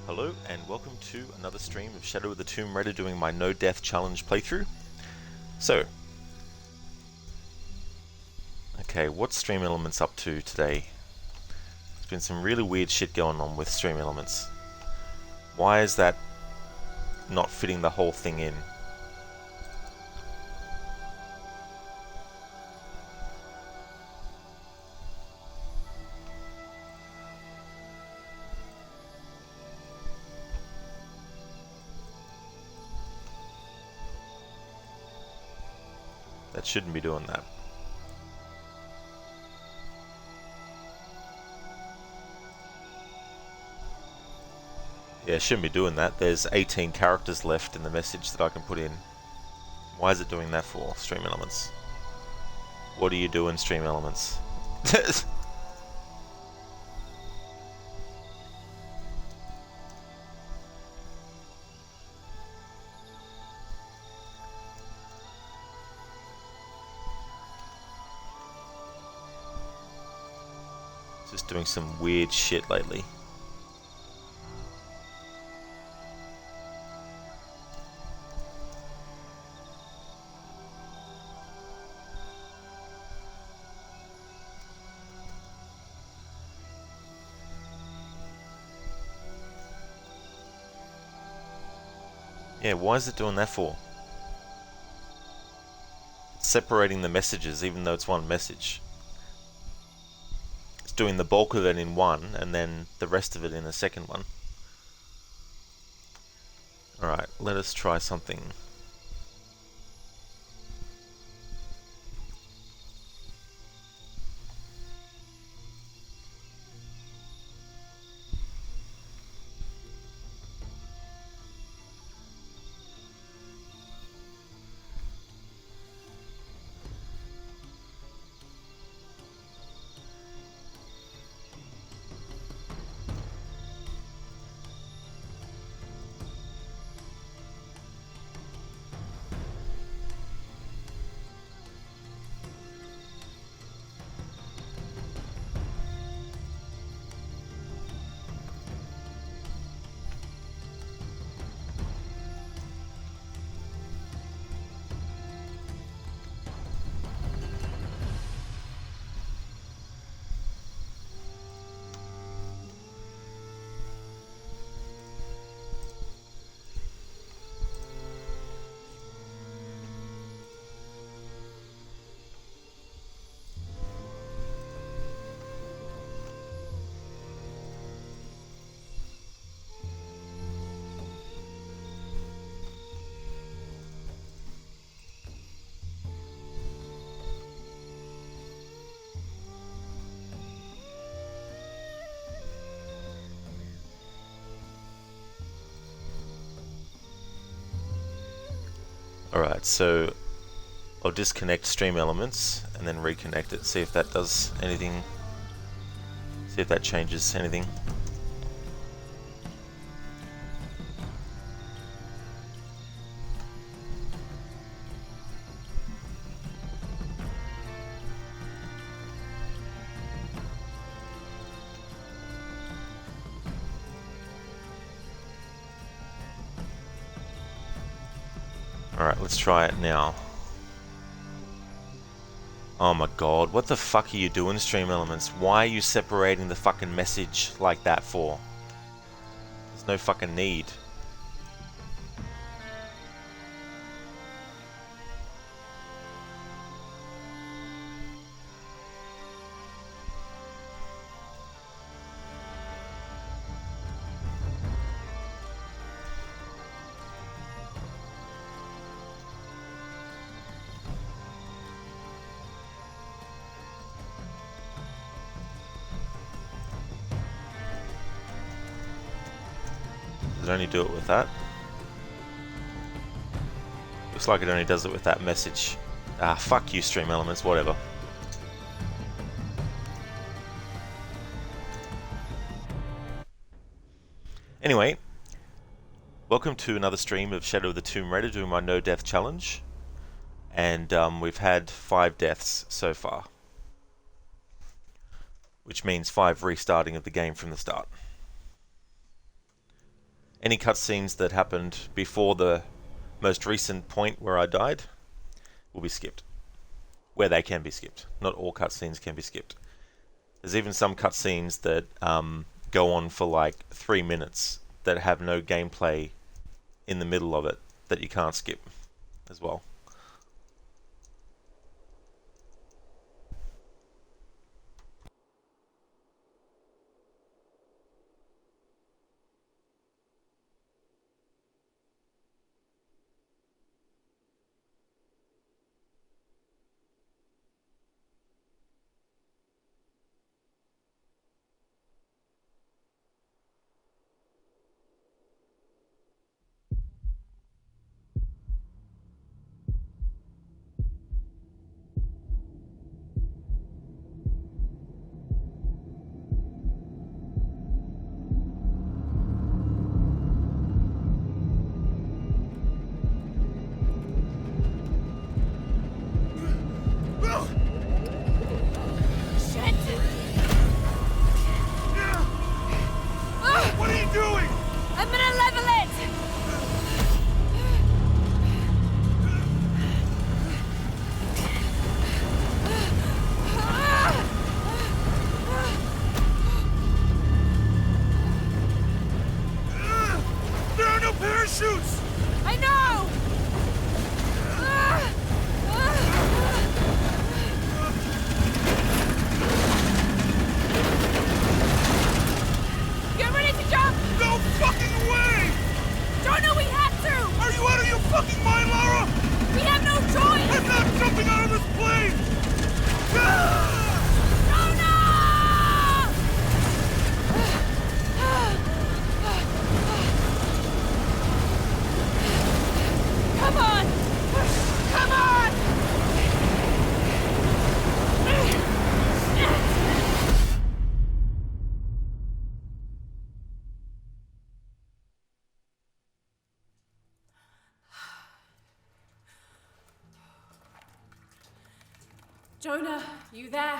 Hello and welcome to another stream of Shadow of the Tomb Raider doing my no death challenge playthrough. So, okay, what's Stream Elements up to today? There's been some really weird shit going on with Stream Elements. Why is that not fitting the whole thing in? That shouldn't be doing that. Yeah, shouldn't be doing that. There's 18 characters left in the message that I can put in. Why is it doing that for, Stream Elements? What are you doing, Stream Elements? Just doing some weird shit lately. Yeah, why is it doing that for? It's separating the messages even though it's one message. It's doing the bulk of it in one and then the rest of it in the second one. Alright, let us try something. Alright, so I'll disconnect Stream Elements and then reconnect it, see if that does anything, see if that changes anything. Alright, let's try it now. Oh my god, what the fuck are you doing, Stream Elements? Why are you separating the fucking message like that for? There's no fucking need. Does it only do it with that? Looks like it only does it with that message. Ah, fuck you, Stream Elements, whatever. Anyway, welcome to another stream of Shadow of the Tomb Raider doing my no death challenge. And we've had 5 deaths so far. Which means 5 restarting of the game from the start. Any cutscenes that happened before the most recent point where I died will be skipped. Where they can be skipped. Not all cutscenes can be skipped. There's even some cutscenes that go on for like 3 minutes that have no gameplay in the middle of it that you can't skip as well. fucking mind, Lara? We have no choice! I'm not jumping out of this plane! Come on! Come on! Jonah, you there?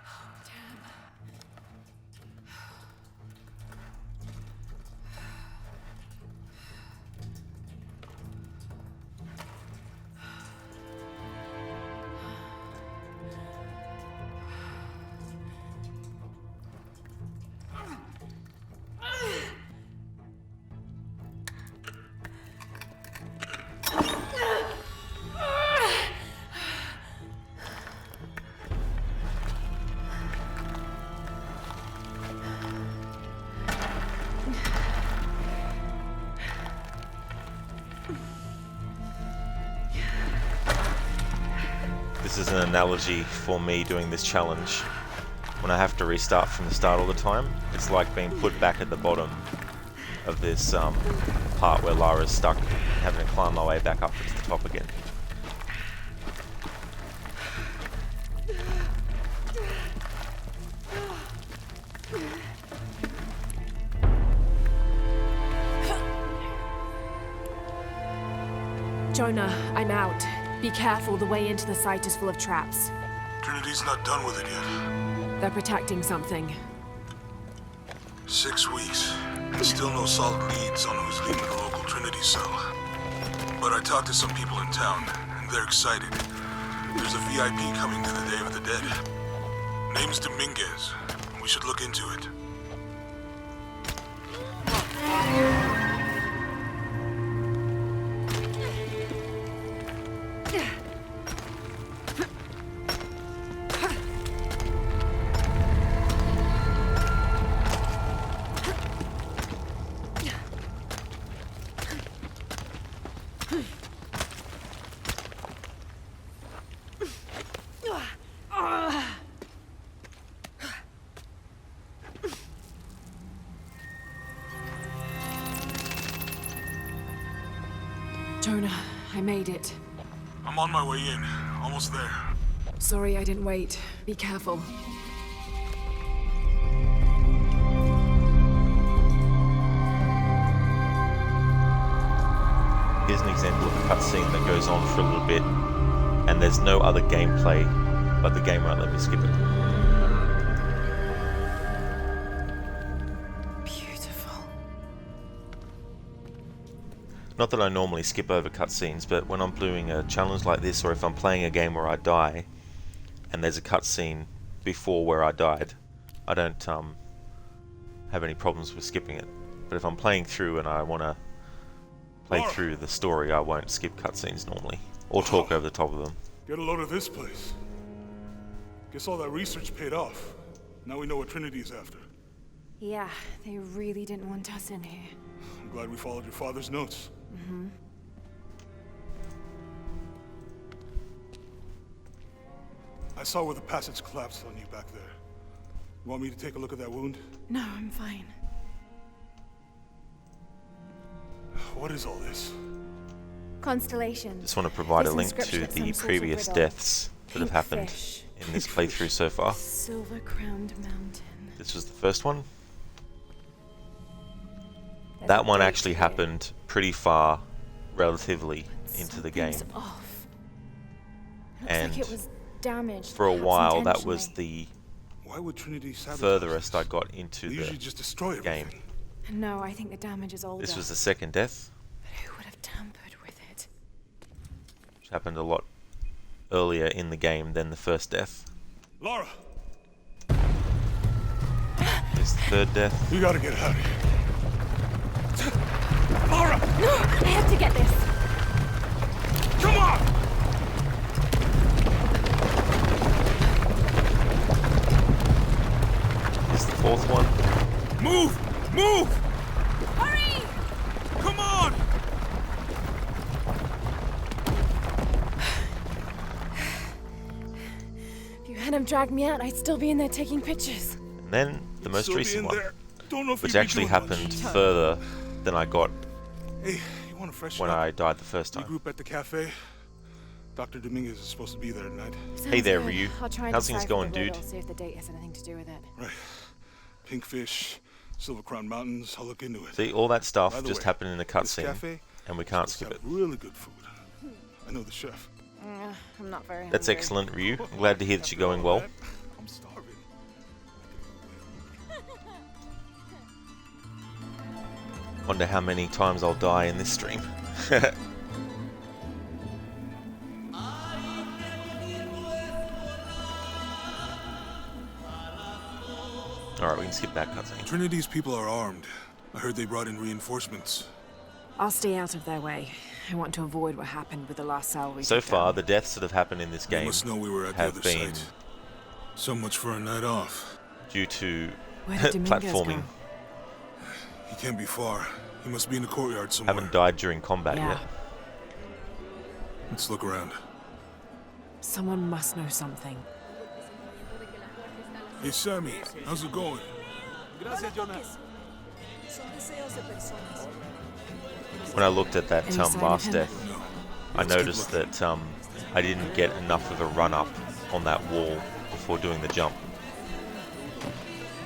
Oh, damn. This is an analogy for me doing this challenge. When I have to restart from the start all the time, it's like being put back at the bottom of this part where Lara's stuck and having to climb my way back up to the top again. Jonah, I'm out. Be careful, the way into the site is full of traps. Trinity's not done with it yet. They're protecting something. 6 weeks. Still no solid leads on who's leading the local Trinity cell. But I talked to some people in town, and they're excited. There's a VIP coming to the Day of the Dead. Name's Dominguez. We should look into it. Jonah, I made it. I'm on my way in. Almost there. Sorry I didn't wait. Be careful. Here's an example of a cutscene that goes on for a little bit, and there's no other gameplay, but the game won't let me skip it. Not that I normally skip over cutscenes, but when I'm doing a challenge like this, or if I'm playing a game where I die, and there's a cutscene before where I died, I don't have any problems with skipping it. But if I'm playing through and I want to play through the story, I won't skip cutscenes normally, or talk over the top of them. Get a load of this place. Guess all that research paid off. Now we know what Trinity is after. Yeah, they really didn't want us in here. I'm glad we followed your father's notes. Mm-hmm. I saw where the passage collapsed on you back there. You want me to take a look at that wound? No, I'm fine. What is all this? Constellations. Just want to provide a This link to inscription is the some sort of previous riddle. deaths that have Pink happened fish. in this playthrough so far. Silver-crowned mountain. This was the first one. There's That a one date actually here. happened pretty far, relatively, into the game. Something's off. Looks And like it was damaged, for a perhaps while, that was intentionally. the Why would Trinity sabotage furthest this? I got into They usually the just destroy game. everything. No, I think the damage is older. This was the second death, But who would have tampered with it? which happened a lot earlier in the game than the first death. Lara, This third death. we gotta get out of here. Lara, No, I have to get this. come on! This is the fourth one. Move! Move! Hurry! Come on! If you hadn't dragged me out, I'd still be in there taking pictures. And then the most Still be recent in one, there. Don't know if which you'd be actually doing much. happened further than I got Hey, you want to freshen when up? I died the first time. Regroup at the cafe. Dr. Dominguez is supposed to be there tonight. Hey there, Sounds good. Ryu. I'll try and How's things decipher going, the riddle, dude? See if the date has anything to do with it. Right. Pinkfish, Silver Crown Mountains. I'll look into it. See, all that By stuff the just way, happened in a This cutscene, cafe and we can't must skip have it. really good food. I know the chef. I'm not very That's hungry. excellent, Ryu. I'm glad to hear that you're going well. I'm starving. Wonder how many times I'll die in this stream. Alright, we can skip that cutscene. Trinity's people are armed. I heard they brought in reinforcements. I'll stay out of their way. I want to avoid what happened with the last cell we So took far, down. the deaths that have happened in this They game must know we were at the have other been site. So much for a night off. due to Where did Dominguez platforming. go? He can't be far. He must be in the courtyard somewhere. Haven't died during combat Yeah. yet. Let's look around. Someone must know something. Hey, Sammy, how's it going? When I looked at that Any sign of last him? death, No. I Let's keep noticed looking. that I didn't get enough of a run up on that wall before doing the jump.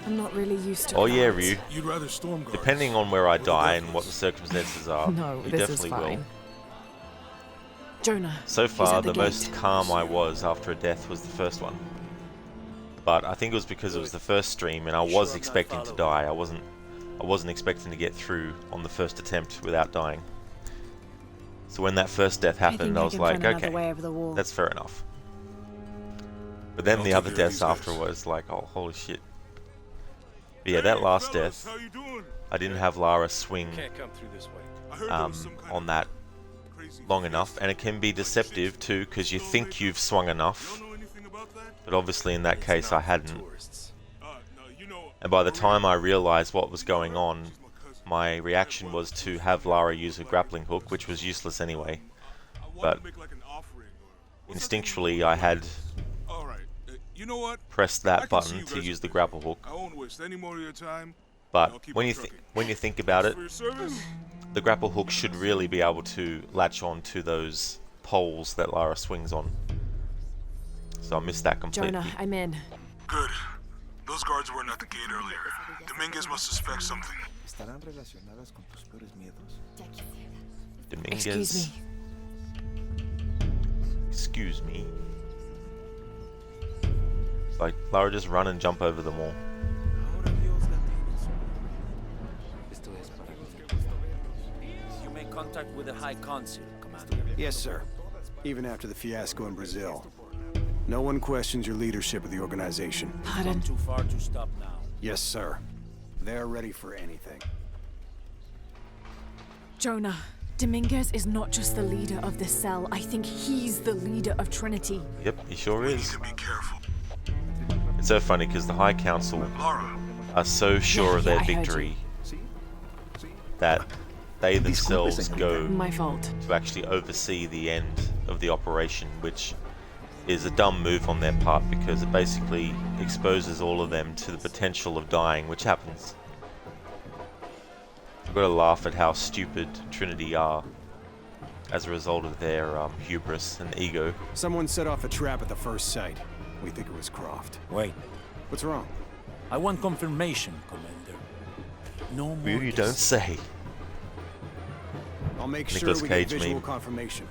I'm not really used to Oh that. yeah, Ryu. You'd rather storm guards. Depending on where I Or the die and Deathless. what the circumstances are, No, we this is definitely fine. will. Jonah. So he's far, at the gate. most calm I was after a death was the first one. But I think it was because it was the first stream and I was expecting to die. I wasn't expecting to get through on the first attempt without dying. So when that first death I happened, think I I was can like, find another okay, way over the wall. that's fair enough. But then I'll the take other care of deaths these guys. after was like, oh, holy shit. But yeah, that last fellas, death, how you doing? I didn't have Lara swing Can't come through this way. I heard there was some kind on of that crazy long feast. enough, and it can be deceptive too, because you think you've swung enough, You don't know anything about that? but obviously in that case I hadn't. Tourists. No, you know. And by the time I realized what was going on, She's my cousin. my reaction was to have Lara use a grappling hook, which was useless anyway. I wanted but to make like an offering or Instinctually, I had all right. You know what? pressed I that can see button you to guys use are the busy. grapple hook. I won't waste any more of your time. I'll But keep when on you trucking. think about it, For your service? the grapple hook should really be able to latch on to those poles that Lara swings on. So I missed that completely. Jonah, I'm in. Good. Those guards weren't at the gate earlier. Dominguez must suspect something. ¿Estarán relacionadas con tus peores miedos? Dominguez. Excuse me. Excuse me. It's like, Lara, just run and jump over them all. Ahora Dios la tiene en su mano. Esto es para mí. You may contact with the High Council, Commander. Yes, sir. Even after the fiasco in Brazil. No one questions your leadership of the organization. Pardon? Too far to stop now. Yes, sir. They're ready for anything. Jonah, Dominguez is not just the leader of this cell. I think he's the leader of Trinity. Yep, he sure We need is. to be careful. It's so funny because the High Council Lara, are so sure of their I heard you. victory that they themselves go My fault. to actually oversee the end of the operation, which is a dumb move on their part because it basically exposes all of them to the potential of dying, which happens. I've got to laugh at how stupid Trinity are as a result of their hubris and ego. Someone set off a trap at the first site. We think it was Croft. Wait, What's wrong? I want confirmation, Commander. No more. You don't say. I'll make Nicolas sure we Cage get visual meme. confirmation.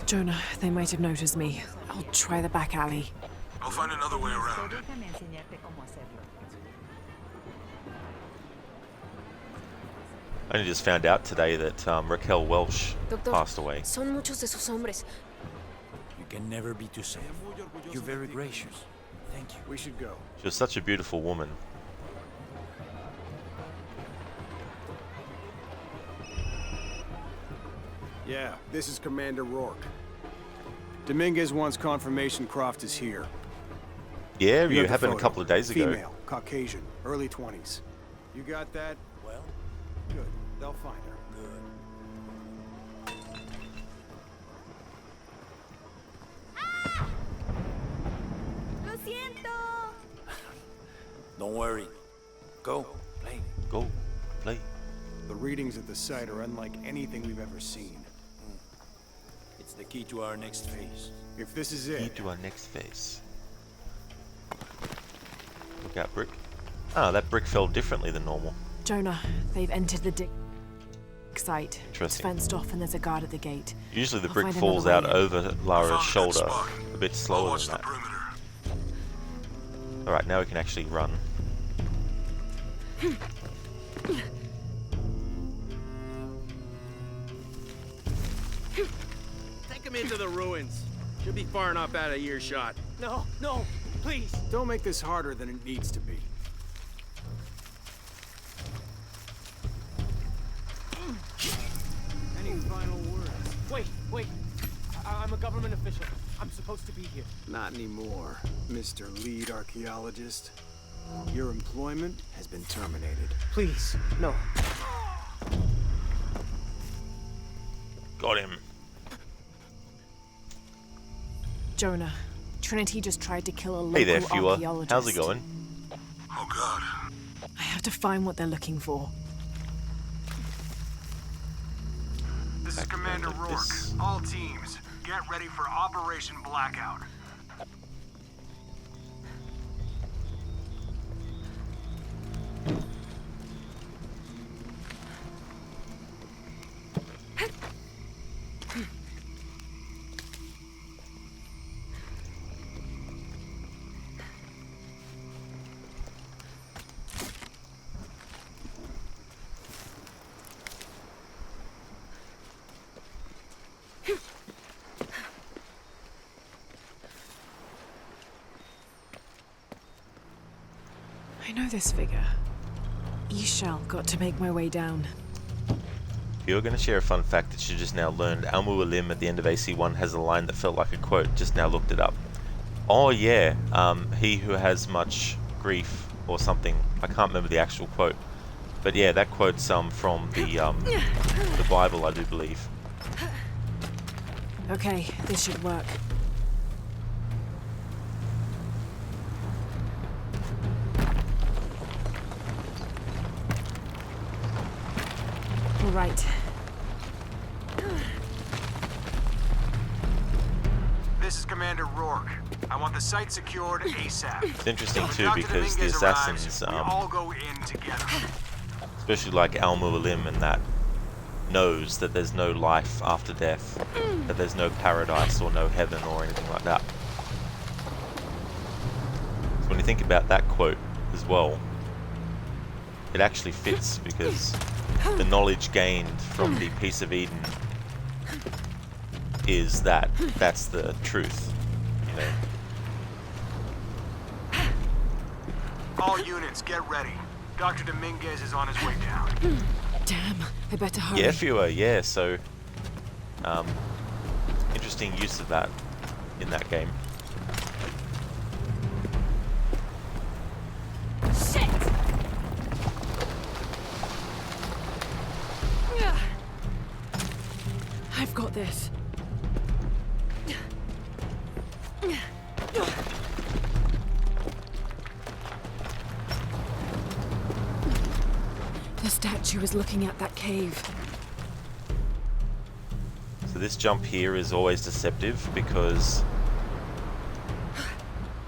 Jonah, they might have noticed me. I'll try the back alley. I'll find another way around. Déjame enseñarte cómo hacerlo. I only just found out today that Raquel Welch Doctor, passed away. son muchos de sus hombres. You can never be too safe. You're very gracious. Thank you. We should go. She was such a beautiful woman. Yeah, this is Commander Rourke. Dominguez wants confirmation Croft is here. Yeah, You you have the happened a photo. couple of days ago. Female, Caucasian, early 20s. You got that? Well, Good. They'll find her. good. ¡Lo siento! Don't worry. Go, play. Go, play. The readings at the site are unlike anything we've ever seen. It's the key to our next phase. If this is Key it, to our next phase. Look out, brick. Ah, that brick fell differently than normal. Jonah, they've entered the dig site. It's Interesting. fenced off and there's a guard at the gate. Usually the I'll brick find falls another out way in. over I Lara's found a good shoulder spot. a bit I'll slower watch than the that. perimeter. Alright, now we can actually run. Take him into the ruins. Should be far enough out of earshot. No, no, please. Don't make this harder than it needs to be. Any final words? Wait. I'm a government official. I'm supposed to be here. Not anymore, Mr. Lead Archaeologist. Your employment has been terminated. Please, no. Got him. Jonah, Trinity just tried to kill a local Hey there, Fewer. archaeologist. How's it going? Oh God. I have to find what they're looking for. This is Back Commander like Rourke. this. All teams, get ready for Operation Blackout. I know this figure. Ishal got to make my way down. You're going to share a fun fact that you just now learned. Almu Alim at the end of AC1 has a line that felt like a quote. Just now looked it up. Oh yeah, he who has much grief or something. I can't remember the actual quote. But yeah, that quote's from the Bible, I do believe. Okay, this should work. All right. This is Commander Rourke. I want the site secured ASAP. It's interesting When too Dr. because the Dominguez arrives, assassins, we all go in together. especially like Almu Alim and that, knows that there's no life after death, that there's no paradise or no heaven or anything like that. So when you think about that quote as well, it actually fits because the knowledge gained from the Piece of Eden is that that's the truth, you know. All units, get ready. Dr. Dominguez is on his way down. Damn, I better hurry. Yeah, fewer, yeah, so interesting use of that in that game. Shit! I've got this. The statue is looking at that cave. So this jump here is always deceptive because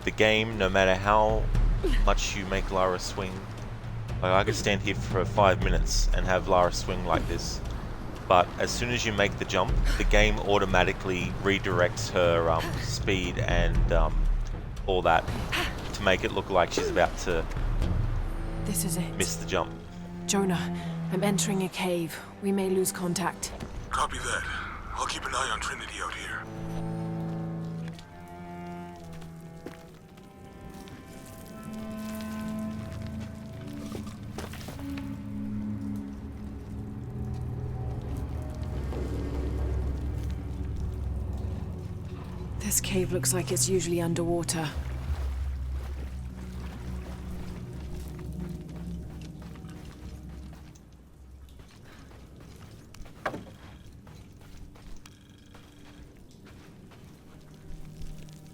the game, no matter how much you make Lara swing, like I could stand here for 5 minutes and have Lara swing like this, but as soon as you make the jump, the game automatically redirects her speed and all that to make it look like she's about to This is it. miss the jump. Jonah, I'm entering a cave. We may lose contact. Copy that. I'll keep an eye on Trinity out here. This cave looks like it's usually underwater.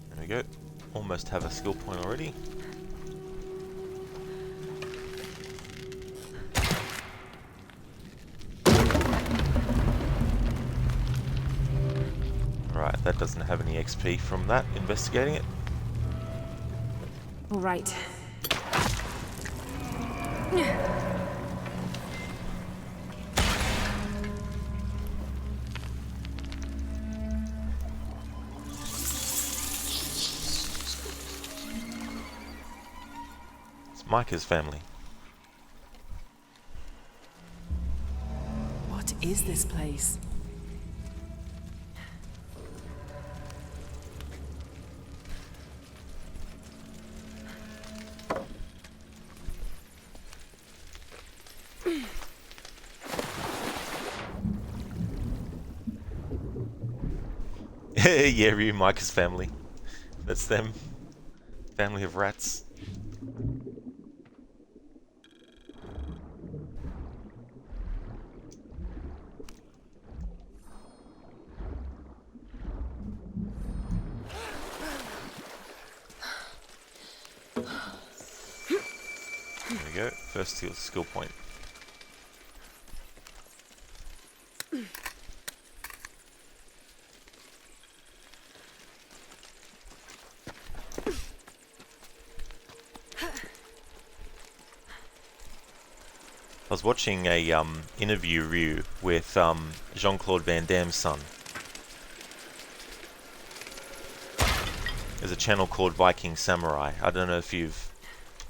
There we go. Almost have a skill point already. Right, that doesn't have any XP from that, investigating it. All right. It's Micah's family. What is this place? Yeah, Ryu, Micah's family. That's them. Family of rats. There we go. First skill point. I was watching a interview review with Jean-Claude Van Damme's son. There's a channel called Viking Samurai. I don't know if you've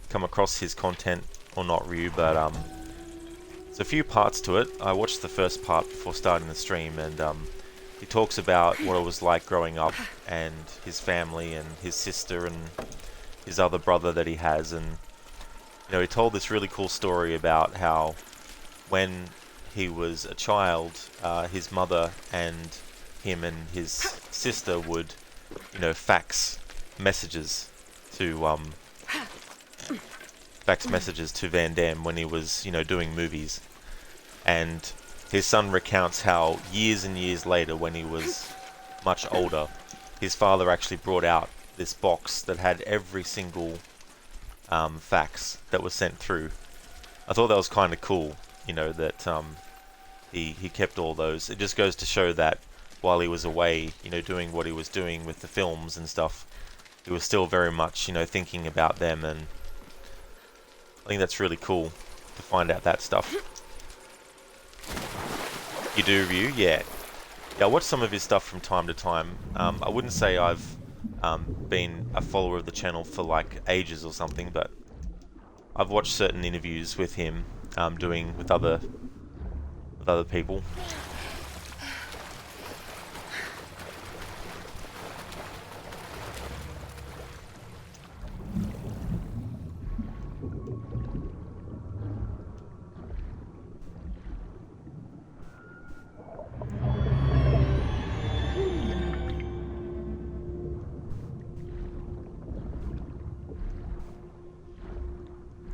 come across his content or not, Ryu, but there's a few parts to it. I watched the first part before starting the stream, and he talks about what it was like growing up and his family and his sister and his other brother that he has, and you know, he told this really cool story about how when he was a child, his mother and him and his sister would, you know, fax messages to Van Damme when he was, you know, doing movies. And his son recounts how years and years later, when he was much older, his father actually brought out this box that had every single fax that was sent through. I thought that was kind of cool, you know, that he kept all those. It just goes to show that while he was away, you know, doing what he was doing with the films and stuff, he was still very much, you know, thinking about them, and I think that's really cool to find out that stuff. You do, Ryu? Yeah. Yeah, I watch some of his stuff from time to time. I wouldn't say I've been a follower of the channel for like ages or something, but I've watched certain interviews with him doing with other with other people.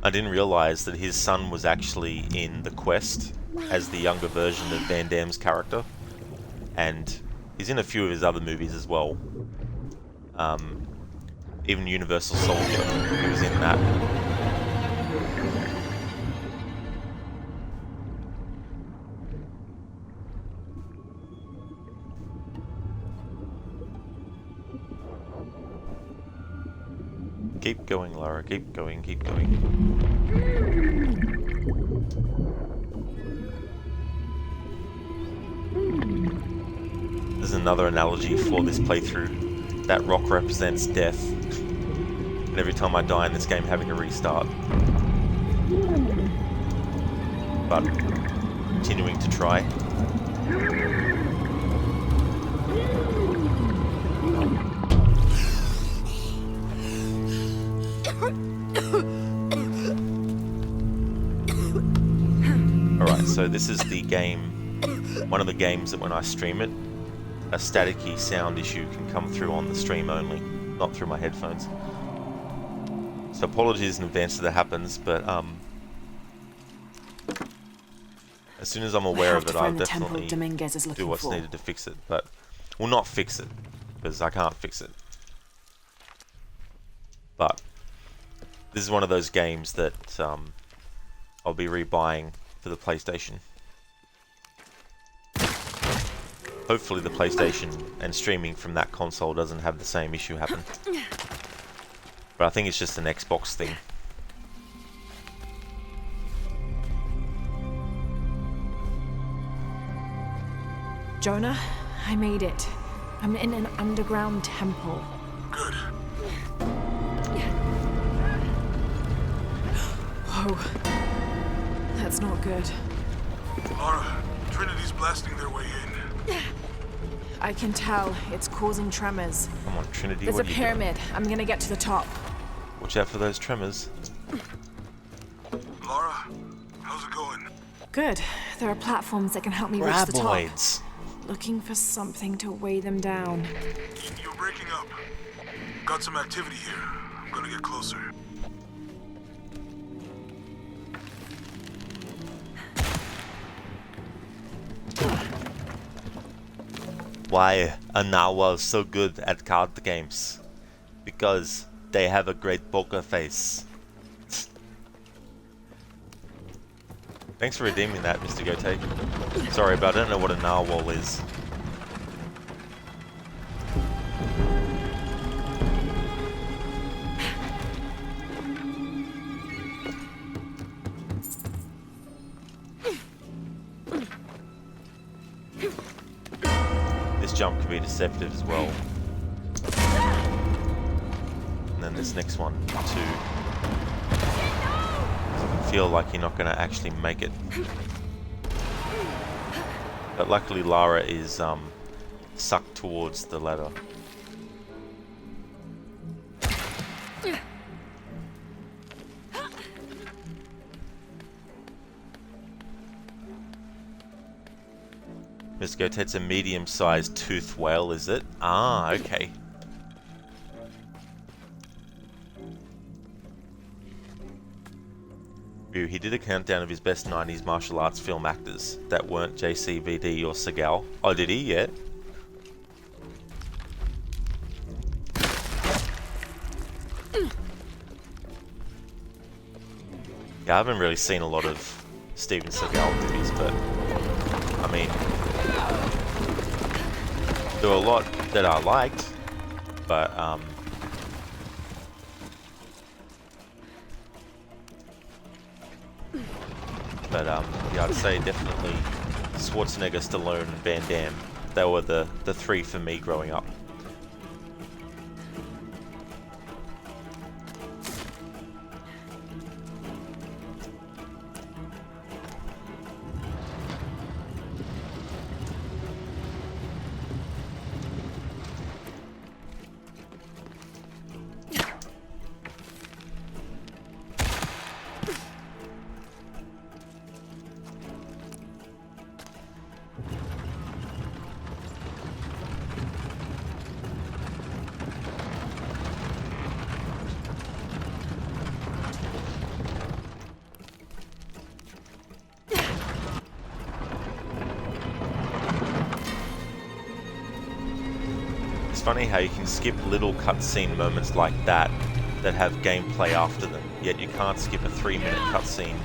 I didn't realize that his son was actually in The Quest as the younger version of Van Damme's character, and he's in a few of his other movies as well. Even Universal Soldier, he was in that. Keep going, Lara. Keep going, keep going. There's another analogy for this playthrough. That rock represents death. And every time I die in this game, having a restart. But continuing to try. Alright, so this is the game, one of the games that when I stream it, a staticky sound issue can come through on the stream only, not through my headphones. So apologies in advance that happens, but as soon as I'm aware of it, I'll definitely do what's needed to fix it. But, well, not fix it, because I can't fix it. But this is one of those games that I'll be rebuying for the PlayStation. Hopefully the PlayStation and streaming from that console doesn't have the same issue happen. But I think it's just an Xbox thing. Jonah, I made it. I'm in an underground temple. Good. Whoa. That's not good. Lara, Trinity's blasting their way in. I can tell. It's causing tremors. Come on, Trinity, There's what a are you doing? pyramid. I'm gonna get to the top. Watch out for those tremors. Lara, how's it going? Good. There are platforms that can help me reach the top. Graboids. Looking for something to weigh them down. You're breaking up. Got some activity here. I'm gonna get closer. Why are narwhals so good at card games? Because they have a great poker face. Thanks for redeeming that, Mr. Gote. Sorry, but I don't know what a narwhal is. This jump can be deceptive as well. And then this next one, too. So you can feel like you're not going to actually make it. But luckily Lara is sucked towards the ladder. Miss Gotet's a medium-sized toothed whale, is it? Ah, okay. He did a countdown of his best 90s martial arts film actors that weren't JCVD or Seagal. Oh, did he? Yeah. Yeah, I haven't really seen a lot of Steven Seagal movies, but I mean, there were a lot that I liked, but yeah, I'd say definitely Schwarzenegger, Stallone, and Van Damme. They were the three for me growing up. funny how you can skip little cutscene moments like that have gameplay after them, yet you can't skip a 3-minute cutscene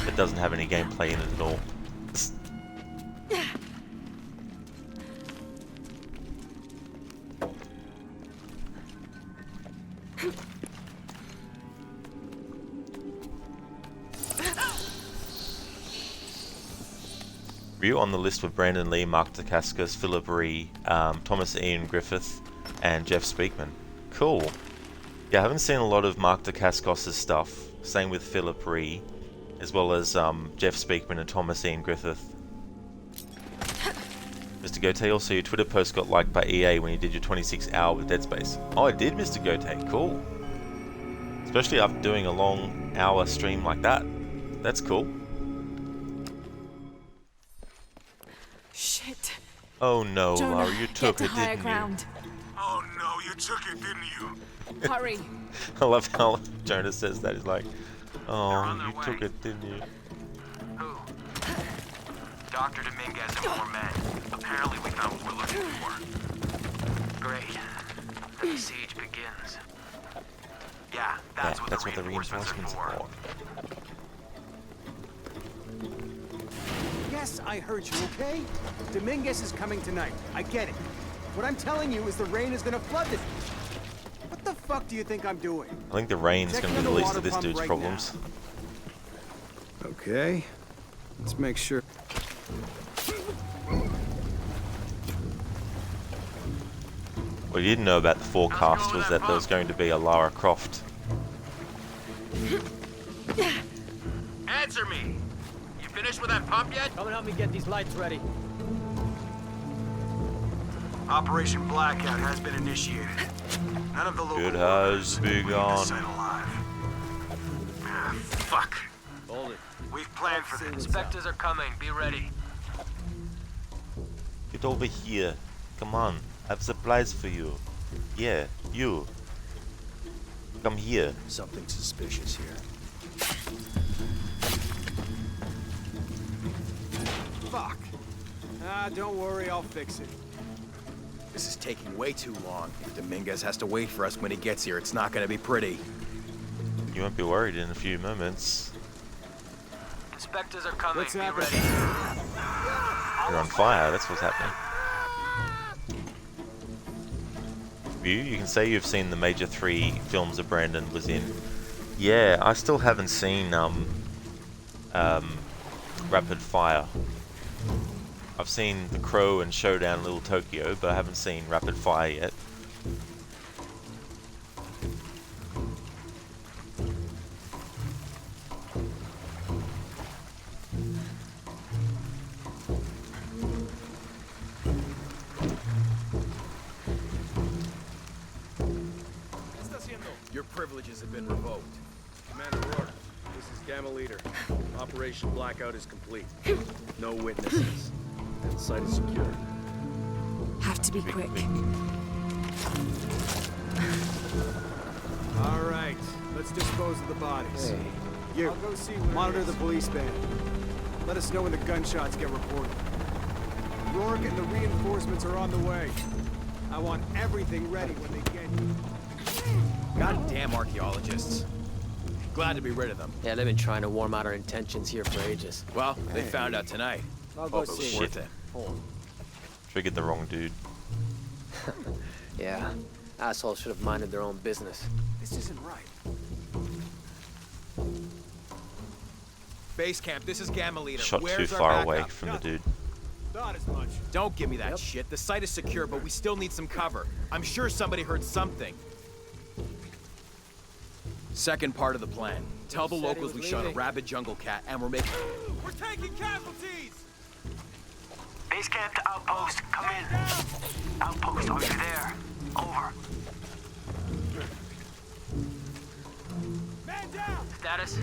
that doesn't have any gameplay in it at all. Ryu on the list with Brandon Lee, Mark Dacascos, Philip Ree, Thomas Ian Griffith, and Jeff Speakman. Cool. Yeah, I haven't seen a lot of Mark Dacascos' stuff. Same with Philip Ree, as well as Jeff Speakman and Thomas Ian Griffith. Mr. Gote, also your Twitter post got liked by EA when you did your 26-hour with Dead Space. Oh, I did, Mr. Gote. Cool. Especially after doing a long hour stream like that. That's cool. Shit. Oh no, Jonah, Lara, you took get to it, higher didn't ground. Oh no, you took it, didn't you? Hurry. you? I love how Jonah says that. He's like, They're oh, on their you way. took it, didn't you? Who? Dr. Dominguez and more men. Apparently we found what we're looking for. Great. Then the siege begins. Yeah, that's what the reinforcements are for. Yes, I heard you, okay? Dominguez is coming tonight. I get it. What I'm telling you is the rain is gonna flood this. What the fuck do you think I'm doing? I think the rain's going to be the least of this dude's problems. Okay. Let's make sure. What you didn't know about the forecast was that there was going to be a Lara Croft. Answer me! You finished with that pump yet? Come and help me get these lights ready. Operation Blackout has been initiated. None of the local It workers has will leave the begun. site alive. Ah, fuck. Hold it. We've planned for this. Inspectors are coming. Be ready. Get over here. Come on. I have supplies for you. Yeah, you. Come here. Something suspicious here. Fuck. Ah, don't worry, I'll fix it. This is taking way too long. If Dominguez has to wait for us when he gets here, it's not gonna be pretty. You won't be worried in a few moments. Inspectors are coming. What's Be happening? ready. You're on fire, that's what's happening. You can say you've seen the major 3 films that Brandon was in. Yeah, I still haven't seen Rapid Fire. I've seen The Crow and Showdown in Little Tokyo, but I haven't seen Rapid Fire yet. Your privileges have been revoked. Commander Rourke, this is Gamma Leader. Operation Blackout is complete. No witnesses. And site is secure. Have to be quick. All right, let's dispose of the bodies. Hey. You, I'll go see what it monitor is. the police band. Let us know when the gunshots get reported. Rourke and the reinforcements are on the way. I want everything ready when they get here. Goddamn archaeologists. Glad to be rid of them. Yeah, they've been trying to warm out our intentions here for ages. Well, they found out tonight. I'll go Hope it was see. worth it. Triggered the wrong dude. Yeah, assholes should have minded their own business. This isn't right. Base camp, this is Gamma Leader. Shot Where's too our far backup? away from the dude. Thought as much. Don't give me that shit. The site is secure, but we still need some cover. I'm sure somebody heard something. Second part of the plan. Tell the Said he locals was we shot a leaving. rabid jungle cat and we're making... We're taking casualties! Base camp to outpost. Come in. Outpost, are you there? Over. Man down! Status?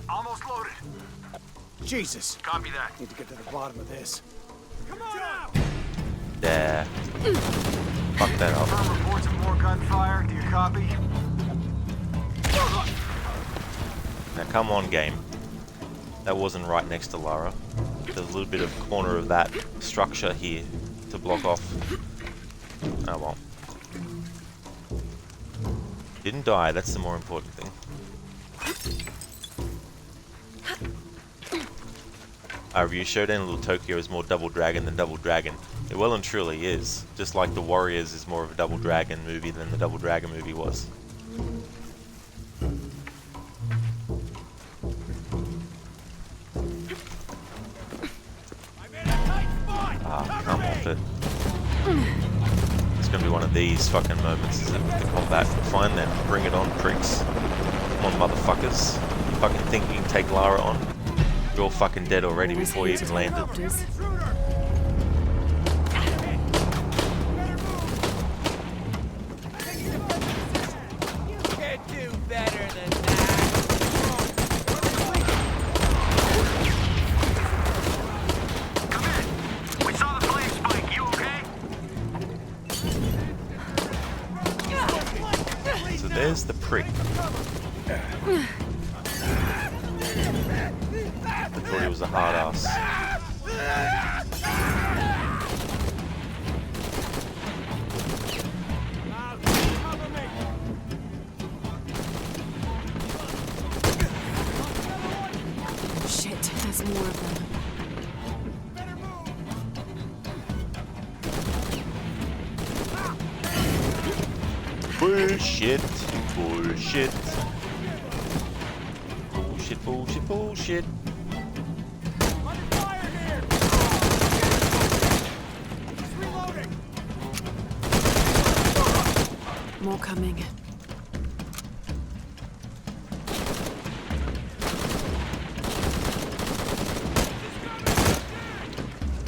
Almost loaded. Jesus. Copy that. Need to get to the bottom of this. Come on out! There. Fuck that up. Confirm reports of more gunfire. Do you copy? Now come on, game. That wasn't right next to Lara. There's a little bit of corner of that structure here to block off. Oh well. Didn't die, that's the more important thing. Our review Showdown Little Tokyo is more Double Dragon than Double Dragon. It well and truly is. Just like The Warriors is more of a Double Dragon movie than the Double Dragon movie was. Ah, come off it. It's gonna be one of these fucking moments, is it, with the combat. Fine then, bring it on, pricks. Come on, motherfuckers. You fucking think you can take Lara on? You're all fucking dead already before you even landed. Can't do better than that. Come in. We saw the flame spike. You okay? So there's the prick. I thought he was a hard ass. Shit, there's more of them. Bullshit. Bullshit. Bullshit, bullshit, bullshit. More coming.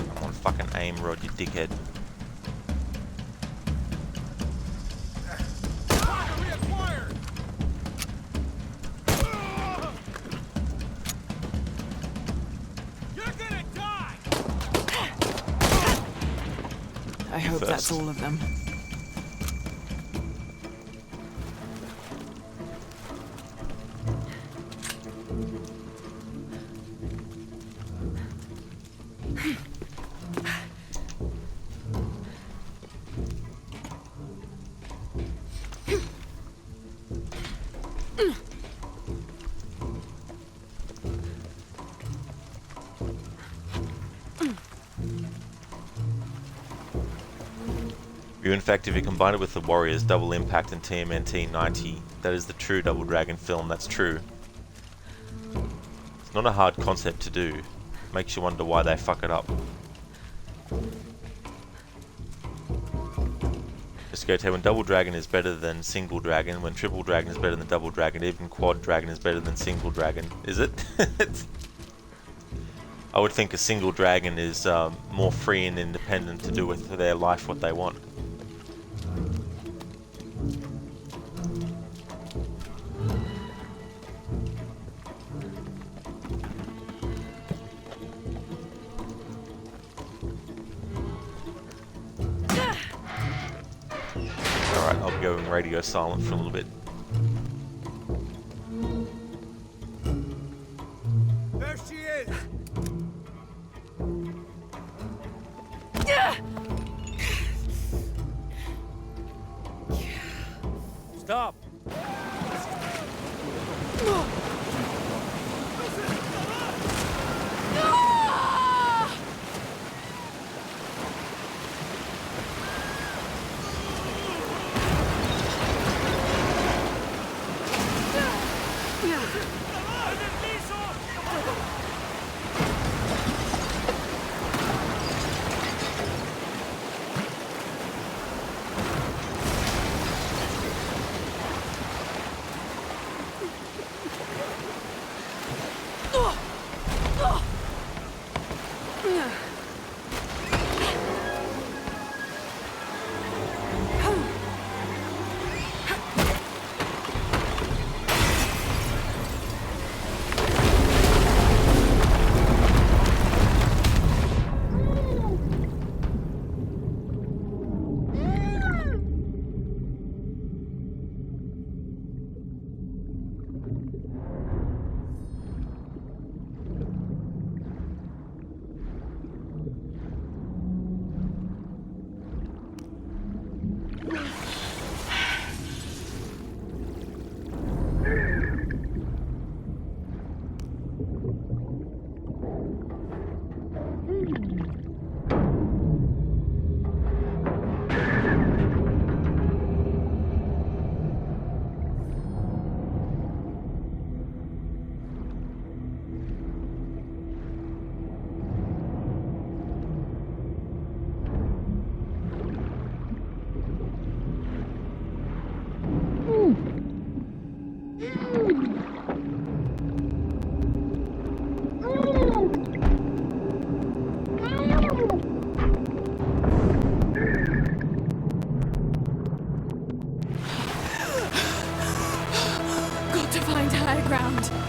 I'm on fucking aim, Rod, you dickhead. I hope that's all of them. In fact, if you combine it with The Warriors, Double Impact and TMNT 90, that is the true Double Dragon film, that's true. It's not a hard concept to do. Makes you wonder why they fuck it up. Just go tell when Double Dragon is better than Single Dragon, when Triple Dragon is better than Double Dragon, even Quad Dragon is better than Single Dragon. Is it? I would think a Single Dragon is more free and independent to do with their life what they want. Alright, I'll be going radio silent for a little bit. There she is! Stop! happened?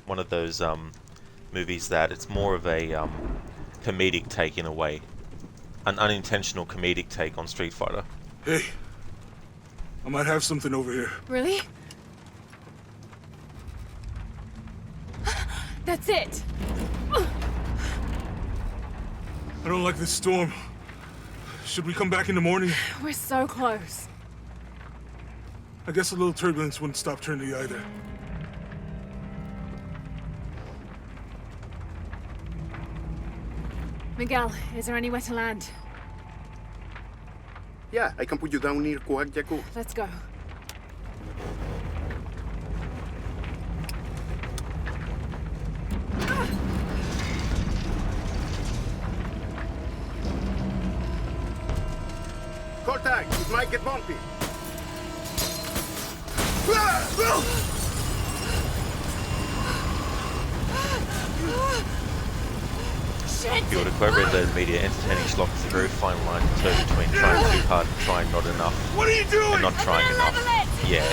One of those movies that it's more of a comedic take in a way, an unintentional comedic take on Street Fighter. Hey, I might have something over here. Really? That's it! I don't like this storm. Should we come back in the morning? We're so close. I guess a little turbulence wouldn't stop Trinity either. Miguel, is there anywhere to land? Yeah, I can put you down near Coagyako. Let's go. Contact! It might get bumpy. If you were to quote Red Letter Media, entertaining schlock is a very fine line to toe between trying too hard and trying not enough. What are you doing? And not trying enough. Yeah.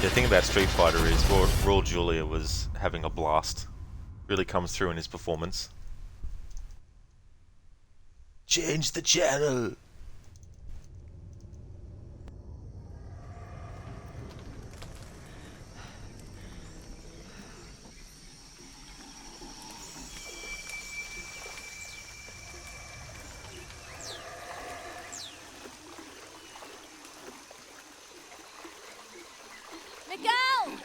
The thing about Street Fighter is Raul Julia was having a blast. Really comes through in his performance. Change the channel! Miguel!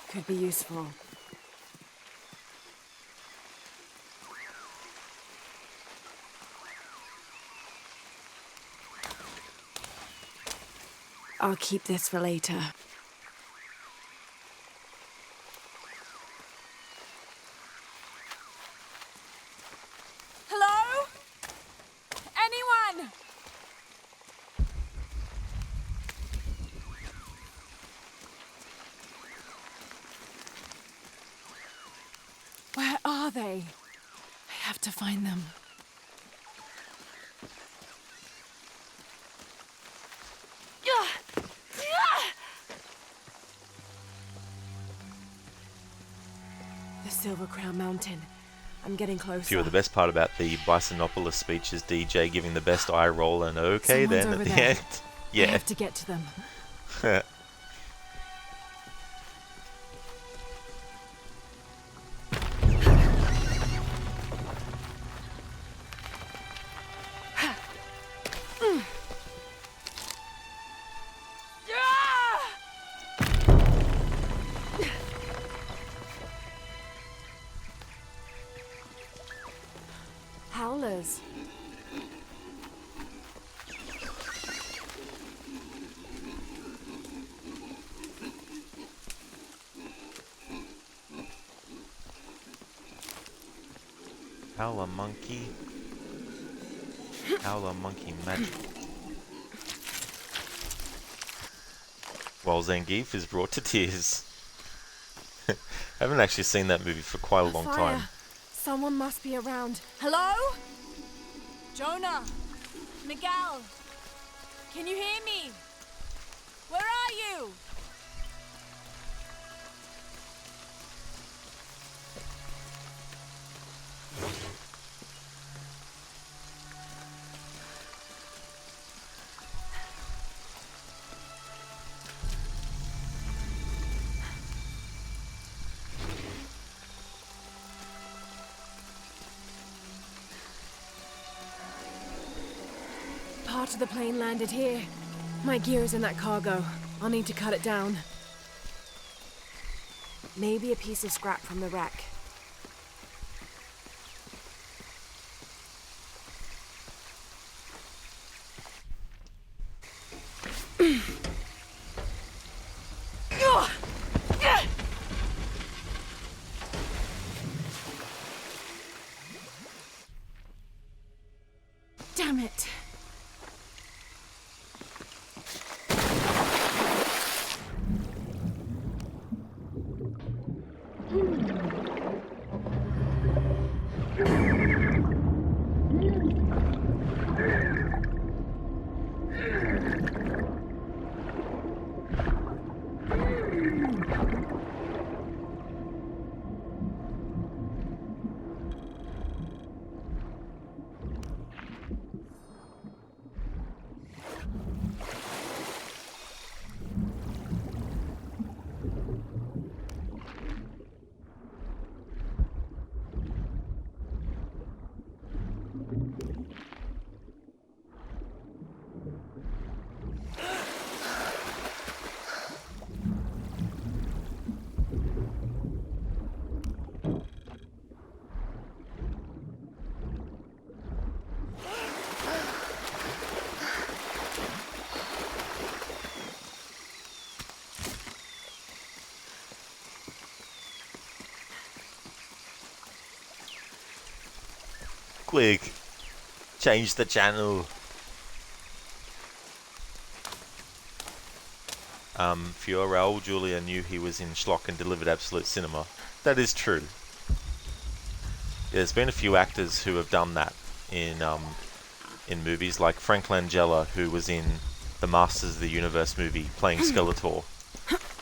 Could be useful. I'll keep this for later. Hello? Anyone? Where are they? I have to find them. The Silver Crown Mountain. I'm getting closer. Few of the best part about the Bisonopolis speech is DJ giving the best eye roll and okay Someone's then over at the there. end. Yeah. I have to get to them. Howlers. Howler monkey. Howler monkey magic. While Zangief is brought to tears. I haven't actually seen that movie for quite a long Fire. time. Someone must be around. Hello? Jonah? Miguel? Can you hear me? Where are you? Part of the plane landed here. My gear's in that cargo. I'll need to cut it down. Maybe a piece of scrap from the wreck. Damn it. Quick, change the channel. Fiora Raul Julia knew he was in Schlock and delivered absolute cinema. That is true. Yeah, there's been a few actors who have done that in movies, like Frank Langella, who was in the Masters of the Universe movie playing Skeletor.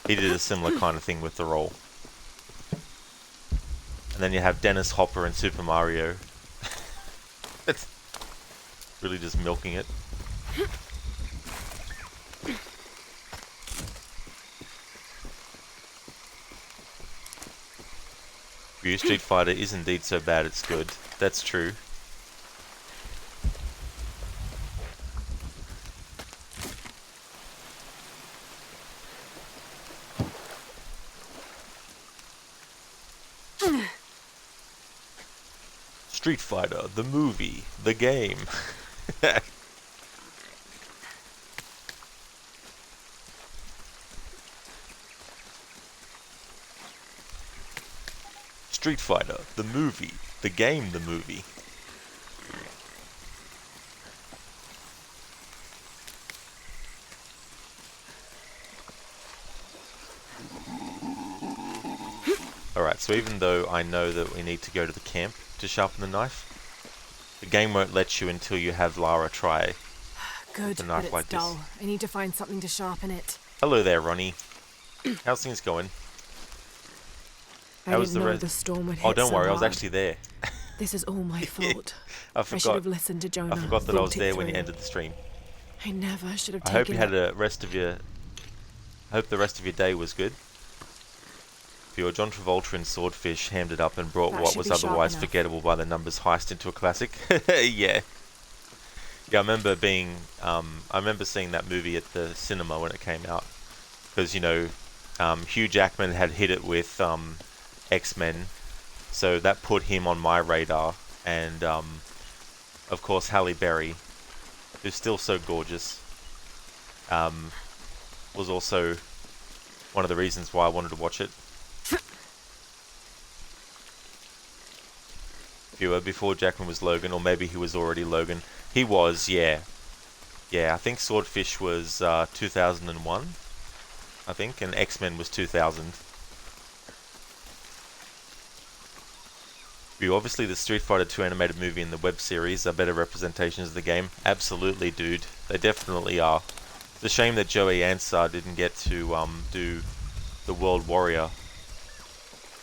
He did a similar kind of thing with the role. And then you have Dennis Hopper in Super Mario. It's really just milking it. Ryu Street Fighter is indeed so bad it's good. That's true. Street Fighter, the movie, the game. Street Fighter, the movie, the game, the movie. Alright, so even though I know that we need to go to the camp to sharpen the knife, the game won't let you until you have Lara try Good, the but knife it's like dull. this. I need to find something to sharpen it. Hello there, Ronnie. How's things going? I didn't know the storm would hit Oh, don't so worry, I was hard. actually there. This is all my fault. I should forgot. have listened to Jonah. I forgot that I was thought it there when you through. ended the stream. I never should have I taken hope you had that. a rest of your. I hope the rest of your day was good. Your John Travolta in Swordfish hammed it up and brought That what should was be sharp otherwise enough. forgettable by the numbers heist into a classic. Yeah. Yeah, I remember being. I remember seeing that movie at the cinema when it came out, because you know, Hugh Jackman had hit it with X-Men, so that put him on my radar, and of course Halle Berry, who's still so gorgeous, was also one of the reasons why I wanted to watch it. Viewer, before Jackman was Logan, or maybe he was already Logan. He was, yeah. Yeah, I think Swordfish was 2001, I think, and X-Men was 2000. View, obviously the Street Fighter 2 animated movie and the web series are better representations of the game. Absolutely, dude. They definitely are. It's a shame that Joey Ansar didn't get to do the World Warrior,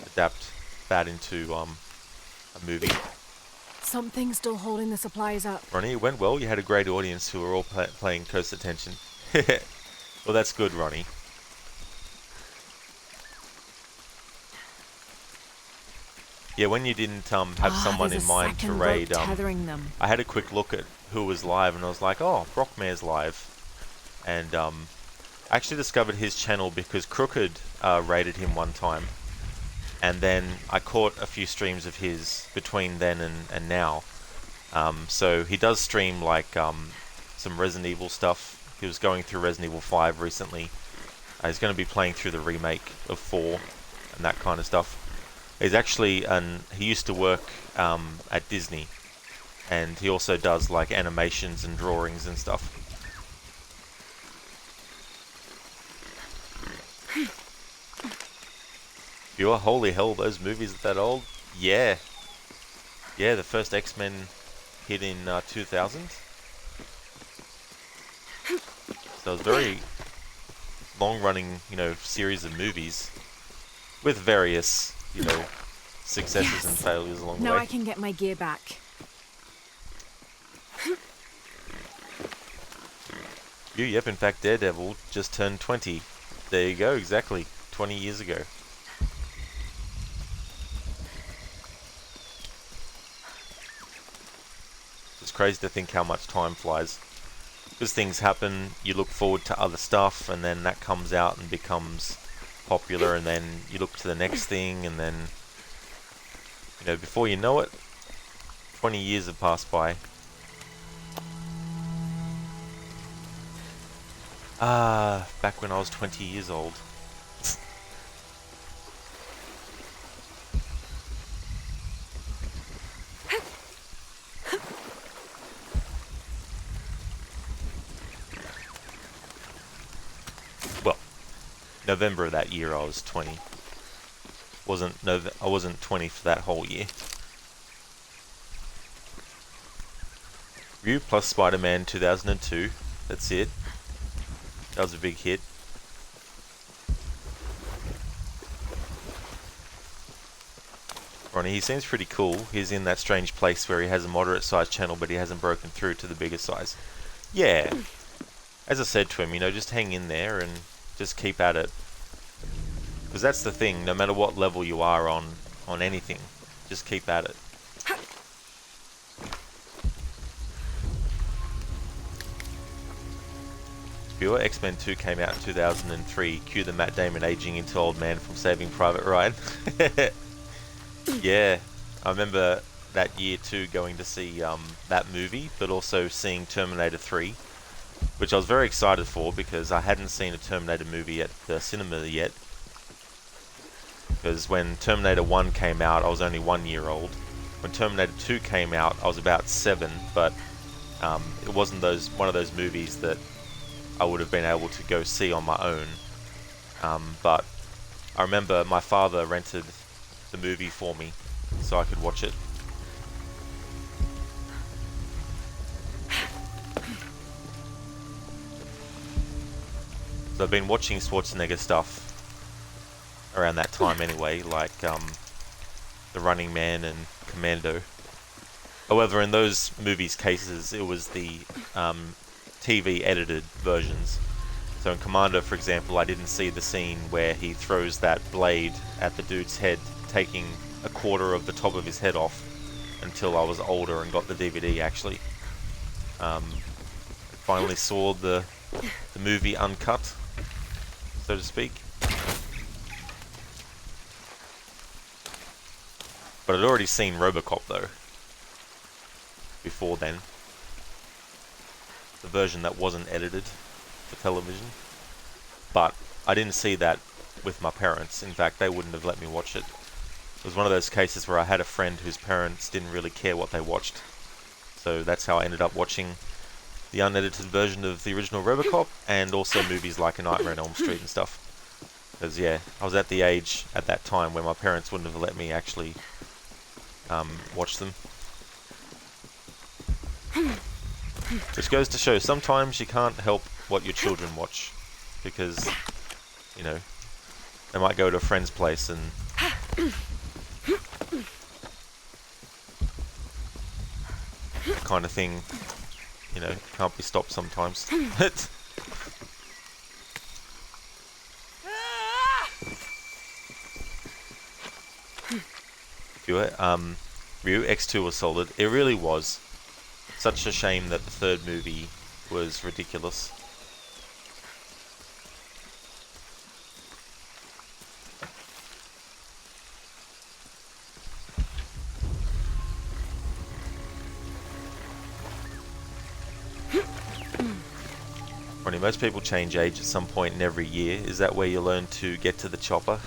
adapt that into a movie. Something's still holding the supplies up. Ronnie, it went well. You had a great audience who were all playing close attention. Well, that's good, Ronnie. Yeah, when you didn't have someone in mind to raid, tethering them. I had a quick look at who was live, and I was like, oh, Brockmare's live. And I actually discovered his channel because Crooked raided him one time. And then I caught a few streams of his between then and now. So he does stream like some Resident Evil stuff. He was going through Resident Evil 5 recently. He's going to be playing through the remake of 4 and that kind of stuff. He's actually he used to work at Disney, and he also does like animations and drawings and stuff. Viewer, holy hell, those movies are that old? Yeah. Yeah, the first X-Men hit in 2000. So it was very long-running, series of movies with various, successes and failures along the Now way. I can get my gear back. Yep, in fact, Daredevil just turned 20. There you go, exactly. 20 years ago. It's crazy to think how much time flies. Because things happen, you look forward to other stuff, and then that comes out and becomes popular, and then you look to the next thing, and then, before you know it, 20 years have passed by. Back when I was 20 years old. November of that year I was 20. I wasn't 20 for that whole year. Ryu plus Spider-Man 2002. That's it. That was a big hit. Ronnie, he seems pretty cool. He's in that strange place where he has a moderate sized channel, but he hasn't broken through to the bigger size. Yeah. As I said to him, you know, just hang in there and just keep at it. Because that's the thing, no matter what level you are on anything, just keep at it. Viewer, X-Men 2 came out in 2003. Cue the Matt Damon aging into old man from Saving Private Ryan. Yeah, I remember that year too going to see that movie, but also seeing Terminator 3, which I was very excited for because I hadn't seen a Terminator movie at the cinema yet. Because when Terminator 1 came out, I was only 1 year old. When Terminator 2 came out, I was about 7, but it wasn't one of those movies that I would have been able to go see on my own. But I remember my father rented the movie for me so I could watch it. So I've been watching Schwarzenegger stuff around that time anyway, like The Running Man and Commando. However, in those movies' cases, it was the TV edited versions. So in Commando, for example, I didn't see the scene where he throws that blade at the dude's head, taking a quarter of the top of his head off, until I was older and got the DVD actually. Finally saw the movie uncut, so to speak. But I'd already seen RoboCop though, before then. The version that wasn't edited for television. But I didn't see that with my parents. In fact, they wouldn't have let me watch it. It was one of those cases where I had a friend whose parents didn't really care what they watched. So that's how I ended up watching the unedited version of the original RoboCop, and also movies like A Nightmare on Elm Street and stuff. Because yeah, I was at the age at that time where my parents wouldn't have let me actually watch them. Which goes to show, sometimes you can't help what your children watch, because, you know, they might go to a friend's place and kind of thing, you know, can't be stopped sometimes. Viewer, Ryu, X2 was solid. It really was. Such a shame that the third movie was ridiculous. Ronnie, most people change age at some point in every year. Is that where you learn to get to the chopper?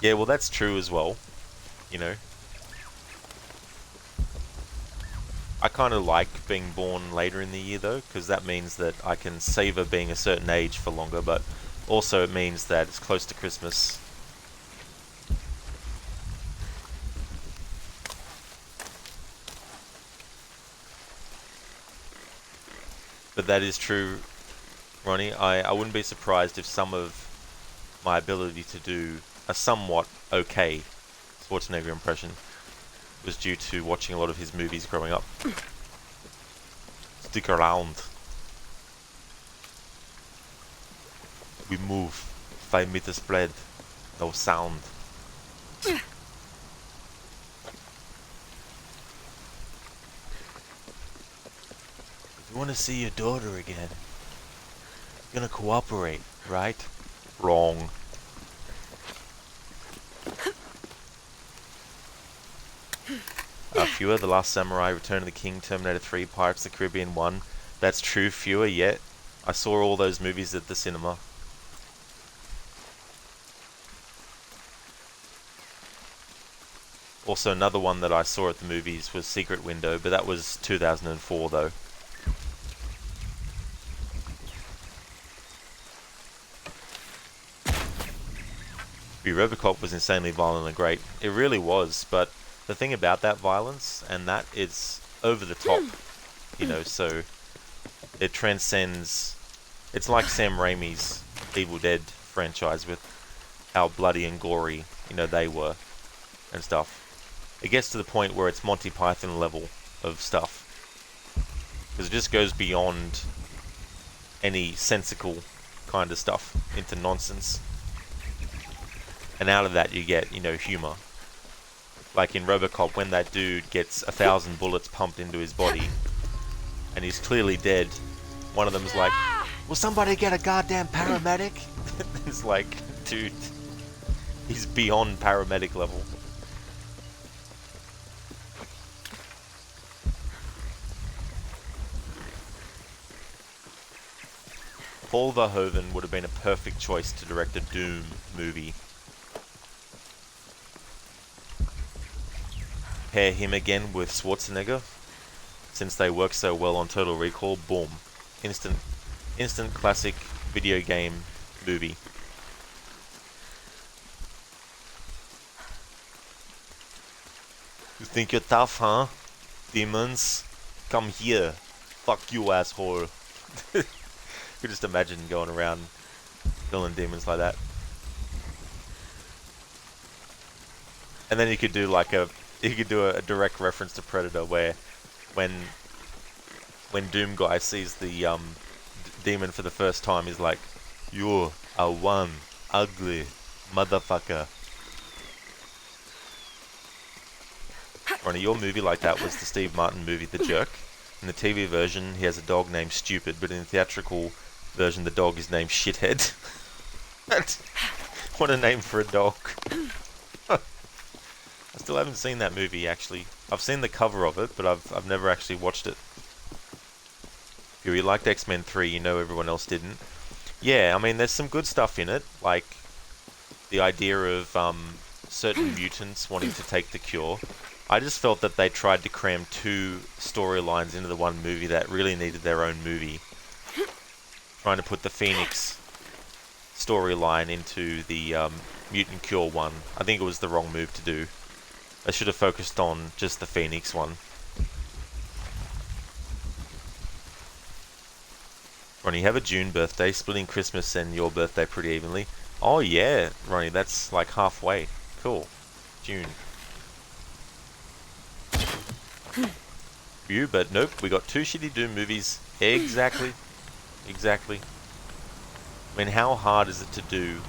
Yeah, well that's true as well. You know, I kind of like being born later in the year though, because that means that I can savour being a certain age for longer, but also it means that it's close to Christmas. But that is true, Ronnie. I wouldn't be surprised if some of my ability to do a somewhat okay Schwarzenegger impression was due to watching a lot of his movies growing up. Stick around. We move. 5 meters spread. No sound. You want to see your daughter again? You're gonna cooperate, right? Wrong. Fewer, The Last Samurai, Return of the King, Terminator 3, Pirates of the Caribbean 1. That's true, fewer yet. I saw all those movies at the cinema. Also, another one that I saw at the movies was Secret Window, but that was 2004 though. RoboCop was insanely violent and great. It really was, but the thing about that violence and that is over the top, you know, so it transcends. It's like Sam Raimi's Evil Dead franchise with how bloody and gory, you know, they were and stuff. It gets to the point where it's Monty Python level of stuff. Because it just goes beyond any sensical kind of stuff into nonsense. And out of that you get, you know, humor. Like in RoboCop, when that dude gets 1,000 bullets pumped into his body and he's clearly dead, one of them's like, will somebody get a goddamn paramedic? It's like, dude, he's beyond paramedic level. Paul Verhoeven would have been a perfect choice to direct a Doom movie. Pair him again with Schwarzenegger, since they work so well on Total Recall. Boom, instant classic video game movie. You think you're tough, huh? Demons, come here. Fuck you, asshole. You could just imagine going around killing demons like that. And then you could do like a direct reference to Predator, where when Doom guy sees the demon for the first time, he's like, "You're a one ugly motherfucker." Ronnie, your movie like that was the Steve Martin movie, The Jerk. In the TV version, he has a dog named Stupid, but in the theatrical version, the dog is named Shithead. What a name for a dog. I still haven't seen that movie, actually. I've seen the cover of it, but I've never actually watched it. If you liked X-Men 3, you know everyone else didn't. Yeah, I mean, there's some good stuff in it, like the idea of certain mutants wanting to take the cure. I just felt that they tried to cram two storylines into the one movie that really needed their own movie. Trying to put the Phoenix storyline into the mutant cure one. I think it was the wrong move to do. I should have focused on just the Phoenix one. Ronnie, have a June birthday, splitting Christmas and your birthday pretty evenly. Oh yeah, Ronnie, that's like halfway. Cool. June. You, but nope, we got two shitty Doom movies. Exactly. Exactly. I mean, how hard is it to do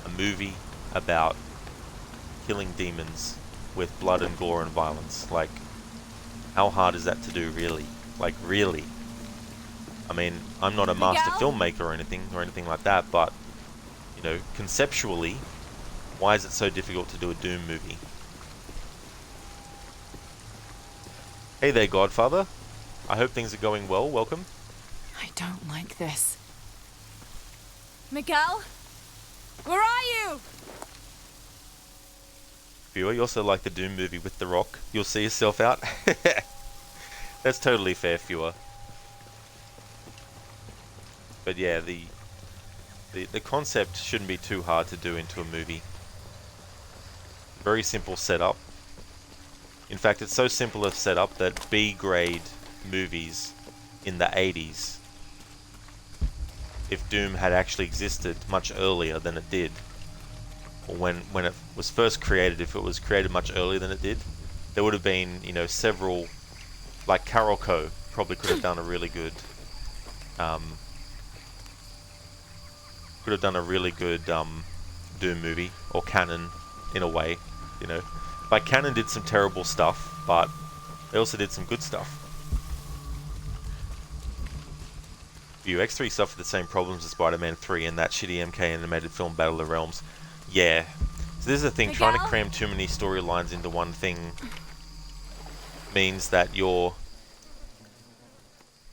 a movie about killing demons with blood and gore and violence? Like, how hard is that to do, really? Like, really? I mean, I'm not a master filmmaker or anything like that, but, you know, conceptually, why is it so difficult to do a Doom movie? Hey there, Godfather. I hope things are going well. Welcome. I don't like this. Miguel? Where are you? Viewer, you also like the Doom movie with The Rock. You'll see yourself out. That's totally fair, Viewer. But yeah, the concept shouldn't be too hard to do into a movie. Very simple setup. In fact, it's so simple a setup that B-grade movies in the 80s, if Doom had actually existed much earlier than it did, or when it was first created, if it was created much earlier than it did, there would have been, you know, several, like Carol Co. probably could have done a really good, Doom movie, or Canon, in a way, you know. Like, Canon did some terrible stuff, but they also did some good stuff. X3 suffered the same problems as Spider-Man 3 and that shitty MK animated film Battle of the Realms. Yeah. So this is the thing, trying to cram too many storylines into one thing means that you're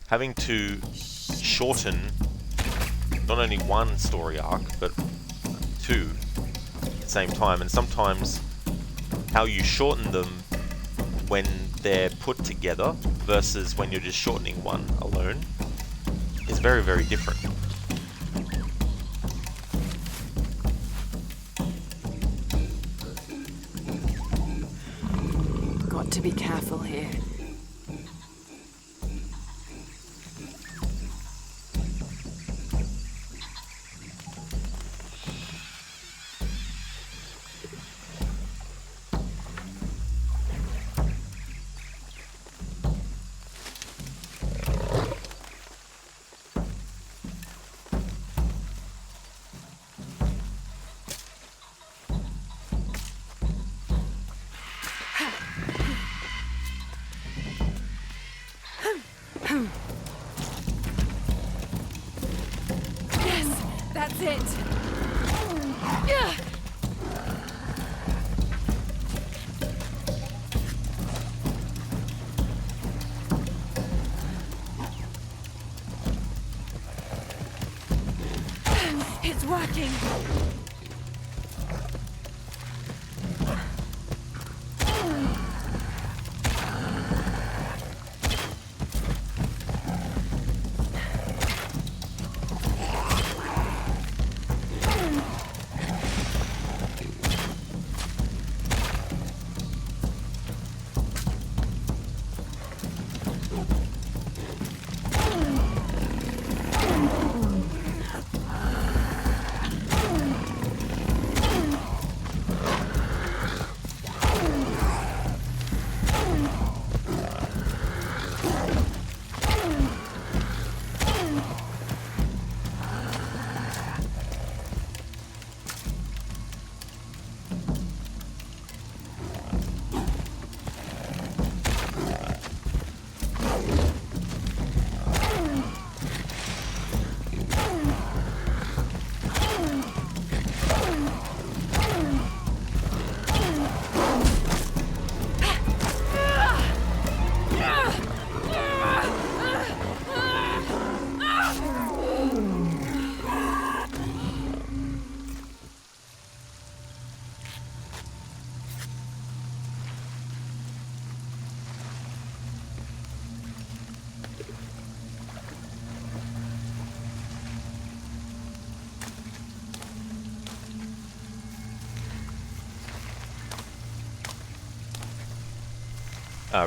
having to shorten not only one story arc, but two at the same time. And sometimes how you shorten them when they're put together versus when you're just shortening one alone is very, very different. to be careful here. Yes, that's it. It's working.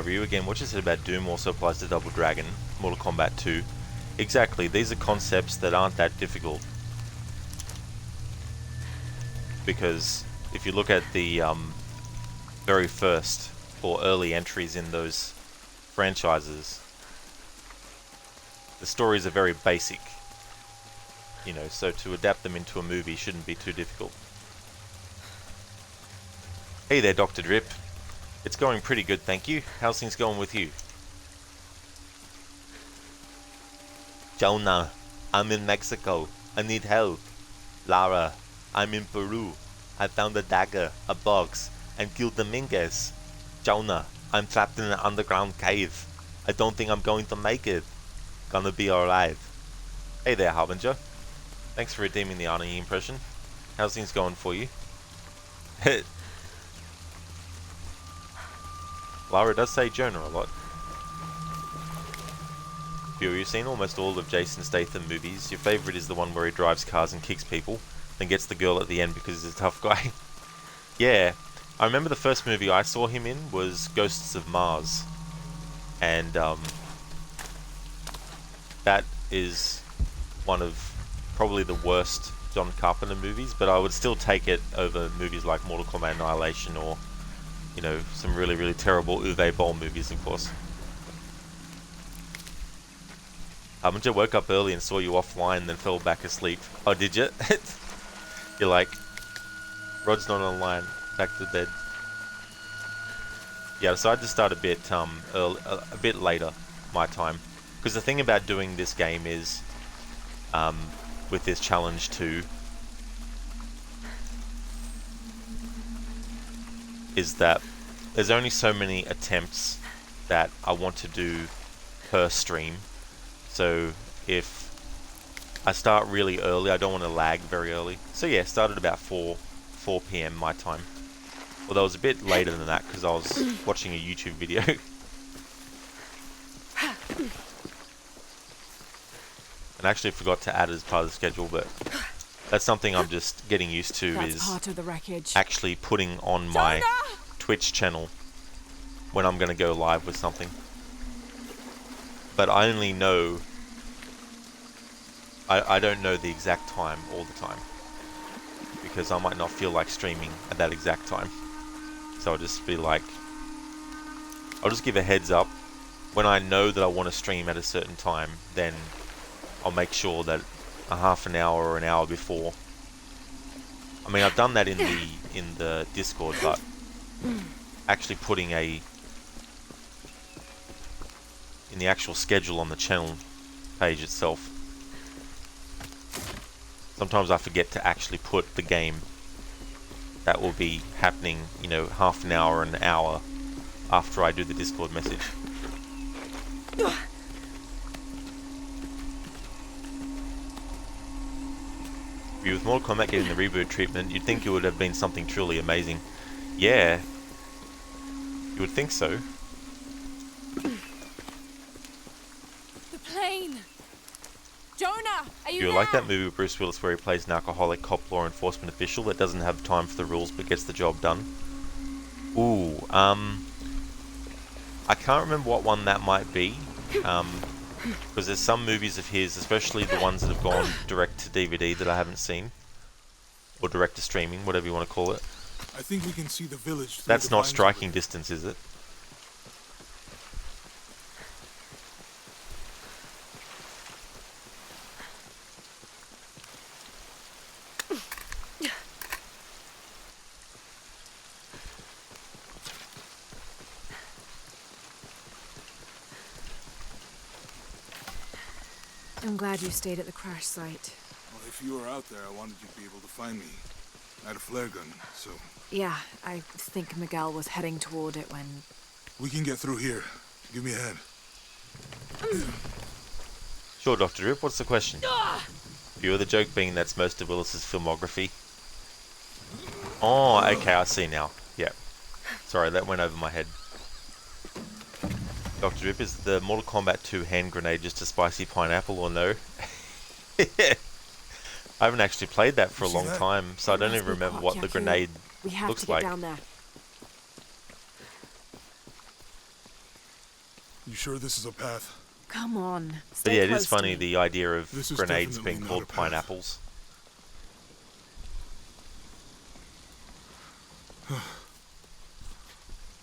Ryu again, what you said about Doom also applies to Double Dragon, Mortal Kombat 2. Exactly, these are concepts that aren't that difficult. Because if you look at the very first or early entries in those franchises, the stories are very basic. You know, so to adapt them into a movie shouldn't be too difficult. Hey there, Dr. Drip. It's going pretty good, thank you. How's things going with you? Jonah, I'm in Mexico. I need help. Lara, I'm in Peru. I found a dagger, a box, and killed Dominguez. Jonah, I'm trapped in an underground cave. I don't think I'm going to make it. Gonna be alright. Hey there, Harbinger. Thanks for redeeming the Arnie impression. How's things going for you? Lara does say Jonah a lot. Fury, you've seen almost all of Jason Statham movies. Your favourite is the one where he drives cars and kicks people, then gets the girl at the end because he's a tough guy. Yeah, I remember the first movie I saw him in was Ghosts of Mars. And that is one of probably the worst John Carpenter movies, but I would still take it over movies like Mortal Kombat Annihilation or, you know, some really, really terrible Uwe Boll movies, of course. Harbinger woke up early and saw you offline, then fell back asleep. Oh, did you? You're like, Rod's not online, back to bed. Yeah, so I just start a bit later, my time. Because the thing about doing this game is, with this challenge too, is that there's only so many attempts that I want to do per stream. So if I start really early, I don't want to lag very early. So yeah, started about 4 PM my time. Although it was a bit later than that because I was watching a YouTube video. And I actually forgot to add it as part of the schedule, but that's something I'm just getting used to. That's is part of the wreckage. actually putting on my Twitch channel when I'm going to go live with something. But I only know... I don't know the exact time all the time. Because I might not feel like streaming at that exact time. So I'll just be like... I'll just give a heads up. When I know that I want to stream at a certain time, then I'll make sure that a half an hour or an hour before. I mean, I've done that in the Discord, but actually putting in the actual schedule on the channel page itself. Sometimes I forget to actually put the game that will be happening, you know, half an hour or an hour after I do the Discord message. With Mortal Kombat getting the reboot treatment, you'd think it would have been something truly amazing. Yeah, you would think so. The plane! Jonah, are you You there? like that movie with Bruce Willis where he plays an alcoholic cop law enforcement official that doesn't have time for the rules but gets the job done? Ooh, I can't remember what one that might be. Because there's some movies of his, especially the ones that have gone direct to DVD that I haven't seen. Or direct to streaming, whatever you want to call it. I think we can see the village. That's not striking distance, is it? I'm glad you stayed at the crash site. Well, if you were out there, I wanted you to be able to find me. I had a flare gun, so... Yeah, I think Miguel was heading toward it when... We can get through here. Give me a hand. Sure, Dr. Rip, what's the question? View of the joke being that's most of Willis's filmography. Oh, okay, I see now. Yeah. Sorry, that went over my head. Dr. Rip, is the Mortal Kombat 2 hand grenade just a spicy pineapple or no? I haven't actually played that for a long time, so I don't even remember what the grenade looks like. Down there. You sure this is a path? Come on. But yeah, it is funny the idea of grenades being called pineapples.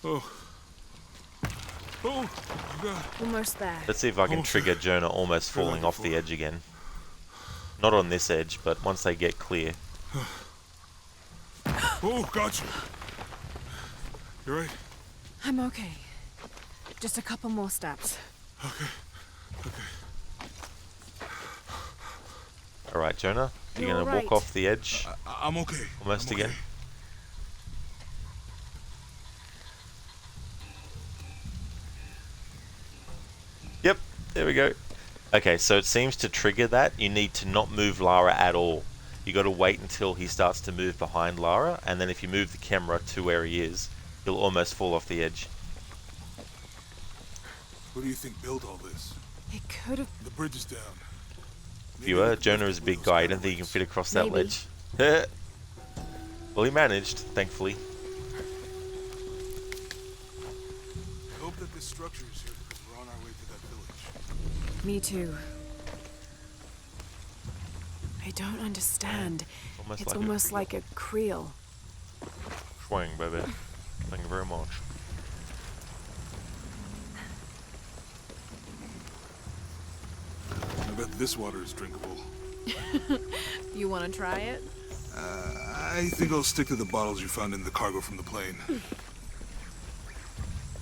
Oh. Oh, God. Almost there. Let's see if I can trigger Jonah almost falling off the edge again. Not on this edge, but once they get clear. Oh, gotcha. You right? I'm okay. Just a couple more steps. Okay. Alright, Jonah, you're gonna walk off the edge. I'm okay. Almost again. Yep, there we go. Okay, so it seems to trigger that. You need to not move Lara at all. You got to wait until he starts to move behind Lara, and then if you move the camera to where he is, he'll almost fall off the edge. What do you think built all this? It could have... The bridge is down. Viewer, Jonah is a big guy. I don't think he can fit across that ledge. Well, he managed, thankfully. I hope that this structure is here because we're on our way to that village. Me too. I don't understand. It's almost like a creel. Swing, baby. Thank you very much. I bet this water is drinkable. You want to try it? I think I'll stick to the bottles you found in the cargo from the plane.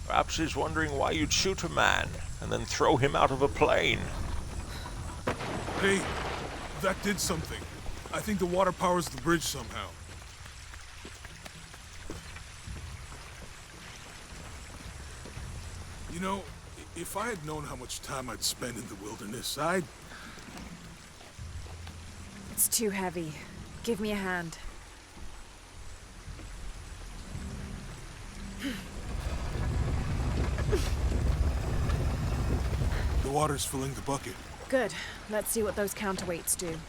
Perhaps he's wondering why you'd shoot a man and then throw him out of a plane. Hey, that did something. I think the water powers the bridge somehow. You know, if I had known how much time I'd spend in the wilderness, I'd... It's too heavy. Give me a hand. The water's filling the bucket. Good. Let's see what those counterweights do.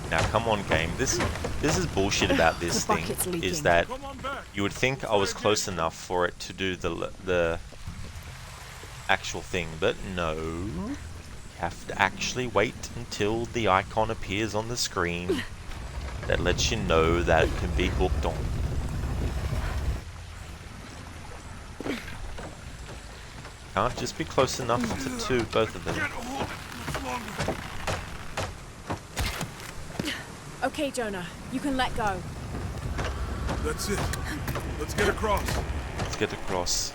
Now come on, game. This is bullshit about this The thing. bucket's Is leaking. that you would think I was close enough for it to do the actual thing, but no. You have to actually wait until the icon appears on the screen that lets you know that it can be hooked on. Can't just be close enough to both of them. Okay, Jonah, you can let go. That's it. Let's get across. Let's get across.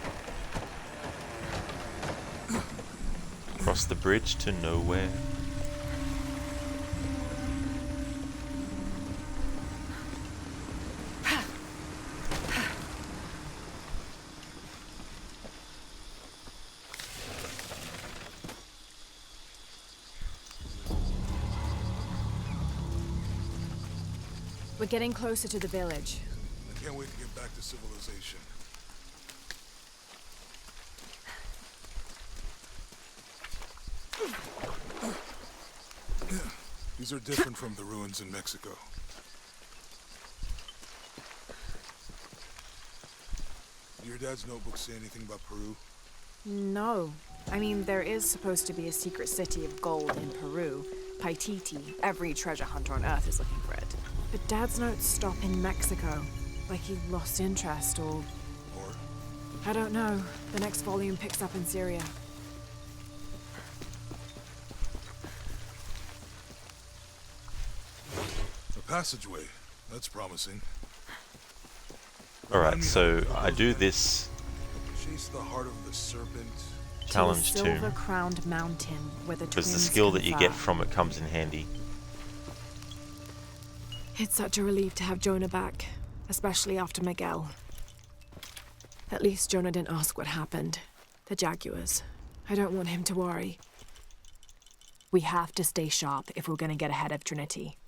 Cross the bridge to nowhere. We're getting closer to the village. I can't wait to get back to civilization. These are different from the ruins in Mexico. Did your dad's notebook say anything about Peru? No. I mean, there is supposed to be a secret city of gold in Peru. Paititi. Every treasure hunter on Earth is looking for it. But Dad's notes stop in Mexico. Like he lost interest or... Or? I don't know. The next volume picks up in Syria. A passageway. That's promising. Alright, so I do this Chase the heart of the serpent. challenge to a too, silver-crowned mountain where the because the twins skill that you get confer. from it comes in handy. It's such a relief to have Jonah back, especially after Miguel. At least Jonah didn't ask what happened. The Jaguars. I don't want him to worry. We have to stay sharp if we're going to get ahead of Trinity.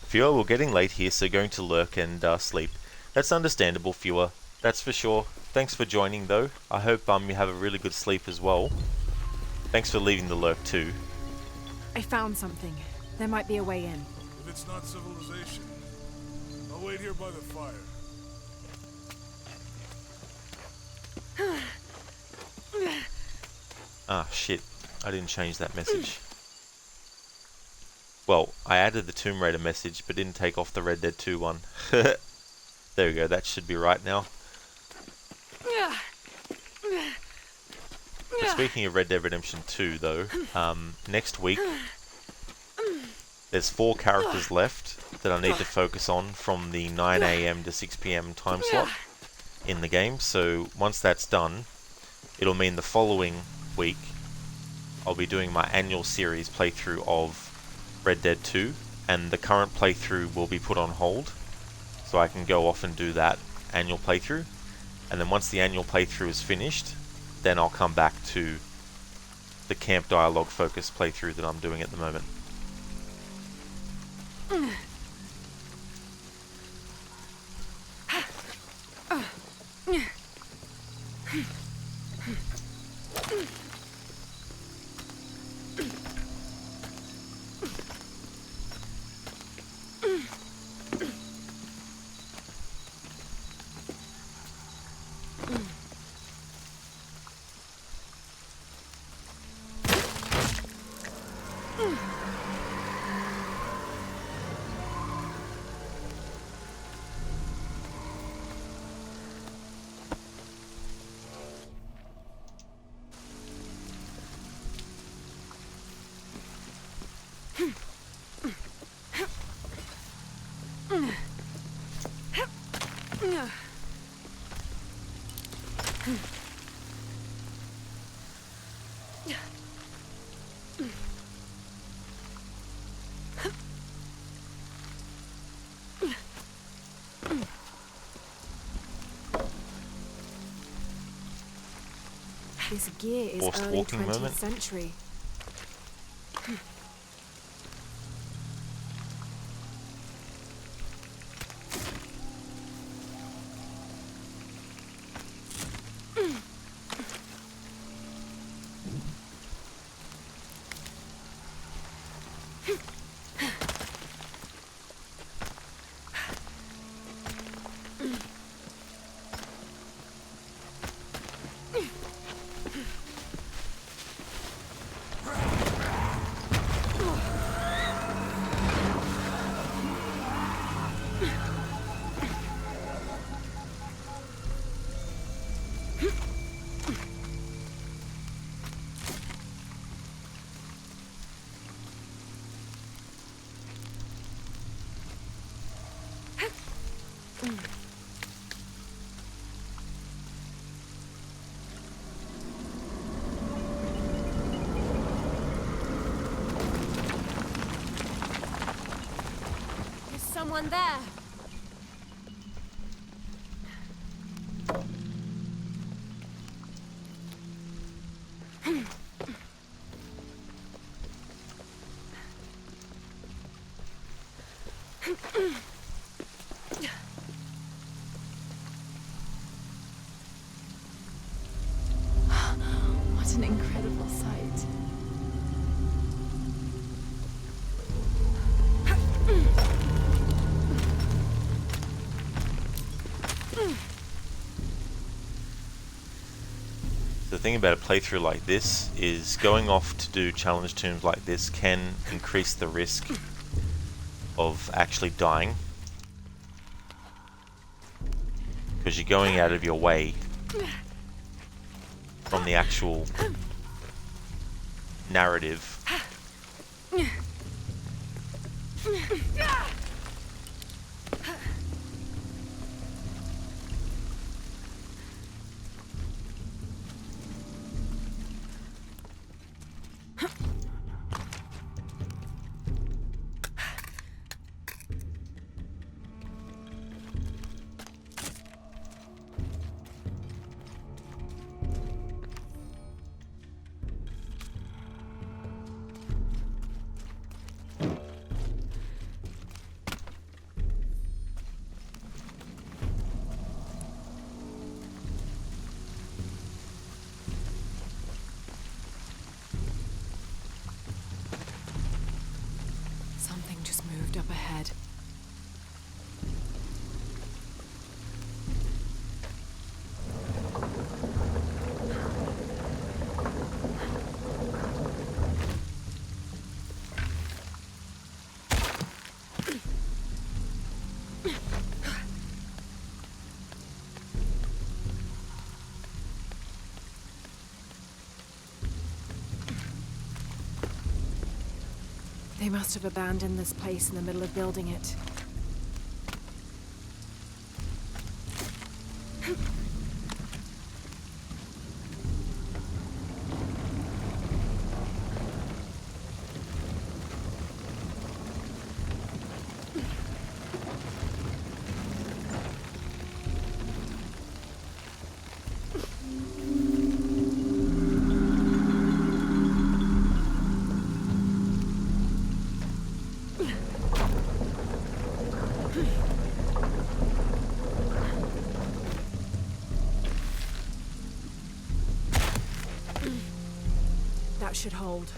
Fewer, we're getting late here, so going to lurk and sleep. That's understandable, Fewer. That's for sure. Thanks for joining, though. I hope you have a really good sleep as well. Thanks for leaving the lurk too. I found something. There might be a way in. If it's not civilization, I'll wait here by the fire. Ah, shit. I didn't change that message. Well, I added the Tomb Raider message, but didn't take off the Red Dead 2 one. There we go, that should be right now. But speaking of Red Dead Redemption 2, though, next week, there's 4 characters left that I need to focus on from the 9 AM to 6 PM time slot in the game. So once that's done, it'll mean the following week I'll be doing my annual series playthrough of Red Dead 2, and the current playthrough will be put on hold, so I can go off and do that annual playthrough. And then once the annual playthrough is finished, then I'll come back to the camp dialogue focused playthrough that I'm doing at the moment. This gear is Forced early walking 20th moment. century. Is someone there? What an incredible sight. The thing about a playthrough like this is going off to do challenge tombs like this can increase the risk of actually dying, because you're going out of your way from the actual narrative. Something just moved up ahead. They must have abandoned this place in the middle of building it. That should hold.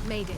Made it.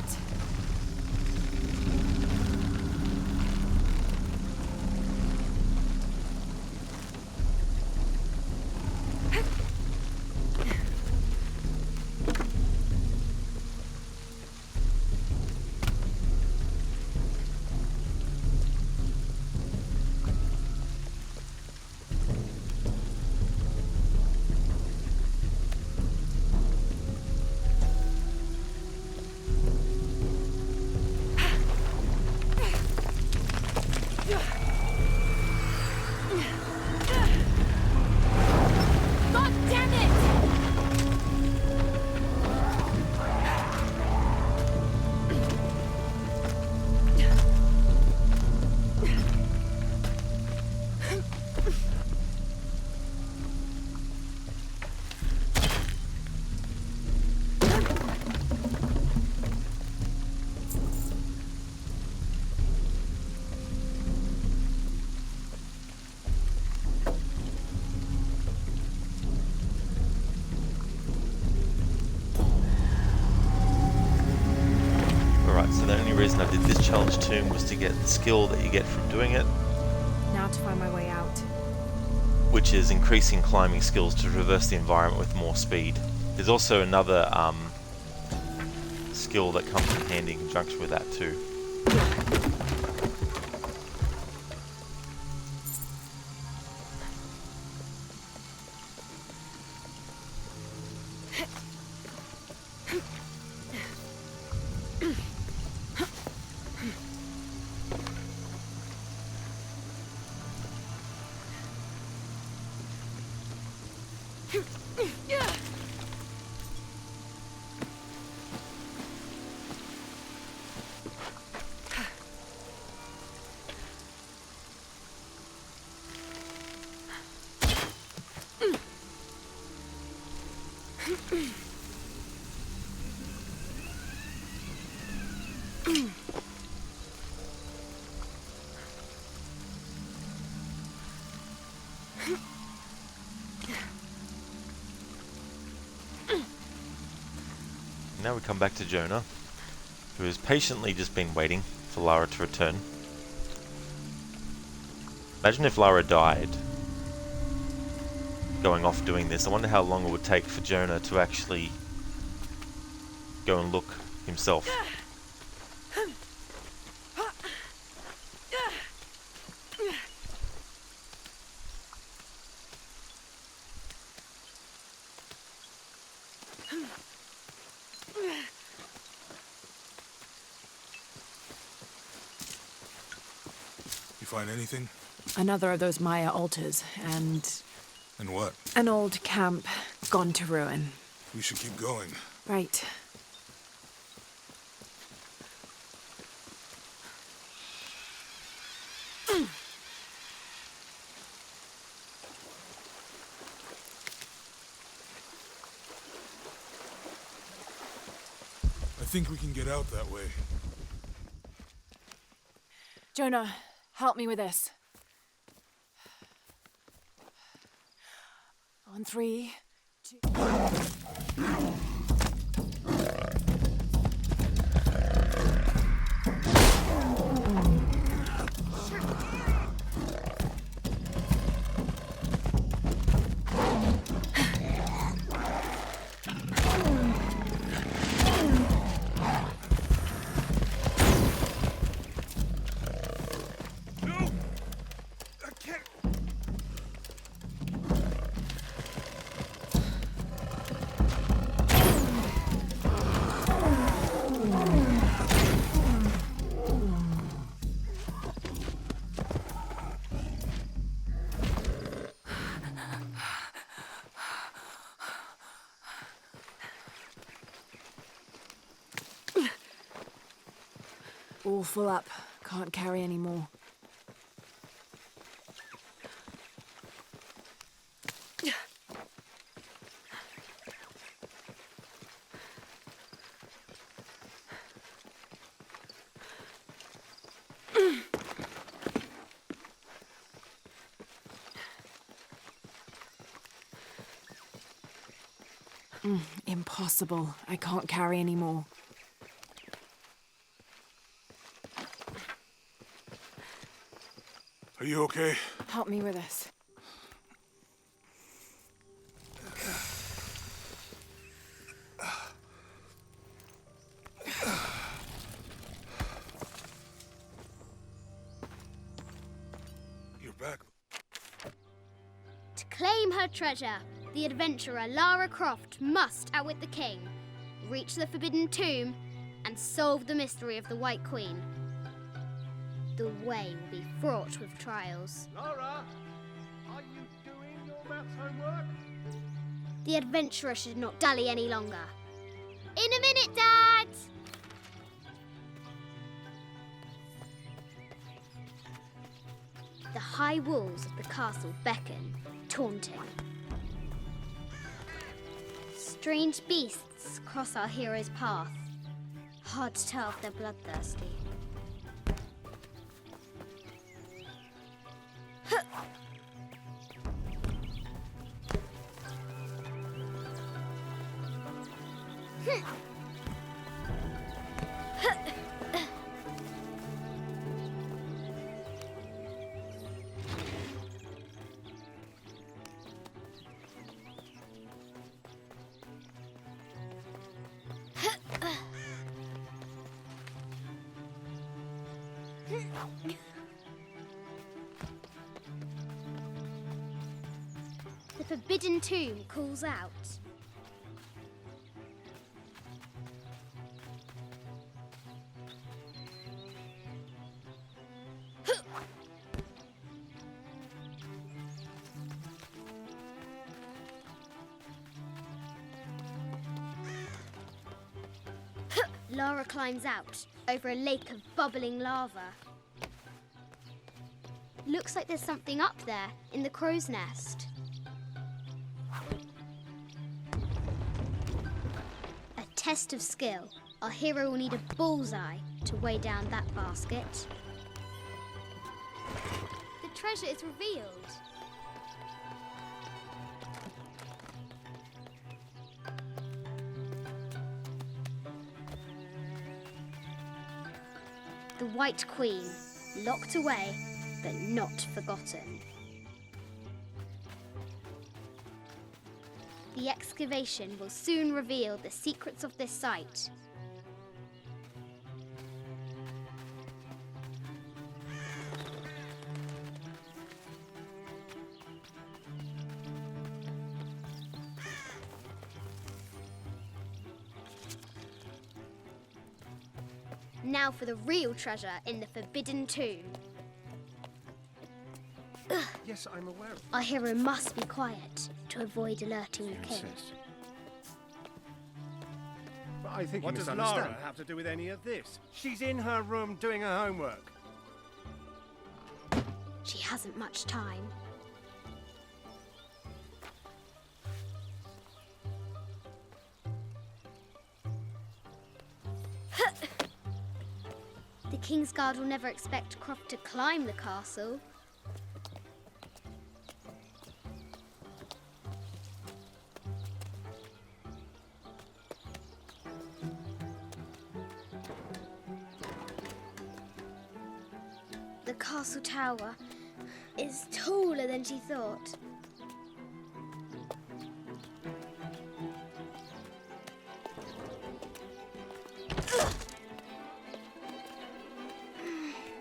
reason I did this challenge tomb was to get the skill that you get from doing it, Now to find my way out. which is increasing climbing skills to traverse the environment with more speed. There's also another skill that comes in handy in conjunction with that too. Now we come back to Jonah, who has patiently just been waiting for Lara to return. Imagine if Lara died going off doing this. I wonder how long it would take for Jonah to actually go and look himself. You find anything? Another of those Maya altars, and And what? an old camp gone to ruin. We should keep going. Right. I think we can get out that way. Jonah, help me with this. On 3, 2... All full up. Can't carry any more. Impossible. I can't carry any more. Are you okay? Help me with this. You're back. To claim her treasure, the adventurer Lara Croft must outwit the king, reach the Forbidden Tomb, and solve the mystery of the White Queen. The way will be fraught with trials. Lara, are you doing your maths homework? The adventurer should not dally any longer. In a minute, Dad! The high walls of the castle beckon, taunting. Strange beasts cross our hero's path. Hard to tell if they're bloodthirsty. The Forbidden Tomb calls out. Lara climbs out over a lake of bubbling lava. Looks like there's something up there in the crow's nest. A test of skill. Our hero will need a bullseye to weigh down that basket. The treasure is revealed. The White Queen, locked away, but not forgotten. The excavation will soon reveal the secrets of this site. Now for the real treasure in the Forbidden Tomb. Yes, I'm aware. Our hero must be quiet to avoid alerting the king. But I think What you does misunderstand. Lara have to do with any of this? She's in her room doing her homework. She hasn't much time. The King's Guard will never expect Croft to climb the castle. The castle tower is taller than she thought.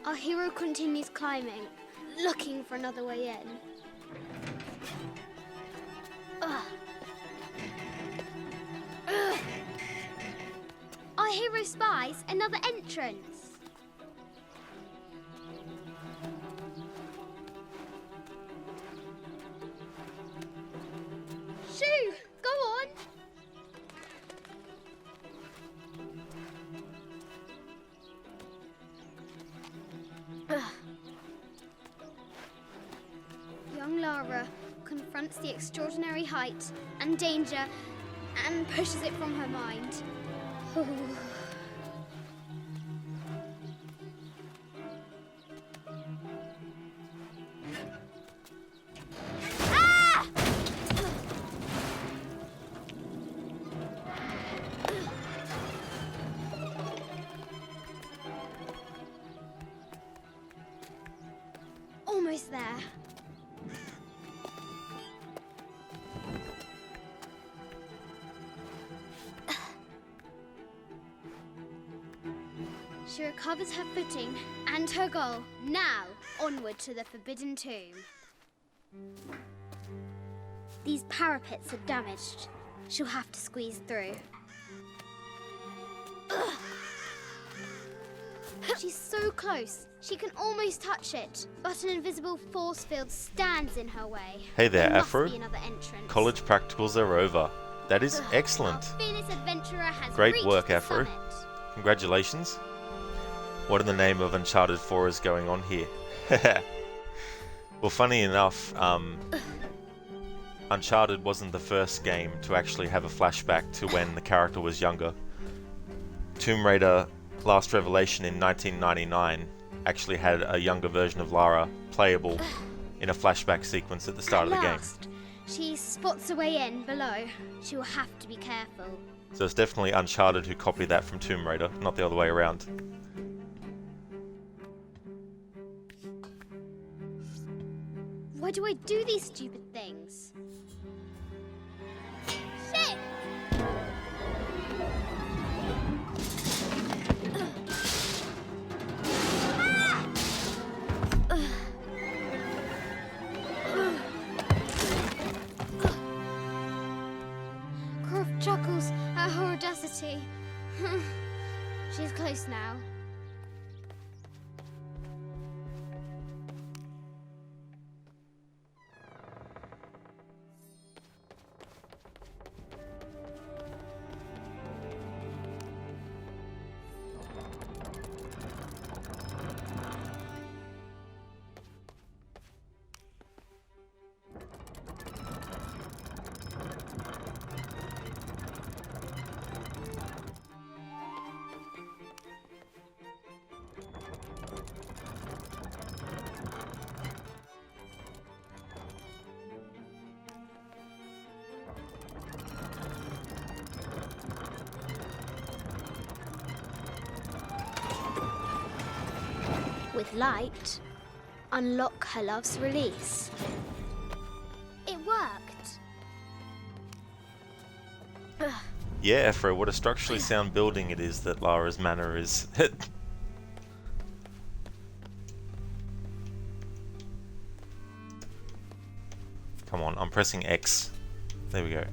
Our hero continues climbing, looking for another way in. Our hero spies another entrance. Shoo! Go on! Young Lara confronts the extraordinary height and danger and pushes it from her mind. Ah! Almost there. She recovers her footing and her goal. Now, onward to the Forbidden Tomb. These parapets are damaged. She'll have to squeeze through. Ugh. She's so close. She can almost touch it, but an invisible force field stands in her way. Hey there, Must Afro. be another entrance. College practicals are over. That is Ugh. excellent. Our fearless adventurer has Great reached work, the Afro. summit. Congratulations. What in the name of Uncharted 4 is going on here? Well, funny enough, Uncharted wasn't the first game to actually have a flashback to when the character was younger. Tomb Raider Last Revelation in 1999 actually had a younger version of Lara playable in a flashback sequence at the start of the game. Last, she spots a way in below. She will have to be careful. So it's definitely Uncharted who copied that from Tomb Raider, not the other way around. Why do I do these stupid things? Shit! Ah! chuckles at her audacity. She's close now. With light, unlock her love's release. It worked. Yeah, Afro, what a structurally sound building it is that Lara's manor is. Come on, I'm pressing X. There we go.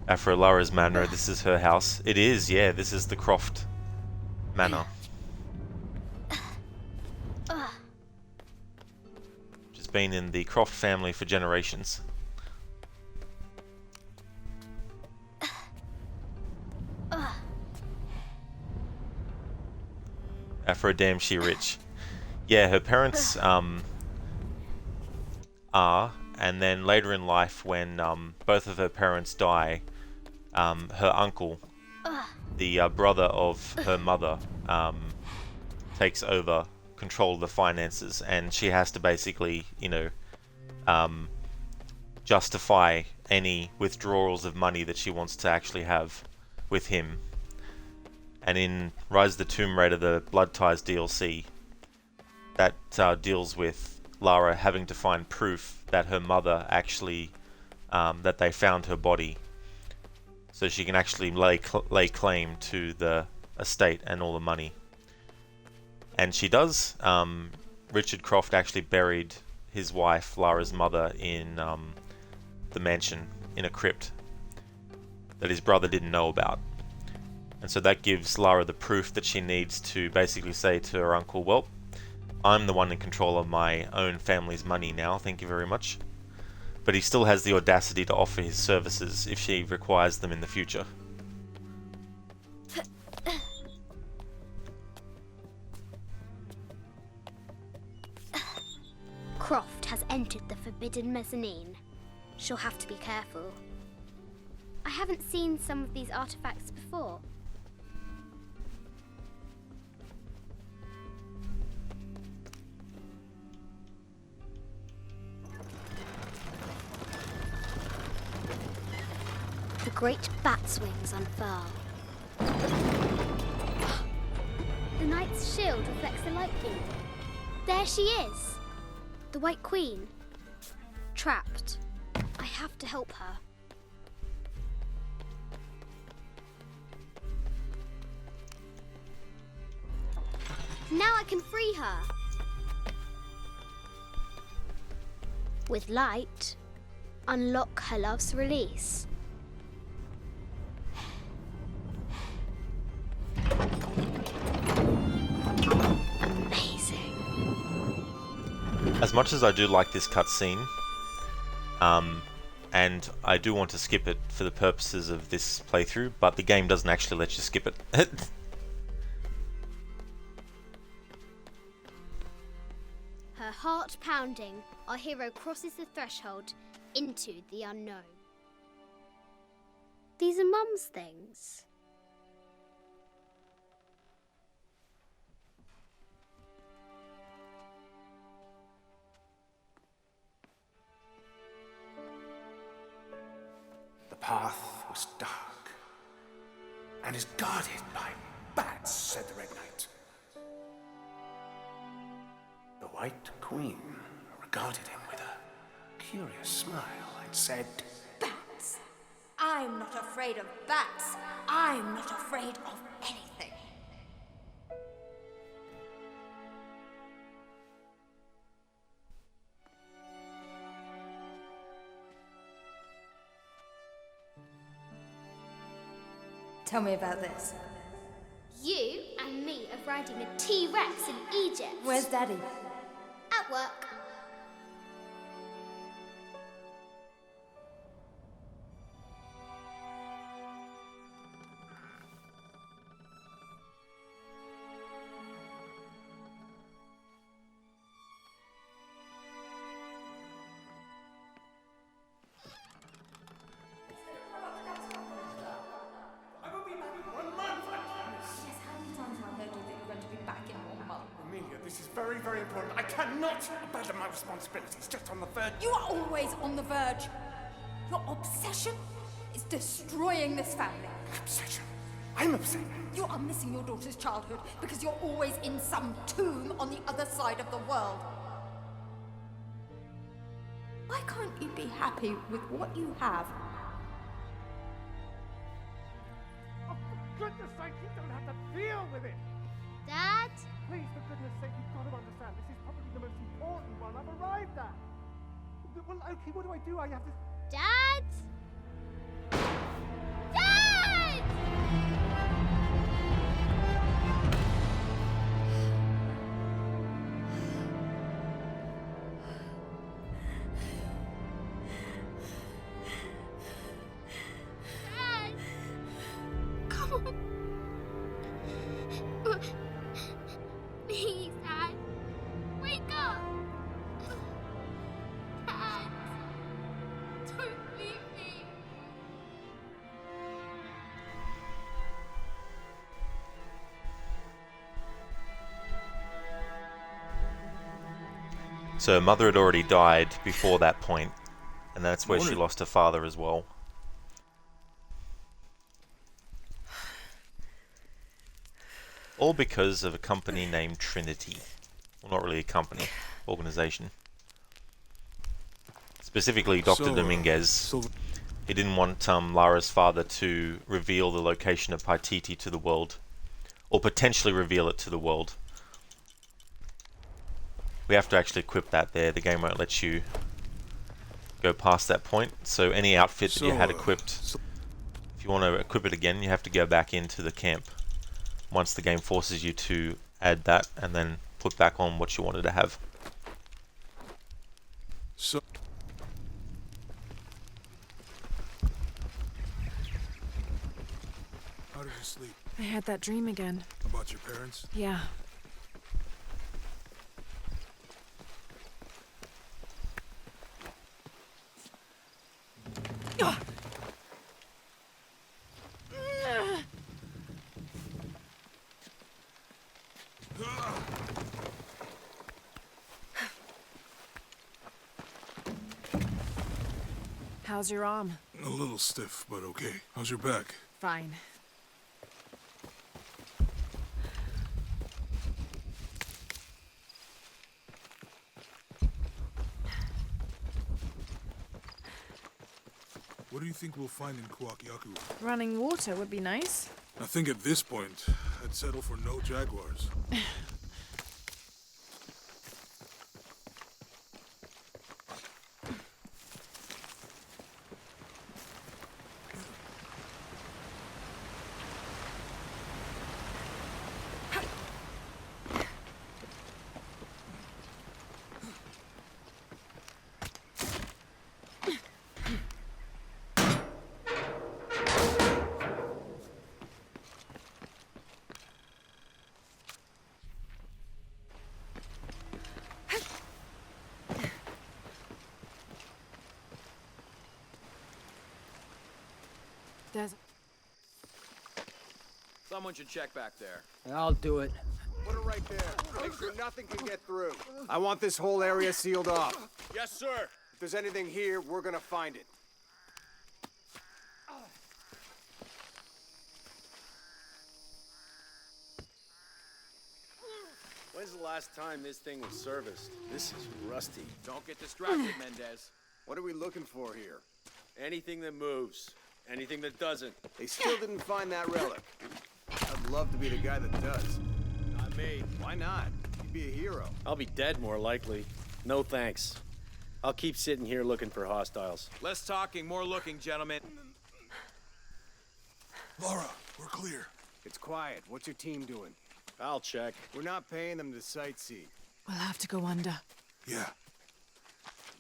Afro Lara's manor, this is her house. It is, yeah, this is the Croft manor. Which has been in the Croft family for generations. Afro damn she rich. Yeah, her parents are, and then later in life when both of her parents die, her uncle, the brother of her mother, takes over control of the finances, and she has to basically, you know, justify any withdrawals of money that she wants to actually have with him. And in Rise of the Tomb Raider, the Blood Ties DLC, that deals with Lara having to find proof that her mother actually, that they found her body, so she can actually lay claim to the estate and all the money. And she does. Richard Croft actually buried his wife, Lara's mother, in the mansion, in a crypt that his brother didn't know about. And so that gives Lara the proof that she needs to basically say to her uncle, well, I'm the one in control of my own family's money now, thank you very much. But he still has the audacity to offer his services if she requires them in the future. Croft has entered the forbidden mezzanine. She'll have to be careful. I haven't seen some of these artifacts before. The great bat's wings unfurl. The knight's shield reflects the light beam. There she is! The White Queen. Trapped. I have to help her. Now I can free her. With light, unlock her love's release. Amazing. As much as I do like this cutscene, and I do want to skip it for the purposes of this playthrough, but the game doesn't actually let you skip it. Her heart pounding, our hero crosses the threshold into the unknown. These are Mum's things. The path was dark. and is guarded by bats, said the Red Knight. The White Queen regarded him with a curious smile and said, Bats! I'm not afraid of bats. I'm not afraid of anything. Tell me about this. You and me are riding a T-Rex in Egypt. Where's Daddy? At work. This is very, very important. I cannot abandon my responsibilities just on the verge. You are always on the verge. Your obsession is destroying this family. Obsession? I'm upset. You are missing your daughter's childhood because you're always in some tomb on the other side of the world. Why can't you be happy with what you have? Oh, for goodness sake, you don't have to deal with it. Dad? Please, for goodness sake, you've got to understand. This is probably the most important one I've arrived at. Well, okay, what do? I have to... Dad? Dad! Dad! Come on. Please, Dad. Wake up. Dad. Don't leave me. So her mother had already died before that point, and that's where she lost her father as well. All because of a company named Trinity. Well, not really a company, organization. Specifically, Dr. Dominguez. He didn't want Lara's father to reveal the location of Paititi to the world, or potentially reveal it to the world. We have to actually equip that there. The game won't let you go past that point. So any outfit that you had equipped, if you want to equip it again, you have to go back into the camp once the game forces you to add that and then put back on what you wanted to have. So how did you sleep? I had that dream again. About your parents? Yeah. How's your arm? A little stiff, but okay. How's your back? Fine. What do you think we'll find in Kuakyaku? Running water would be nice. I think at this point, I'd settle for no jaguars. There's... Someone should check back there. I'll do it. Put it right there. Make sure nothing can get through. I want this whole area sealed off. Yes, sir. If there's anything here, we're gonna find it. When's the last time this thing was serviced? This is rusty. Don't get distracted, Mendez. What are we looking for here? Anything that moves. Anything that doesn't. They still didn't find that relic. I'd love to be the guy that does. Not me. Why not? You'd be a hero. I'll be dead more likely. No thanks. I'll keep sitting here looking for hostiles. Less talking, more looking, gentlemen. Lara, we're clear. It's quiet. What's your team doing? I'll check. We're not paying them to sightsee. We'll have to go under. Yeah.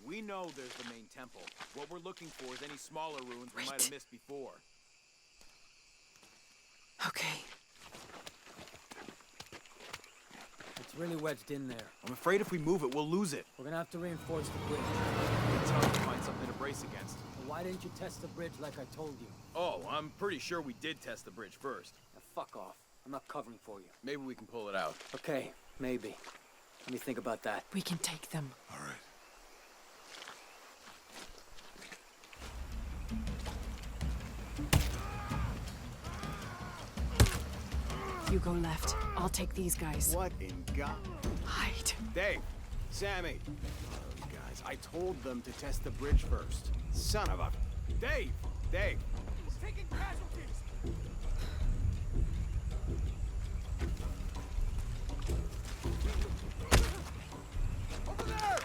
We know there's the main temple. What we're looking for is any smaller ruins we might have missed before. Okay. It's really wedged in there. I'm afraid if we move it, we'll lose it. We're gonna have to reinforce the bridge. It's hard to find something to brace against. Well, why didn't you test the bridge like I told you? Oh, I'm pretty sure we did test the bridge first. Now, fuck off. I'm not covering for you. Maybe we can pull it out. Okay, maybe. Let me think about that. We can take them. All right. You go left. I'll take these guys. What in God? Hide. Dave, Sammy. Guys, I told them to test the bridge first. Son of a... Dave! Dave! He's taking casualties! Over there!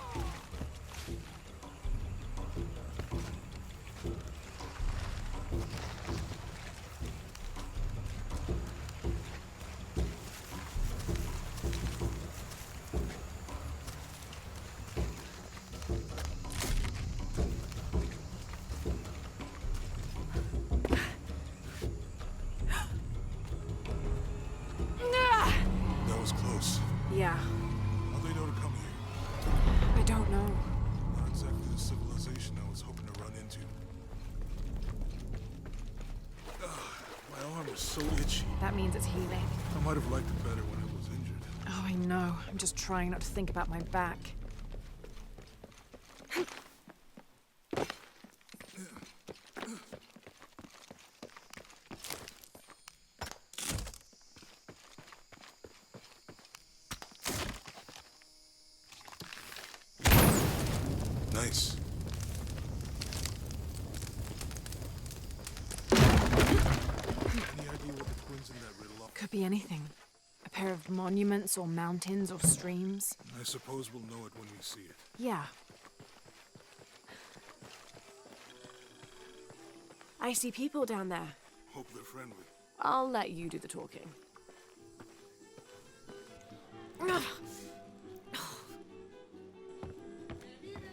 That was close. Yeah, How'd they know to come here? I don't know. Not exactly the civilization I was hoping to run into. Ugh, my arm is so itchy. That means it's healing. I might have liked it better when it was injured. Oh, I know. I'm just trying not to think about my back. Nice. Any idea what the twins in that riddle are? Could be anything. A pair of monuments or mountains or streams. I suppose we'll know it when we see it. Yeah. I see people down there. Hope they're friendly. I'll let you do the talking.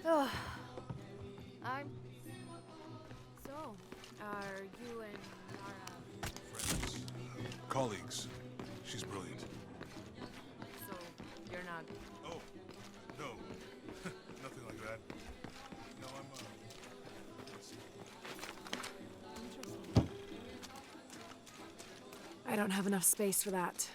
So, are you and Lara... Friends. Colleagues. She's brilliant. So, you're not... Oh, no. Nothing like that. No, I'm, I don't have enough space for that.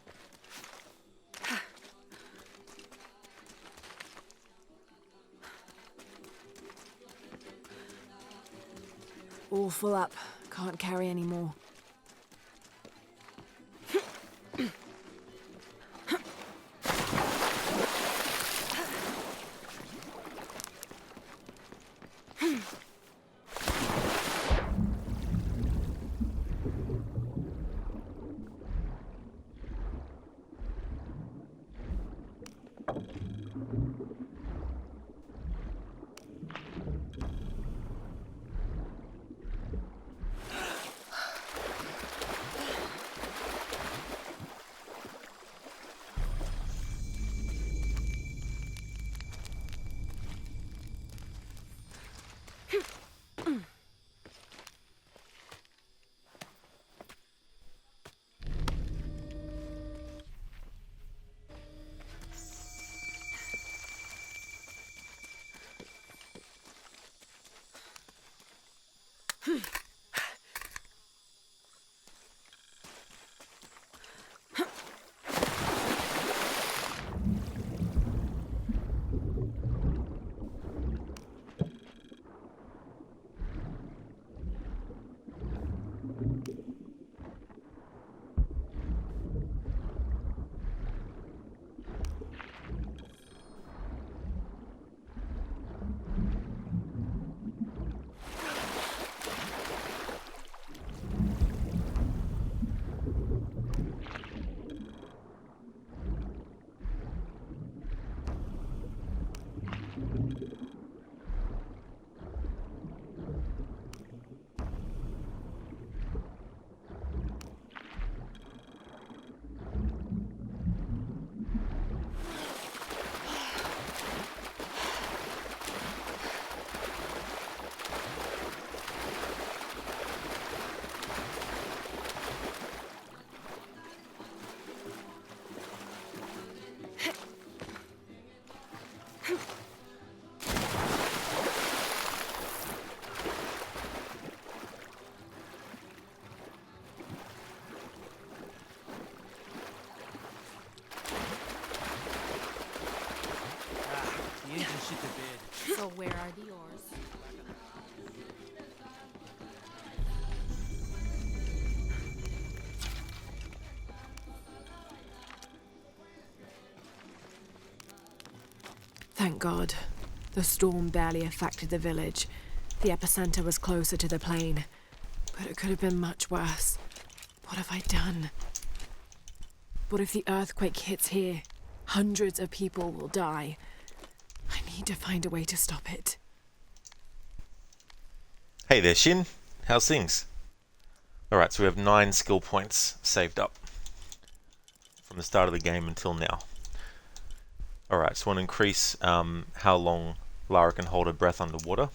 All full up. Can't carry any more. Thank God. The storm barely affected the village. The epicenter was closer to the plain. But it could have been much worse. What have I done? What if the earthquake hits here? Hundreds of people will die. I need to find a way to stop it. Hey there, Shin. How's things? Alright, so we have 9 skill points saved up from the start of the game until now. Alright, so I want to increase how long Lara can hold her breath underwater.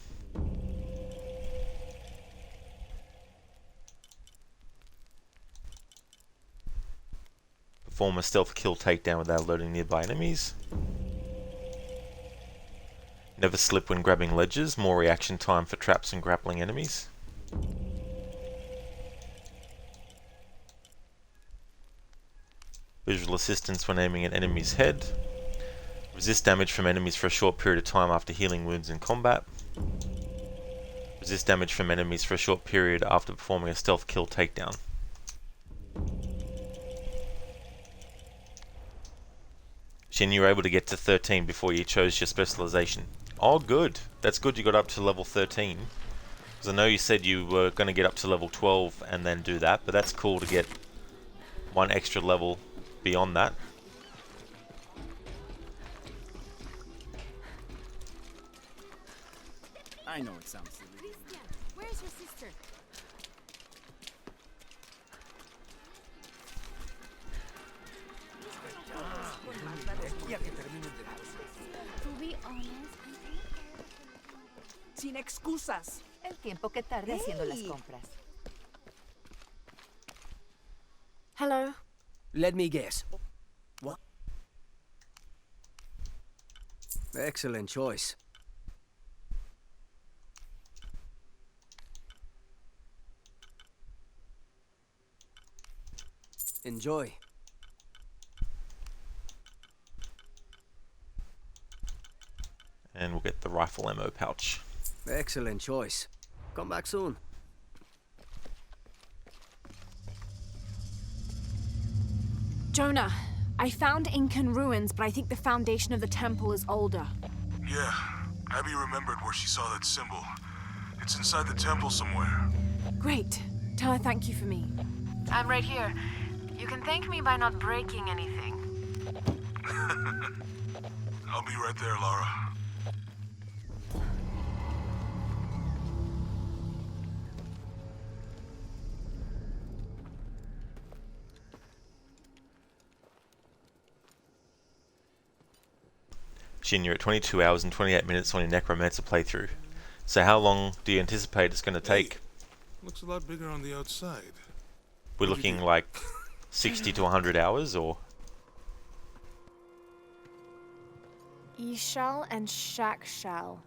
Perform a stealth kill takedown without alerting nearby enemies. Never slip when grabbing ledges, more reaction time for traps and grappling enemies. Visual assistance when aiming at enemy's head. Resist damage from enemies for a short period of time after healing wounds in combat. Resist damage from enemies for a short period after performing a stealth kill takedown. Shin, you were able to get to 13 before you chose your specialization. Oh, good. That's good you got up to level 13. Because I know you said you were going to get up to level 12 and then do that, but that's cool to get one extra level beyond that. I know it sounds silly. Christian, where's your sister? To be honest, Sin excusas. El tiempo que tarde haciendo las compras. Hello? Let me guess. What? Excellent choice. Enjoy. And we'll get the rifle ammo pouch. Excellent choice. Come back soon. Jonah, I found Incan ruins, but I think the foundation of the temple is older. Yeah, Abby remembered where she saw that symbol. It's inside the temple somewhere. Great. Tell her thank you for me. I'm right here. You can thank me by not breaking anything. I'll be right there, Lara. Shin, you're at 22 hours and 28 minutes on your Necromancer playthrough. So how long do you anticipate it's going to take? Looks a lot bigger on the outside. We're looking like 60 to 100 hours, or? Ishal and Shakshal.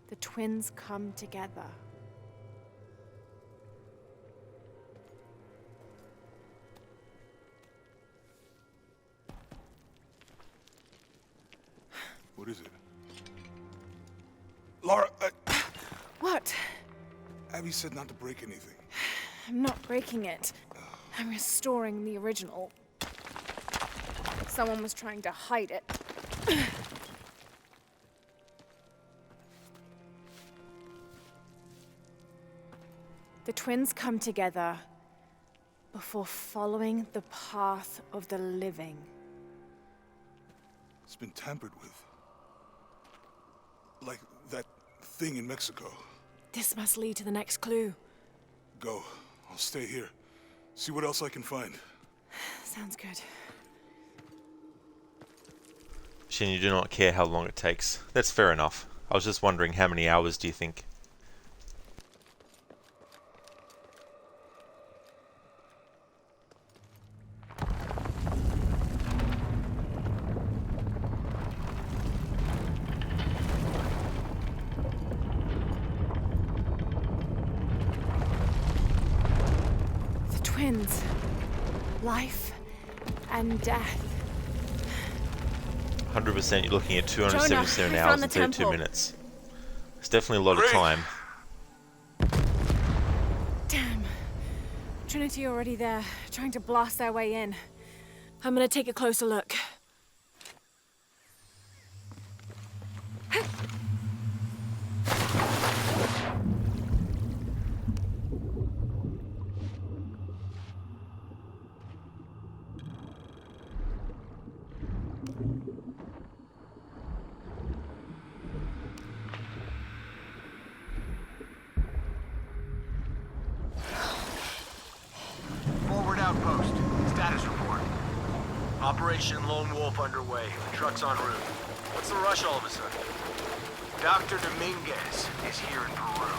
The twins come together. What is it? Lara, What? Abby said not to break anything. I'm not breaking it. I'm restoring the original. Someone was trying to hide it. The twins come together before following the path of the living. It's been tampered with. Like that thing in Mexico. This must lead to the next clue. Go. I'll stay here. See what else I can find. Sounds good. Shin, you do not care how long it takes. That's fair enough. I was just wondering, how many hours do you think? Twins. Life and death. 100% you're looking at 277 Jonah, I hours found and the 32 temple. minutes. It's definitely a lot of time. Damn. Trinity already there, trying to blast their way in. I'm gonna take a closer look. Operation Lone Wolf underway. Truck's en route. What's the rush all of a sudden? Dr. Dominguez is here in Peru.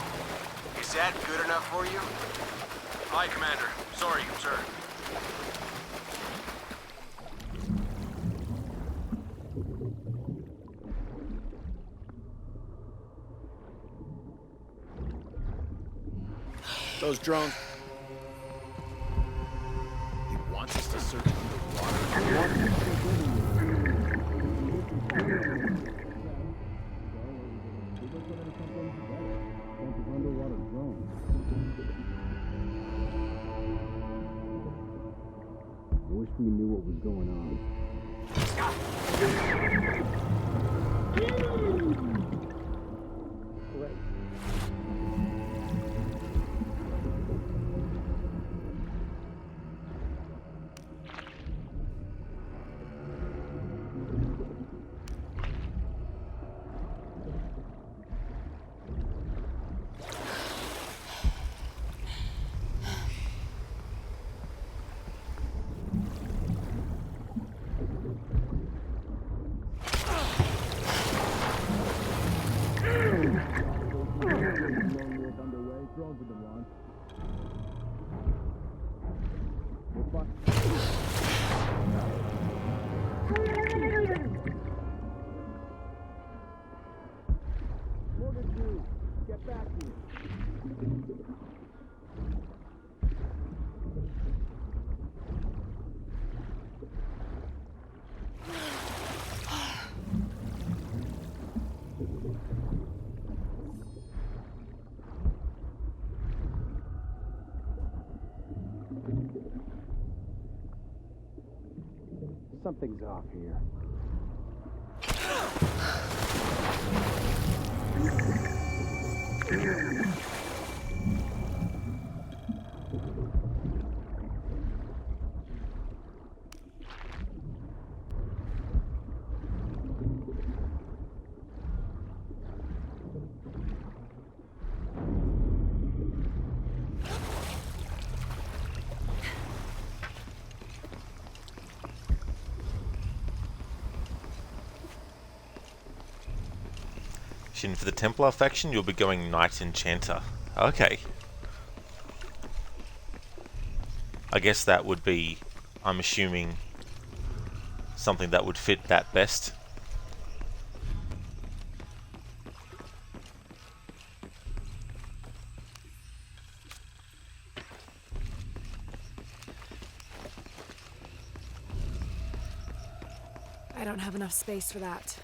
Is that good enough for you? Aye, Commander. Sorry, sir. Those drones. He wants us to search underwater. Wish we knew what was going on. Get back here. Something's off here. For the Templar faction, you'll be going Knight Enchanter. Okay. I guess that would be, I'm assuming, something that would fit that best. I don't have enough space for that.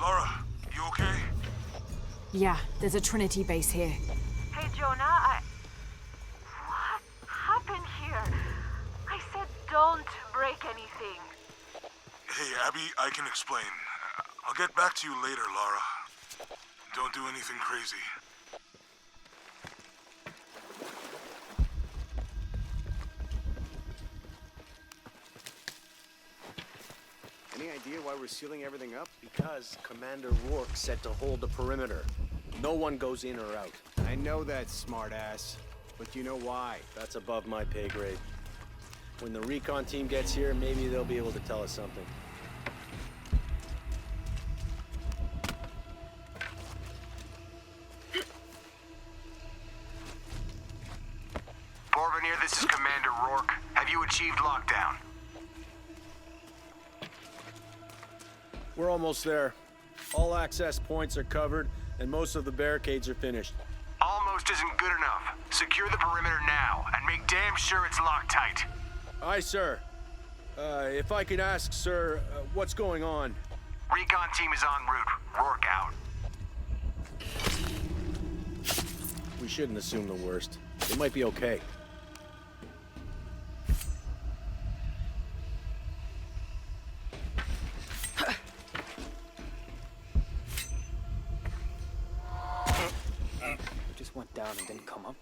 Lara, you okay? Yeah, there's a Trinity base here. Hey, Jonah, what happened here? I said don't break anything. Hey, Abby, I can explain. I'll get back to you later, Lara. Don't do anything crazy. Any idea why we're sealing everything up? Because Commander Rourke said to hold the perimeter. No one goes in or out. I know that, smartass. But you know why? That's above my pay grade. When the recon team gets here, maybe they'll be able to tell us something. Porvenir, this is Commander Rourke. Have you achieved lockdown? We're almost there. All access points are covered, and most of the barricades are finished. Almost isn't good enough. Secure the perimeter now, and make damn sure it's locked tight. Aye, sir. If I could ask, sir, what's going on? Recon team is en route. Rourke out. We shouldn't assume the worst. They might be okay. Just went down and didn't come up.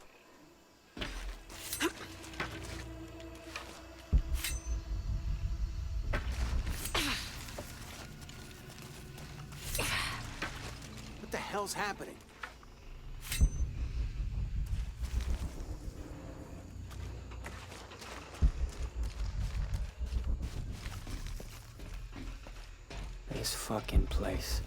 What the hell's happening? this fucking place.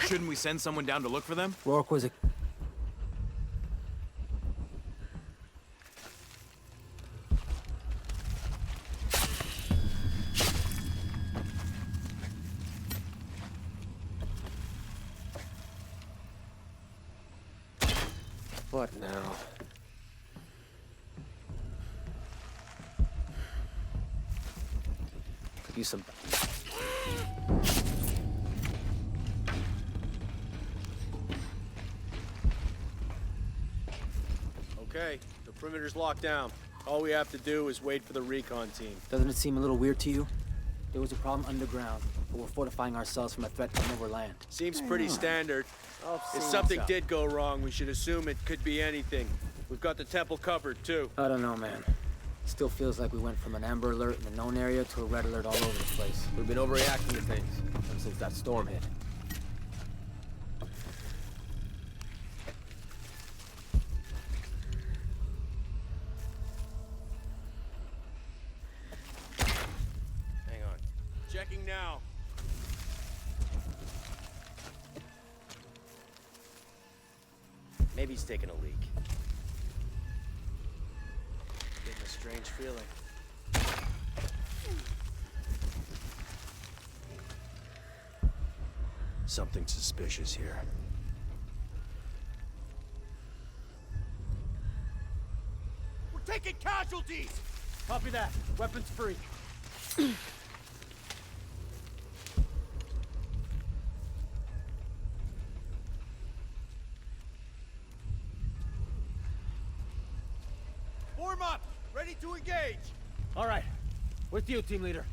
Shouldn't we send someone down to look for them? Rourke was a... What now? Could use some... Okay, the perimeter's locked down. All we have to do is wait for the recon team. Doesn't it seem a little weird to you? There was a problem underground, but we're fortifying ourselves from a threat from over land. Seems pretty standard. If seen something some. did go wrong, we should assume it could be anything. We've got the temple covered, too. I don't know, man. It still feels like we went from an amber alert in the known area to a red alert all over the place. We've been overreacting to things ever since that storm hit. Hang on. Checking now. Maybe he's taking a leak. Getting a strange feeling. Something suspicious here. We're taking casualties! Copy that. Weapons free. Form up! Ready to engage! All right. With you, team leader.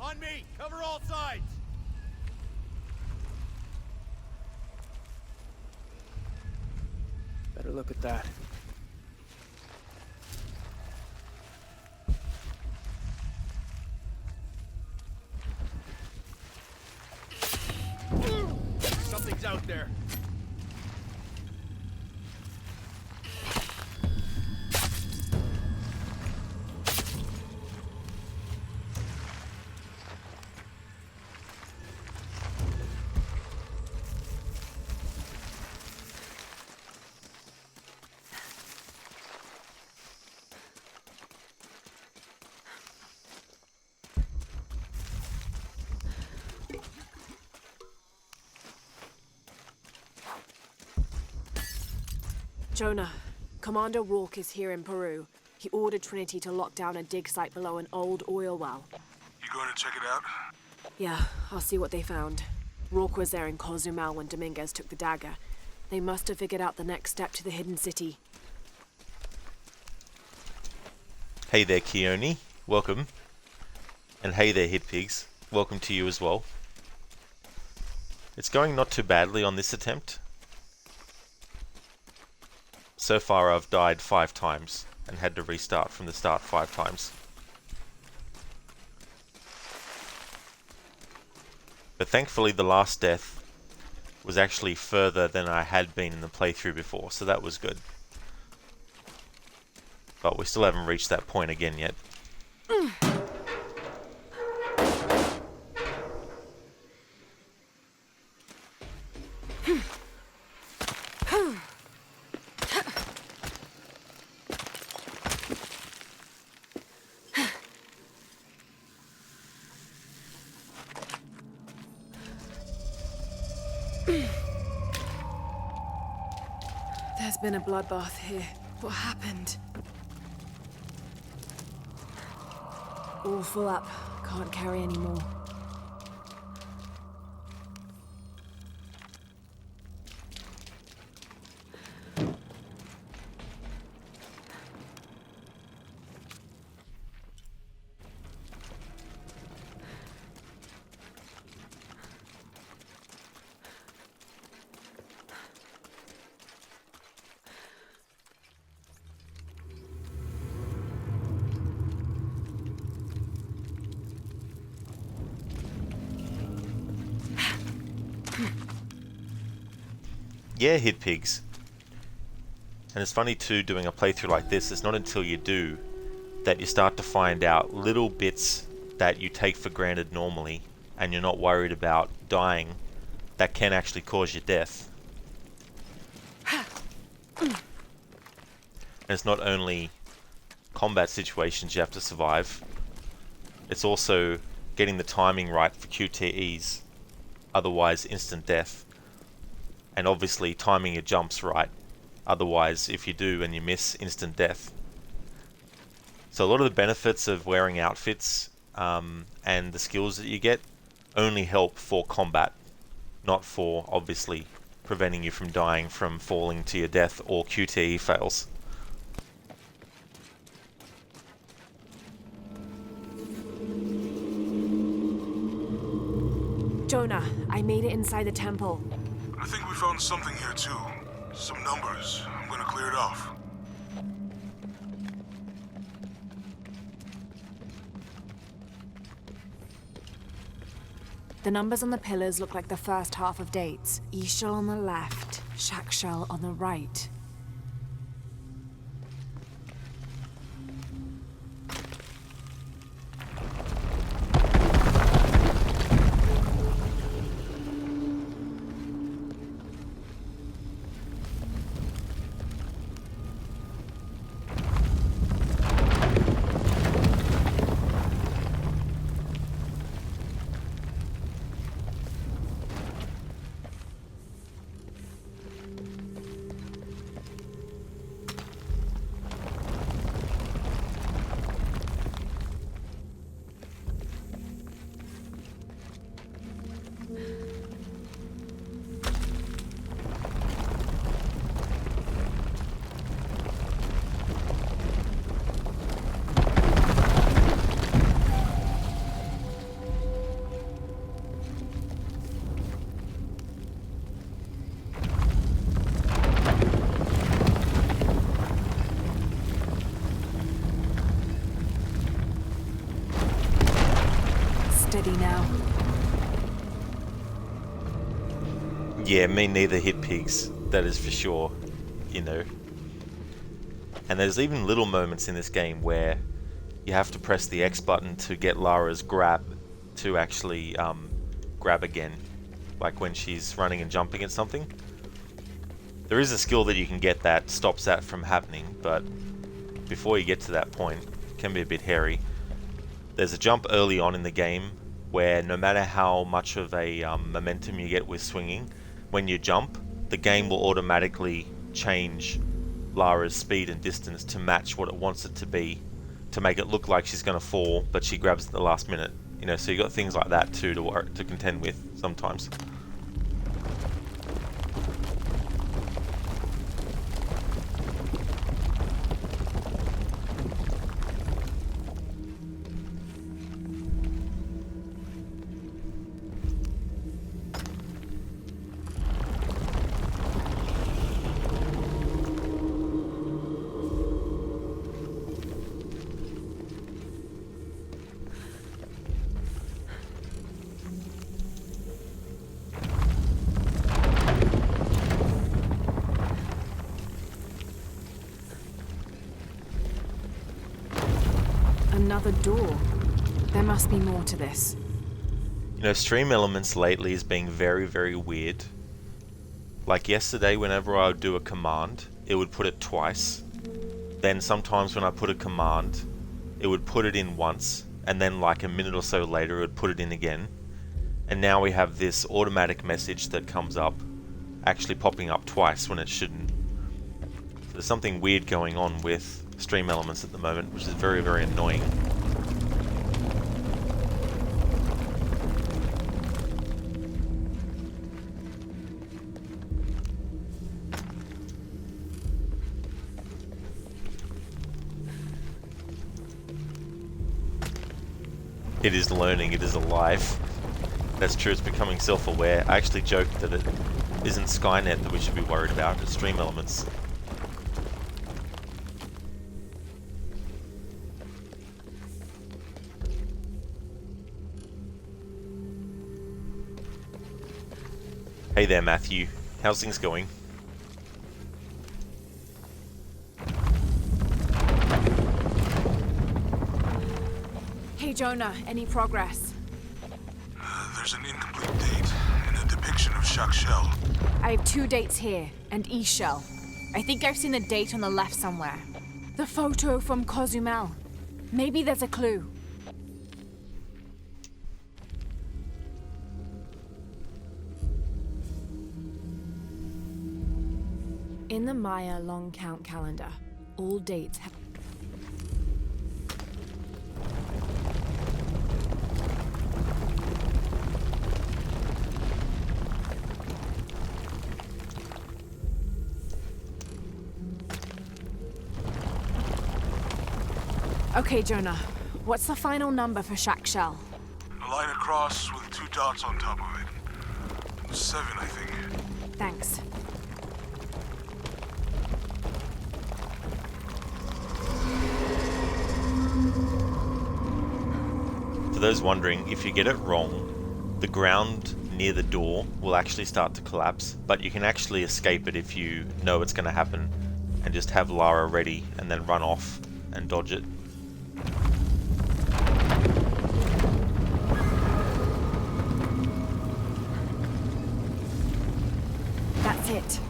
On me! Cover all sides! Better look at that. Something's out there. Jonah, Commander Rourke is here in Peru. He ordered Trinity to lock down a dig site below an old oil well. You going to check it out? Yeah, I'll see what they found. Rourke was there in Cozumel when Dominguez took the dagger. They must have figured out the next step to the hidden city. Hey there, Keone. Welcome. And hey there, Hit Pigs. Welcome to you as well. It's going not too badly on this attempt. So far I've died 5 times and had to restart from the start 5 times. But thankfully the last death was actually further than I had been in the playthrough before, so that was good. But we still haven't reached that point again yet. There's been a bloodbath here. What happened? All full up. Can't carry any more. Yeah, hit pigs. And it's funny too, doing a playthrough like this, it's not until you do that you start to find out little bits that you take for granted normally, and you're not worried about dying, that can actually cause you death. And it's not only combat situations you have to survive, it's also getting the timing right for QTEs, otherwise instant death. And obviously timing your jumps right, otherwise if you do and you miss, instant death. So a lot of the benefits of wearing outfits and the skills that you get only help for combat, not for obviously preventing you from dying from falling to your death or QTE fails. Jonah, I made it inside the temple. I think we found something here too. Some numbers. I'm gonna clear it off. The numbers on the pillars look like the first half of dates. Ishal on the left, Shakshal on the right. Steady now. Yeah, me neither, hit pigs, that is for sure, you know. And there's even little moments in this game where you have to press the X button to get Lara's grab to actually grab again, like when she's running and jumping at something. There is a skill that you can get that stops that from happening, but before you get to that point, it can be a bit hairy. There's a jump early on in the game where no matter how much of a momentum you get with swinging, when you jump, the game will automatically change Lara's speed and distance to match what it wants it to be, to make it look like she's going to fall, but she grabs at the last minute. You know, so you got things like that too to contend with sometimes. Another door. There must be more to this. You know, Stream Elements lately is being very, very weird. Like yesterday, whenever I would do a command, it would put it twice. Then sometimes when I put a command, it would put it in once, and then like a minute or so later, it would put it in again. And now we have this automatic message that comes up, actually popping up twice when it shouldn't. So there's something weird going on with Stream Elements at the moment, which is very, very annoying. It is learning, it is alive. That's true, it's becoming self-aware. I actually joked that it isn't Skynet that we should be worried about, it's Stream Elements. Hey there, Matthew. How's things going? Okay, Jonah, any progress? There's an incomplete date and a depiction of Jacques Shell. I have 2 dates here, and E-Shell. I think I've seen a date on the left somewhere. The photo from Cozumel. Maybe there's a clue. In the Maya long count calendar, all dates have... Okay, Jonah. What's the final number for Jacques Shell? A line across with 2 dots on top of it. 7, I think. Thanks. For those wondering, if you get it wrong, the ground near the door will actually start to collapse, but you can actually escape it if you know it's going to happen and just have Lara ready and then run off and dodge it. That's it.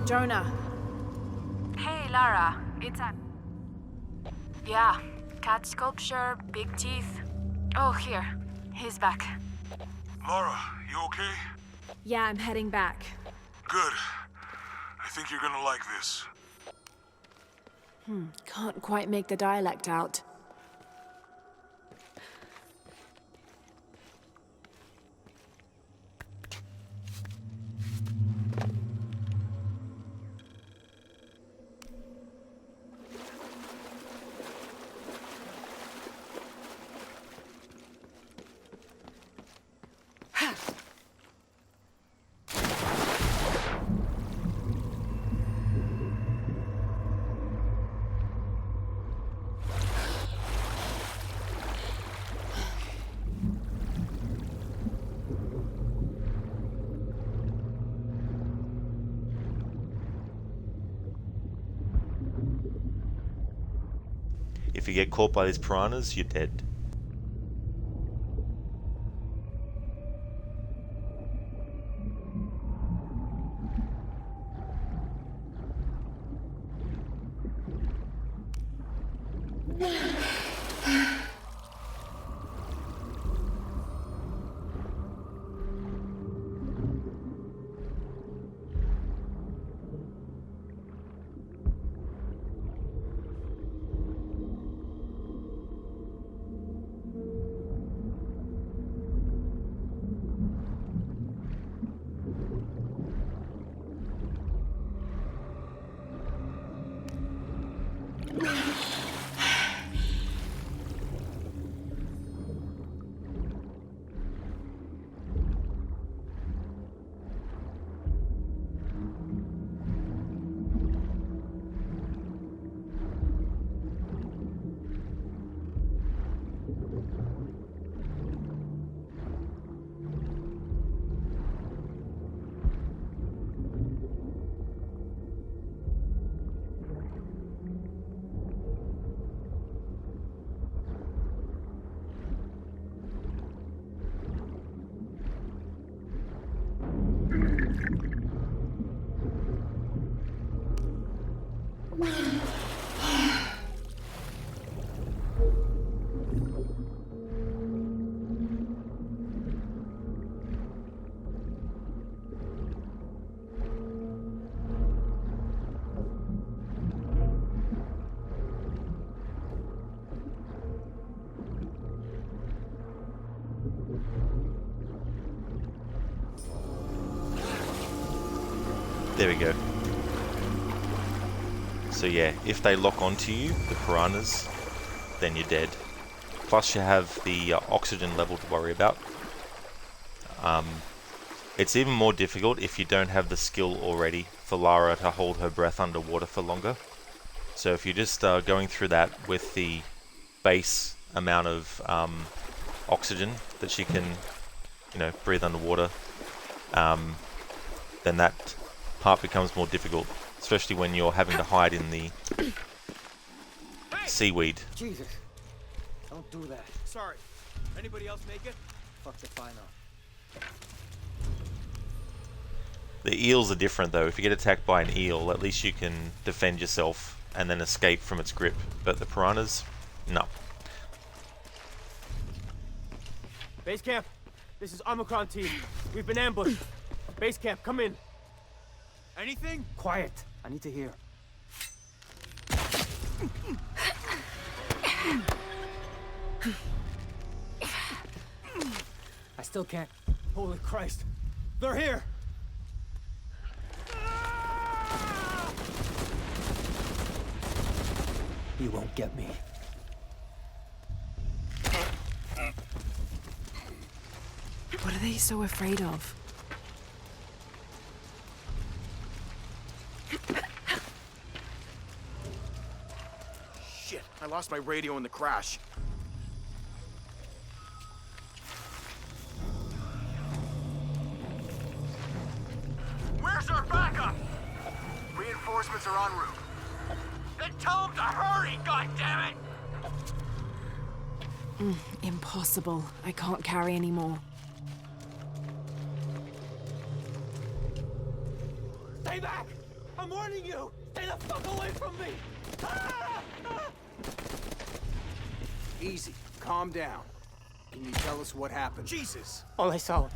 Jonah. Hey, Lara. It's a... Yeah, cat sculpture, big teeth. Oh, here. He's back. Lara, you okay? Yeah, I'm heading back. Good. I think you're gonna like this. Can't quite make the dialect out. If you get caught by these piranhas, you're dead. There we go. So yeah, if they lock onto you, the piranhas, then you're dead. Plus you have the oxygen level to worry about. It's even more difficult if you don't have the skill already for Lara to hold her breath underwater for longer. So if you're just going through that with the base amount of oxygen that she can, breathe underwater, then that part becomes more difficult. especially when you're having to hide in the seaweed. Jesus. Don't do that. Sorry. Anybody else make it? Fuck the final. The eels are different though. If you get attacked by an eel, at least you can defend yourself and then escape from its grip. But the piranhas, no. Base camp, this is Omicron team. We've been ambushed. Base camp, come in. Anything? Quiet. I need to hear. I still can't. Holy Christ. They're here. You won't get me. What are they so afraid of? Shit, I lost my radio in the crash. Where's our backup? Reinforcements are en route. Then tell them to hurry, goddammit! Impossible. I can't carry anymore. Stay back! I'm warning you! Stay the fuck away from me! Ah! Ah! Easy. Calm down. Can you tell us what happened? Jesus! All I saw...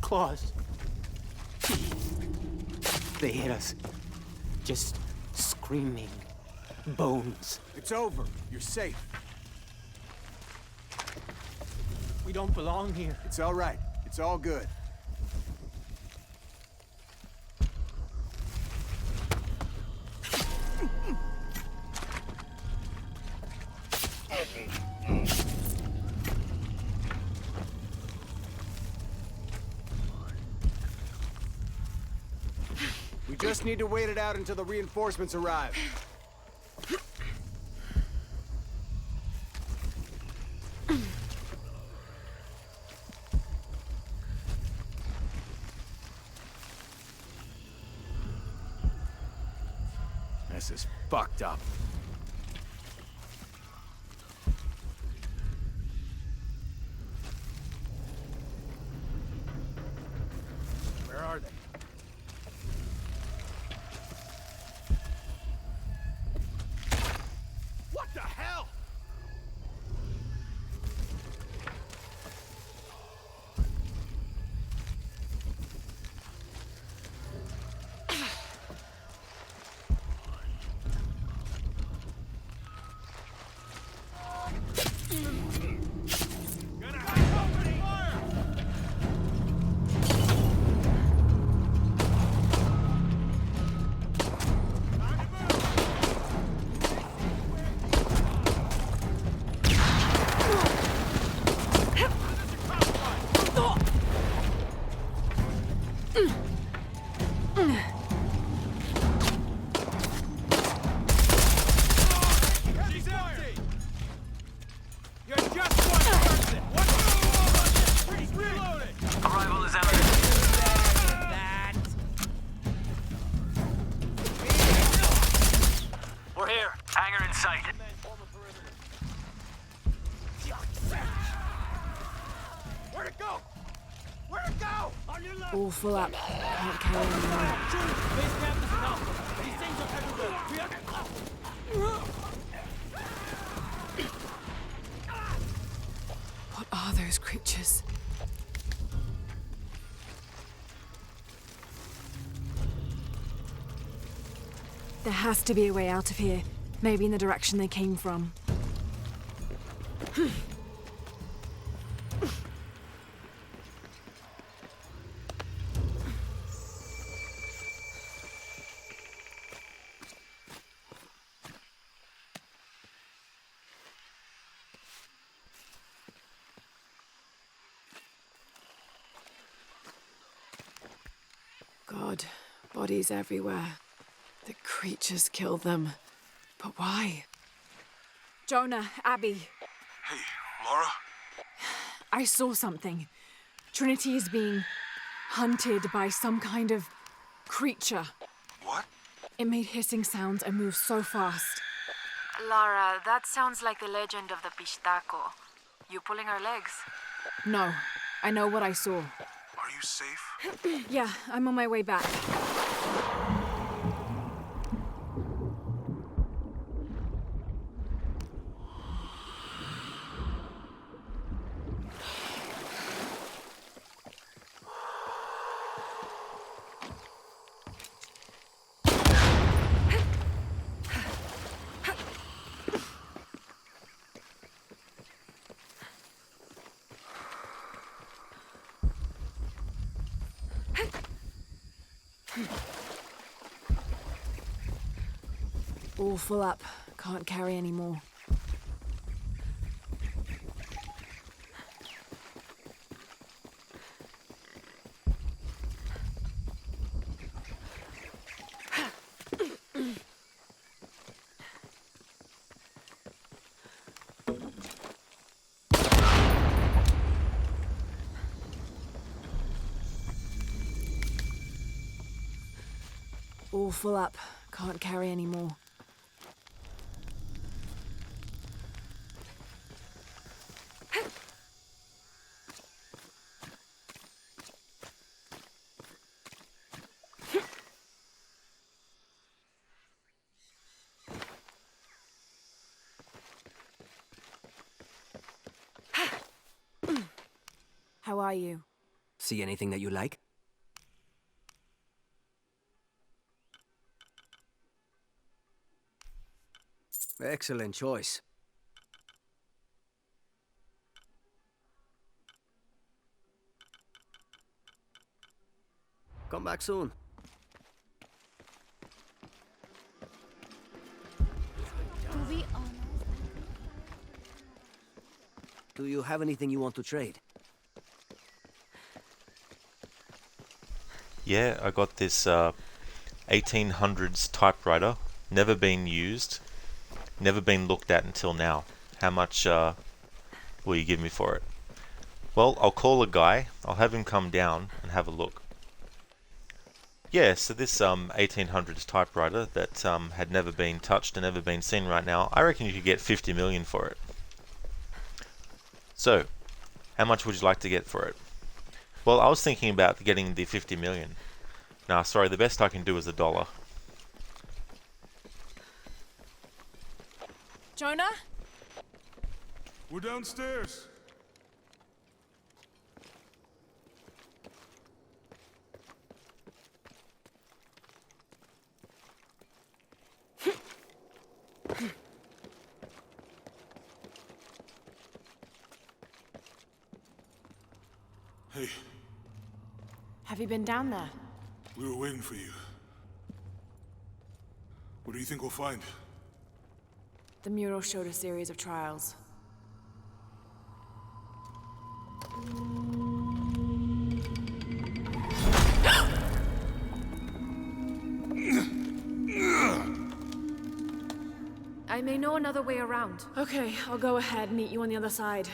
claws. They hit us. Just screaming. Bones. It's over. You're safe. We don't belong here. It's all right. It's all good. We just need to wait it out until the reinforcements arrive. This is fucked up. Where are they? What the hell? All full up. Can't carry anymore. Base camp is an alpha. These things are everywhere. We have What are those creatures? There has to be a way out of here. Maybe in the direction they came from. God, bodies everywhere. The creatures kill them. But why? Jonah, Abby, Hey, Lara? I saw something. Trinity is being hunted by some kind of creature. What? It made hissing sounds and moved so fast. Lara, that sounds like the legend of the Pistaco. You pulling our legs? No, I know what I saw. Are you safe? Yeah, I'm on my way back. All full up. Can't carry any more. All full up. Can't carry any more. How are you? See anything that you like? Excellent choice. Come back soon. Do you have anything you want to trade? Yeah, I got this 1800s typewriter. Never been used. Never been looked at until now. How much will you give me for it? Well, I'll call a guy. I'll have him come down and have a look. Yeah, so this 1800s typewriter that had never been touched and never been seen right now, I reckon you could get 50 million for it. So, how much would you like to get for it? Well, I was thinking about getting the 50 million. Nah, sorry, the best I can do is $1. Jonah? We're downstairs. Hey, Have you been down there? we were waiting for you. What do you think we'll find? The mural showed a series of trials. I may know another way around. Okay, I'll go ahead and meet you on the other side.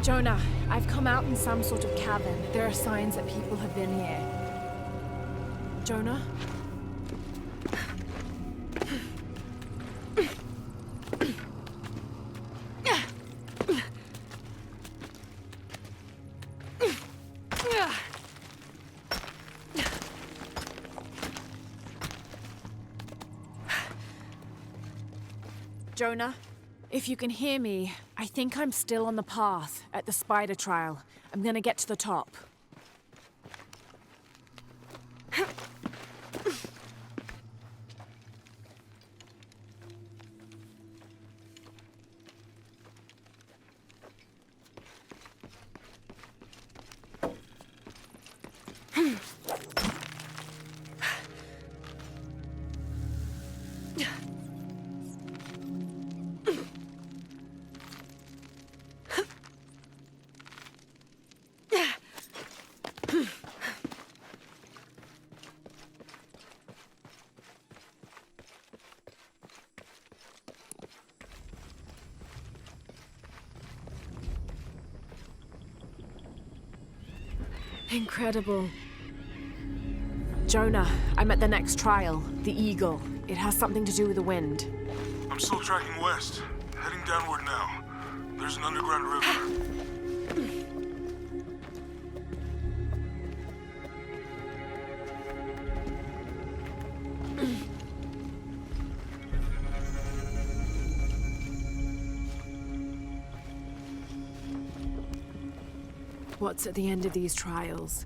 Jonah, I've come out in some sort of cavern. There are signs that people have been here. Jonah? Jonah, if you can hear me, I think I'm still on the path at the spider trial. I'm gonna get to the top. Incredible. Jonah, I'm at the next trial, the Eagle. It has something to do with the wind. I'm still tracking west, heading downward now. There's an underground river. What's at the end of these trials?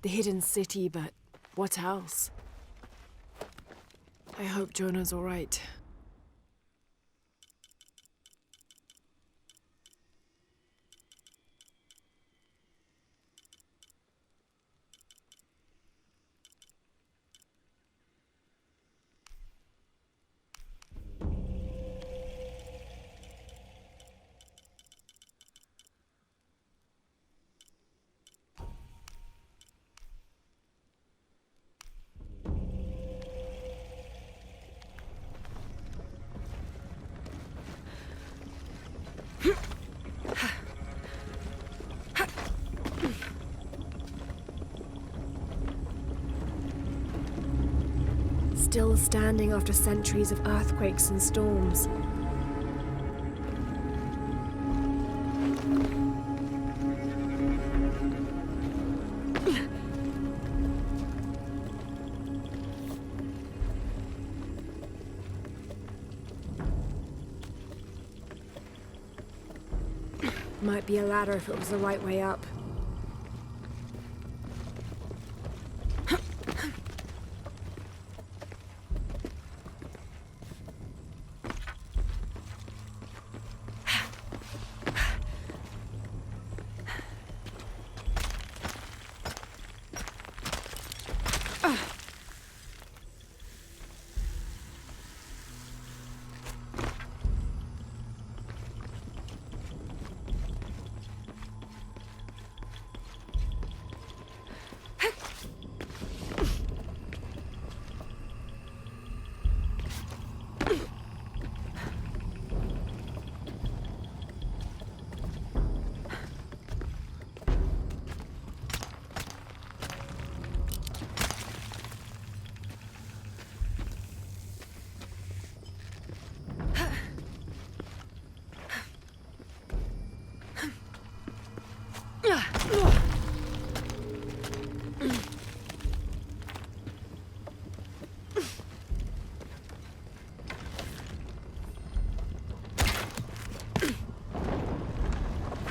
The hidden city, but what else? I hope Jonah's all right. Still standing after centuries of earthquakes and storms. Might be a ladder if it was the right way up.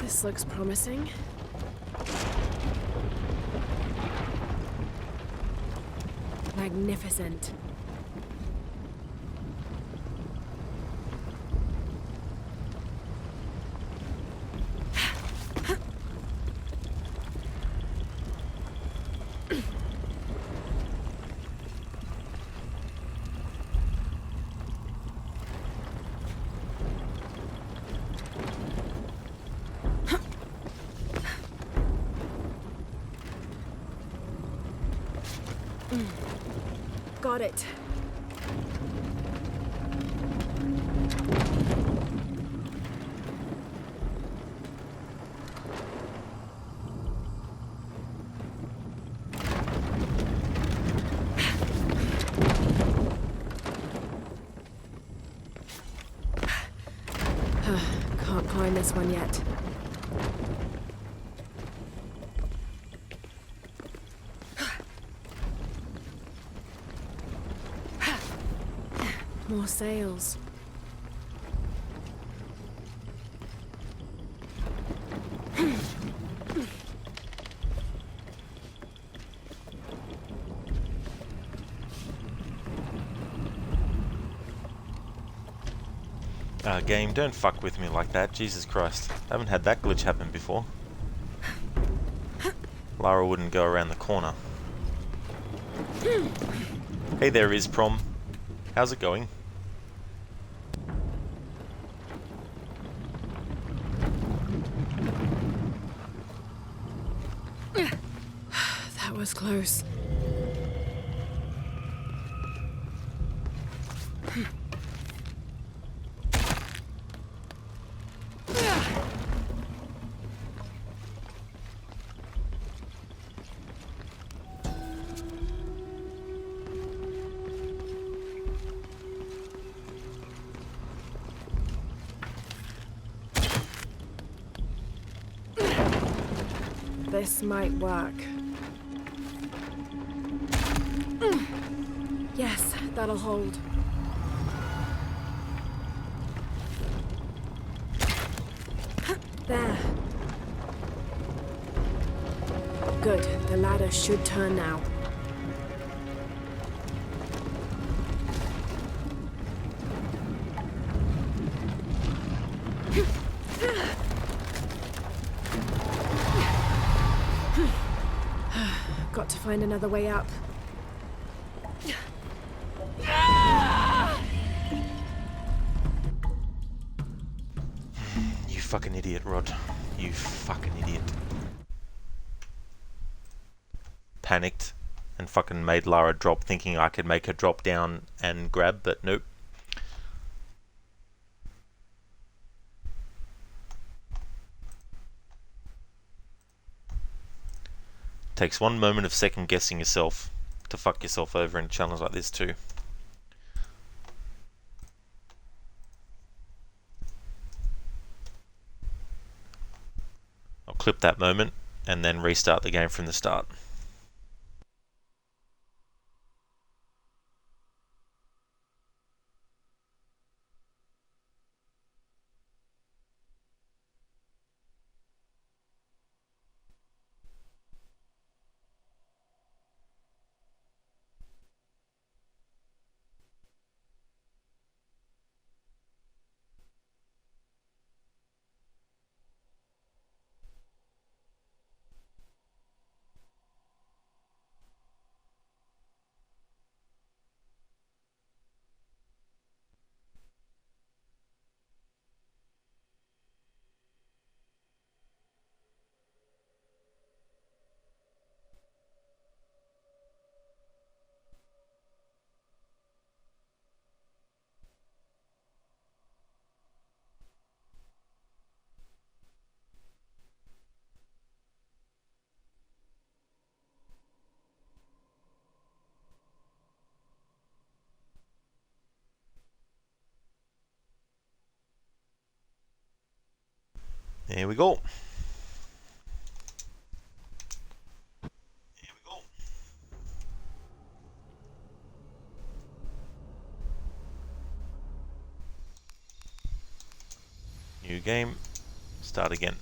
This looks promising. Magnificent. Got it. Can't climb this one yet. More sails. Game, don't fuck with me like that. Jesus Christ. I haven't had that glitch happen before. Lara wouldn't go around the corner. Hey there, Prom. How's it going? That was close. This might work. Yes, that'll hold. There. Good. The ladder should turn now. Got to find another way up. You fucking idiot, Rod. You fucking idiot. Panicked and fucking made Lara drop, thinking I could make her drop down and grab, but nope. Takes one moment of second guessing yourself to fuck yourself over in a challenge like this too. I'll clip that moment and then restart the game from the start. Here we go. New game. Start again.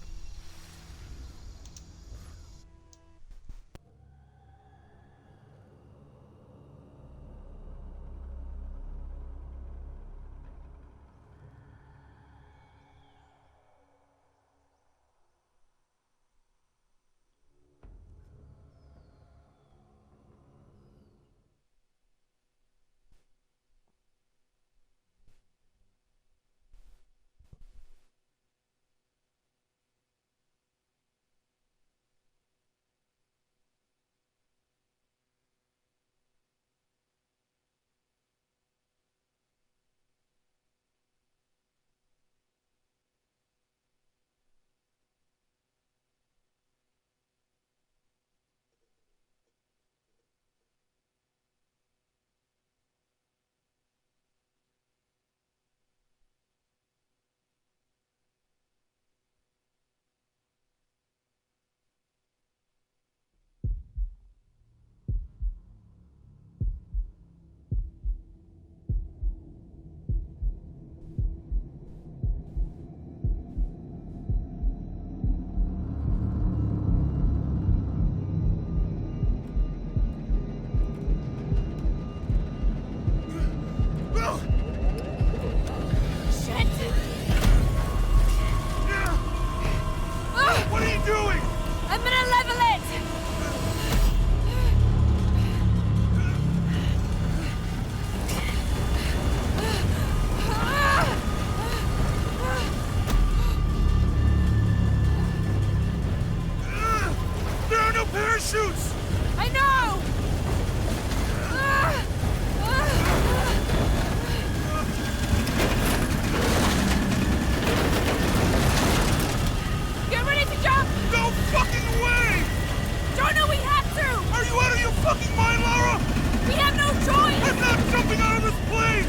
fucking mind, Lara? We have no choice! I'm not jumping out of this plane!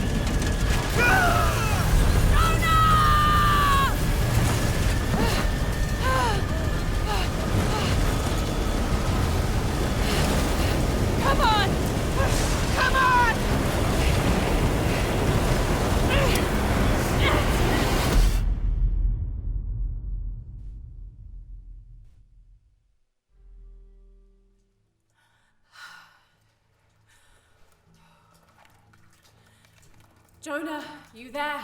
Come on! Come on! Jonah, you there?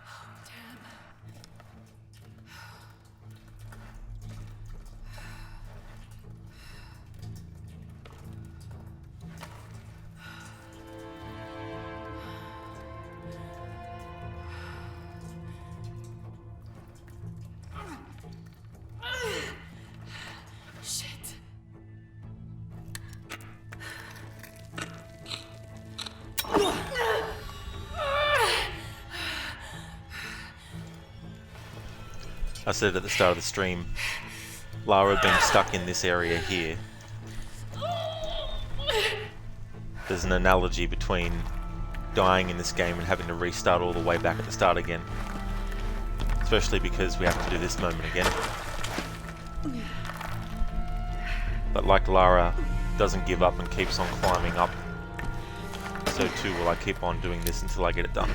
Oh, damn. Shit. I said at the start of the stream, Lara being stuck in this area here. There's an analogy between dying in this game and having to restart all the way back at the start again. Especially because we have to do this moment again. But like Lara doesn't give up and keeps on climbing up, so too will I keep on doing this until I get it done.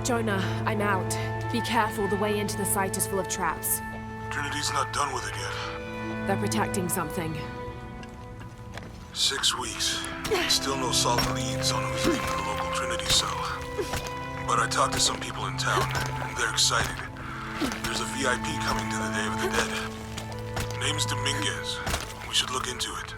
Jonah, I'm out. Be careful, the way into the site is full of traps. Trinity's not done with it yet. They're protecting something. 6 weeks. Still no solid leads on who's leading the local Trinity cell. But I talked to some people in town, and they're excited. There's a VIP coming to the Day of the Dead. Name's Dominguez. We should look into it.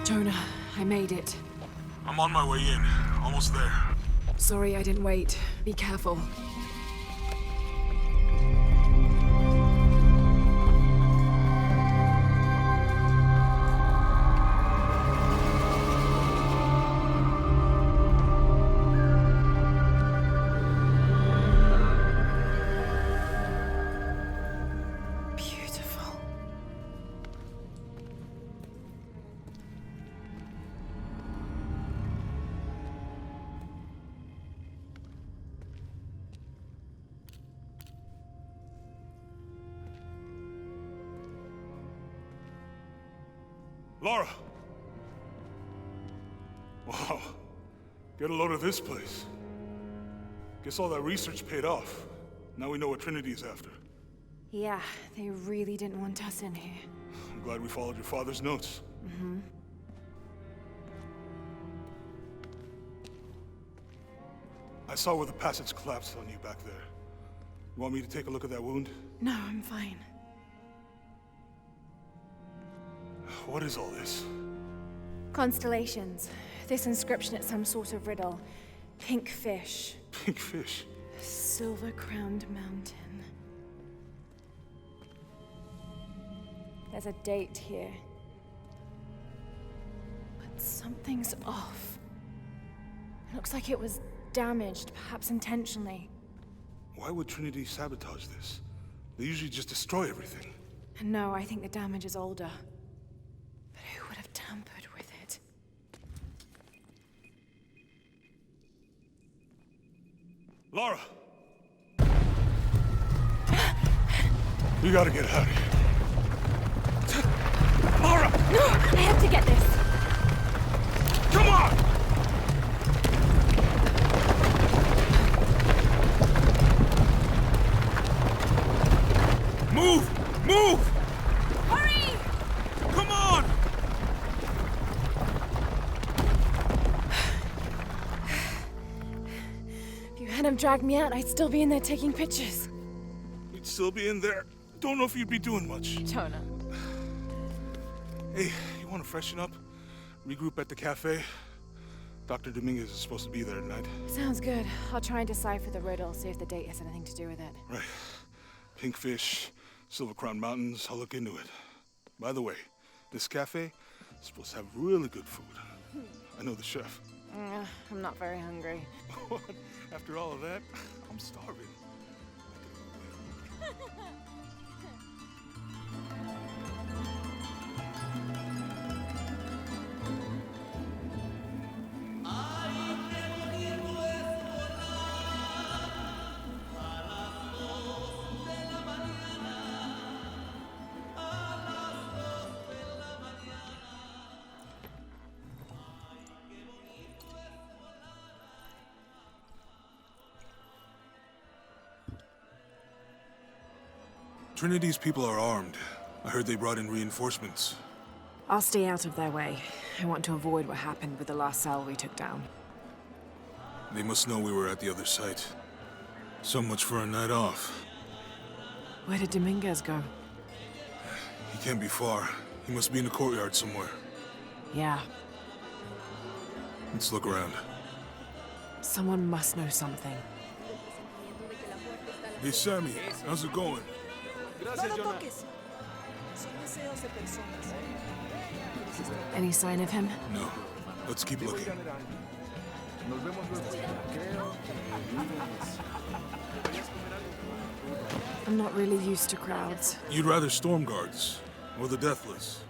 Jonah, I made it. I'm on my way in. Almost there. Sorry I didn't wait. Be careful. Lara! Wow. Get a load of this place. Guess all that research paid off. Now we know what Trinity is after. Yeah, they really didn't want us in here. I'm glad we followed your father's notes. Mm-hmm. I saw where the passage collapsed on you back there. You want me to take a look at that wound? No, I'm fine. What is all this? Constellations. This inscription is some sort of riddle. Pink fish. Pink fish? Silver-crowned mountain. There's a date here. But something's off. It looks like it was damaged, perhaps intentionally. Why would Trinity sabotage this? They usually just destroy everything. No, I think the damage is older. But who would have tampered with it? Lara! We gotta get out of here. Lara! No! I have to get this! have dragged me out, I'd still be in there taking pictures. You'd still be in there. Don't know if you'd be doing much. Jonah. Hey, you want to freshen up? Regroup at the cafe? Dr. Dominguez is supposed to be there tonight. Sounds good. I'll try and decipher the riddle, see if the date has anything to do with it. Right. Pink Fish, Silver Crown Mountains, I'll look into it. By the way, this cafe is supposed to have really good food. I know the chef. I'm not very hungry. What? After all of that, I'm starving. Trinity's people are armed. I heard they brought in reinforcements. I'll stay out of their way. I want to avoid what happened with the last cell we took down. They must know we were at the other site. So much for a night off. Where did Dominguez go? He can't be far. He must be in the courtyard somewhere. Yeah. Let's look around. Someone must know something. Hey, Sammy, how's it going? Any sign of him? No. Let's keep looking. I'm not really used to crowds. You'd rather storm guards or the deathless?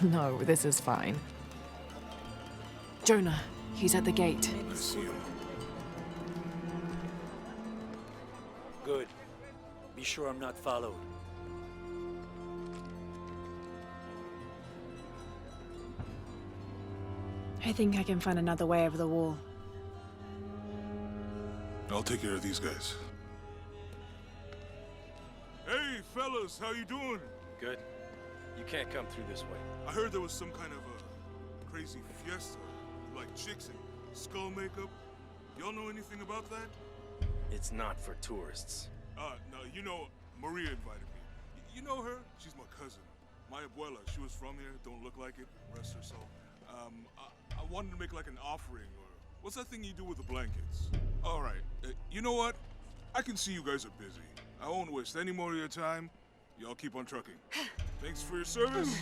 No, this is fine. Jonah, he's at the gate. I see him. Good. Be sure I'm not followed. I think I can find another way over the wall. I'll take care of these guys. Hey, fellas, how you doing? Good. You can't come through this way. I heard there was some kind of a crazy fiesta, like chicks and skull makeup. Y'all know anything about that? It's not for tourists. No, you know, Maria invited me. You know her? She's my cousin. My abuela, she was from here, don't look like it, rest her soul. I wanted to make like an offering, or what's that thing you do with the blankets? All right, you know what? I can see you guys are busy. I won't waste any more of your time. Y'all keep on trucking. Thanks for your service.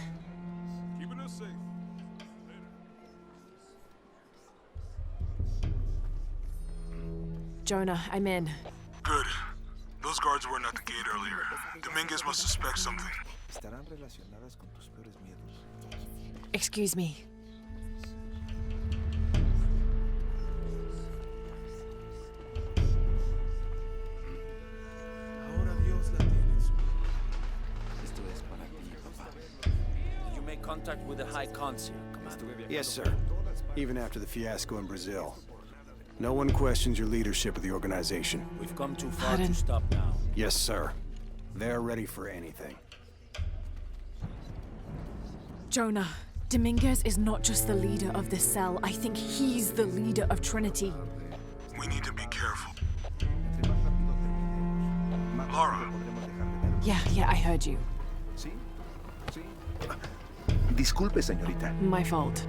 Keeping us safe. Jonah, I'm in. Good. Those guards weren't at the gate earlier. Dominguez must suspect something. Excuse me. Did you make contact with the High Consul, Commander? Yes, sir. Even after the fiasco in Brazil. No one questions your leadership of the organization. We've come too far to stop now. Yes, sir. They're ready for anything. Jonah, Dominguez is not just the leader of this cell. I think he's the leader of Trinity. We need to be careful. Lara. Yeah, I heard you. Disculpe, señorita. My fault.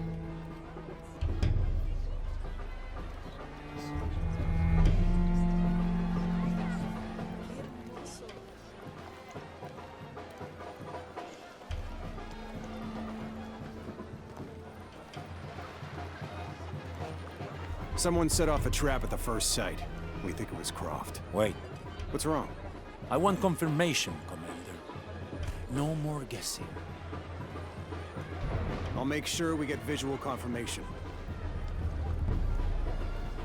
Someone set off a trap at the first site. We think it was Croft. Wait. What's wrong? I want confirmation, Commander. No more guessing. I'll make sure we get visual confirmation.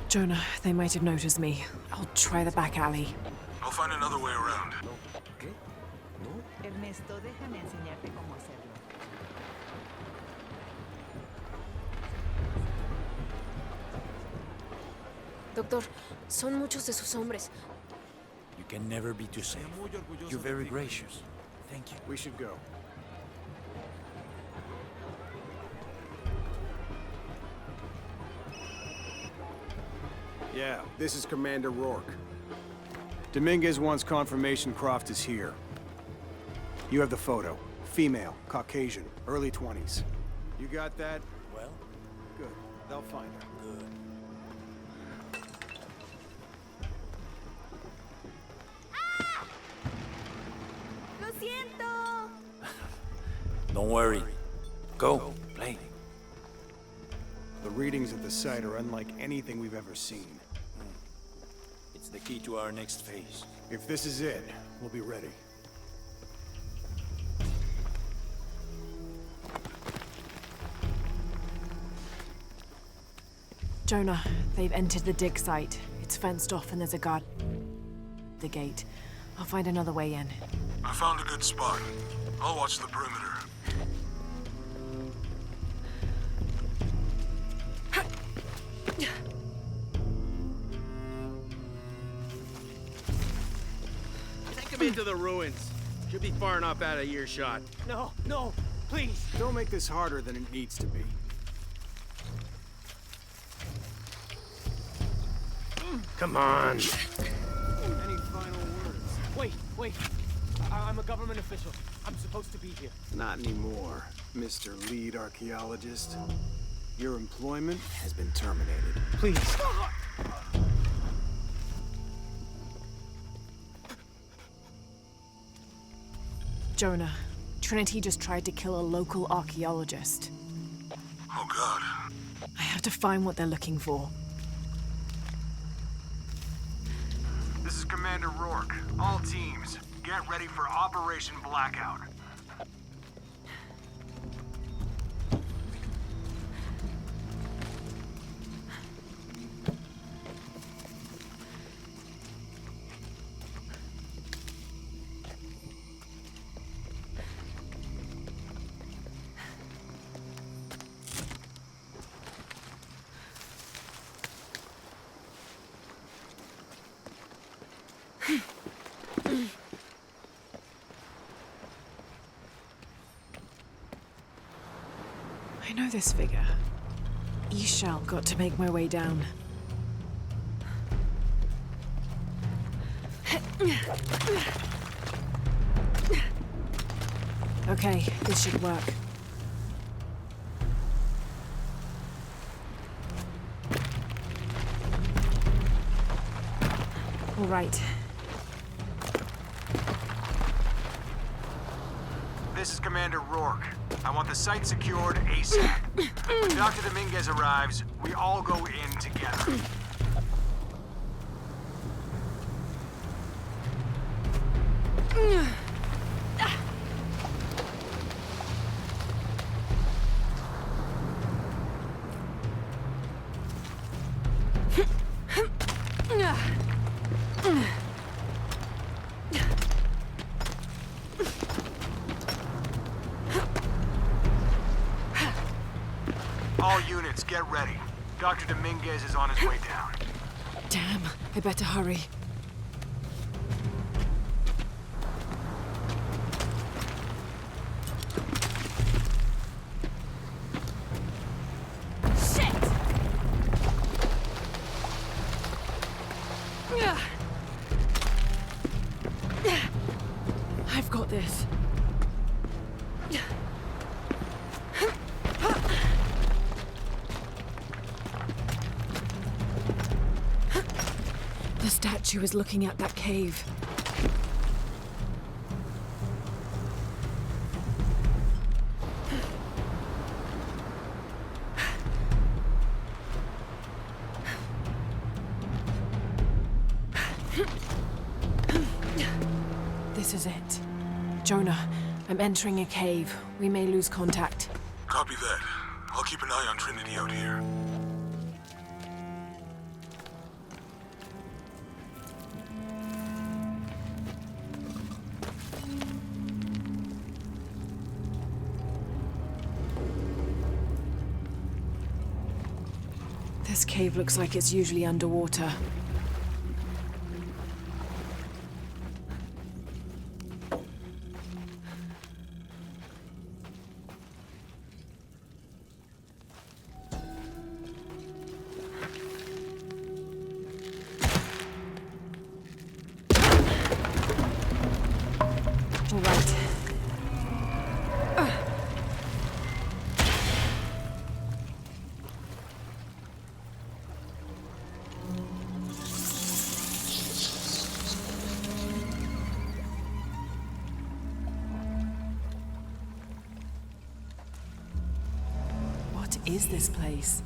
Jonah, they might have noticed me. I'll try the back alley. I'll find another way around. Ernesto, déjame enseñarte cómo hacerlo. Doctor, son muchos de sus hombres. You can never be too safe. You're very gracious. Thank you. We should go. Yeah, this is Commander Rourke. Dominguez wants confirmation Croft is here. You have the photo. Female, Caucasian, early 20s. You got that? Well? Good. They'll find her. Good. ¡Lo siento! Don't worry. Go, play. The readings at the site are unlike anything we've ever seen. It's the key to our next phase. If this is it, we'll be ready. Jonah, they've entered the dig site. It's fenced off and there's a guard at the gate. I'll find another way in. I found a good spot. I'll watch the perimeter. Take him into the ruins. Should be far enough out of earshot. No, no, please. Don't make this harder than it needs to be. Come on. Any final words? Wait. I'm a government official. I'm supposed to be here. Not anymore, Mr. Lead Archaeologist. Your employment has been terminated. Please. Jonah, Trinity just tried to kill a local archaeologist. Oh, God. I have to find what they're looking for. This is Commander Rourke. All teams, get ready for Operation Blackout. I know this figure. Ishal got to make my way down. Okay, this should work. All right. This is Commander Rourke. I want the site secured ASAP. When Dr. Dominguez arrives, we all go in together. All units, get ready. Dr. Dominguez is on his way down. Damn, I better hurry. I've got this. The statue is looking at that cave. This is it. Jonah, I'm entering a cave. We may lose contact. Copy that. I'll keep an eye on Trinity out here. This cave looks like it's usually underwater. is this place?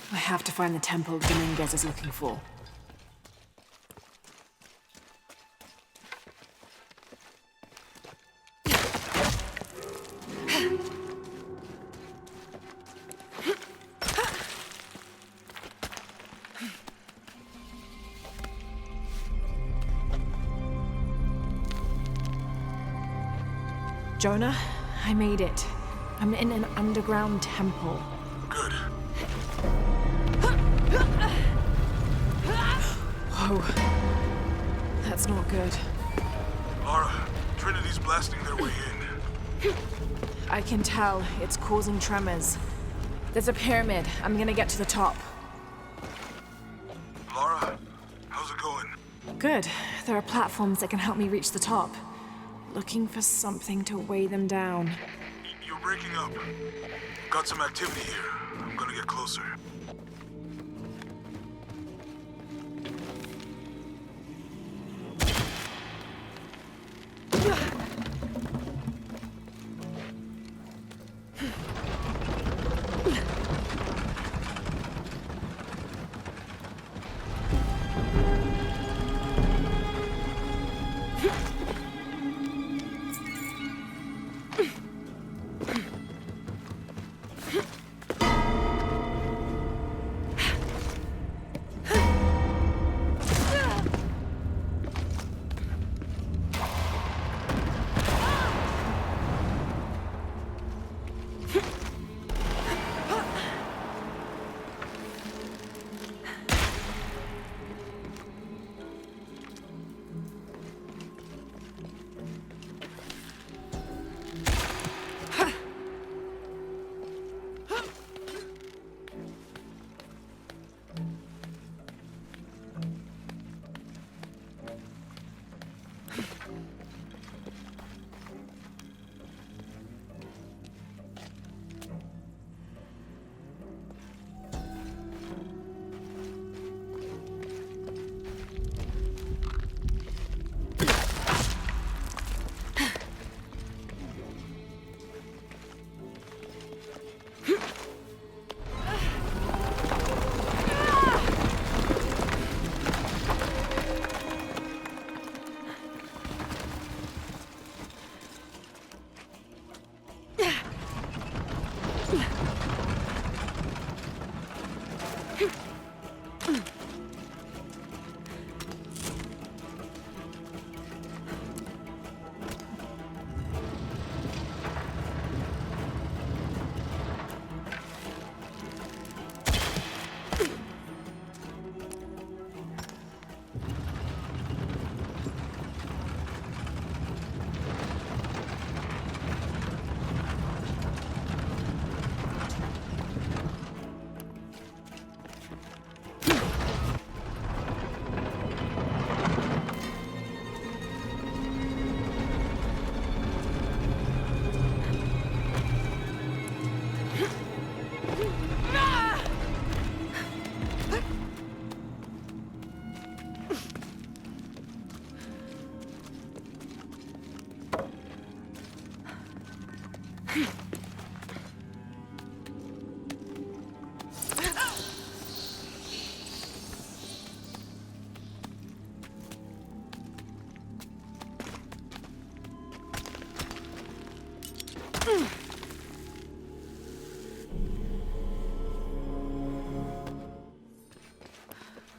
I have to find the temple Dominguez is looking for. Jonah, I made it. I'm in an underground temple. Good. Whoa. That's not good. Lara, Trinity's blasting their way in. I can tell. It's causing tremors. There's a pyramid. I'm gonna get to the top. Lara, how's it going? Good. There are platforms that can help me reach the top. Looking for something to weigh them down. You're breaking up. Got some activity here. I'm gonna get closer.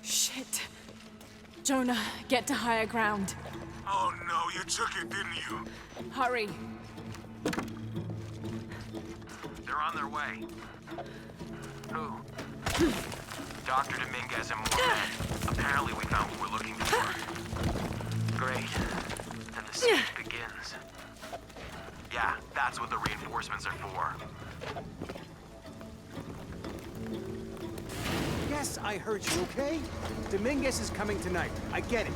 Shit. Jonah, get to higher ground. Oh no, you took it, didn't you? Hurry. They're on their way. Who? Dr. Dominguez and more men. Apparently we found what we're looking for. Great. Then the siege begins. Yeah, that's what the reinforcements are for. Yes, I heard you, okay? Dominguez is coming tonight. I get it.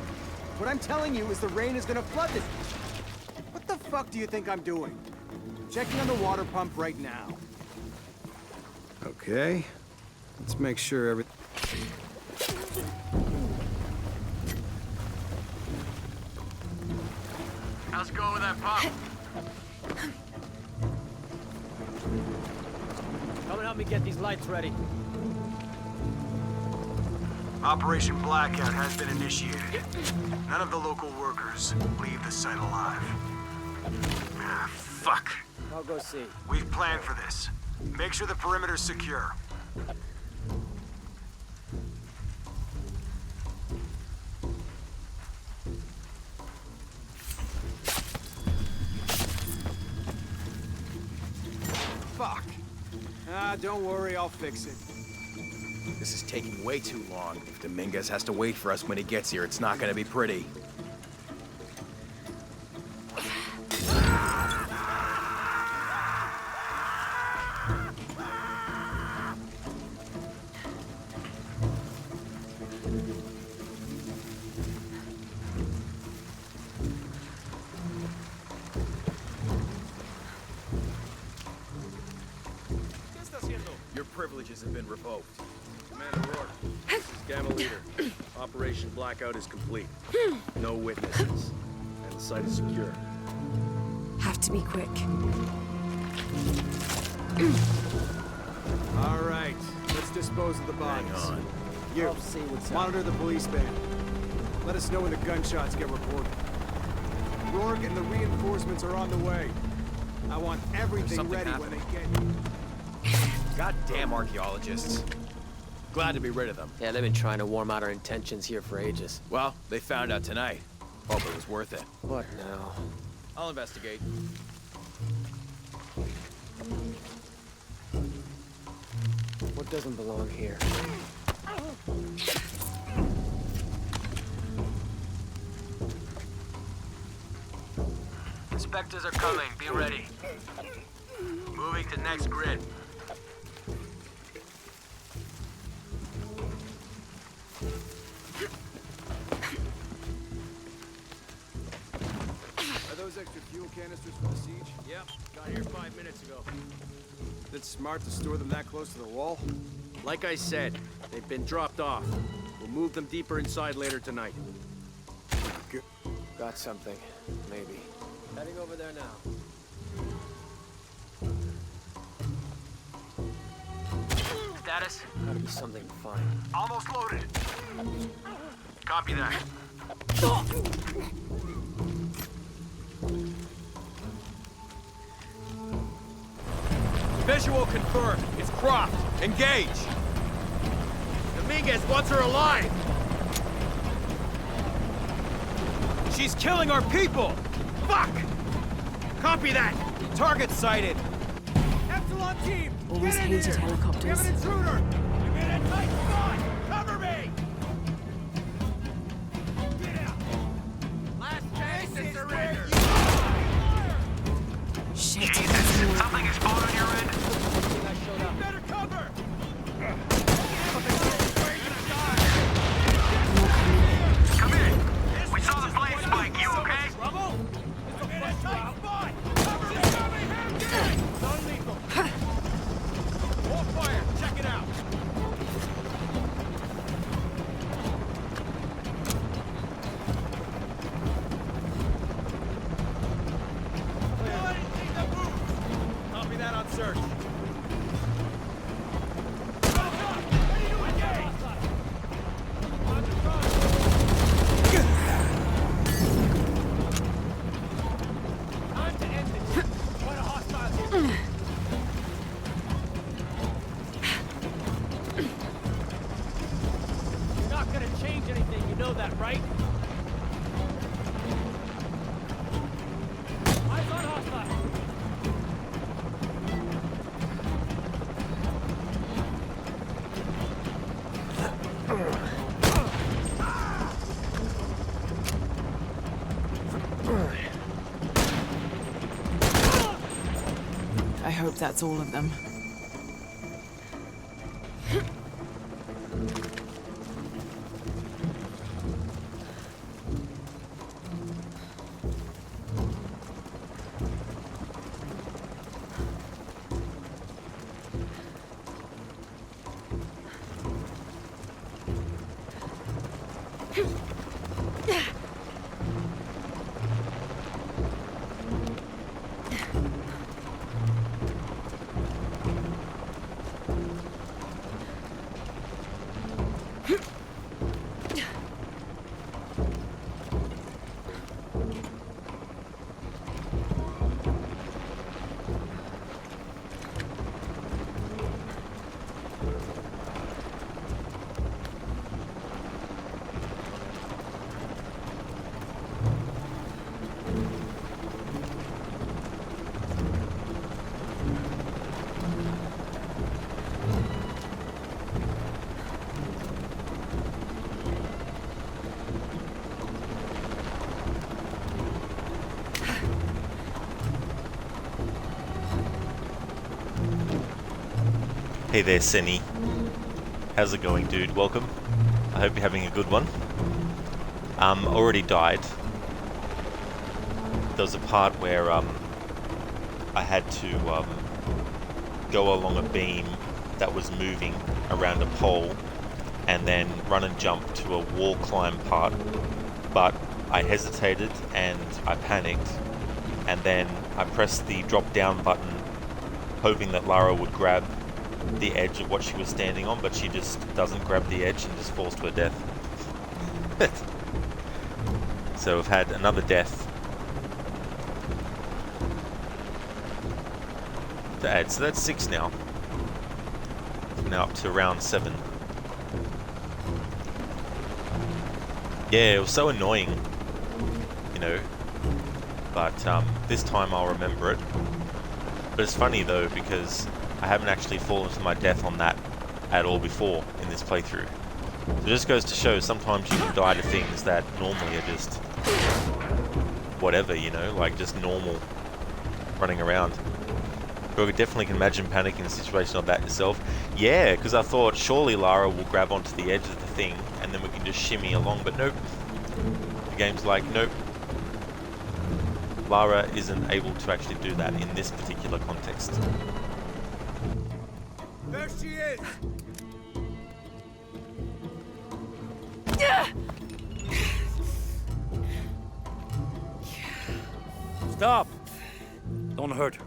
What I'm telling you is the rain is gonna flood this. What the fuck do you think I'm doing? Checking on the water pump right now. Okay. Let's make sure everything... How's it going with that pump? Come and help me get these lights ready. Operation Blackout has been initiated. None of the local workers leave the site alive. Ah, fuck. I'll go see. We've planned for this. Make sure the perimeter's secure. Fuck. Ah, don't worry, I'll fix it. This is taking way too long. If Dominguez has to wait for us when he gets here, it's not gonna be pretty. Your privileges have been revoked. Commander Rourke, this is Gamma Leader. Operation Blackout is complete. No witnesses. And the site is secure. Have to be quick. All right, let's dispose of the bodies. Hang on. You, I'll see what's up. monitor the police van. Let us know when the gunshots get reported. Rourke and the reinforcements are on the way. I want everything something ready when happening. they get here. Goddamn archaeologists. Glad to be rid of them. Yeah, they've been trying to warm out our intentions here for ages. Well, they found out tonight. Hope it was worth it. What now? I'll investigate. What doesn't belong here? Inspectors are coming. Be ready. Moving to next grid. Are those extra fuel canisters for the siege? Yep, got here 5 minutes ago. Is it smart to store them that close to the wall? Like I said, they've been dropped off. We'll move them deeper inside later tonight. Got something, maybe. Heading over there now. Status? Gotta be something to find. Almost loaded. Copy that. Visual confirmed. It's Croft. Engage. Dominguez wants her alive. She's killing our people. Fuck! Copy that. Target sighted. Epsilon team. Always get in hated here. helicopters. We have an intruder. I'm in a tight spot. Cover me. Get out. Last chance to surrender. Shit. Jesus, something exploded on your end. You better cover. Come in. We saw the flame spike. You okay? Trouble? I'm in a tight spot. Cover me. Non-lethal. More fire. Check it out. Copy that on search. Time to end this. What a hostile here. You're not gonna change anything, you know that, right? Eyes on hostile. I hope that's all of them. Hey there, Senny. How's it going, dude? Welcome. I hope you're having a good one. Already died. There was a part where I had to go along a beam that was moving around a pole and then run and jump to a wall climb part, but I hesitated and I panicked, and then I pressed the drop down button hoping that Lara would grab the edge of what she was standing on, but she just doesn't grab the edge and just falls to her death. So we've had another death to add, so that's 6 now. Now up to round 7. Yeah, it was so annoying, you know, but this time I'll remember it. But it's funny though, because I haven't actually fallen to my death on that at all before in this playthrough. So it just goes to show sometimes you can die to things that normally are just whatever, you know, like just normal running around. But we definitely can imagine panicking in a situation like that yourself. Yeah, because I thought surely Lara will grab onto the edge of the thing and then we can just shimmy along, but nope. The game's like, nope. Lara isn't able to actually do that in this particular context. There she is! Stop! Don't hurt her.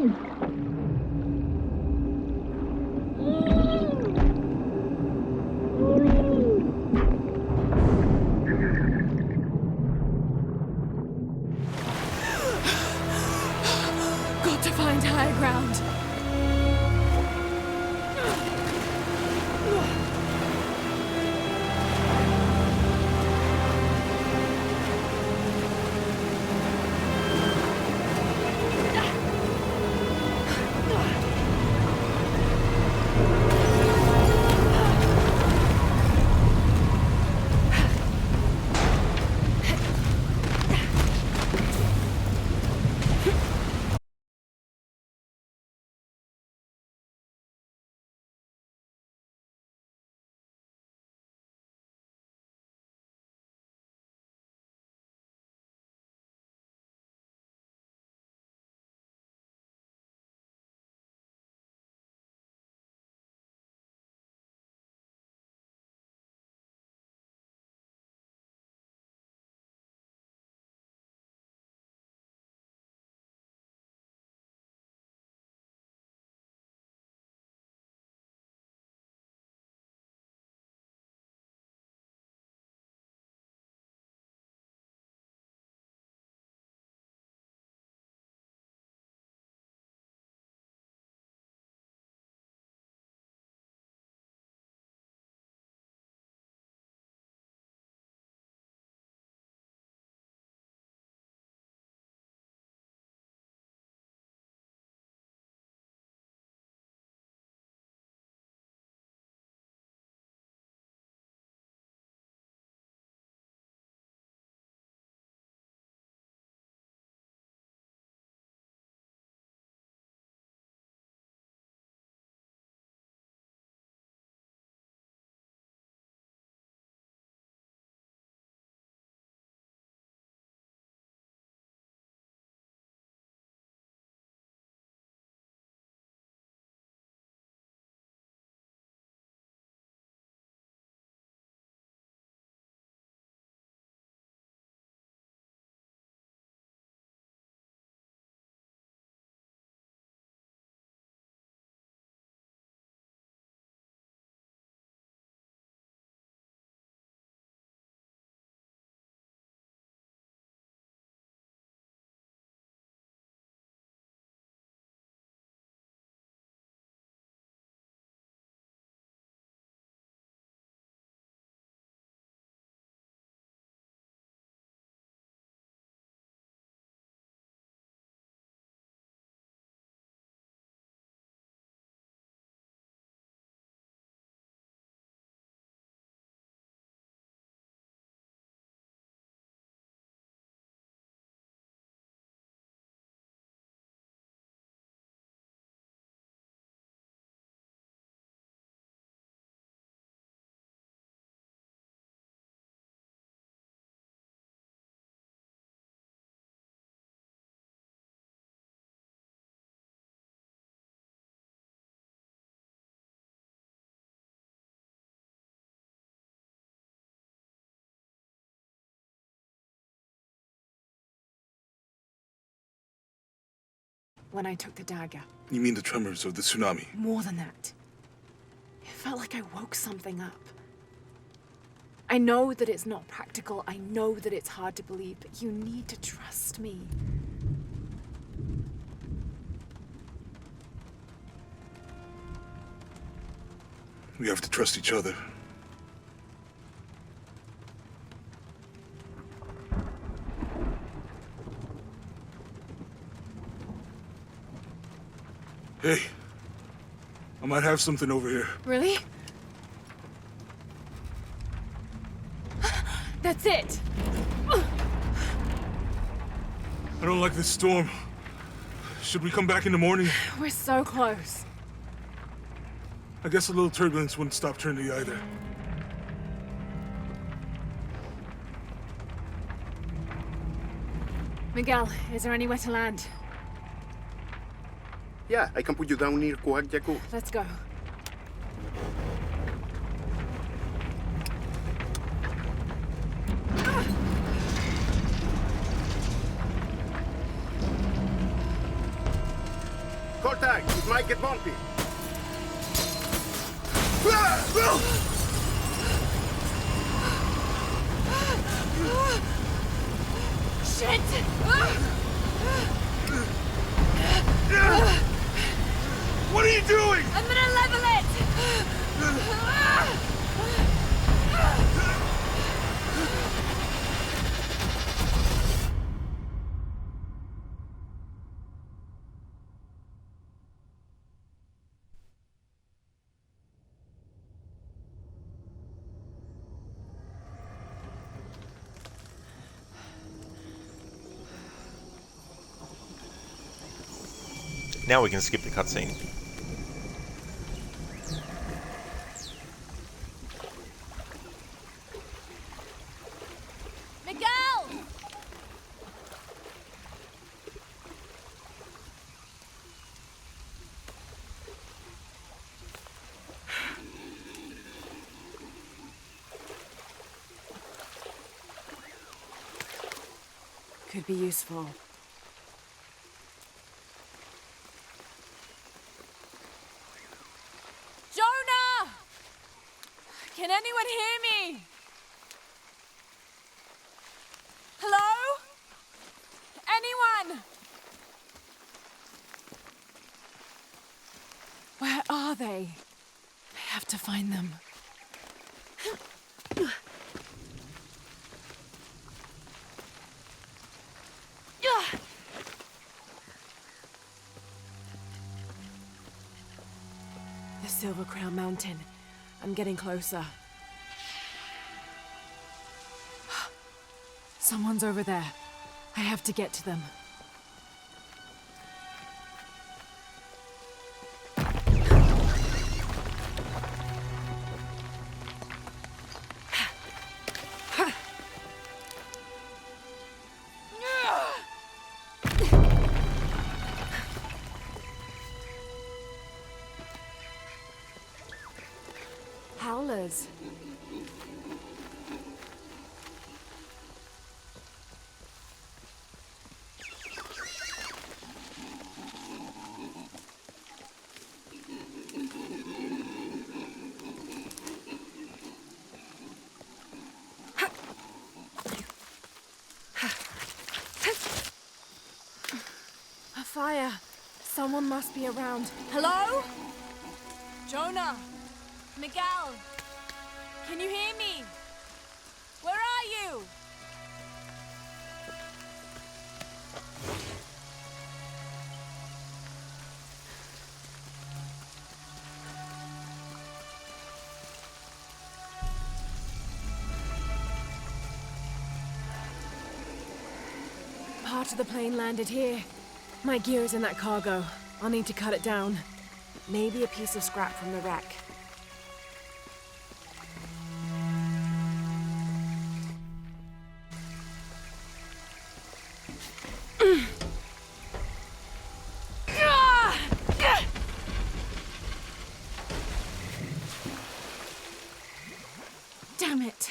Got to find higher ground. When I took the dagger. You mean the tremors of the tsunami? More than that. It felt like I woke something up. I know that it's not practical. I know that it's hard to believe, but you need to trust me. We have to trust each other. Hey, I might have something over here. Really? That's it! I don't like this storm. Should we come back in the morning? We're so close. I guess a little turbulence wouldn't stop Trinity either. Miguel, is there anywhere to land? Yeah, I can put you down near Coac. Let's go. Hold tight. It might get bumpy. Shit! What are you doing? I'm gonna level it! Now we can skip the cutscene. Miguel! Could be useful. Jonah! Can anyone hear me? Hello? Anyone? Where are they? I have to find them. The Silver Crown Mountain. I'm getting closer. Someone's over there. I have to get to them. Howlers. A fire. Someone must be around. Hello? Jonah? Miguel? Can you hear me? Where are you? Part of the plane landed here. My gear is in that cargo. I'll need to cut it down. Maybe a piece of scrap from the wreck. Damn it.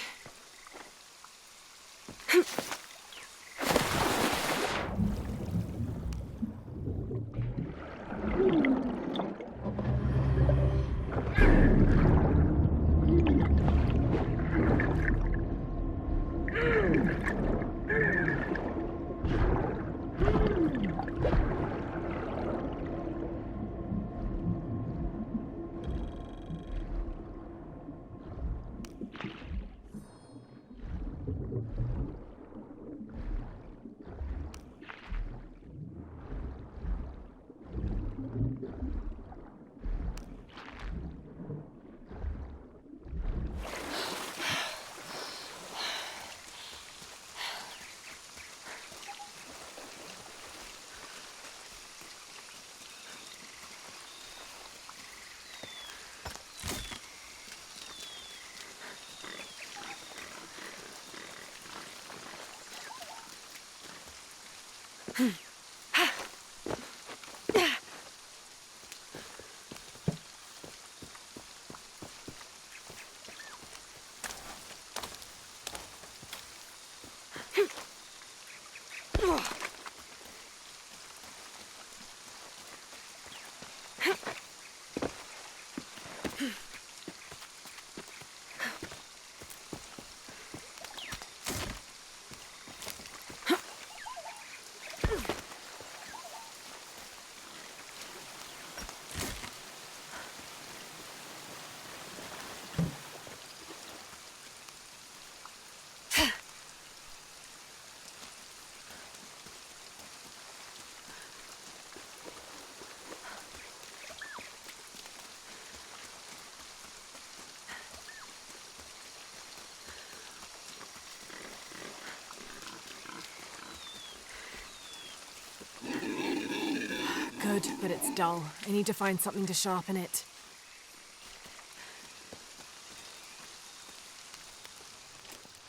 Good, but it's dull. I need to find something to sharpen it.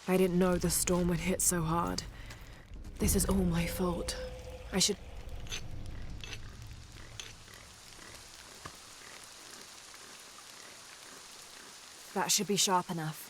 I didn't know the storm would hit so hard. This is all my fault. I should... That should be sharp enough.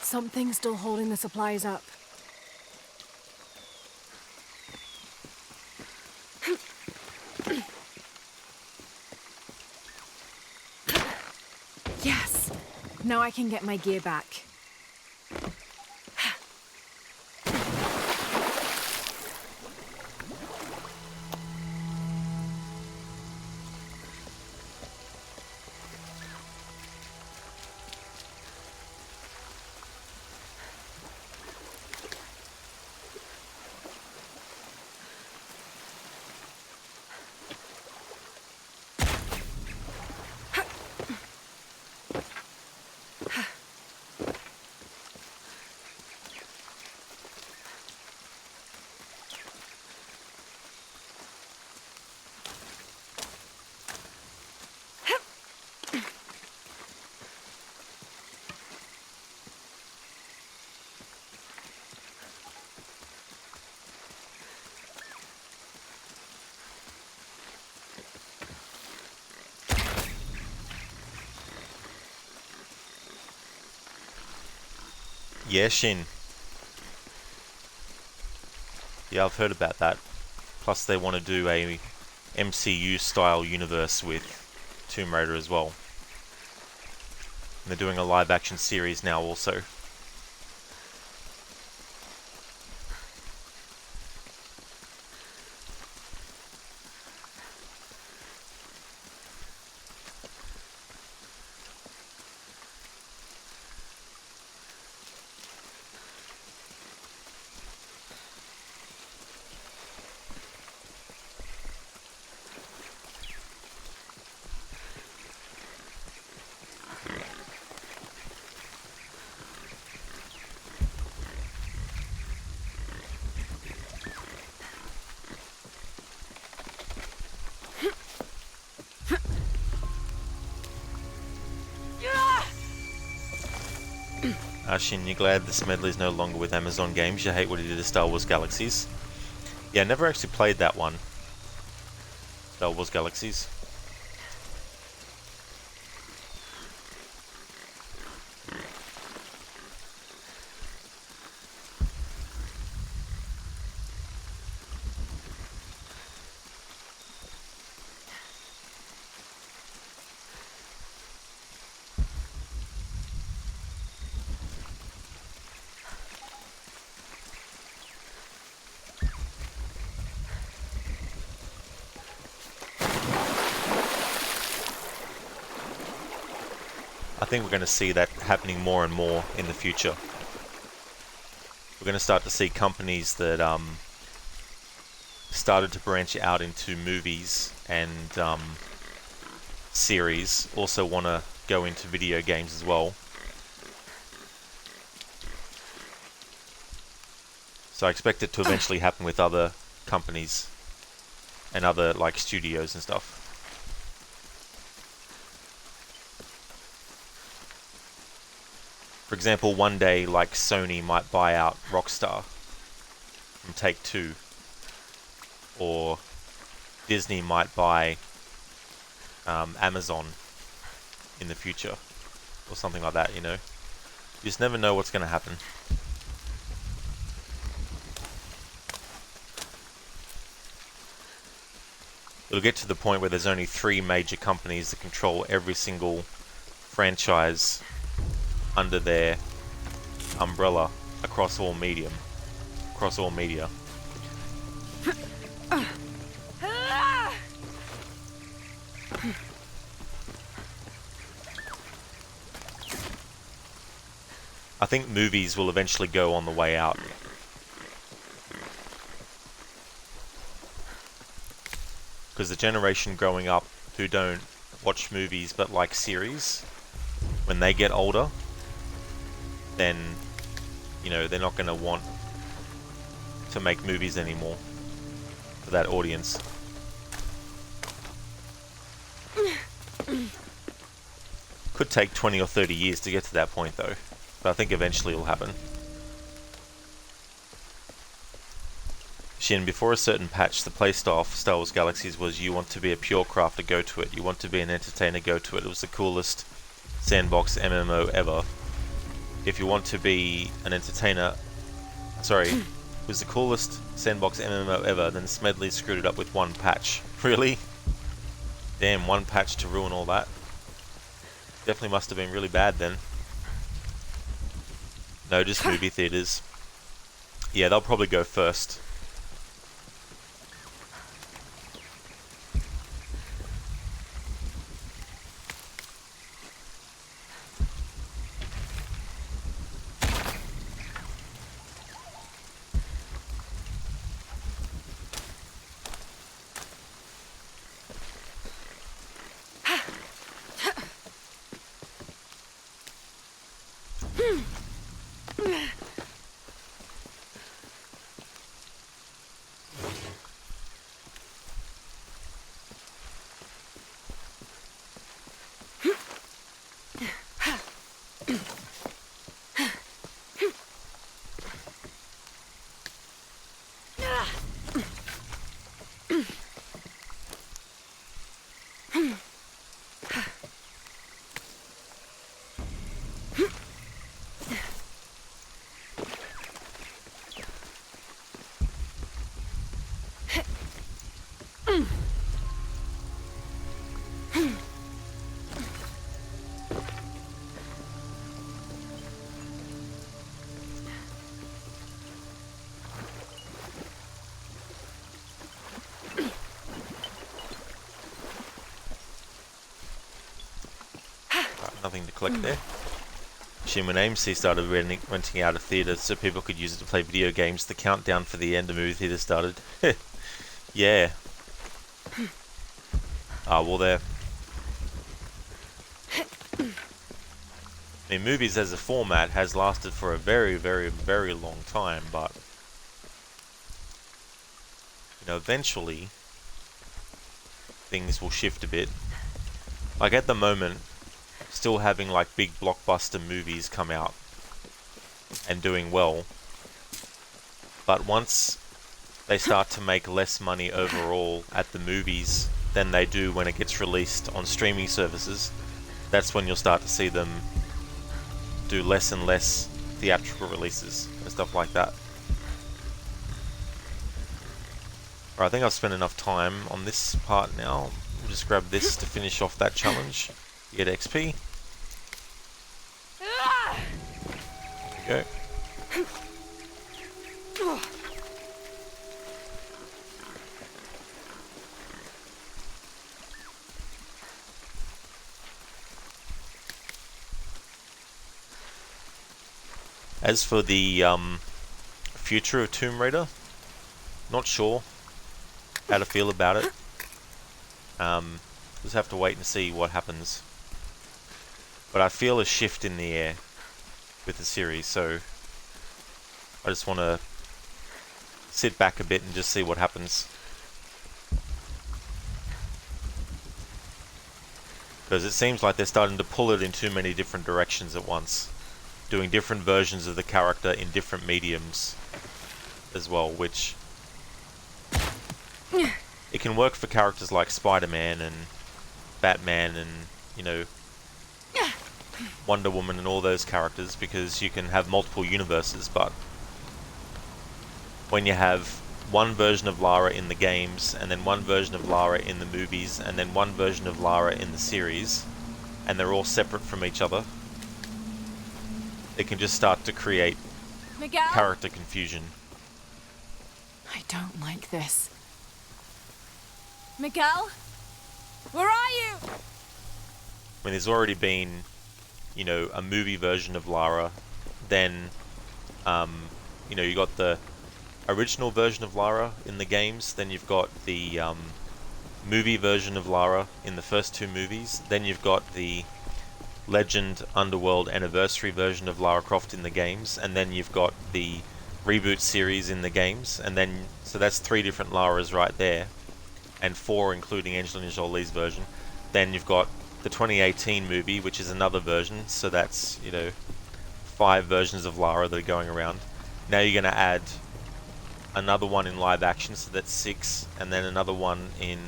Something's still holding the supplies up. Yes! Now I can get my gear back. Yeah, Shin. Yeah, I've heard about that. Plus they want to do a MCU style universe with Tomb Raider as well. And they're doing a live action series now also. Shin, you're glad this medley's no longer with Amazon Games. You hate what he did to Star Wars Galaxies. Yeah, I never actually played that one. Star Wars Galaxies. I think we're going to see that happening more and more in the future. We're going to start to see companies that started to branch out into movies and series also want to go into video games as well. So I expect it to eventually happen with other companies and other like studios and stuff. For example, one day, like, Sony might buy out Rockstar from Take-Two, or Disney might buy Amazon in the future, or something like that, you know. You just never know what's going to happen. It'll get to the point where there's only 3 major companies that control every single franchise under their umbrella across all media. I think movies will eventually go on the way out. Because the generation growing up who don't watch movies but like series, when they get older, then, you know, they're not going to want to make movies anymore for that audience. Could take 20 or 30 years to get to that point though, but I think eventually it'll happen. Shin, before a certain patch, the playstyle for Star Wars Galaxies was you want to be a pure crafter, go to it. You want to be an entertainer, go to it. It was the coolest sandbox MMO ever. If you want to be an entertainer... Sorry, it was the coolest sandbox MMO ever, then Smedley screwed it up with one patch. Really? Damn, one patch to ruin all that? Definitely must have been really bad then. No, just movie theaters. Yeah, they'll probably go first. Nothing to collect there. When AMC started renting out a theatre so people could use it to play video games, the countdown for the end of movie theatre started. Yeah. Well there. I mean, movies as a format has lasted for a very, very, very long time, but, you know, eventually things will shift a bit. Like at the moment, still having like big blockbuster movies come out and doing well, but once they start to make less money overall at the movies than they do when it gets released on streaming services, that's when you'll start to see them do less and less theatrical releases and stuff like that. Alright, I think I've spent enough time on this part now. We'll just grab this to finish off that challenge. You get XP. There we go. As for the future of Tomb Raider, not sure how to feel about it. Just have to wait and see what happens. But I feel a shift in the air with the series, so I just want to sit back a bit and just see what happens. Because it seems like they're starting to pull it in too many different directions at once. doing different versions of the character in different mediums as well, which it can work for characters like Spider-Man and Batman and, you know, Wonder Woman and all those characters, because you can have multiple universes. But when you have one version of Lara in the games, and then one version of Lara in the movies, and then one version of Lara in the series, and they're all separate from each other, it can just start to create Miguel? character confusion. I don't like this. Miguel? Where are you? I mean, there's already been, you know, a movie version of Lara, then, you know, you got the original version of Lara in the games, then you've got the movie version of Lara in the first two movies, then you've got the Legend Underworld Anniversary version of Lara Croft in the games, and then you've got the reboot series in the games, and then, so that's 3 different Laras right there, and 4 including Angelina Jolie's version. Then you've got the 2018 movie, which is another version, so that's, you know, 5 versions of Lara that are going around. Now you're going to add another one in live action, so that's 6, and then another one in,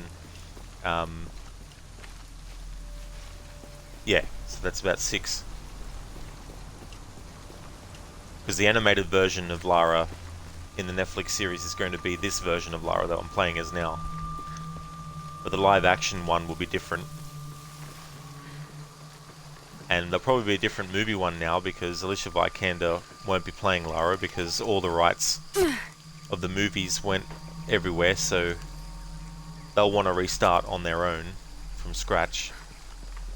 yeah, so that's about 6. Because the animated version of Lara in the Netflix series is going to be this version of Lara that I'm playing as now. But the live action one will be different. And there'll probably be a different movie one now, because Alicia Vikander won't be playing Lara because all the rights of the movies went everywhere, so they'll want to restart on their own from scratch.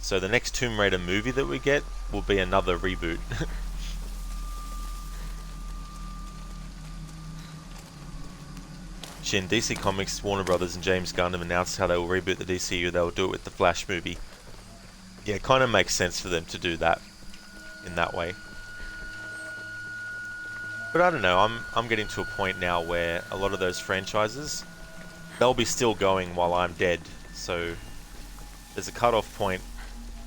So the next Tomb Raider movie that we get will be another reboot. In DC Comics, Warner Brothers and James Gunn have announced how they will reboot the DCU. They will do it with the Flash movie. Yeah, it kind of makes sense for them to do that in that way. But I don't know, I'm getting to a point now where a lot of those franchises, they'll be still going while I'm dead. So there's a cut-off point.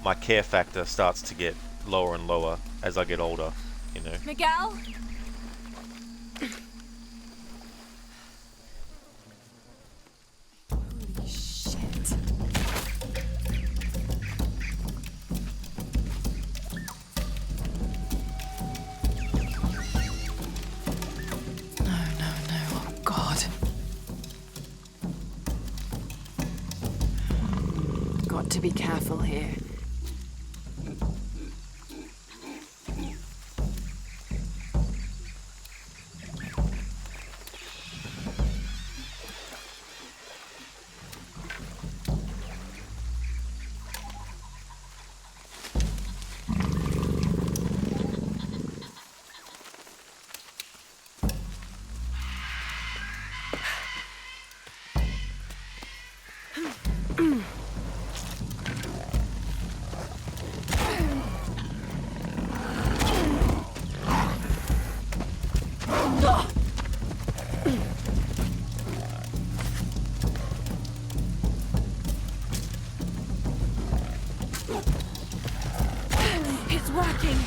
My care factor starts to get lower and lower as I get older, you know. Miguel? Holy shit. No, oh God. Got to be careful here. It's working.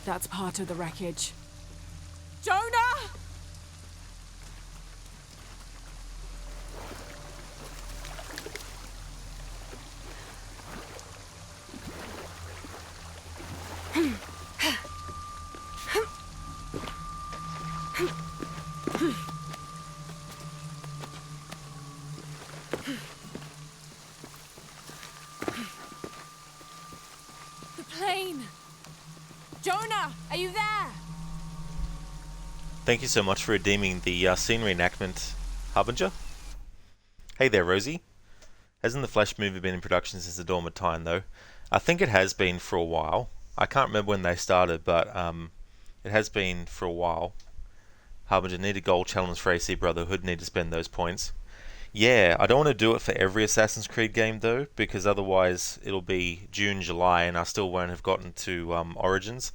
That's part of the wreckage. Jonah! The plane! Jonah, are you there? Thank you so much for redeeming the scene reenactment, Harbinger. Hey there, Rosie. Hasn't the Flash movie been in production since the dawn of time, though? I think it has been for a while. I can't remember when they started, but it has been for a while. Harbinger, need a gold challenge for AC Brotherhood, need to spend those points. Yeah, I don't want to do it for every Assassin's Creed game, though, because otherwise it'll be June, July, and I still won't have gotten to Origins.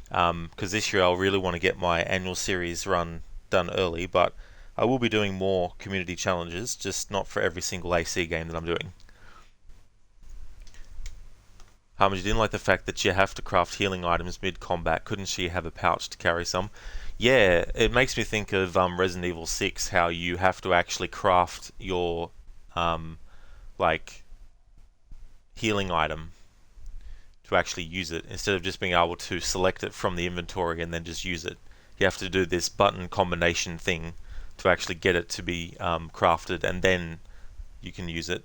Because this year I'll really want to get my annual series run done early, but I will be doing more community challenges, just not for every single AC game that I'm doing. Harmony, you didn't like the fact that you have to craft healing items mid-combat. Couldn't she have a pouch to carry some? Yeah, it makes me think of Resident Evil 6, how you have to actually craft your like healing item to actually use it, instead of just being able to select it from the inventory and then just use it. You have to do this button combination thing to actually get it to be crafted, and then you can use it.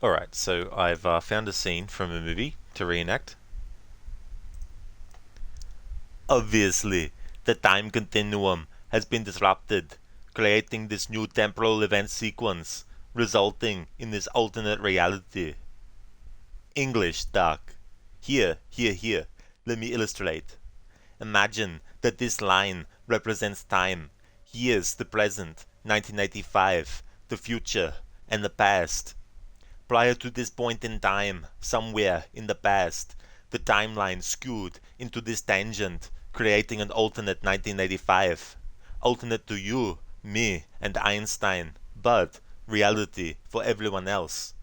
Alright, so I've found a scene from a movie to reenact. Obviously, the time continuum has been disrupted, creating this new temporal event sequence, resulting in this alternate reality. English, Doc. Here. Let me illustrate. Imagine that this line represents time. Years, the present, 1985, the future, and the past. Prior to this point in time, somewhere in the past, the timeline skewed into this tangent, creating an alternate 1985. Alternate to you, me, and Einstein, but reality for everyone else.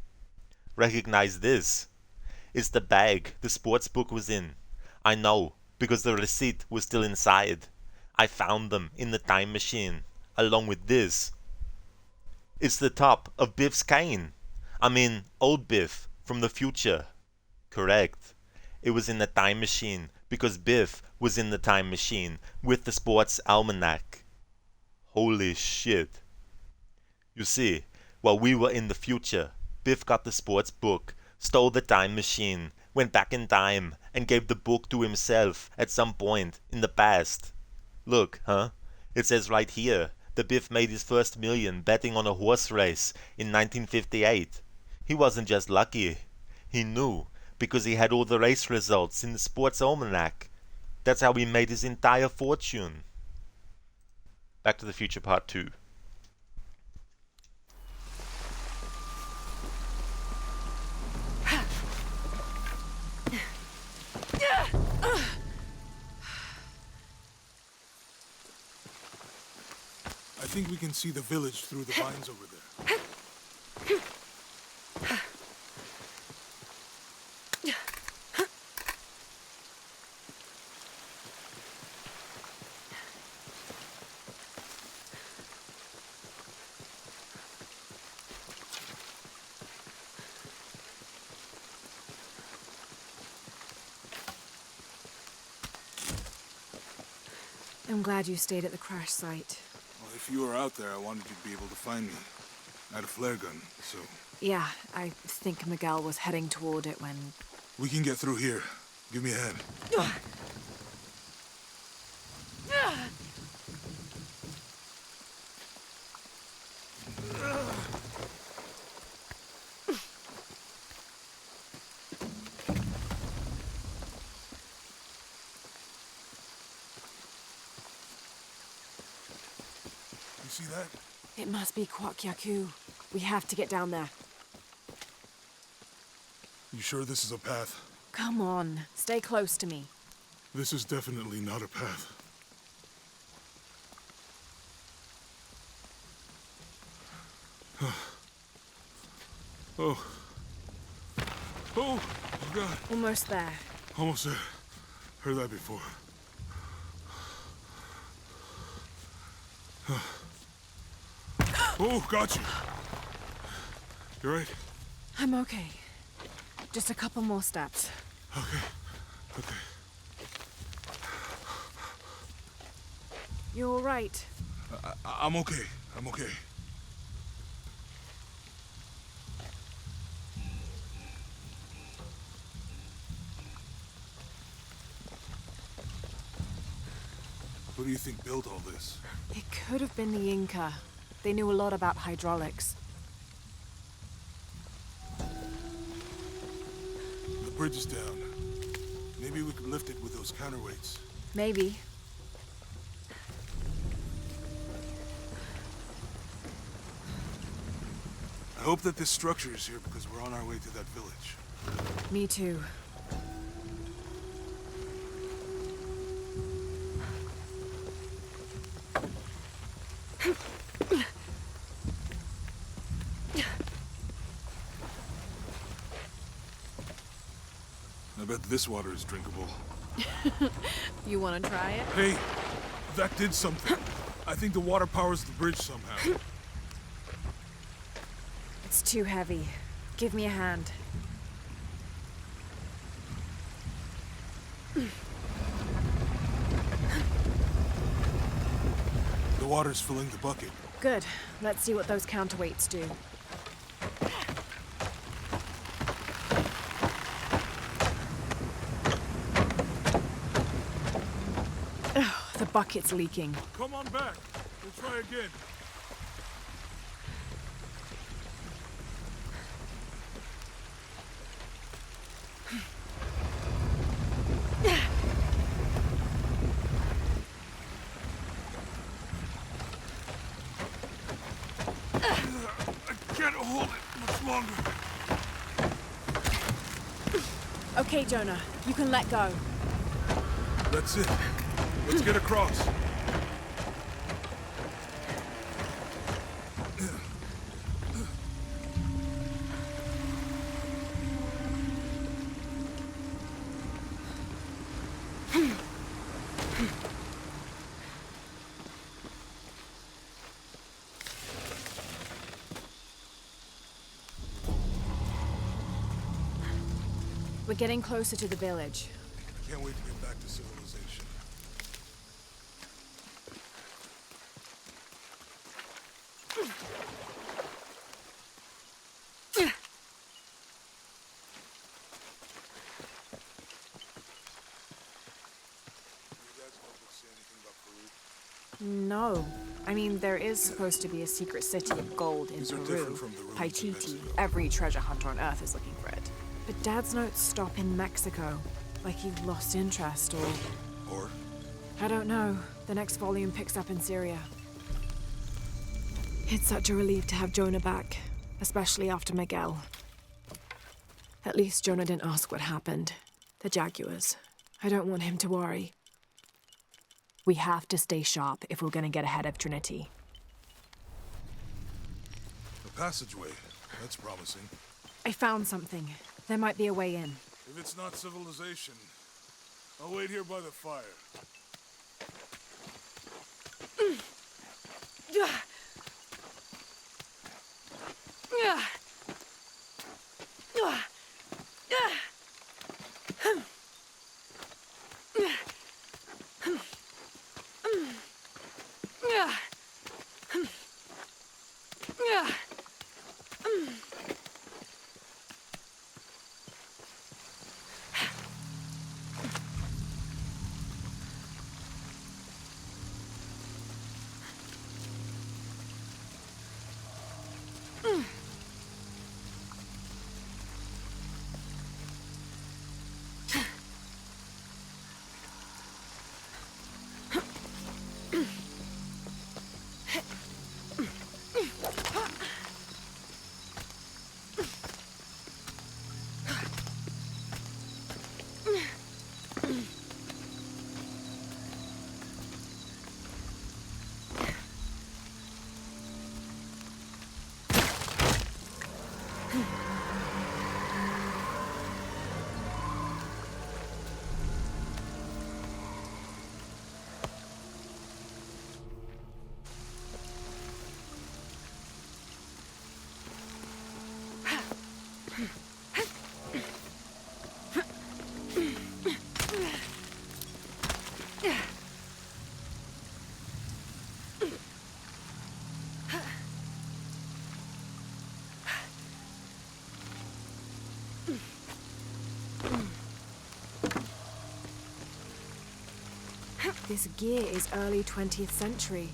Recognize this. It's the bag the sports book was in. I know, because the receipt was still inside. I found them in the time machine, along with this. It's the top of Biff's cane. I mean, old Biff, from the future. Correct. It was in the time machine, because Biff was in the time machine, with the sports almanac. Holy shit. You see, while we were in the future, Biff got the sports book, stole the time machine, went back in time, and gave the book to himself at some point in the past. Look, huh? It says right here that Biff made his first million betting on a horse race in 1958. He wasn't just lucky. He knew, because he had all the race results in the sports almanac. That's how he made his entire fortune. Back to the Future Part 2. I think we can see the village through the vines over there. I'm glad you stayed at the crash site. Well, if you were out there, I wanted you to be able to find me. I had a flare gun, so... Yeah, I think Miguel was heading toward it when... We can get through here. Give me a hand. You see that? It must be Kwak Yaku. We have to get down there. You sure this is a path? Come on, stay close to me. This is definitely not a path. Oh. Oh, God. Almost there. Almost there. Heard that before. Oh, got you. You right? I'm okay. Just a couple more steps. Okay. Okay. You all right? I'm okay. I'm okay. Who do you think built all this? It could have been the Inca. They knew a lot about hydraulics. The bridge is down. Maybe we could lift it with those counterweights. Maybe. I hope that this structure is here because we're on our way to that village. Me too. I bet this water is drinkable. You want to try it? Hey, that did something. I think the water powers the bridge somehow. It's too heavy. Give me a hand. The water's filling the bucket. Good. Let's see what those counterweights do. Ugh, the bucket's leaking. Come on back. We'll try again. hold it much longer. Okay, Jonah, you can let go. That's it. Let's get across. We're getting closer to the village. Can't wait to get back to civilization. No. I mean, there is supposed to be a secret city of gold in These are Peru. different from the ruins of Paititi. Mexico. Every treasure hunter on Earth is looking for it. But Dad's notes stop in Mexico. Like he lost interest, or... I don't know. The next volume picks up in Syria. It's such a relief to have Jonah back. Especially after Miguel. At least Jonah didn't ask what happened. The Jaguars. I don't want him to worry. We have to stay sharp if we're gonna get ahead of Trinity. A passageway. That's promising. I found something. There might be a way in. If it's not civilization, I'll wait here by the fire. This gear is early 20th century.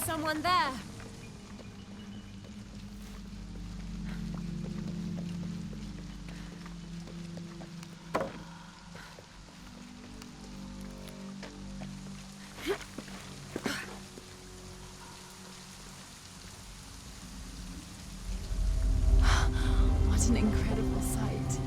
Someone there. What an incredible sight.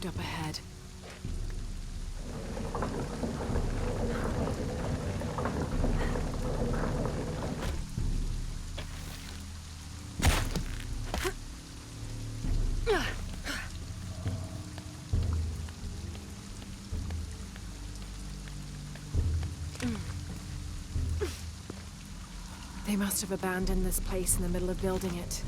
rift up ahead. They must have abandoned this place in the middle of building it.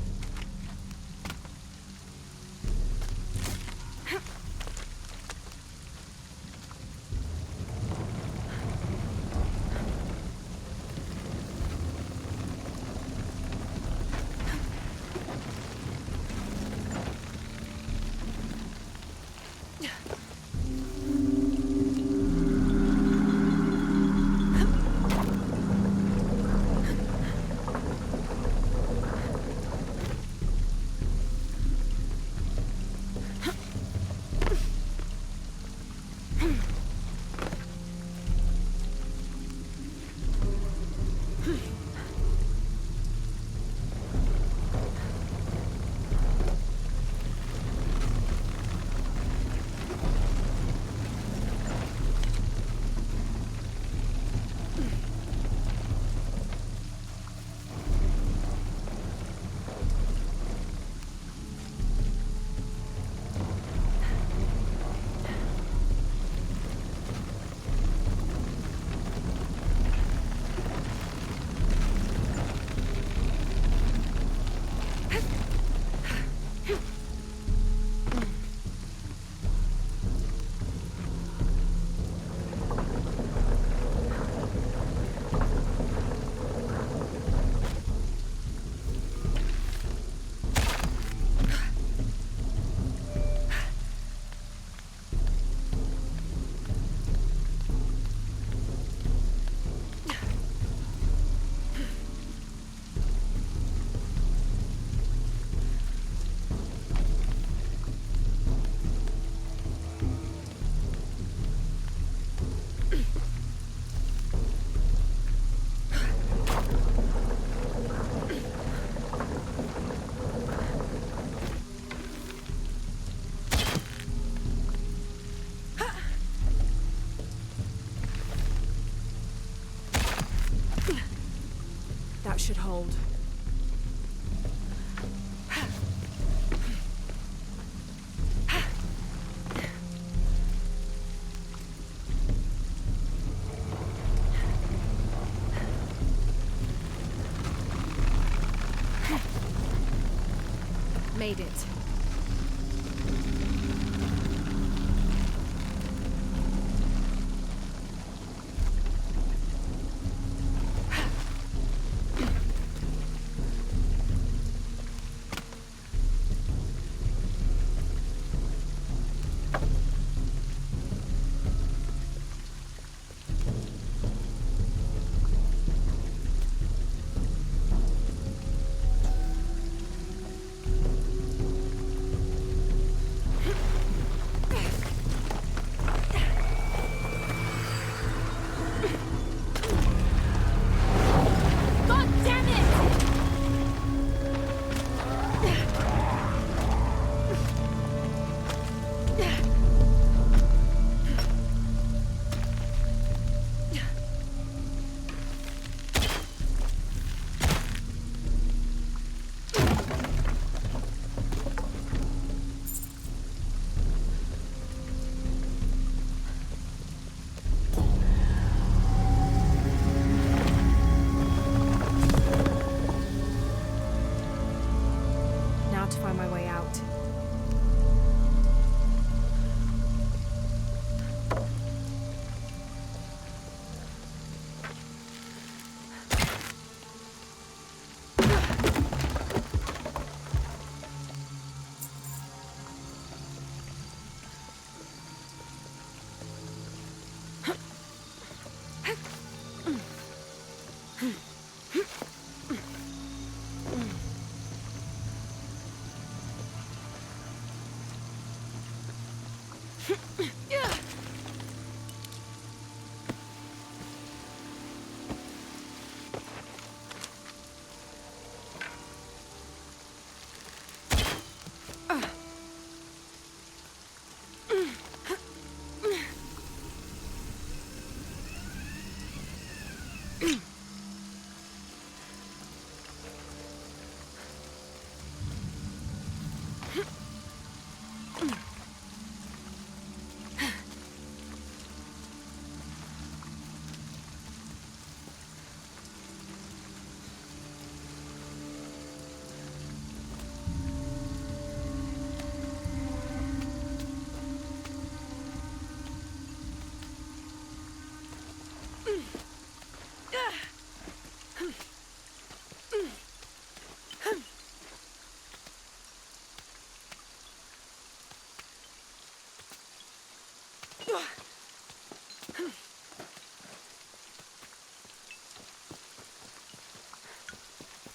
That should hold. Made it.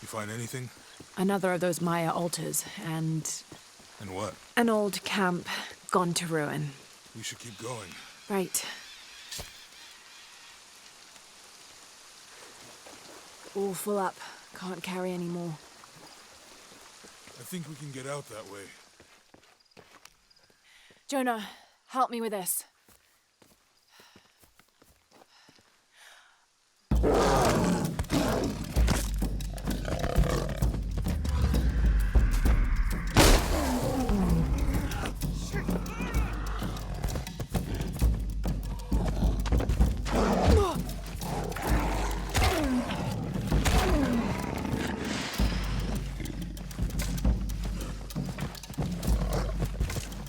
You find anything? Another of those Maya altars, and And what? an old camp gone to ruin. We should keep going. Right. All full up. Can't carry any more. I think we can get out that way. Jonah, help me with this.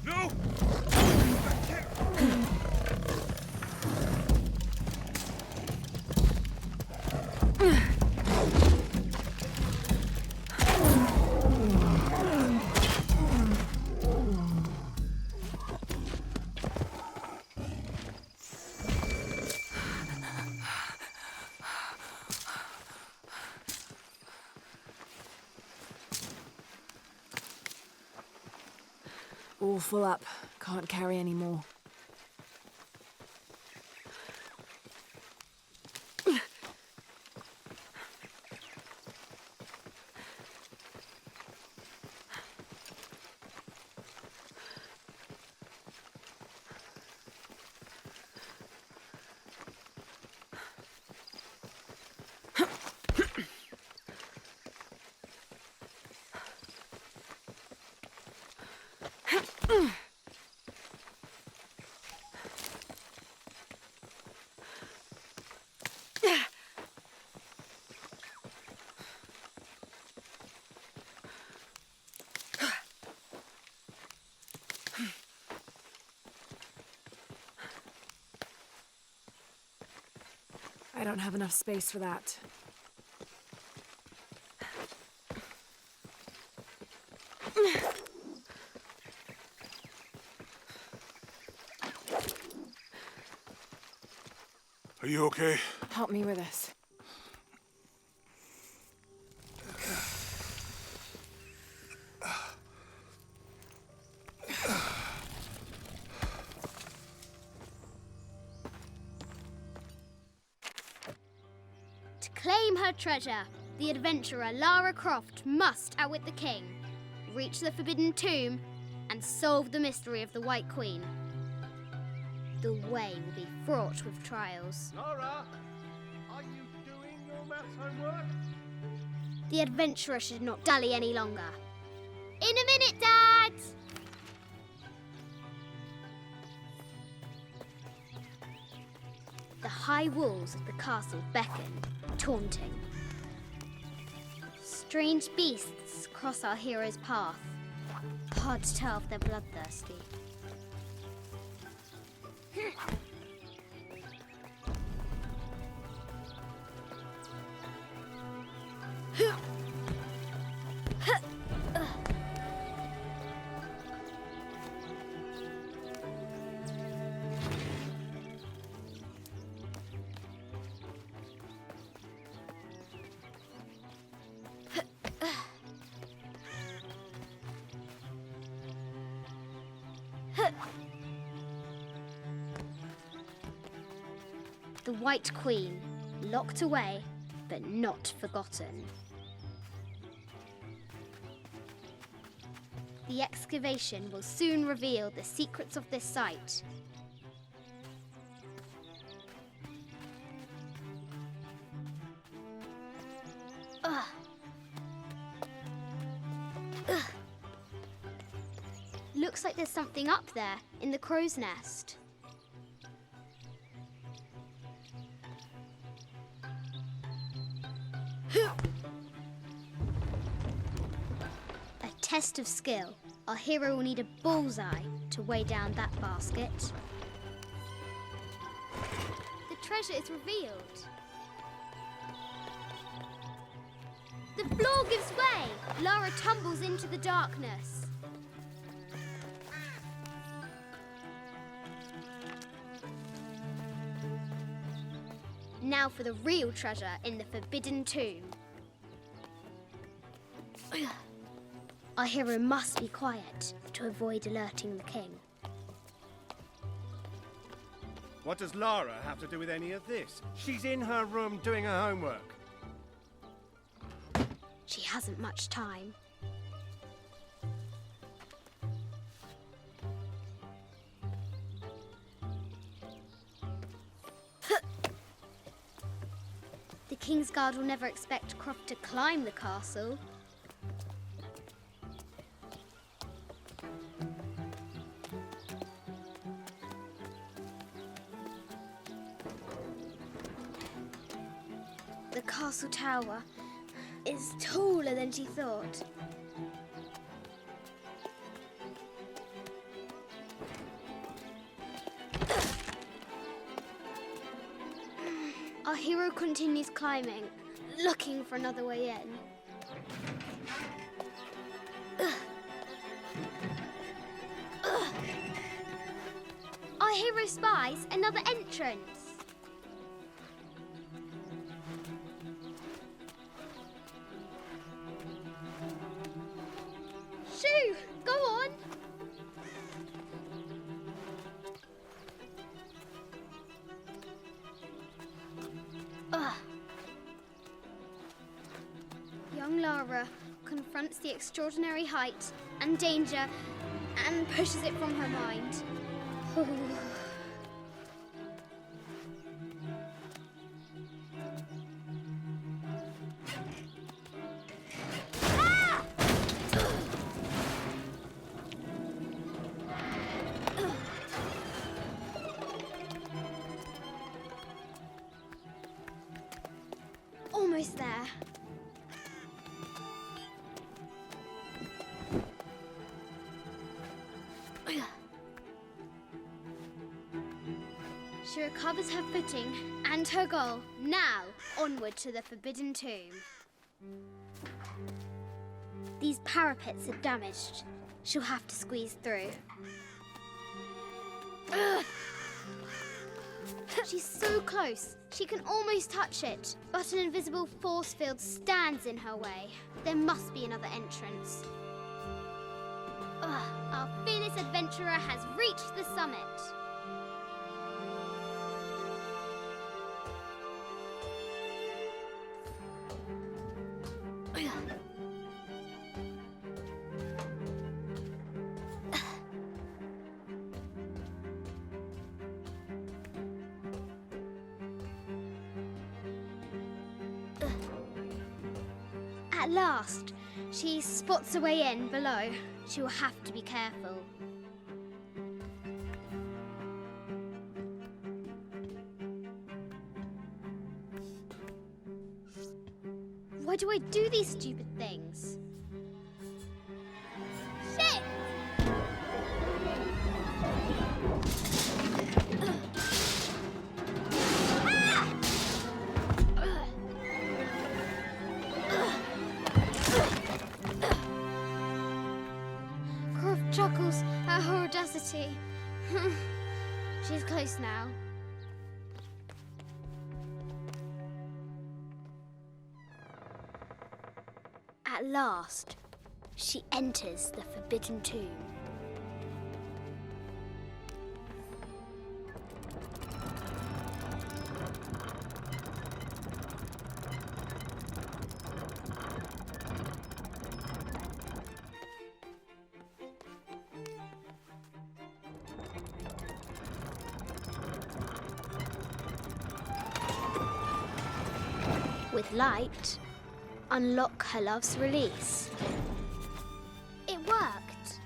No! All full up. Can't carry any more. I don't have enough space for that. Are you okay? Help me with this. To claim her treasure, the adventurer Lara Croft must outwit the king, reach the Forbidden Tomb, and solve the mystery of the White Queen. The way will be fraught with trials. Lara, are you doing your maths homework? The adventurer should not dally any longer. In a minute, Dad! The high walls of the castle beckon, taunting. Strange beasts cross our hero's path. Hard to tell if they're bloodthirsty. The White Queen, locked away, but not forgotten. The excavation will soon reveal the secrets of this site. Looks like there's something up there in the crow's nest. A test of skill. Our hero will need a bullseye to weigh down that basket. The treasure is revealed. The floor gives way. Lara tumbles into the darkness. Now for the real treasure in the Forbidden Tomb. Our hero must be quiet to avoid alerting the king. What does Lara have to do with any of this? She's in her room doing her homework. She hasn't much time. The King's Guard will never expect Croft to climb the castle. The castle tower is taller than she thought. Our hero continues climbing, looking for another way in. Our hero spies another entrance. Shoo! Go on! Young Lara confronts the extraordinary height and danger and pushes it from her mind. Almost there. She recovers her footing and her goal. Now, onward to the Forbidden Tomb. These parapets are damaged. She'll have to squeeze through. She's so close. She can almost touch it, but an invisible force field stands in her way. There must be another entrance. Our fearless adventurer has reached the summit. At last, she spots a way in below. She will have to be careful. Why do I do these stupid things? Shit! Croft chuckles at her audacity. She's close now. At last, she enters the Forbidden Tomb. With light, unlock her love's release. It worked.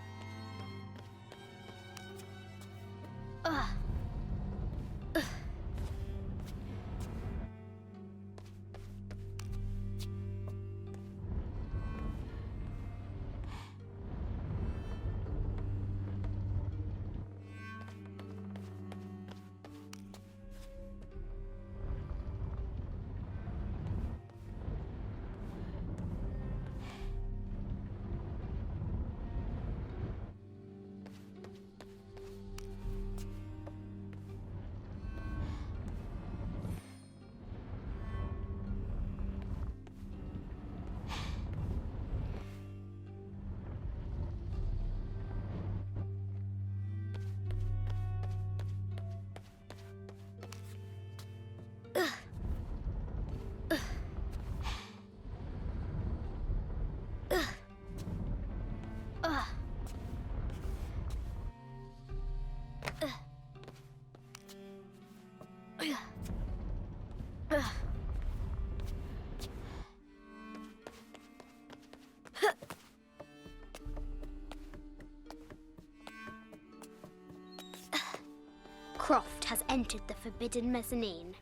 Croft has entered the forbidden mezzanine.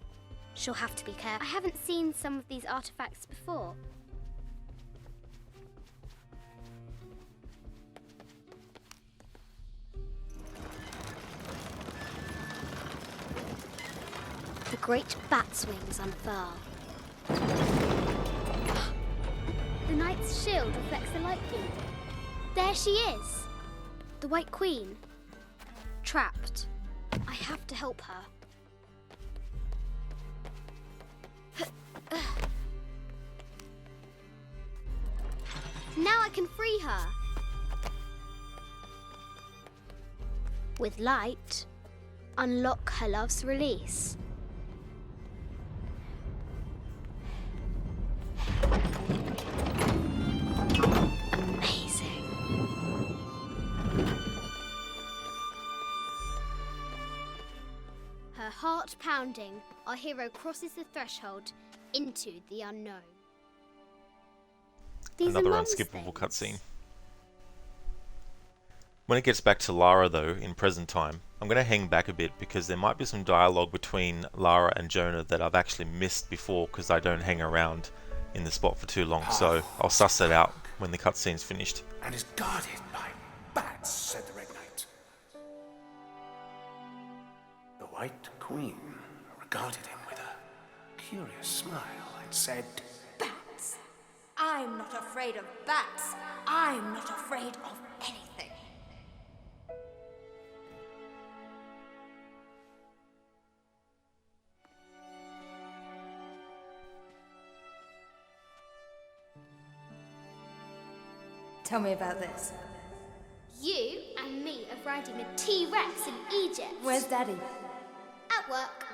She'll have to be careful. I haven't seen some of these artifacts before. The great bat's wings unfurl. The knight's shield reflects the light beam. There she is! The White Queen. Trapped. I have to help her. Now I can free her. With light, unlock her love's release. Amazing. Her heart pounding, our hero crosses the threshold into the unknown. These Another are Mum's unskippable things. cutscene. When it gets back to Lara though, in present time, I'm going to hang back a bit because there might be some dialogue between Lara and Jonah that I've actually missed before because I don't hang around in the spot for too long, so I'll suss it out when the cutscene's finished. And is guarded by bats, said the Red Knight. The White Queen regarded him with a curious smile and said, Bats. I'm not afraid of bats. I'm not afraid of anything. Tell me about this. You and me are riding a T-Rex in Egypt. Where's Daddy? At work.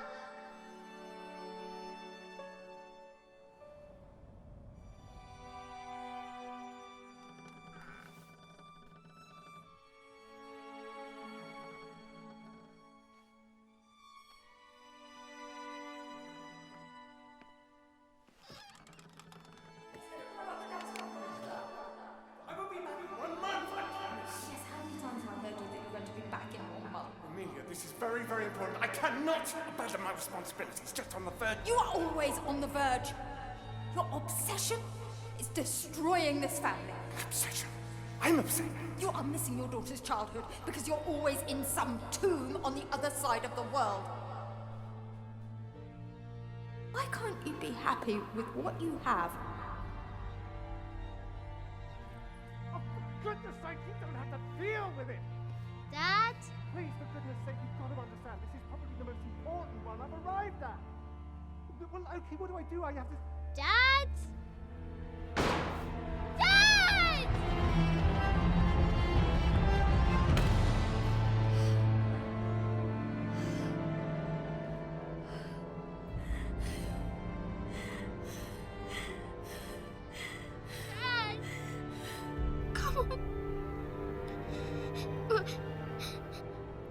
Amelia, this is very, very important. I cannot abandon my responsibilities just on the verge. You are always on the verge. Your obsession is destroying this family. Obsession? I'm upset. You are missing your daughter's childhood because you're always in some tomb on the other side of the world. Why can't you be happy with what you have? Oh, for goodness sake, you don't have to deal with it. Dad? Please, for goodness sake, you've got to understand. This is probably the most important one I've arrived at. Well, okay, what do? I have to... Dad? Dad! Dad! Come on.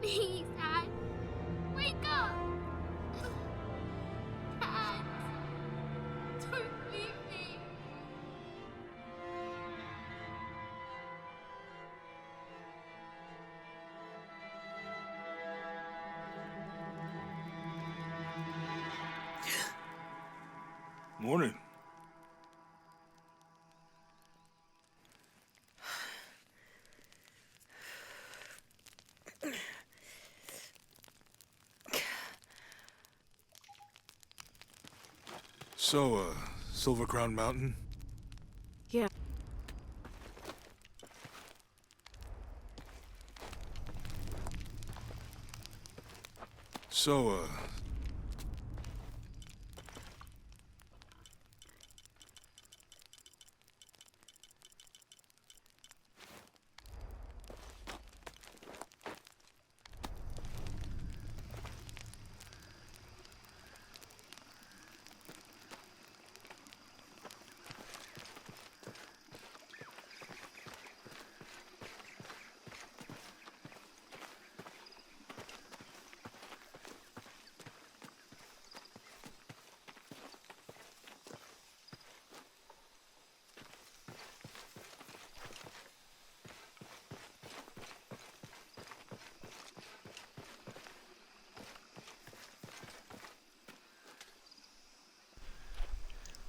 Please, Dad. Wake up. Dad. Don't leave me. Morning. So, Silver Crown Mountain? Yeah. So,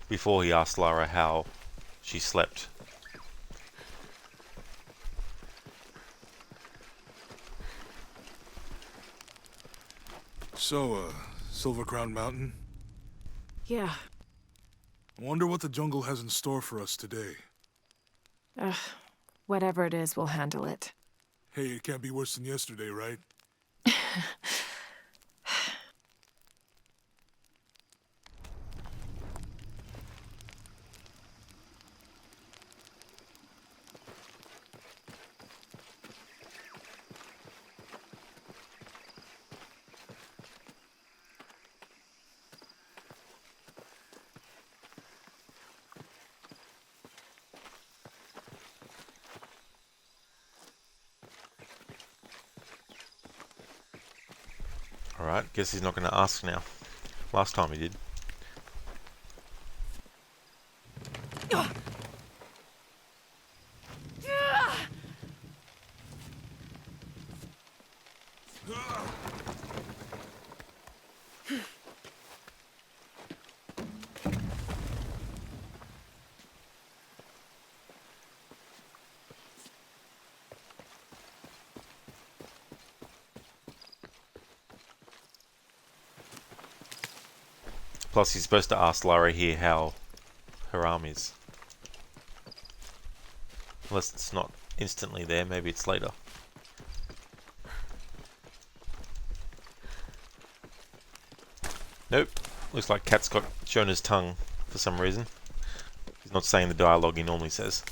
before he asked Lara how she slept. So, Silver Crown Mountain? Yeah. I wonder what the jungle has in store for us today. Whatever it is, we'll handle it. Hey, it can't be worse than yesterday, right? Alright, guess he's not going to ask now. Last time he did. Plus, he's supposed to ask Lara here how her arm is. Unless it's not instantly there, maybe it's later. Nope. Looks like Cat's got Jonah's tongue for some reason. He's not saying the dialogue he normally says.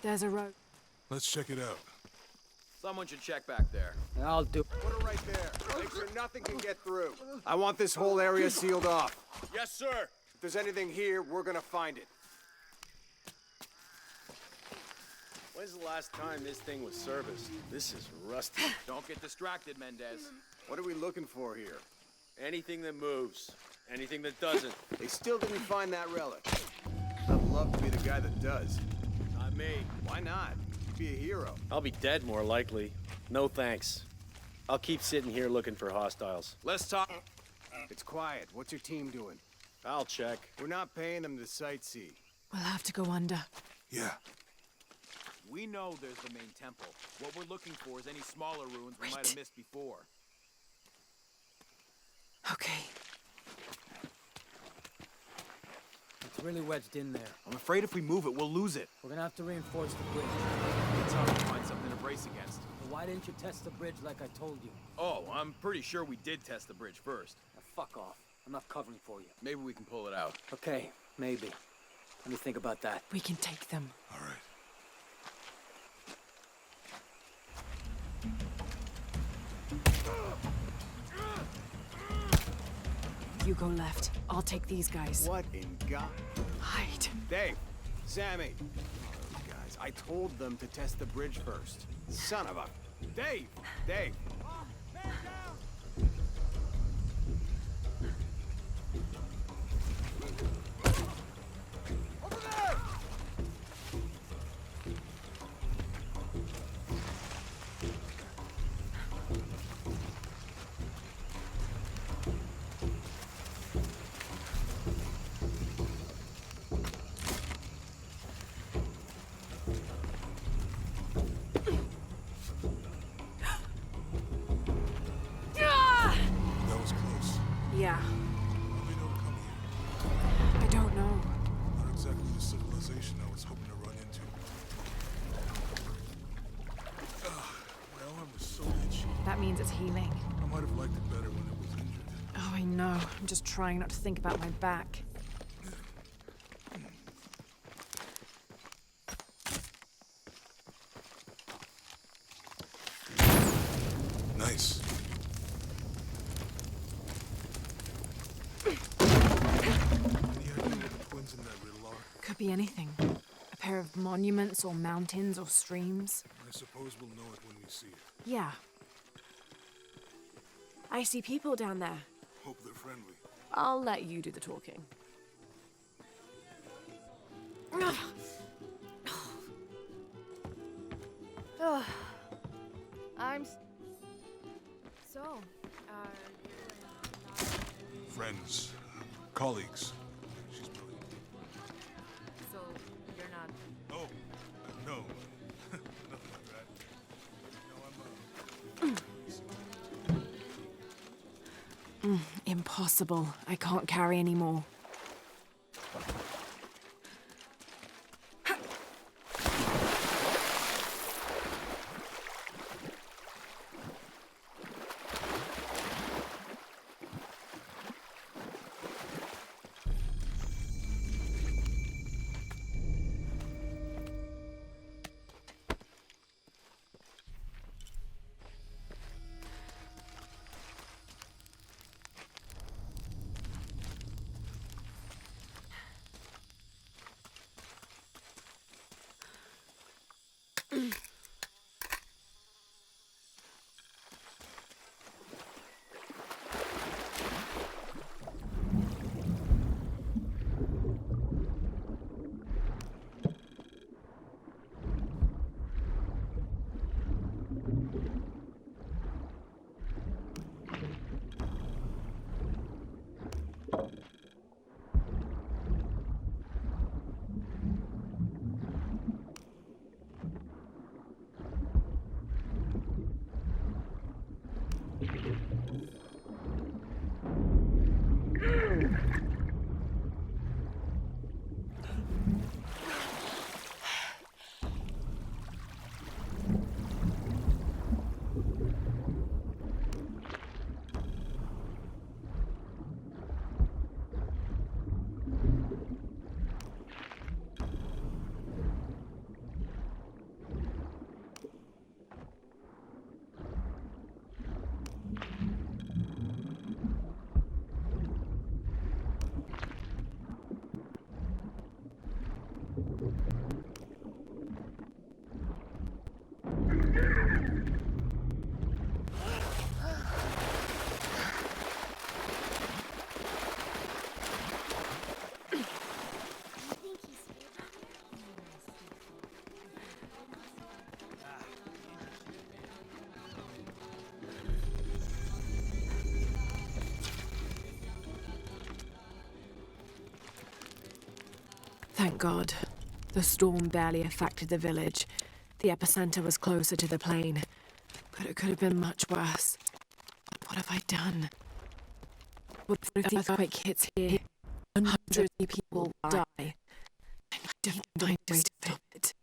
There's a road. Let's check it out. Someone should check back there. I'll do. Put it right there. Make sure nothing can get through. I want this whole area sealed off. Yes, sir. If there's anything here, we're gonna find it. When's the last time this thing was serviced? This is rusty. Don't get distracted, Mendez. What are we looking for here? Anything that moves. Anything that doesn't. They still didn't find that relic. I'd love to be the guy that does. Not me. Why not? You'd be a hero. I'll be dead more likely. No thanks. I'll keep sitting here looking for hostiles. Let's talk. It's quiet. What's your team doing? I'll check. We're not paying them to sightsee. We'll have to go under. Yeah. We know there's the main temple. What we're looking for is any smaller ruins we might have missed before. Okay. It's really wedged in there. I'm afraid if we move it, we'll lose it. We're gonna have to reinforce the bridge. It's hard to find something to brace against. Well, why didn't you test the bridge like I told you? Oh, I'm pretty sure we did test the bridge first. Now, fuck off. I'm not covering for you. Maybe we can pull it out. Okay, maybe. Let me think about that. We can take them. All right. You go left. I'll take these guys. What in God? Hide. Dave, Sammy. Those guys. I told them to test the bridge first. Son of a... Dave! Dave! That was close. Yeah. How they know to come here? I don't know. Not exactly the civilization I was hoping to run into. My arm is so itchy. That means it's healing. I might have liked it better when it was injured. Oh, I know. I'm just trying not to think about my back. Nice. Could be anything. A pair of monuments or mountains or streams. I suppose we'll know it when we see it. Yeah. I see people down there. Hope they're friendly. I'll let you do the talking. So, Friends. Colleagues. She's brilliant. So, you're not... Oh, no. Nothing like that. No, I'm, Impossible. I can't carry anymore. Thank God. The storm barely affected the village. The epicenter was closer to the plain. But it could have been much worse. What have I done? What if the earthquake hits here? Hundreds of people die. I need to find a way to stop it.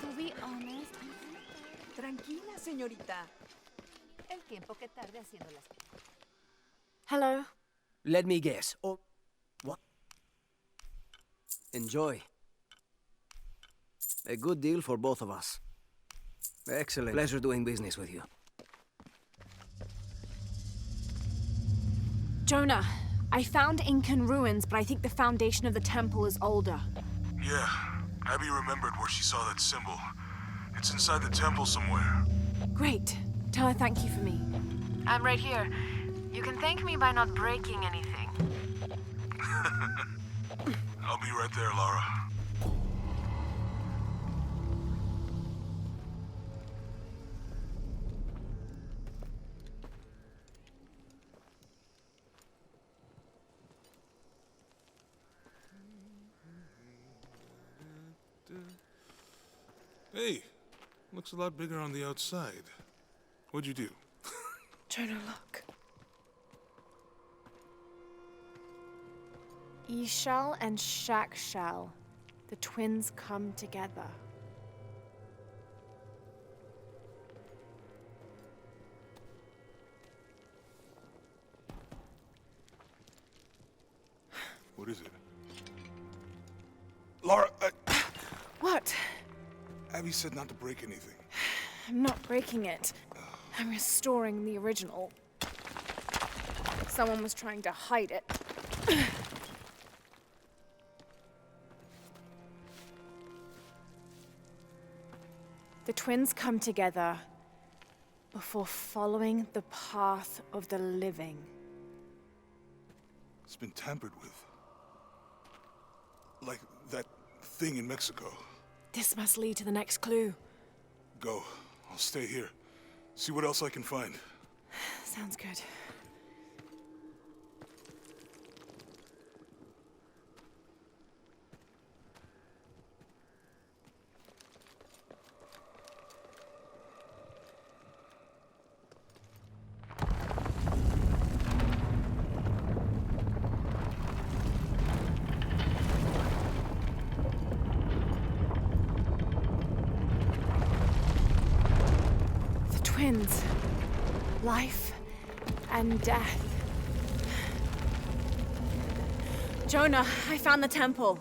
To be honest, Tranquila, señorita. El tiempo que tarde haciendo las cosas. Hello? Let me guess. Oh, what? Enjoy. A good deal for both of us. Excellent. Pleasure doing business with you. Jonah, I found Incan ruins, but I think the foundation of the temple is older. Yeah, Abby remembered where she saw that symbol. It's inside the temple somewhere. Great. Tell her thank you for me. I'm right here. You can thank me by not breaking anything. I'll be right there, Lara. Hey, looks a lot bigger on the outside. What'd you do? Jonah, look. E-shell and Shack shell. The twins come together. What is it? Lara, What? Abby said not to break anything. I'm not breaking it. I'm restoring the original. Someone was trying to hide it. The twins come together before following the path of the living. It's been tampered with. Like that thing in Mexico. This must lead to the next clue. Go. I'll stay here. See what else I can find. Sounds good. Twins. Life and death. Jonah, I found the temple.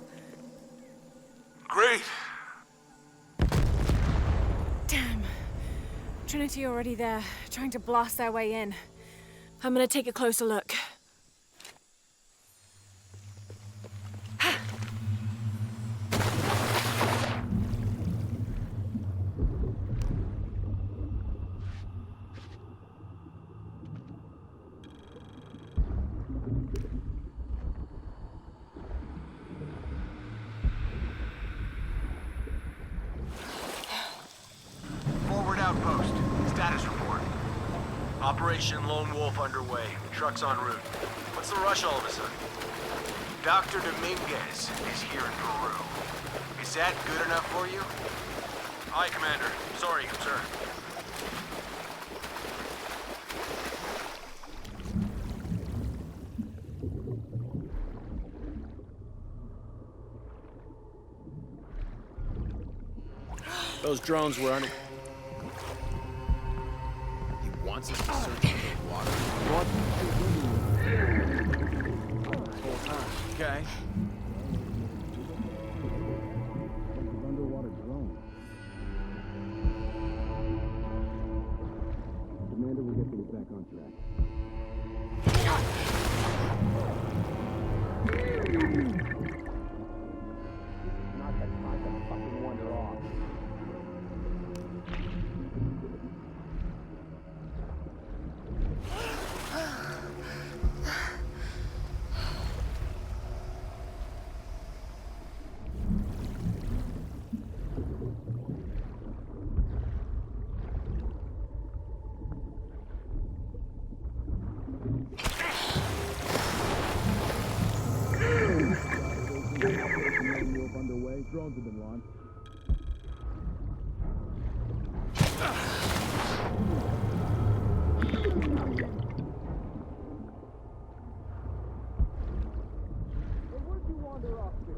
Great! Damn. Trinity already there, trying to blast their way in. I'm gonna take a closer look. Forward outpost. Status report. Operation Lone Wolf underway. Trucks en route. What's the rush all of a sudden? Dr. Dominguez is here in Peru. Is that good enough for you? Aye, Commander. Sorry, sir. Those drones were under... He wants us to search the water. What? Okay. Underwater drone. Commander will get things back on track. Knock that fucking wonder off. Underway. Drones have been launched. Where'd you wander off to?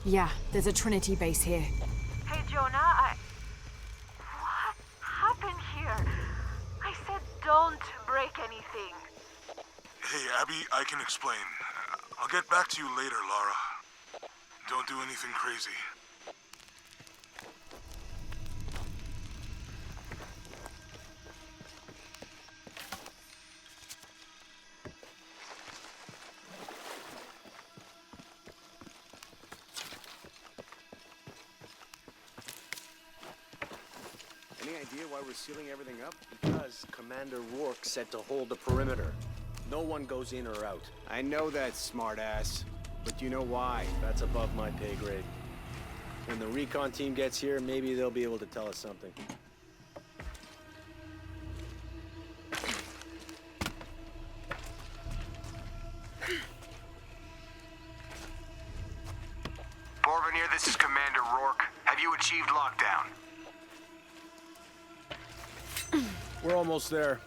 Yeah, there's a Trinity base here. Hey, Jonah, What happened here? I said don't break anything. Hey, Abby, I can explain. I'll get back to you later, Lara. Don't do anything crazy. Any idea why we're sealing everything up? Because Commander Rourke said to hold the perimeter. No one goes in or out. I know that, smartass. But you know why? That's above my pay grade. When the recon team gets here, maybe they'll be able to tell us something. Borvenier, this is Commander Rourke. Have you achieved lockdown? We're almost there.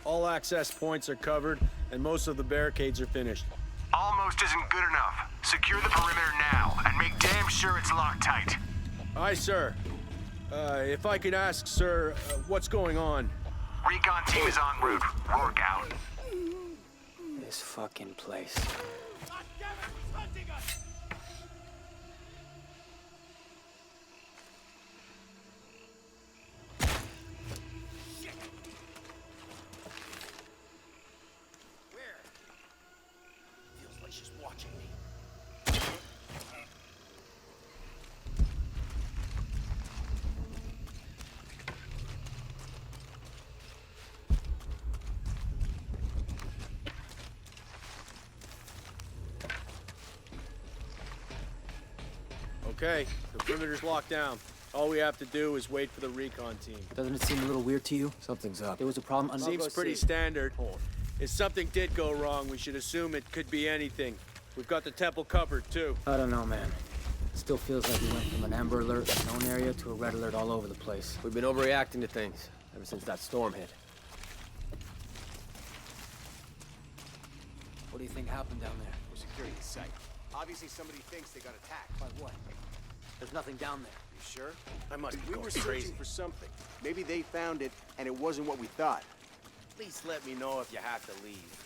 All access points are covered, and most of the barricades are finished. Almost isn't good enough. Secure the perimeter now, and make damn sure it's locked tight. Aye, sir. If I could ask, sir, what's going on? Recon team is en route. Rourke out. This fucking place. Okay, the perimeter's locked down. All we have to do is wait for the recon team. Doesn't it seem a little weird to you? Something's up. There was a problem under... Seems pretty standard. If something did go wrong, we should assume it could be anything. We've got the temple covered, too. I don't know, man. It still feels like we went from an Amber Alert in known area to a Red Alert all over the place. We've been overreacting to things ever since that storm hit. What do you think happened down there? We're securing the site. Obviously somebody thinks they got attacked. By what? There's nothing down there. You sure? I must be We going were crazy. searching for something. Maybe they found it, and it wasn't what we thought. Please let me know if you have to leave.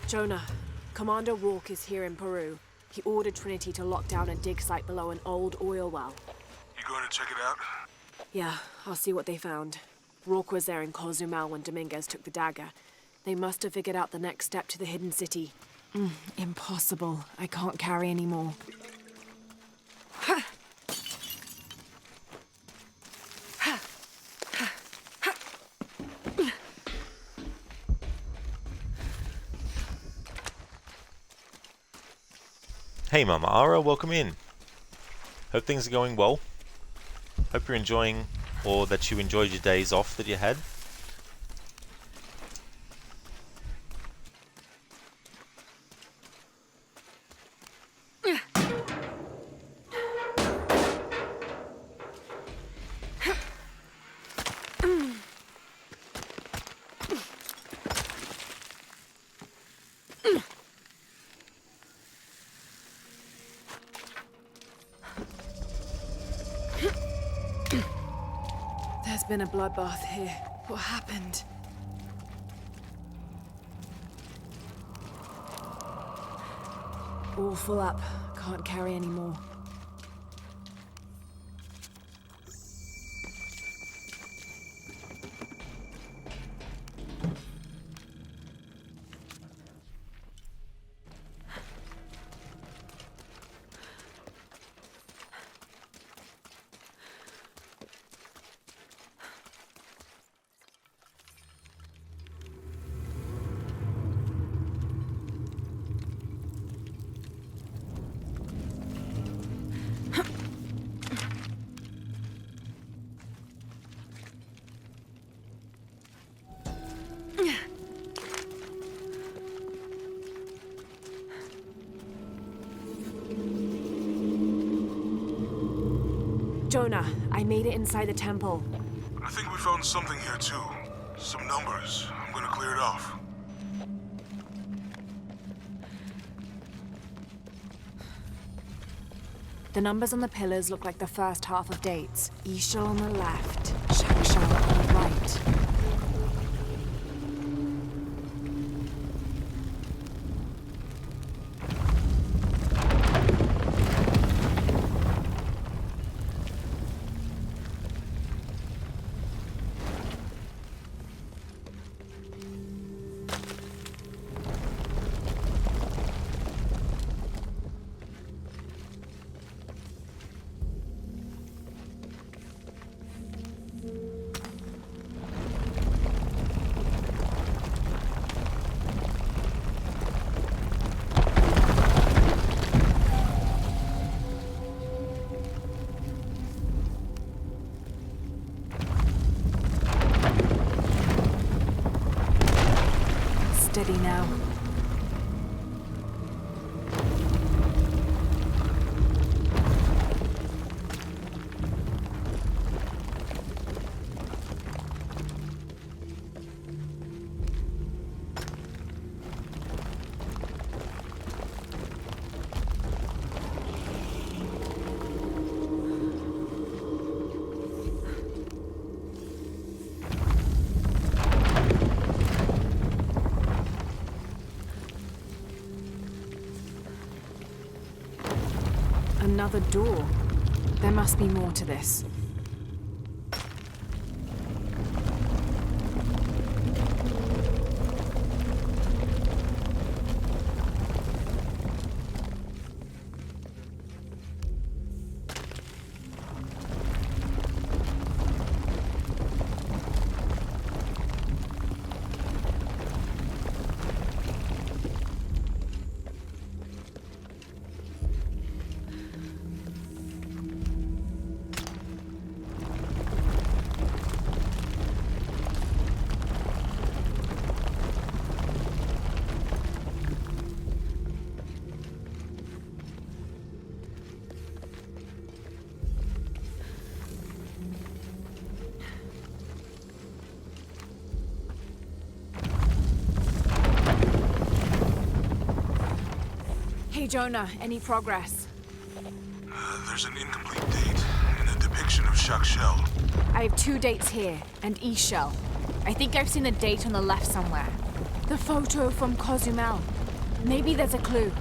Jonah, Commander Rourke is here in Peru. He ordered Trinity to lock down a dig site below an old oil well. You going to check it out? Yeah, I'll see what they found. Rourke was there in Cozumel when Dominguez took the dagger. They must have figured out the next step to the hidden city. Impossible. I can't carry any more. Hey Mama Lara, welcome in. Hope things are going well. Hope you're enjoying, or that you enjoyed your days off that you had. There's been a bloodbath here. What happened? All full up. Can't carry any more. Jonah, I made it inside the temple. I think we found something here too. Some numbers. I'm gonna clear it off. The numbers on the pillars look like the first half of dates. Ishal on the left, Shakshal on the right. Steady now. Another door. There must be more to this. Hey Jonah, any progress? There's an incomplete date and a depiction of Shakshel. I have 2 dates here, and Ishal. I think I've seen the date on the left somewhere. The photo from Cozumel. Maybe there's a clue.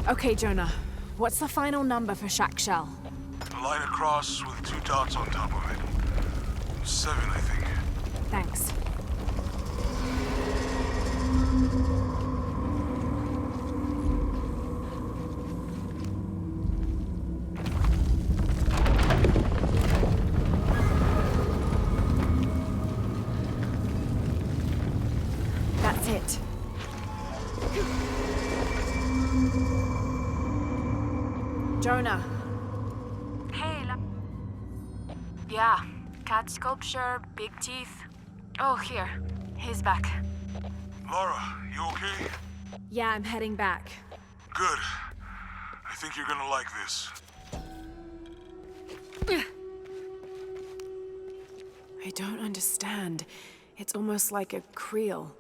Okay, Jonah. What's the final number for Shakshel? A line across with 2 dots on top of it. 7, I think. Thanks. That's it. Jonah. Hey, yeah, cat sculpture, big teeth. Oh, here. He's back. Lara, you okay? Yeah, I'm heading back. Good. I think you're gonna like this. I don't understand. It's almost like a creel.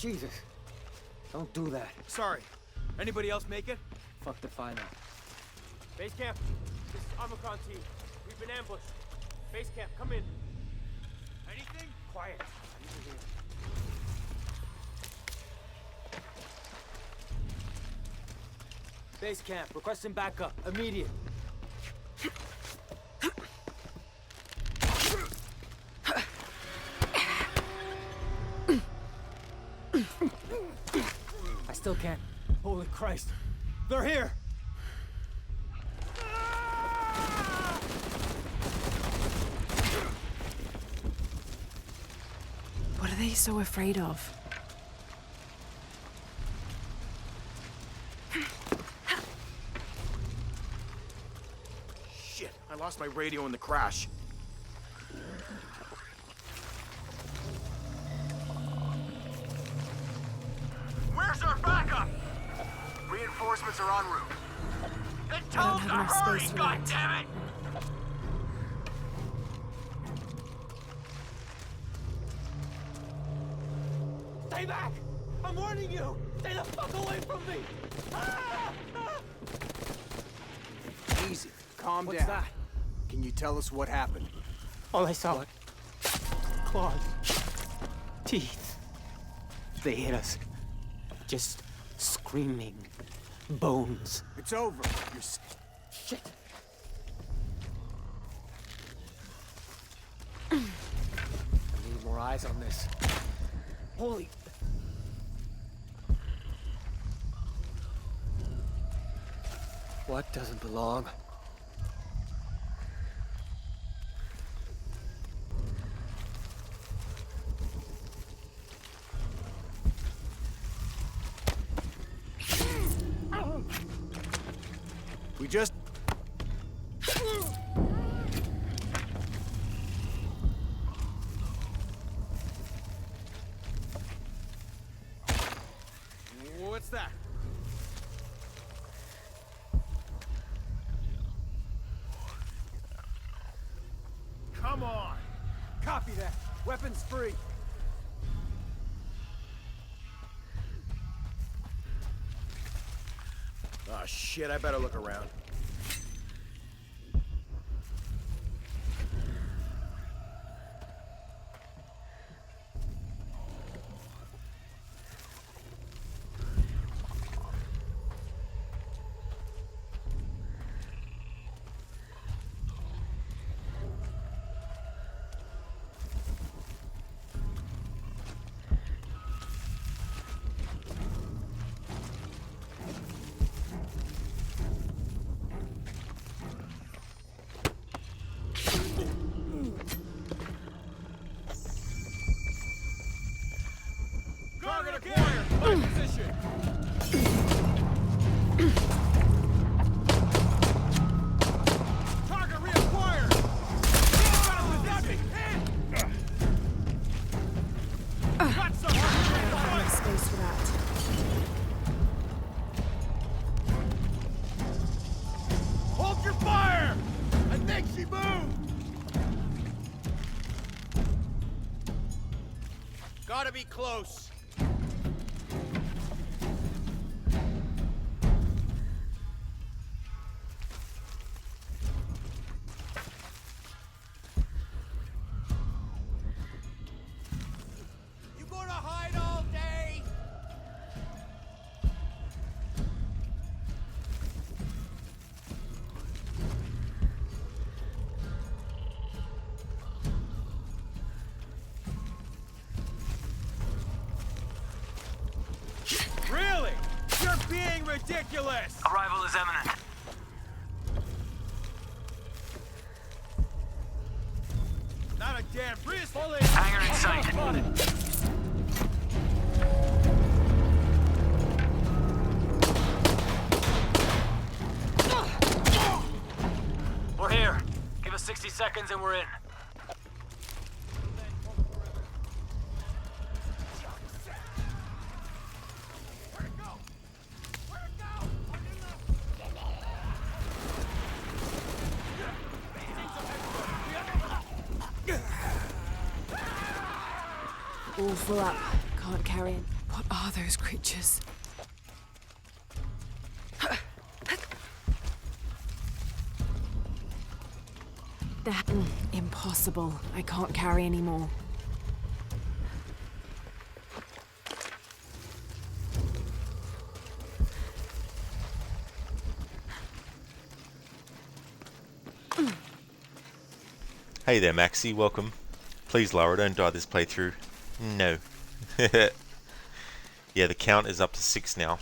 Jesus. Don't do that. Sorry. Anybody else make it? Fuck the final. Base camp, this is Omicron team. We've been ambushed. Base camp, come in. Anything? Quiet. Easy here. Base camp, requesting backup. Immediate. I still can't. Holy Christ. They're here! What are they so afraid of? Shit, I lost my radio in the crash. Where's our backup? Reinforcements are en route. Then I tell don't them have to enough hurry, space for that. goddammit! Stay back! I'm warning you! Stay the fuck away from me! Ah! Easy. Calm What's down. that? Can you tell us what happened? All I saw. Claws. Teeth. They hit us. Just screaming. Bones. It's over. Shit. I need more eyes on this. Holy... What doesn't belong? We just... What's that? Come on! Copy that. Weapons free. Oh shit, I better look around. Target acquired! Hold position! Target reacquired! Got some! I don't have enough space for that. Hold your fire! I think she moved! Gotta be close. You gonna hide all day? Really? You're being ridiculous! Arrival is imminent. Not a damn breeze. Hangar in sight. We're here. Give us 60 seconds and we're in. All full up. Can't carry him. What are those creatures? They're impossible. I can't carry anymore. Hey there, Maxie. Welcome. Please, Lara, don't die this playthrough. No. Yeah, the count is up to 6 now.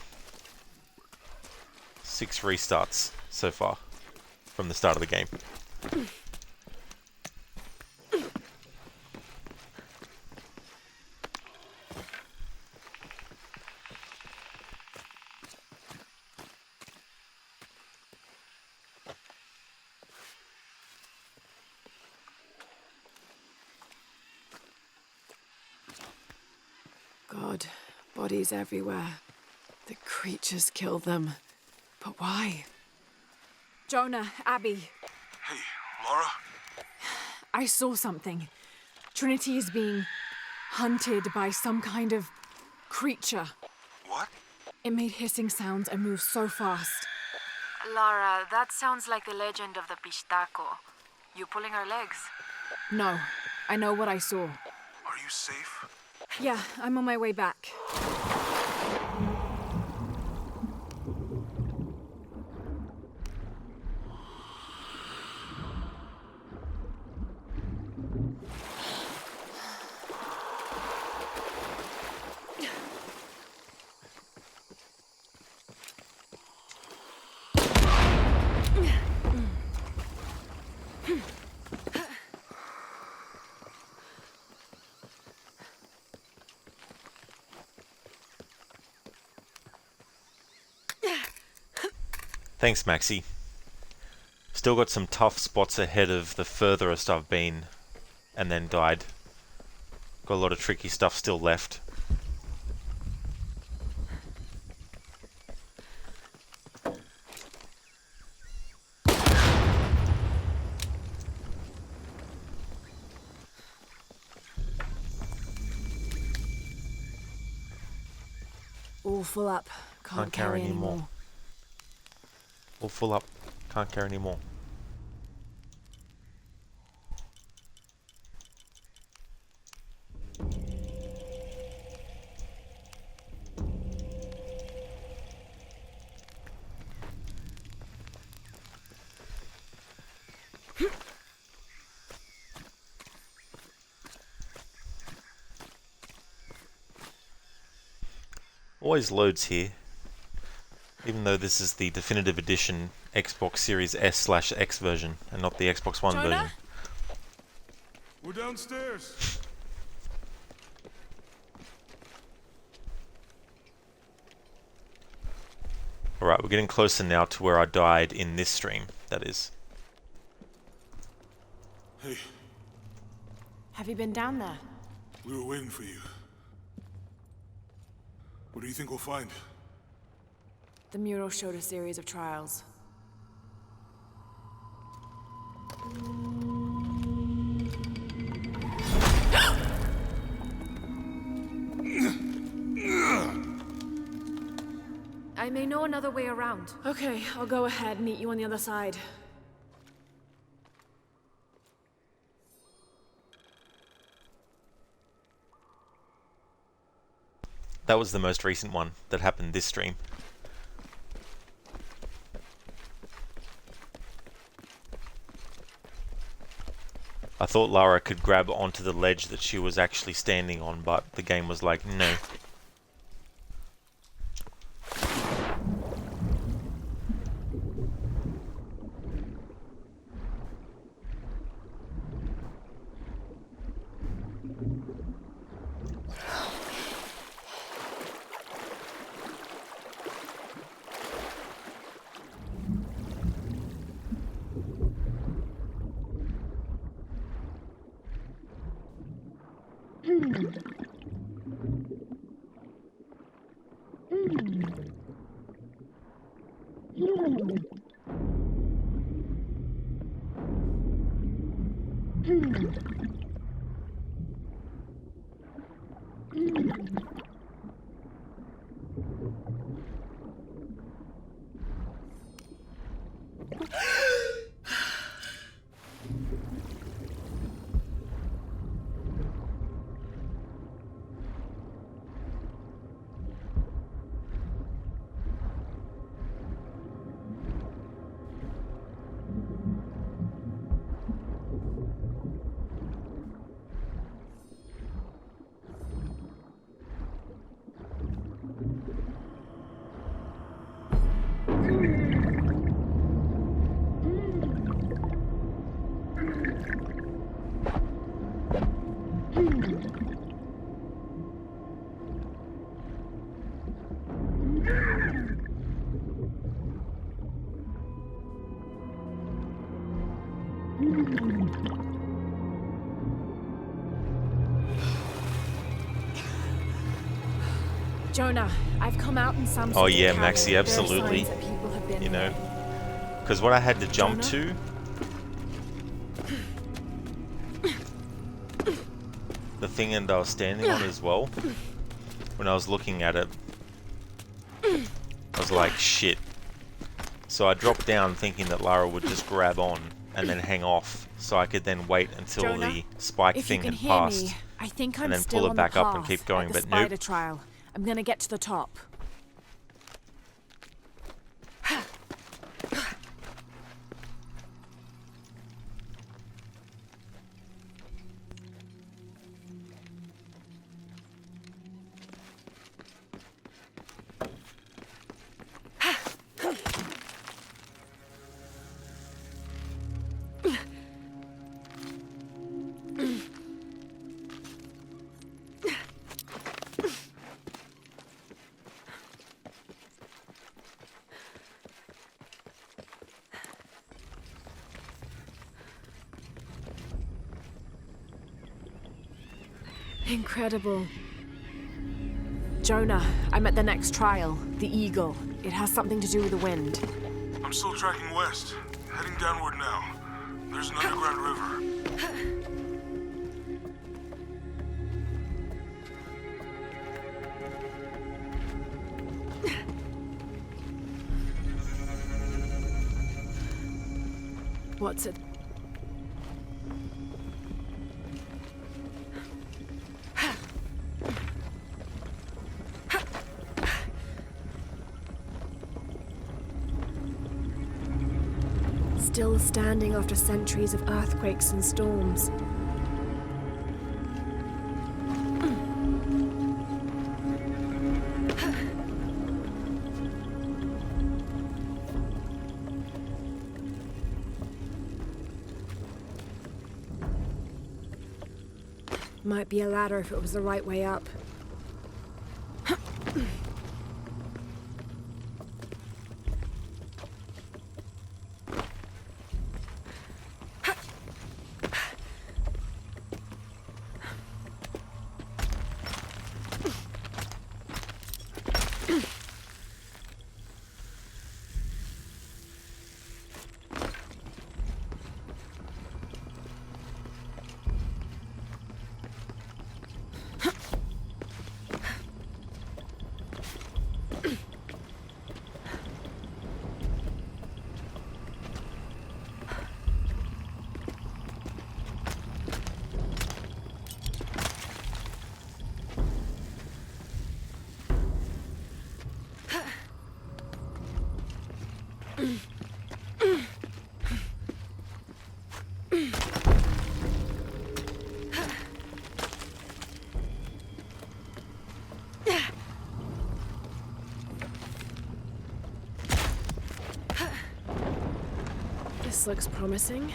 6 restarts so far from the start of the game. God, bodies everywhere. The creatures killed them. But why? Jonah, Abby, Hey, Lara? I saw something. Trinity is being hunted by some kind of creature. What? It made hissing sounds and moved so fast. Lara, that sounds like the legend of the Pistaco. You pulling our legs? No, I know what I saw. Are you safe? Yeah, I'm on my way back. Thanks, Maxie. Still got some tough spots ahead of the furthest I've been and then died. Got a lot of tricky stuff still left. All full up. Can't carry anymore. All full up. Can't carry anymore. Always loads here. Even though this is the definitive edition Xbox Series S/X version and not the Xbox One Jonah? version. We're downstairs. Alright, we're getting closer now to where I died in this stream, that is. Hey, Have you been down there? we were waiting for you. What do you think we'll find? The mural showed a series of trials. I may know another way around. Okay, I'll go ahead and meet you on the other side. That was the most recent one that happened this stream. I thought Lara could grab onto the ledge that she was actually standing on, but the game was like, no. Jonah, I've come out in some Oh sort yeah, of carrier. Maxie, There are absolutely. signs that people have been You know, here. because what I had to jump to, the thing that I was standing on as well, when I was looking at it, I was like, shit. So I dropped down thinking that Lara would just grab on and then hang off, so I could then wait until Jonah, the spike if thing you can had hear passed, me, I think I'm and then still pull it on back the up and path keep going, at the but spider nope. trial. I'm gonna get to the top. Incredible. Jonah, I'm at the next trial, the Eagle. It has something to do with the wind. I'm still tracking west, heading downward now. There's an underground river. What's it? Still standing after centuries of earthquakes and storms. Might be a ladder if it was the right way up. This looks promising.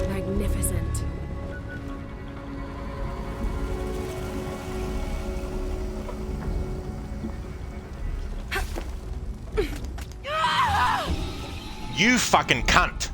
Magnificent. You fucking cunt!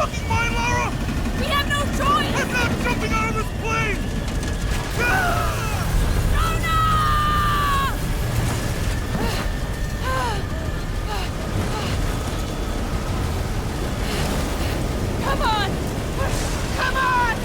fucking mind, Lara? We have no choice! I'm not jumping out of this plane! Come on! Come on!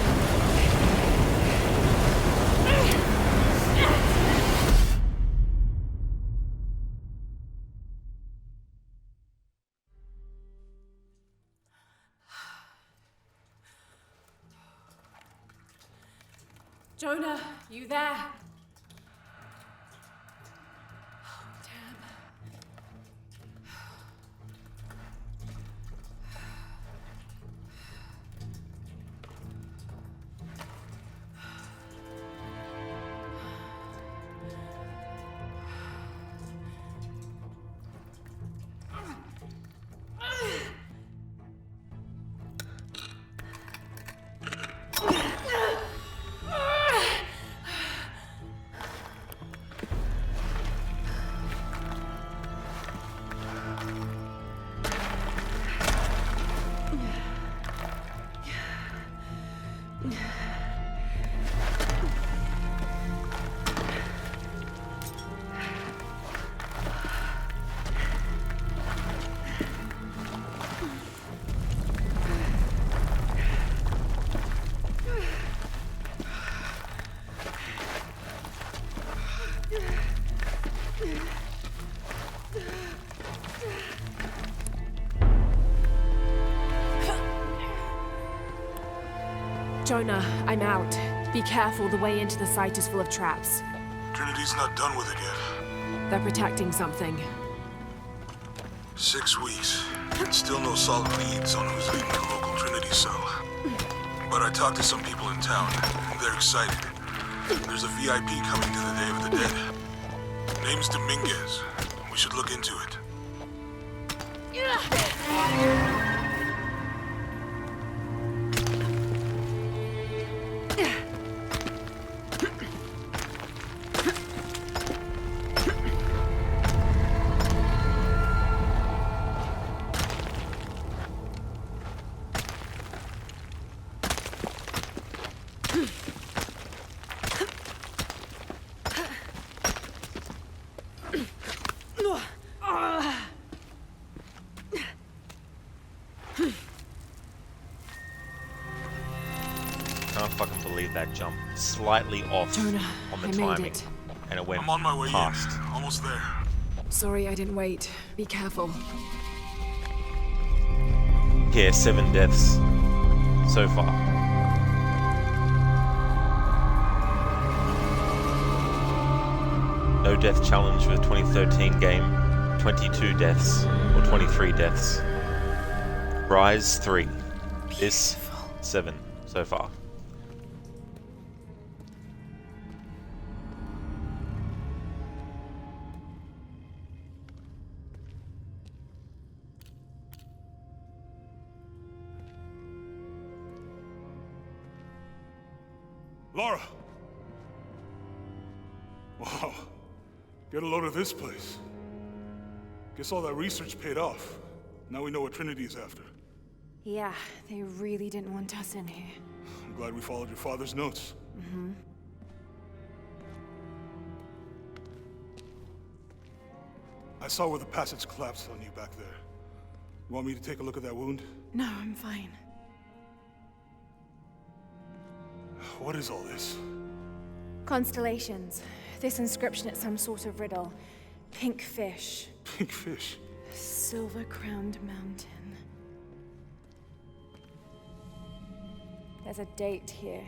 Jonah, you there? Jonah, I'm out. Be careful, the way into the site is full of traps. Trinity's not done with it yet. They're protecting something. 6 weeks. Still no solid leads on who's leading the local Trinity cell. But I talked to some people in town, and they're excited. There's a VIP coming to the Day of the Dead. Name's Dominguez. We should look into it. Can't fucking believe that jump. Slightly off Jonah, on the I made timing. it. And it went I'm on my way past. in. Almost there. Sorry I didn't wait. Be careful. Yeah, 7 deaths so far. No death challenge for the 2013 game. 22 deaths, or 23 deaths. Rise 3. This 7 so far. Lara! Wow. Get a load of this place. Guess all that research paid off. Now we know what Trinity is after. Yeah, they really didn't want us in here. I'm glad we followed your father's notes. Mm-hmm. I saw where the passage collapsed on you back there. You want me to take a look at that wound? No, I'm fine. What is all this? Constellations. This inscription is some sort of riddle. Pink fish. Pink fish? Silver-crowned mountain. There's a date here.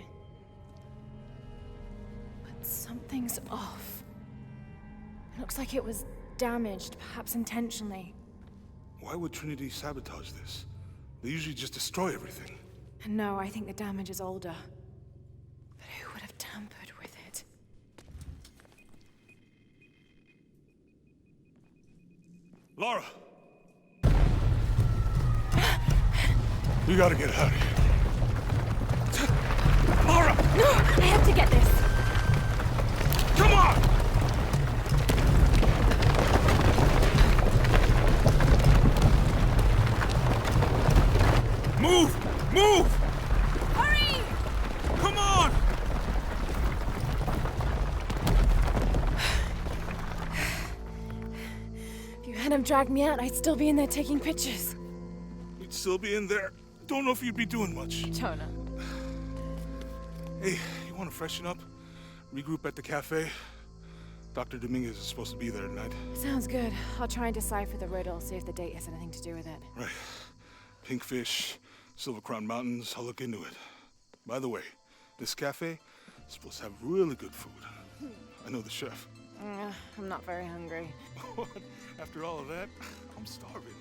But something's off. It looks like it was damaged, perhaps intentionally. Why would Trinity sabotage this? They usually just destroy everything. No, I think the damage is older. But who would have tampered with it? Lara! You gotta get out of here. Lara! No! I have to get this! Come on! Move! Move! Hurry! Come on! If you hadn't dragged me out, I'd still be in there taking pictures. You'd still be in there. Don't know if you'd be doing much. Jonah. Hey, you want to freshen up? Regroup at the cafe? Dr. Dominguez is supposed to be there tonight. Sounds good. I'll try and decipher the riddle, see if the date has anything to do with it. Right. Pinkfish, Silver Crown Mountains, I'll look into it. By the way, this cafe is supposed to have really good food. I know the chef. I'm not very hungry. What? After all of that, I'm starving.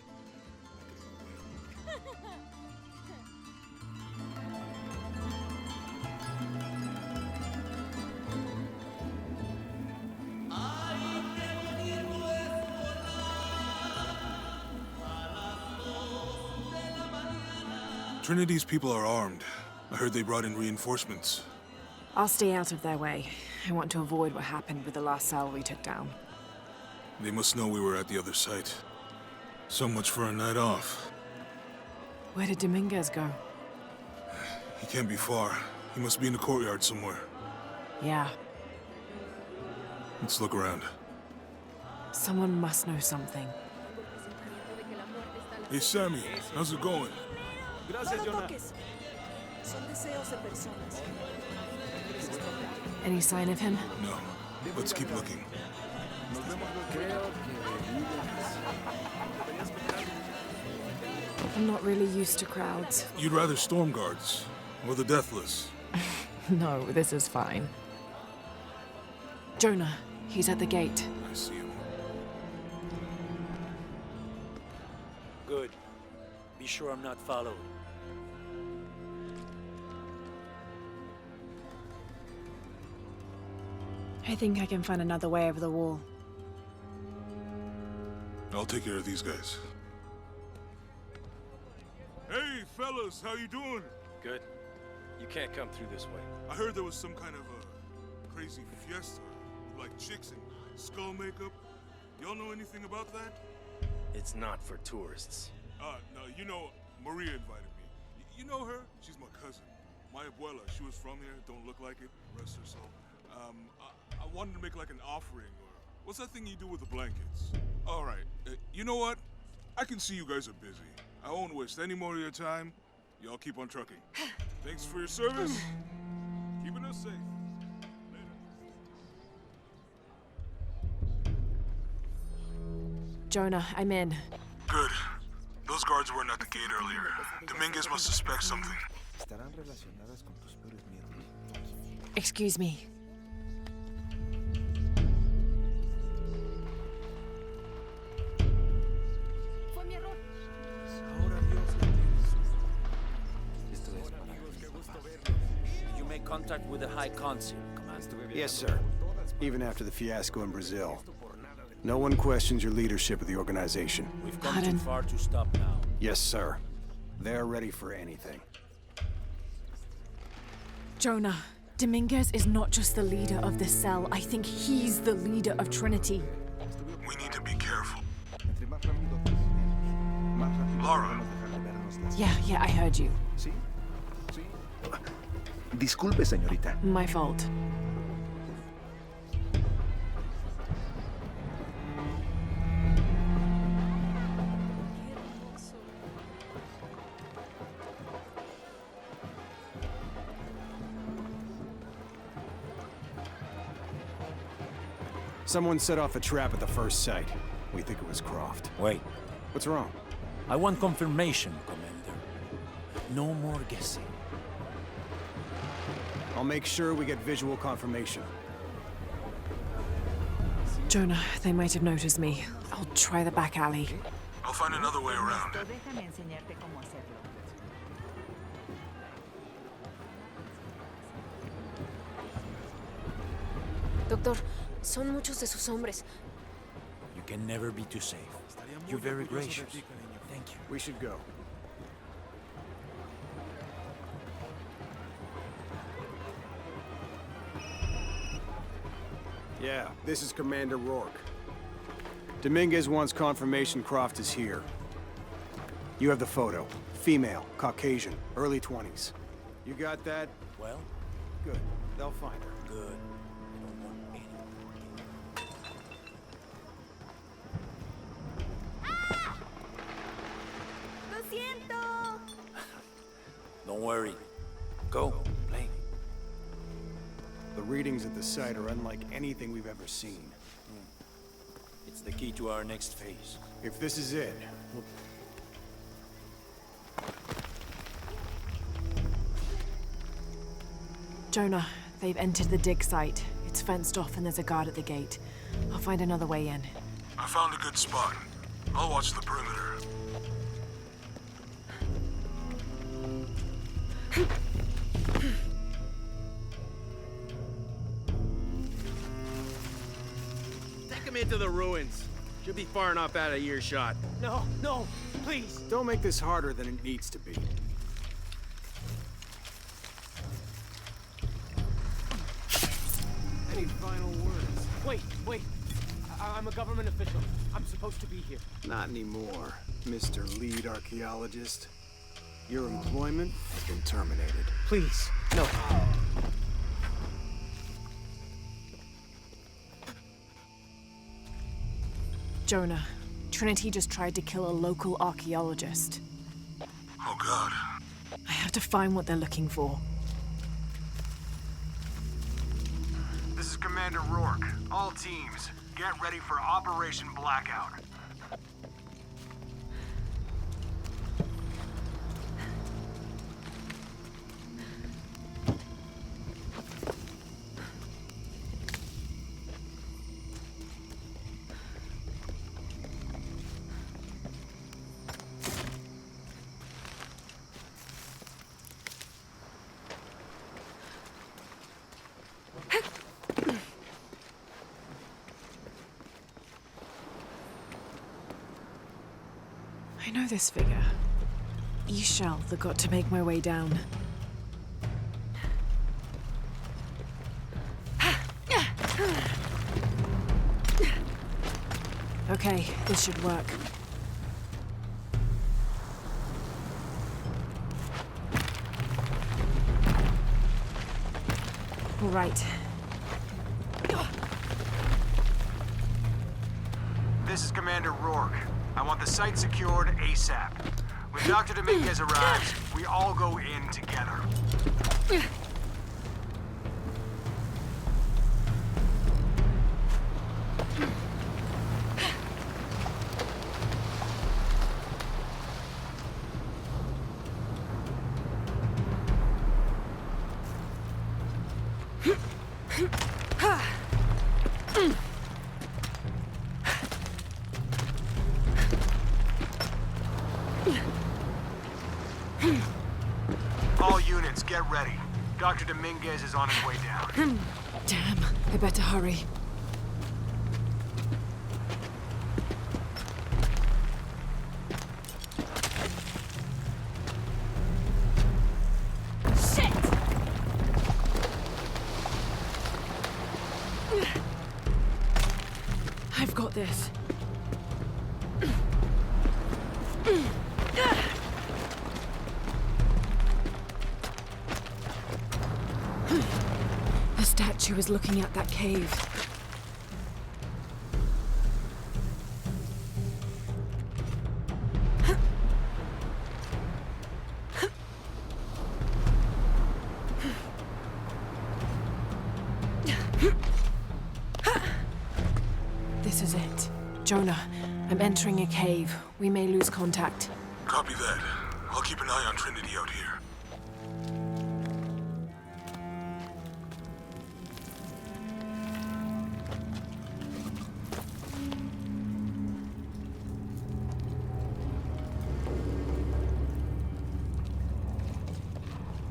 Trinity's people are armed. I heard they brought in reinforcements. I'll stay out of their way. I want to avoid what happened with the last cell we took down. They must know we were at the other site. So much for a night off. Where did Dominguez go? He can't be far. He must be in the courtyard somewhere. Yeah. Let's look around. Someone must know something. Hey, Sammy, how's it going? Gracias, Jonah. Son deseos de personas. Any sign of him? No. Let's keep looking. I'm not really used to crowds. You'd rather storm guards or the deathless? No, this is fine. Jonah, he's at the gate. I see him. Good. Be sure I'm not followed. I think I can find another way over the wall. I'll take care of these guys. Hey, fellas, how you doing? Good. You can't come through this way. I heard there was some kind of a crazy fiesta with like chicks and skull makeup. Y'all know anything about that? It's not for tourists. No, you know, Maria invited me. You know her? She's my cousin. My abuela, she was from here, don't look like it, rest her soul. I wanted to make like an offering, or what's that thing you do with the blankets? All right, you know what? I can see you guys are busy. I won't waste any more of your time. Y'all keep on trucking. Thanks for your service. Keeping us safe. Jonah, I'm in. Good. Those guards weren't at the gate earlier. Dominguez must suspect something. Excuse me. You make contact with the High Consul, Commander. Yes, sir. Even after the fiasco in Brazil. No one questions your leadership of the organization. We've come too far to stop now. Yes, sir. They're ready for anything. Jonah, Dominguez is not just the leader of this cell. I think he's the leader of Trinity. We need to be careful. Lara. Yeah, I heard you. Disculpe, señorita. My fault. Someone set off a trap at the first site. We think it was Croft. Wait. What's wrong? I want confirmation, Commander. No more guessing. I'll make sure we get visual confirmation. Jonah, they might have noticed me. I'll try the back alley. I'll find another way around. Déjame enseñarte cómo hacerlo. Doctor, son muchos de sus hombres. You can never be too safe. You're very gracious. Thank you. We should go. Yeah, this is Commander Rourke. Dominguez wants confirmation Croft is here. You have the photo. Female, Caucasian, early 20s. You got that? Well? Good. They'll find her. Good. ¡Lo siento! Don't worry. Go, play. The readings at the site are unlike anything we've ever seen. It's the key to our next phase. If this is it, we'll... Jonah, they've entered the dig site. It's fenced off and there's a guard at the gate. I'll find another way in. I found a good spot. I'll watch the perimeter. Take him into the ruins. Should be far enough out of earshot. No, no, please. Don't make this harder than it needs to be. Any final words? Wait. I'm a government official. I'm supposed to be here. Not anymore, Mr. Lead Archaeologist. Your employment has been terminated. Please, no. Jonah, Trinity just tried to kill a local archaeologist. Oh, God. I have to find what they're looking for. This is Commander Rourke. All teams, get ready for Operation Blackout. I know this figure. E-shell that got to make my way down. Okay, this should work. All right. This is Commander Rourke. I want the site secured ASAP. When Dr. Dominguez arrives, we all go in together. All units, get ready. Dr. Dominguez is on his way down. Damn, I better hurry. Shit! I've got this. The statue is looking at that cave. This is it. Jonah, I'm entering a cave. We may lose contact. Copy that. I'll keep an eye on Trinity out here.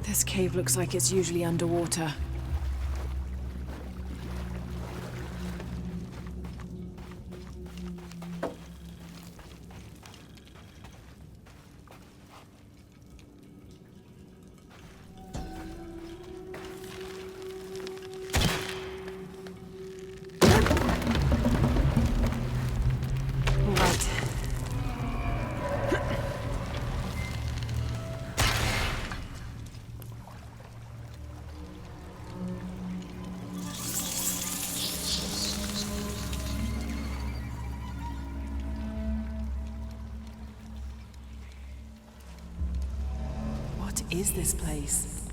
This cave looks like it's usually underwater. is this place?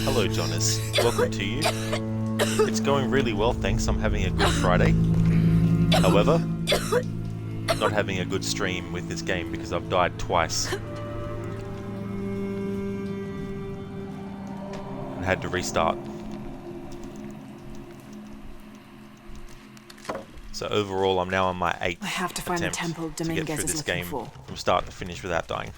Hello, Jonas. Welcome to you. It's going really well, thanks. I'm having a good Friday. However, not having a good stream with this game because I've died twice. And had to restart. So overall, I'm now on my 8th I have to find the attempt temple to get Dominguez through is this looking game for. from start to finish without dying.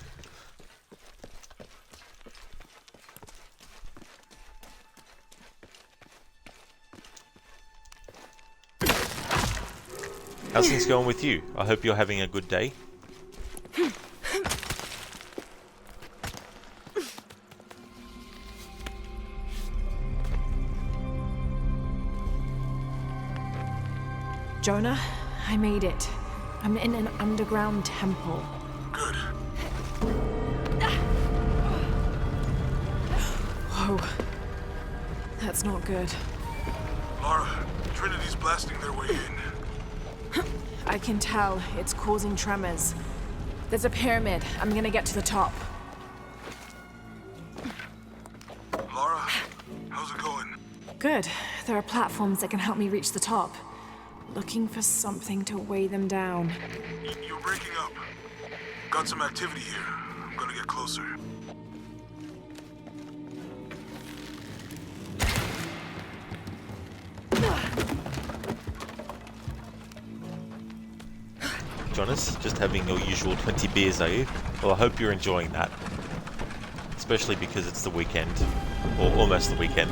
How's things going with you? I hope you're having a good day. Jonah, I made it. I'm in an underground temple. Good. Whoa. That's not good. Lara, Trinity's blasting their way in. I can tell. It's causing tremors. There's a pyramid. I'm gonna get to the top. Lara, how's it going? Good. There are platforms that can help me reach the top. Looking for something to weigh them down. You're breaking up. Got some activity here. I'm gonna get closer. Jonas, just having your usual 20 beers, are you? Well, I hope you're enjoying that. Especially because it's the weekend. Or almost the weekend.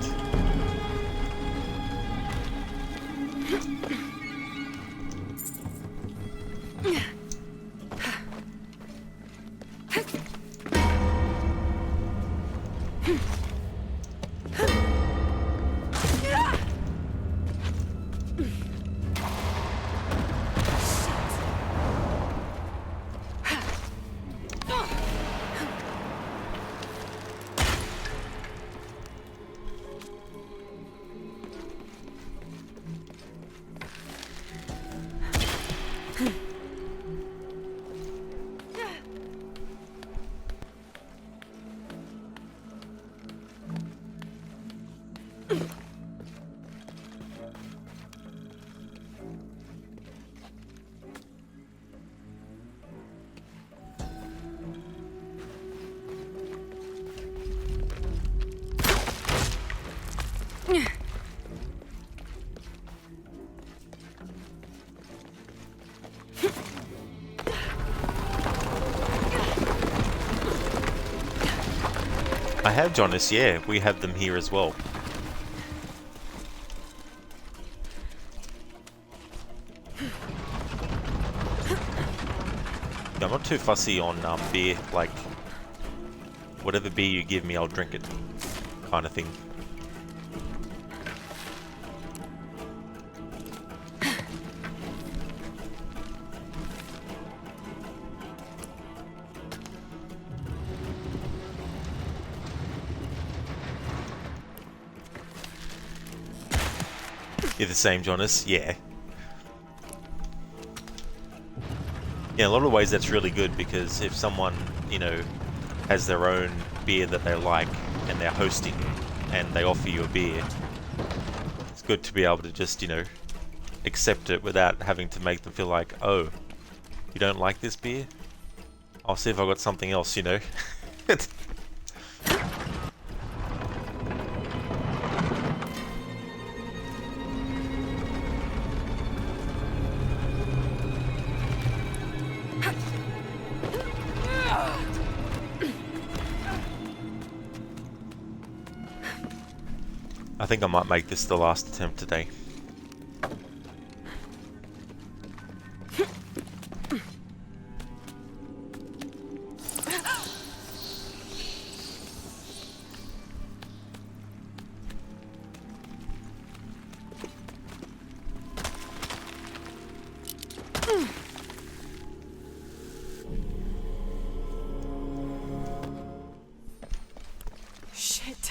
I have Jonas, yeah, we have them here as well. Yeah, I'm not too fussy on beer, like, whatever beer you give me, I'll drink it, kind of thing. You're the same, Jonas? Yeah. Yeah, in a lot of ways that's really good, because if someone, you know, has their own beer that they like and they're hosting and they offer you a beer, it's good to be able to just, you know, accept it without having to make them feel like, oh, you don't like this beer? I'll see if I've got something else, you know? I think I might make this the last attempt today.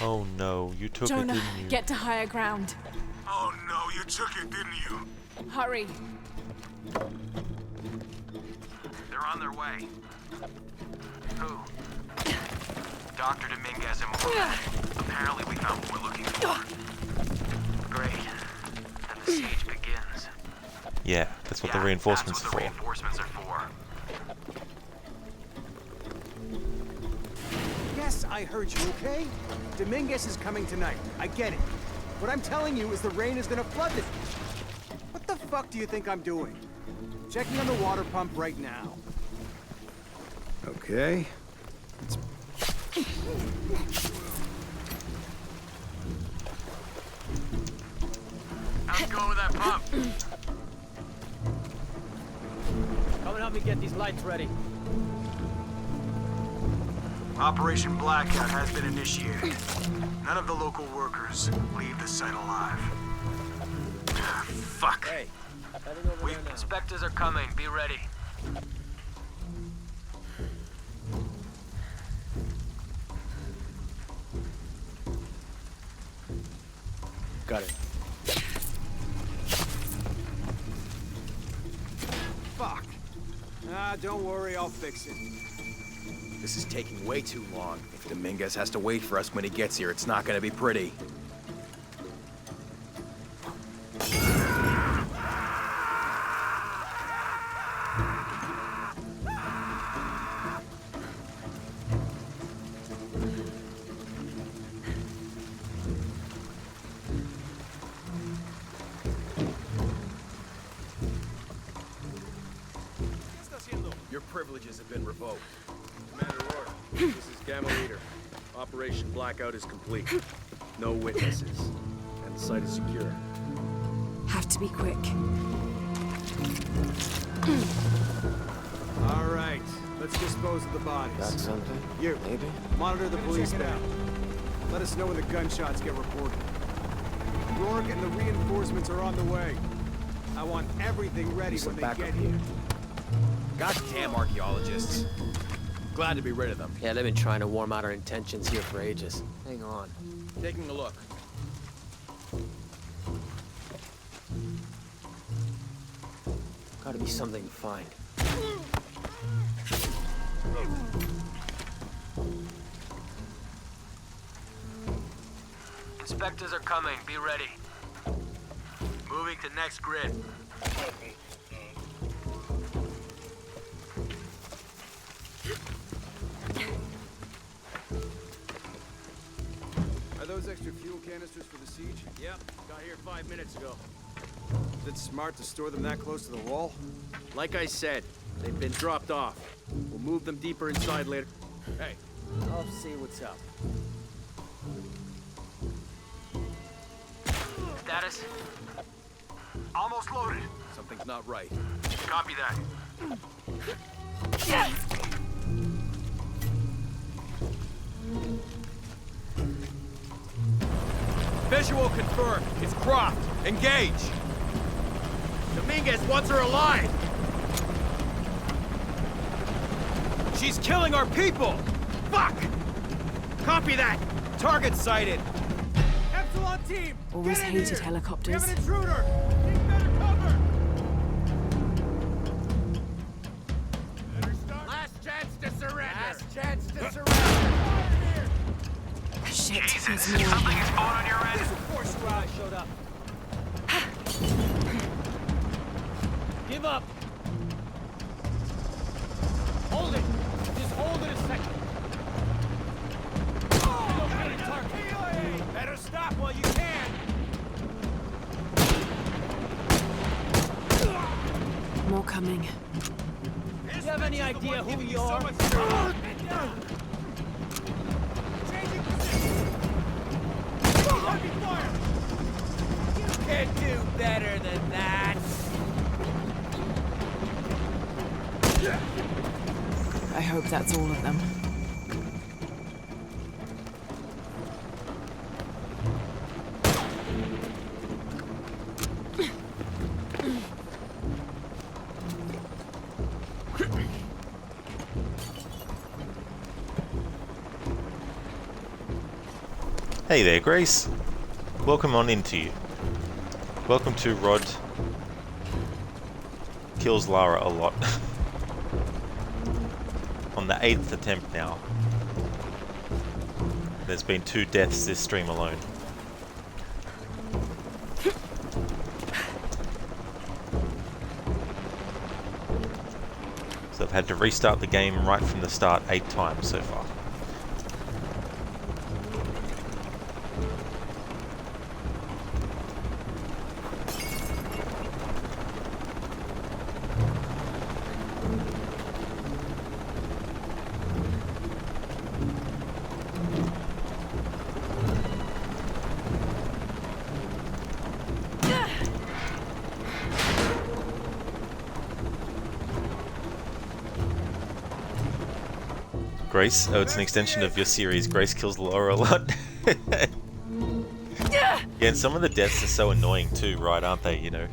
Oh no, you took Jonah, it, didn't you? get to higher ground. Oh no, you took it, didn't you? Hurry. They're on their way. Who? Dr. Dominguez and more men. Apparently we found what we're looking for. Great. And the siege begins. Yeah, that's what the reinforcements that's what are the reinforcements are for. Yes, I heard you, okay? Dominguez is coming tonight. I get it. What I'm telling you is the rain is gonna flood it. What the fuck do you think I'm doing? Checking on the water pump right now. Okay. How's it going with that pump? Come and help me get these lights ready. Operation Blackout has been initiated. None of the local workers leave the site alive. Fuck. Hey, Inspectors are coming. Be ready. Got it. Fuck. Ah, don't worry, I'll fix it. This is taking way too long. If Dominguez has to wait for us when he gets here, it's not gonna be pretty. Your privileges have been revoked. Commander Lara, this is Gamma Leader. Operation Blackout is complete. No witnesses. And the site is secure. Have to be quick. All right. Let's dispose of the bodies. Got something? You. Maybe? Monitor the police down. Let us know when the gunshots get reported. Rourke and the reinforcements are on the way. I want everything ready when they get here. Goddamn archaeologists. Glad to be rid of them. Yeah, they've been trying to warm out our intentions here for ages. Hang on. Taking a look. Gotta be something to find. Inspectors are coming. Be ready. Moving to next grid. Are those extra fuel canisters for the siege? Yep, got here 5 minutes ago. Is it smart to store them that close to the wall? Like I said, they've been dropped off. We'll move them deeper inside later. Hey, I'll see what's up. Status? Almost loaded. Something's not right. Copy that. Visual confirmed. It's Croft. Engage. Dominguez wants her alive! She's killing our people! Fuck! Copy that! Target sighted. Epsilon team! Always get in hated here. helicopters. We have an intruder! Take better cover! Last chance to surrender! Last chance to surrender! Shit, Jesus, there's more. something is falling on your end. This force you out showed up. Give up! Hold it! Just hold it a second. Better stop while you can! More coming. Do you have any idea who you are? Changing position! Heavy fire! You can't do better than that. I hope that's all of them. Hey there, Grace. Welcome on into you. Welcome to Rod Kills Lara a Lot. On the 8th attempt now. There's been 2 deaths this stream alone. So I've had to restart the game right from the start 8 times so far. Grace? Oh, it's an extension of your series, Grace Kills Lara a Lot. Yeah, and some of the deaths are so annoying too, right, aren't they, you know?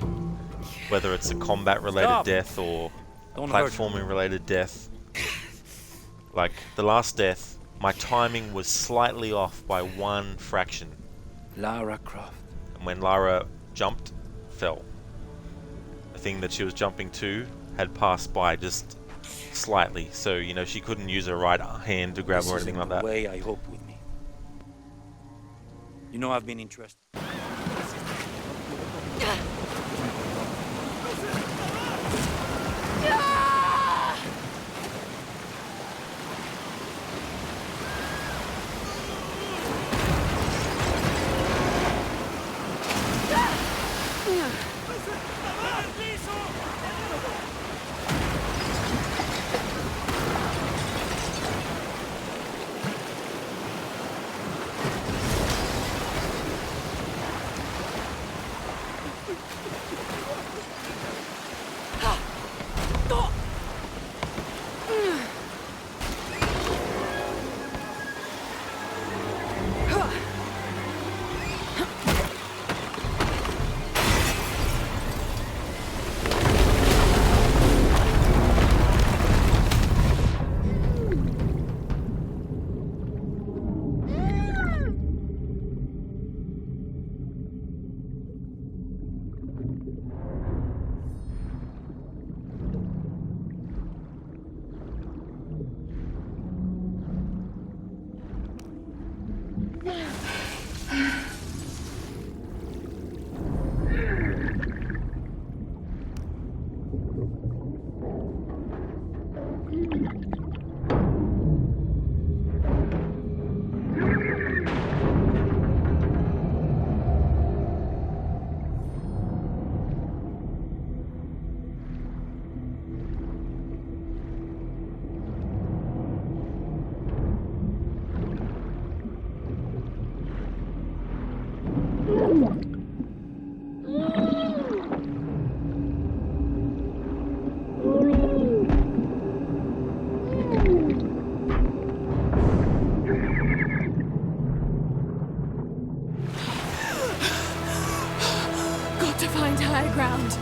Whether it's a combat-related death or platforming-related death. Like, the last death, my timing was slightly off by 1 fraction. Lara Croft. And when Lara jumped, fell. The thing that she was jumping to had passed by just slightly, so you know she couldn't use her right hand to grab or anything like that. The way I hope with me. You know I've been interested. ground.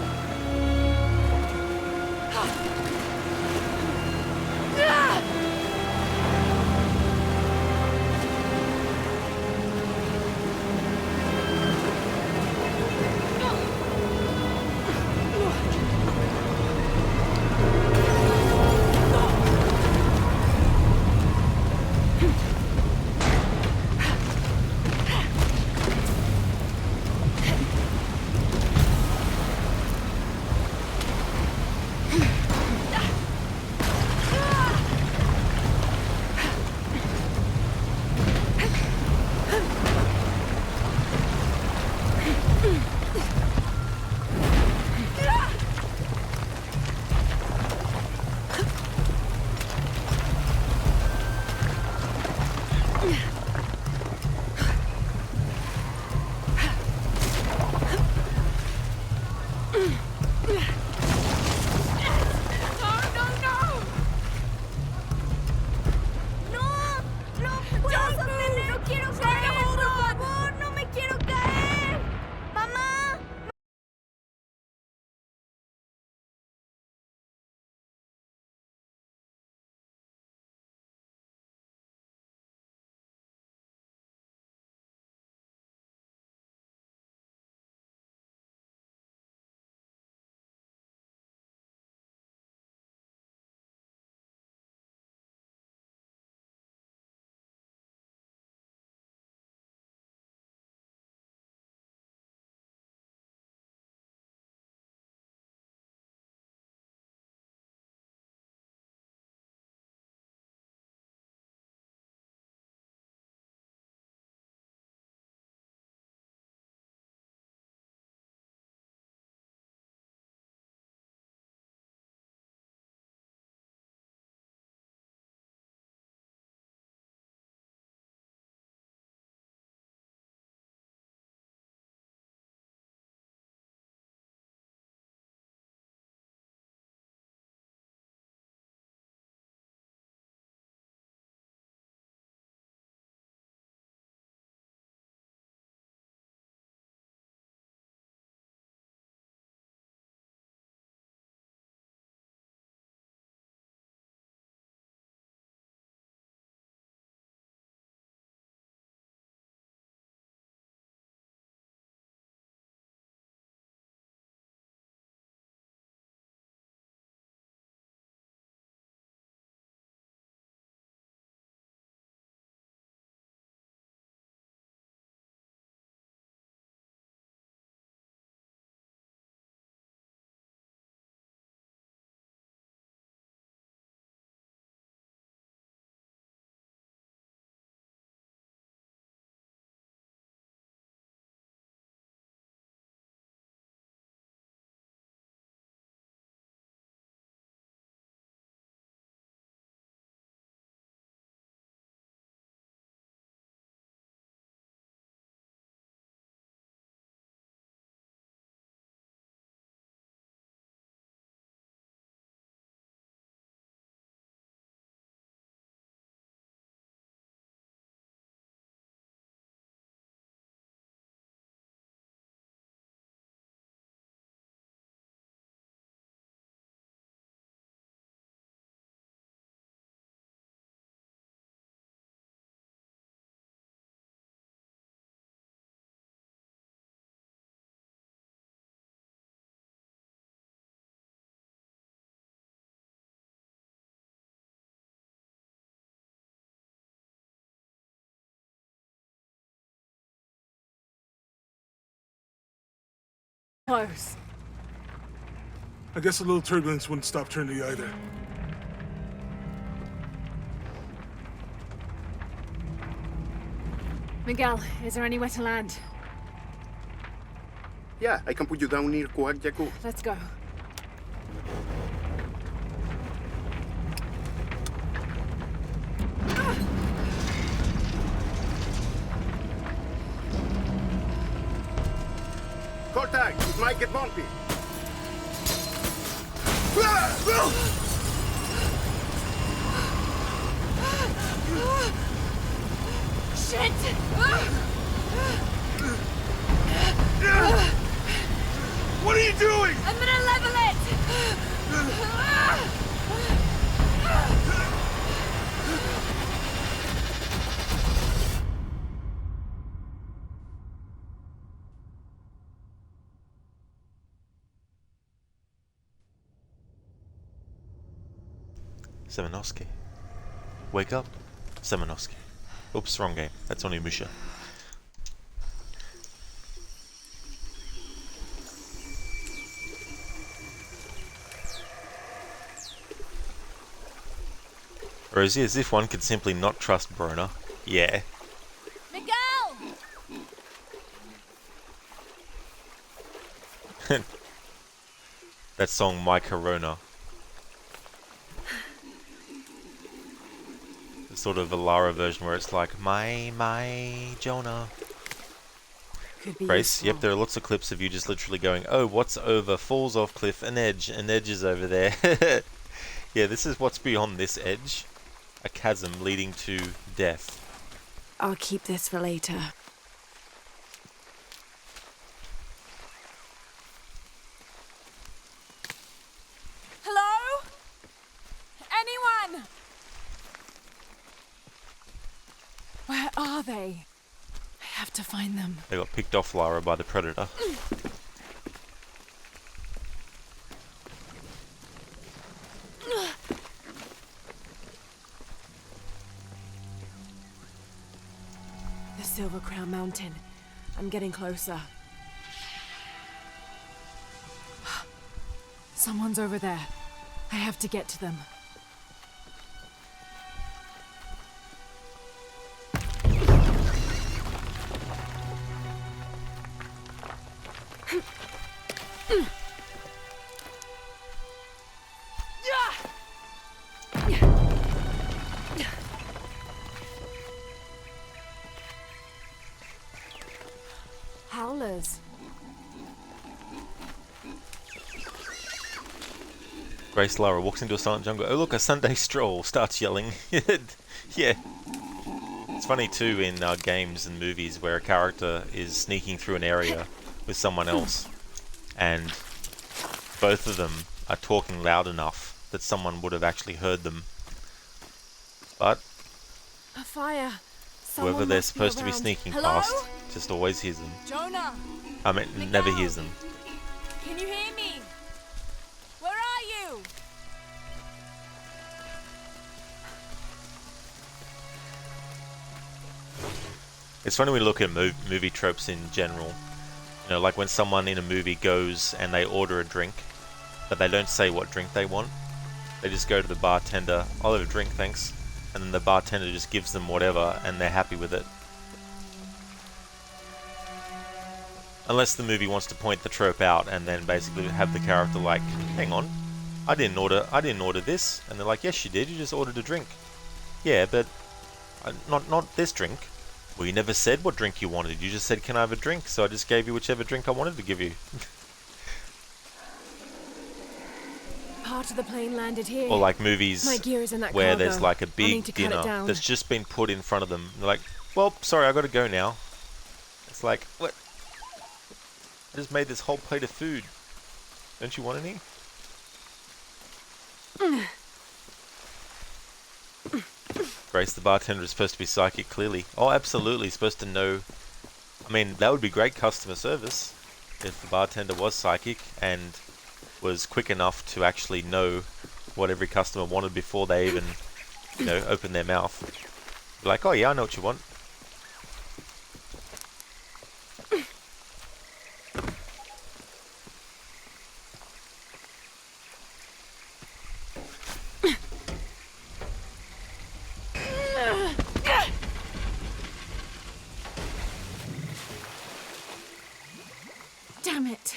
Close. I guess a little turbulence wouldn't stop Trinity either. Miguel, is there anywhere to land? Yeah, I can put you down near Coagyaku. Let's go. Contact! It might get bumpy. Shit! What are you doing? Semenowski. Wake up, Semenowski. Oops, wrong game. That's only Musha. Or is it as if one could simply not trust Brona? Yeah. Miguel! That song, My Corona. It's sort of a Lara version where it's like, my Jonah. Could be Grace, useful. yep, there are lots of clips of you just literally going, oh, what's over? Falls off cliff, an edge is over there. Yeah, this is what's beyond this edge. A chasm leading to death. I'll keep this for later. Hello? Anyone? Where are they? I have to find them. They got picked off, Lara, by the Predator. The Silver Crown Mountain. I'm getting closer. Someone's over there. I have to get to them. Howlers. Grace Lara walks into a silent jungle. Oh look, a Sunday stroll. Starts yelling. Yeah. It's funny too in games and movies where a character is sneaking through an area with someone else, and both of them are talking loud enough that someone would have actually heard them. But A fire. whoever they're supposed to be sneaking past just always hears them. Jonah! I mean, never hears them. Can you hear me? Where are you? It's funny when we look at movie tropes in general. You know, like when someone in a movie goes and they order a drink, but they don't say what drink they want. They just go to the bartender, I'll have a drink, thanks. And then the bartender just gives them whatever and they're happy with it. Unless the movie wants to point the trope out and then basically have the character like, hang on, I didn't order this. And they're like, yes you did, you just ordered a drink. Yeah, but not this drink. Well, you never said what drink you wanted. You just said, can I have a drink? So I just gave you whichever drink I wanted to give you. Part of the plane landed here. Or like movies My gear is in that where cargo. there's like a I need big to cut dinner it down. that's just been put in front of them. They're like, well, sorry, I gotta go now. It's like, what? I just made this whole plate of food. Don't you want any? Grace, the bartender, is supposed to be psychic, clearly. Oh, absolutely, supposed to know. I mean, that would be great customer service if the bartender was psychic and was quick enough to actually know what every customer wanted before they even, you know, open their mouth. Like, oh yeah, I know what you want. Damn it.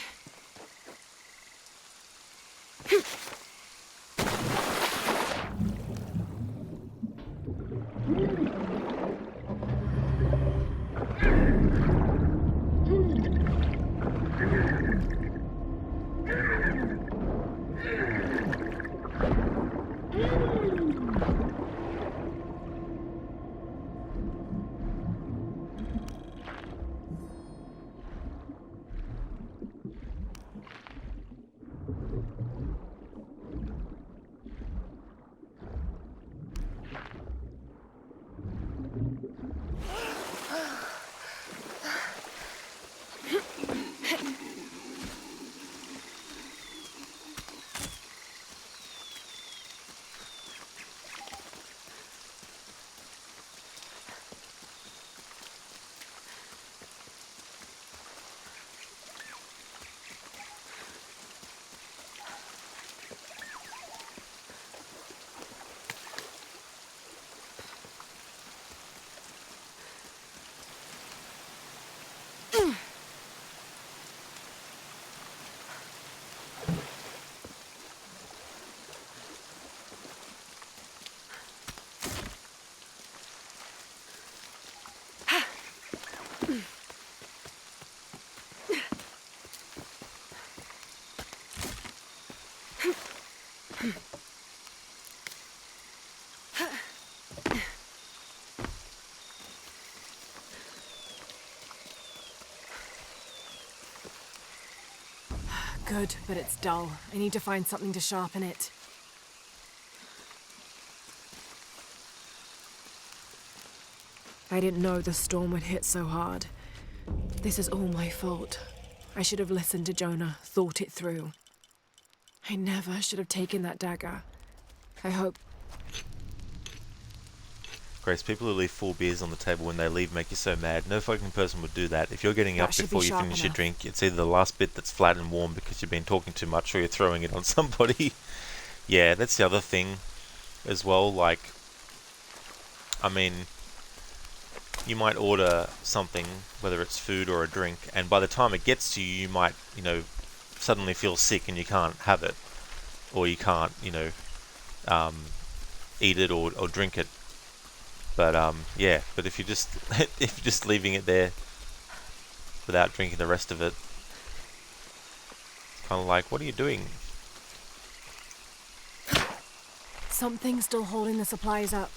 Good, but it's dull. I need to find something to sharpen it. I didn't know the storm would hit so hard. This is all my fault. I should have listened to Jonah, thought it through. I never should have taken that dagger. I hope... Grace, people who leave full beers on the table when they leave make you so mad. No fucking person would do that. If you're getting up before you finish your drink, it's either the last bit that's flat and warm because you've been talking too much or you're throwing it on somebody. Yeah, that's the other thing as well. Like, I mean, you might order something, whether it's food or a drink, and by the time it gets to you, you might, suddenly feel sick and you can't have it. Or you can't, eat it or drink it. But yeah, but if you're just leaving it there without drinking the rest of it, it's kind of like, what are you doing? Something's still holding the supplies up.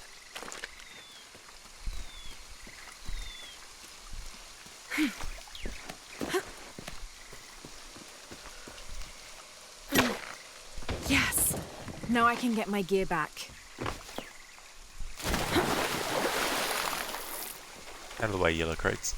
Yes! Now I can get my gear back. Out of the way, yellow crates.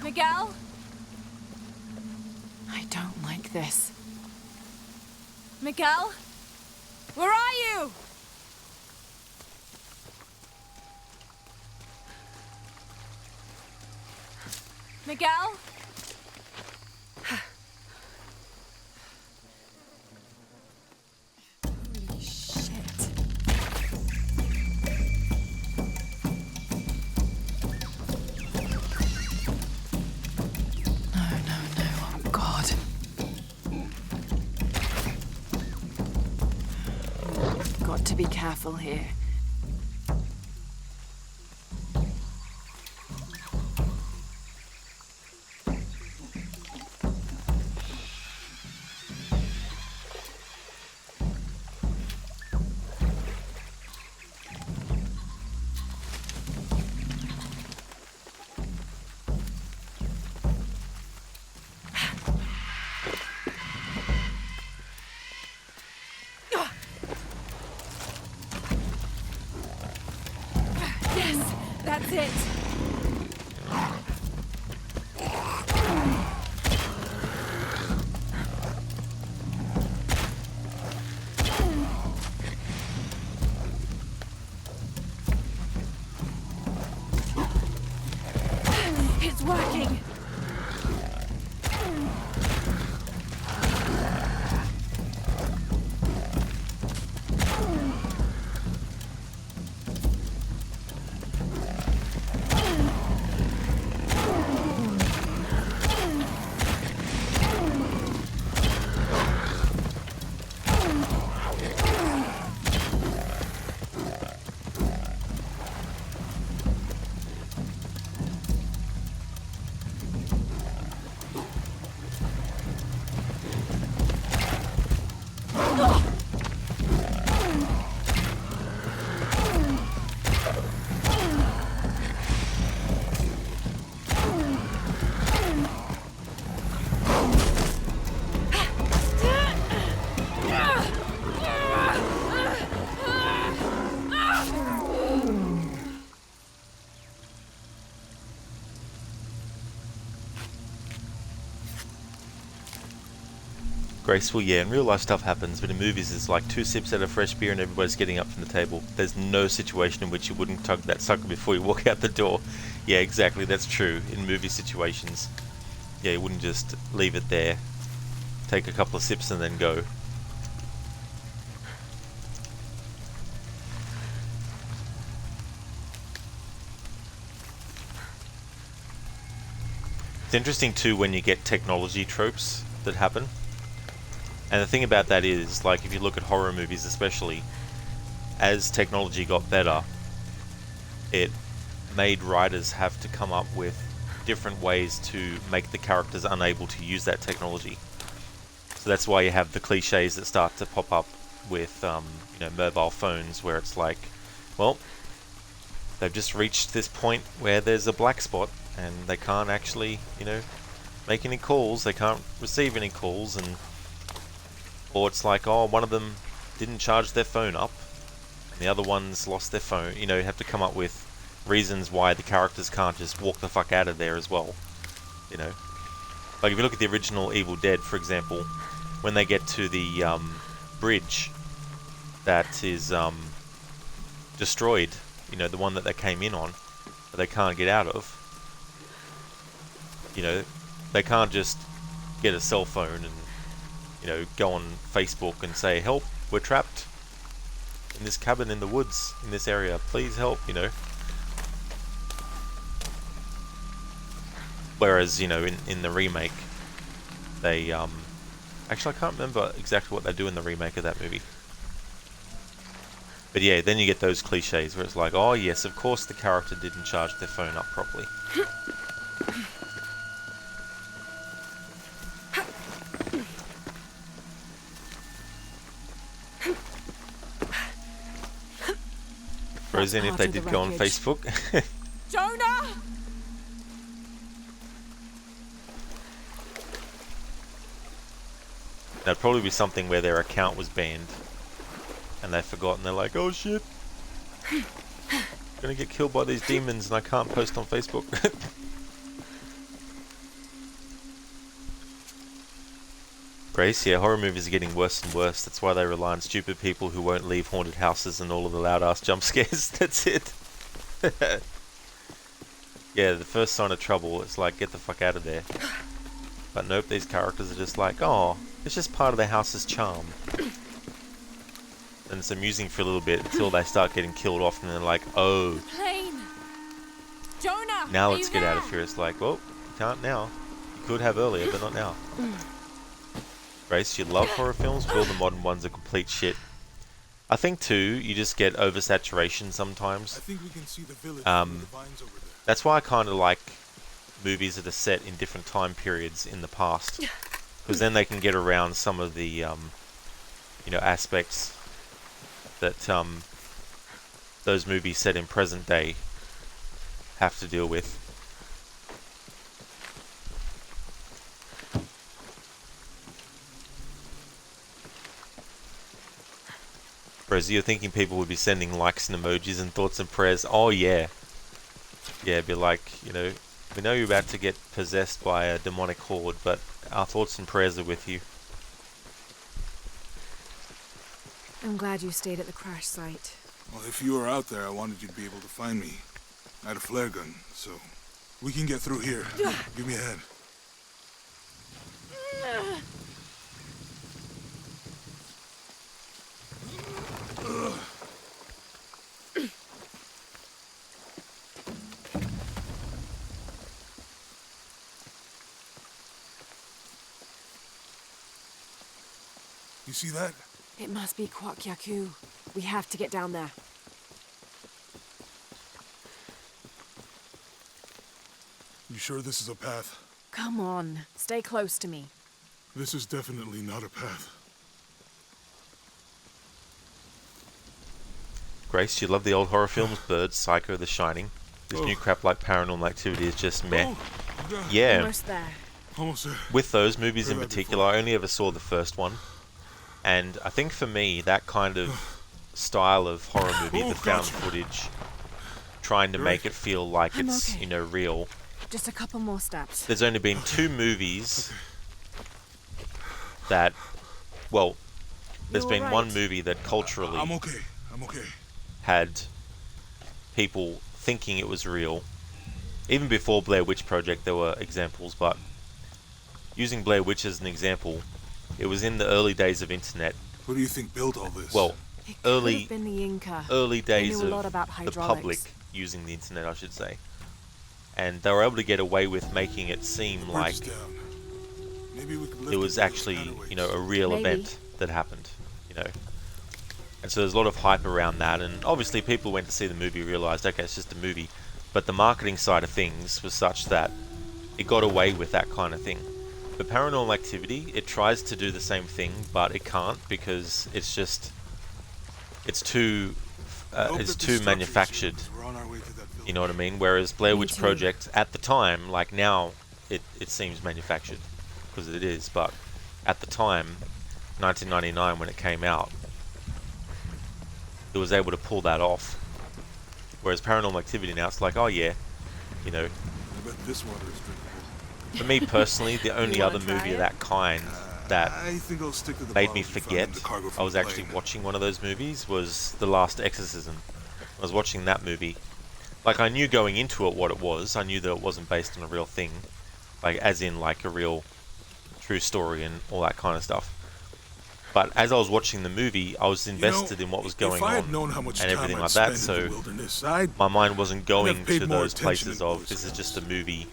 Miguel? I don't like this. Miguel? Where are you? Miguel? Holy shit. No, oh God. Got to be careful here. Yes, that's it. It's working. Graceful, yeah, in real life stuff happens, but in movies it's like 2 sips out of fresh beer and everybody's getting up from the table. There's no situation in which you wouldn't tug that sucker before you walk out the door. Yeah, exactly, that's true. In movie situations, yeah, you wouldn't just leave it there, take a couple of sips and then go. It's interesting too when you get technology tropes that happen. And the thing about that is, like, if you look at horror movies especially, as technology got better, it made writers have to come up with different ways to make the characters unable to use that technology. So that's why you have the cliches that start to pop up with, mobile phones, where it's like, well, they've just reached this point where there's a black spot and they can't actually, make any calls, they can't receive any calls, or it's like, oh, one of them didn't charge their phone up and the other one's lost their phone. You have to come up with reasons why the characters can't just walk the fuck out of there as well. Like if you look at the original Evil Dead, for example, when they get to the bridge that is destroyed, the one that they came in on, but they can't get out of, they can't just get a cell phone and, go on Facebook and say, help, we're trapped in this cabin in the woods in this area, please help, Whereas, in the remake, they, actually I can't remember exactly what they do in the remake of that movie. But yeah, then you get those cliches where it's like, oh yes, of course the character didn't charge their phone up properly. Whereas then if they did go on Facebook... Jonah! That'd probably be something where their account was banned and they forgot and they're like, oh shit, I'm gonna get killed by these demons and I can't post on Facebook. Grace, yeah, horror movies are getting worse and worse. That's why they rely on stupid people who won't leave haunted houses and all of the loud ass jump scares. That's it. Yeah, the first sign of trouble, it's like, get the fuck out of there. But nope, these characters are just like, oh, it's just part of the house's charm. And it's amusing for a little bit until they start getting killed off and they're like, oh. Plane! Jonah! Now let's get out of here. It's like, well, you can't now. You could have earlier, but not now. Grace, you love horror films, but all the modern ones are complete shit. I think too, you just get oversaturation sometimes. I think we can see the village through the vines over there. That's why I kind of like movies that are set in different time periods in the past, because then they can get around some of the aspects that those movies set in present day have to deal with. Whereas you're thinking people would be sending likes and emojis and thoughts and prayers. Oh yeah. Yeah, it'd be like, we know you're about to get possessed by a demonic horde, but our thoughts and prayers are with you. I'm glad you stayed at the crash site. Well, if you were out there, I wanted you to be able to find me. I had a flare gun, so we can get through here. Give me a hand. You see that? It must be Kwak Yaku. We have to get down there. You sure this is a path? Come on, stay close to me. This is definitely not a path. Grace, you love the old horror films, Birds, Psycho, The Shining. This new crap like Paranormal Activity is just meh. Yeah. Almost there. Almost there. With those movies in particular, I only ever saw the first one. And I think for me, that kind of style of horror movie, the found footage, trying to make it feel like it's, real. Just a couple more steps. There's only been 2 movies that, well, there's been one movie that culturally I'm okay. had people thinking it was real. Even before Blair Witch Project, there were examples, but using Blair Witch as an example, it was in the early days of internet. What do you think built all this? Well, early been the Inca. days They knew a of lot about the hydraulics. public using the internet, I should say. and they were able to get away with making it seem like it was actually, you know, a real event that happened, you know. And so there's a lot of hype around that, and obviously people went to see the movie, realized, okay, it's just a movie, but the marketing side of things was such that it got away with that kind of thing. The Paranormal Activity, it tries to do the same thing, but it can't because it's just, it's too manufactured. You know what I mean? Whereas Blair Witch Project, at the time, like now, it seems manufactured because it is, but at the time, 1999 when it came out, it was able to pull that off. Whereas Paranormal Activity now, it's like, oh yeah, you know. I bet this water is drinkable. For me personally, the only other movie of that kind that I think I'll stick to the made me bottles you found forget in the cargo I from was the actually plane. watching one of those movies was The Last Exorcism. I was watching that movie. Like, I knew going into it what it was. I knew that it wasn't based on a real thing. Like, as in, like, a real true story and all that kind of stuff. But as I was watching the movie, I was invested in what was going on and everything like that, so my mind wasn't going to those places of, this is just a movie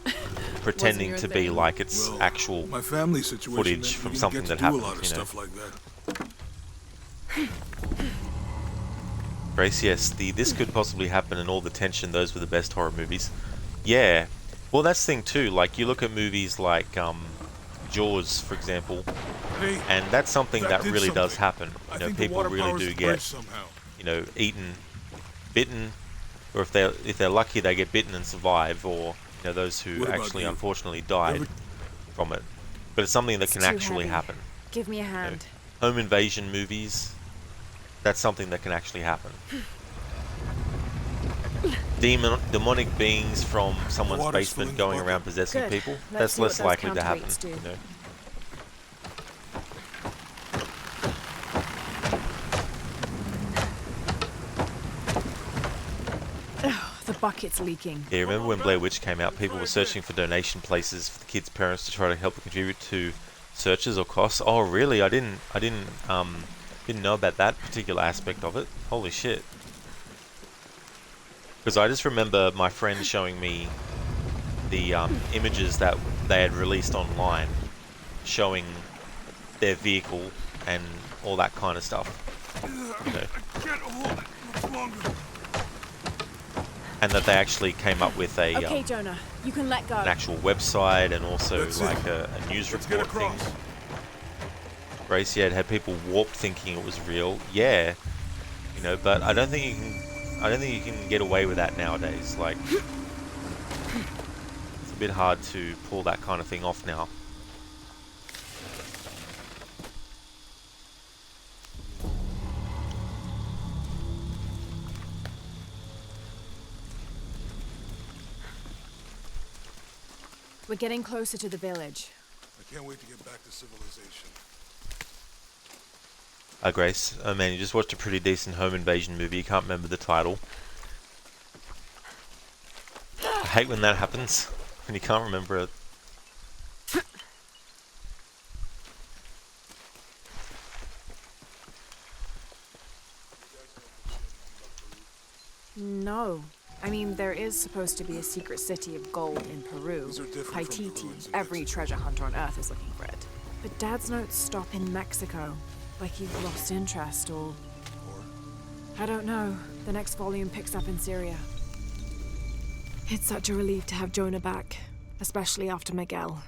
pretending to be like it's actual footage from something that happened, you know. Grace, yes, this could possibly happen and all the tension, those were the best horror movies. Yeah, well that's the thing too, like you look at movies like Jaws, for example, and that's something that really does happen. You know, people really do get, you know, eaten, bitten, or if they're lucky, they get bitten and survive, or you know, those who actually unfortunately died from it. But it's something that can actually happen. Give me a hand. You know, home invasion movies, that's something that can actually happen. Demonic beings from someone's basement going around possessing people, that's less likely to happen, you know. The bucket's leaking. Yeah, remember when Blair Witch came out, people were searching for donation places for the kids' parents to try to help contribute to searches or costs. Oh really? I didn't know about that particular aspect of it. Holy shit. Because I just remember my friend showing me the images that they had released online, showing their vehicle and all that kind of stuff. You know. I can't hold it much longer. And that they actually came up with a okay, Jonah, you can let go. An actual website and also like a news report thing. Grace, yeah, it had people warped thinking it was real. Yeah, you know, but I don't think you can get away with that nowadays. Like, it's a bit hard to pull that kind of thing off now. We're getting closer to the village. I can't wait to get back to civilization. Grace, oh man, you just watched a pretty decent home invasion movie. You can't remember the title. I hate when that happens, when you can't remember it. No. I mean, there is supposed to be a secret city of gold in Peru. Paititi. Every treasure hunter on Earth is looking for it. But Dad's notes stop in Mexico. Like he's lost interest, or... I don't know. The next volume picks up in Syria. It's such a relief to have Jonah back. Especially after Miguel.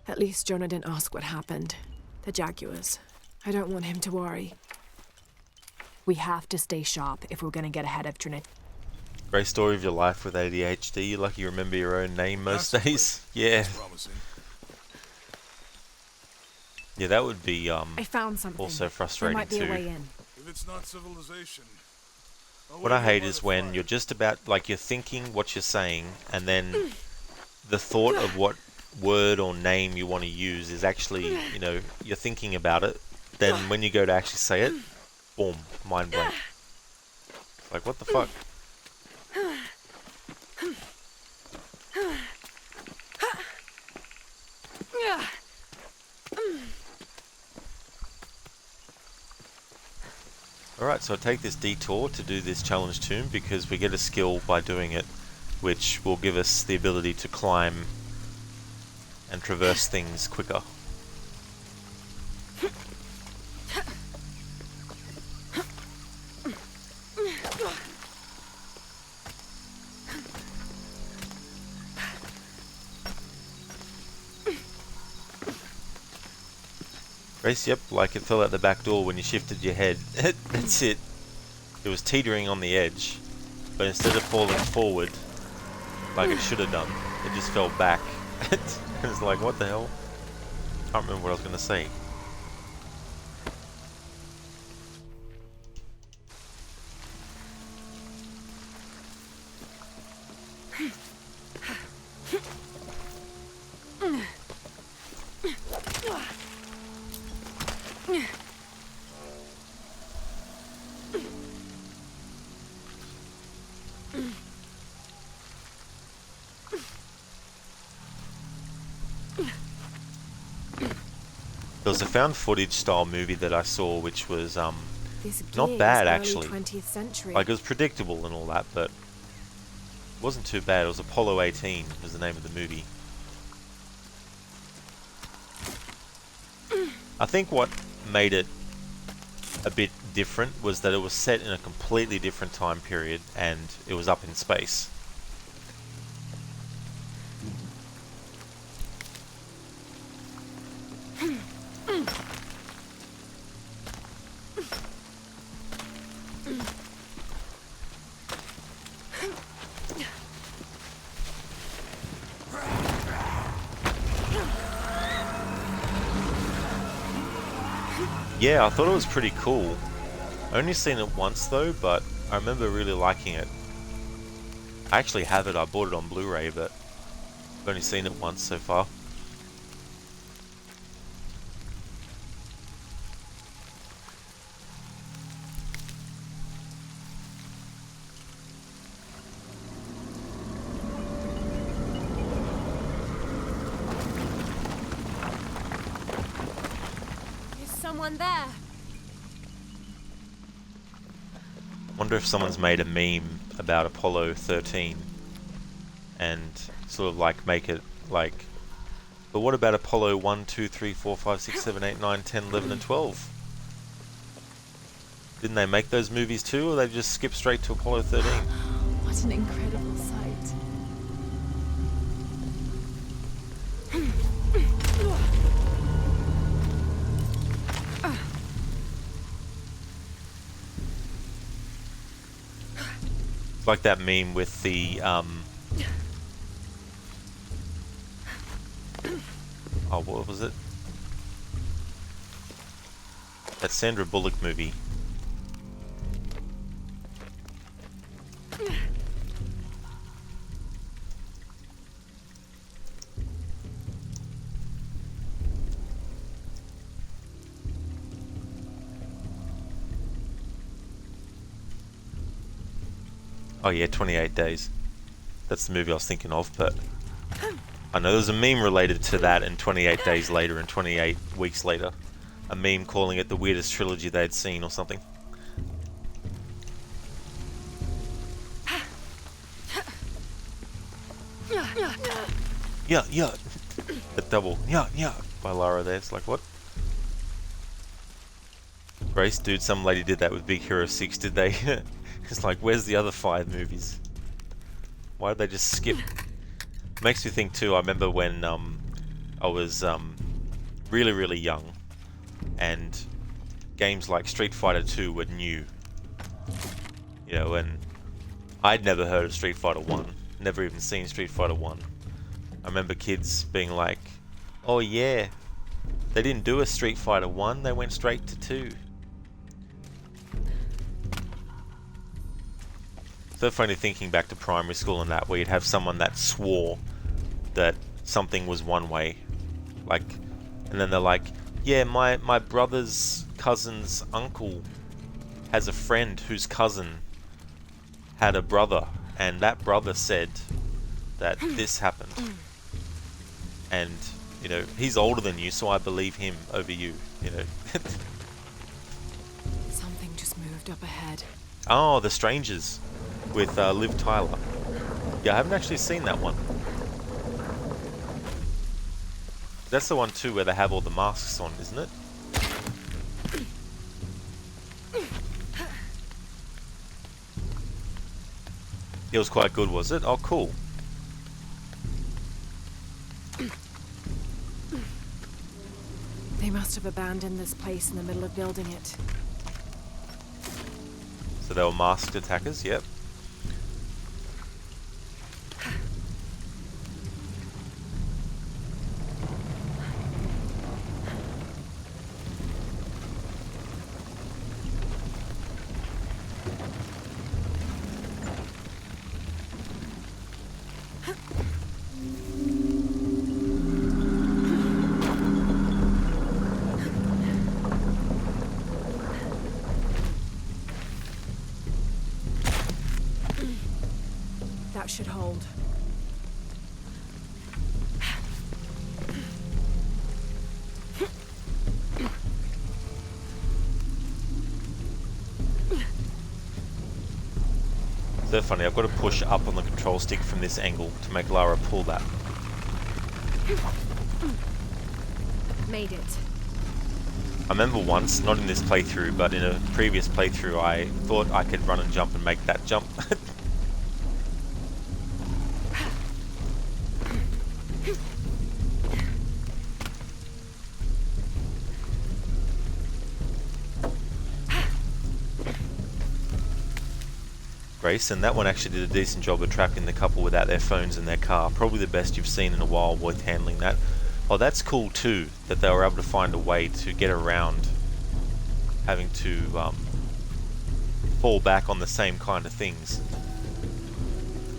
At least Jonah didn't ask what happened. The Jaguars. I don't want him to worry. We have to stay sharp if we're gonna get ahead of Trinity. Great story of your life with ADHD. You're lucky you remember your own name most days. Yeah. Yeah, that would be I found something. also frustrating there might be too. A way in. If it's not civilization, what I hate is when you're just about, like, you're thinking what you're saying, and then the thought of what word or name you want to use is actually, you know, you're thinking about it. Then when you go to actually say it, boom, mind blank. Like, what the fuck? Alright, so I take this detour to do this challenge tomb because we get a skill by doing it which will give us the ability to climb and traverse things quicker. Grace, yep, like it fell out the back door when you shifted your head. That's it. It was teetering on the edge, but instead of falling forward, like it should have done, it just fell back. It's like, what the hell? Can't remember what I was going to say. There was a found footage style movie that I saw which was not bad actually. 20th century. Like it was predictable and all that, but it wasn't too bad. It was Apollo 18 was the name of the movie. I think what made it a bit different was that it was set in a completely different time period and it was up in space. Yeah, I thought it was pretty cool. I only seen it once though, but I remember really liking it. I actually have it, I bought it on Blu-ray, but I've only seen it once so far. Someone there. Wonder if someone's made a meme about Apollo 13 and sort of like make it like, but what about Apollo 1, 2, 3, 4, 5, 6, 7, 8, 9, 10, 11 and 12? Didn't they make those movies too, or they just skip straight to Apollo 13? What an incredible sight. Like that meme with the oh, what was it? That Sandra Bullock movie. Oh yeah, 28 Days. That's the movie I was thinking of, but I know there's a meme related to that and 28 Days Later and 28 Weeks Later. A meme calling it the weirdest trilogy they'd seen or something. Yeah. The double, yeah, by Lara there. It's like, what? Grace, dude, some lady did that with Big Hero 6, did they? It's like, where's the other 5 movies? Why did they just skip? Makes me think too, I remember when I was really, really young and games like Street Fighter 2 were new. You know, and I'd never heard of Street Fighter 1, never even seen Street Fighter 1. I remember kids being like, oh yeah, they didn't do a Street Fighter 1, they went straight to 2. So funny thinking back to primary school and that, where you'd have someone that swore that something was one way, like, and then they're like, yeah, my brother's cousin's uncle has a friend whose cousin had a brother, and that brother said that this happened, and you know, he's older than you, so I believe him over you, you know. Something just moved up ahead. Oh, The Strangers with Liv Tyler. Yeah, I haven't actually seen that one. That's the one too where they have all the masks on, isn't it? It was quite good, was it? Oh, cool. They must have abandoned this place in the middle of building it. So they were masked attackers, yep. That should hold. So funny, I've got to push up on the control stick from this angle to make Lara pull that. Made it. I remember once, not in this playthrough, but in a previous playthrough, I thought I could run and jump and make that jump. Grace, and that one actually did a decent job of trapping the couple without their phones in their car. Probably the best you've seen in a while with handling that. Oh, that's cool too, that they were able to find a way to get around having to fall back on the same kind of things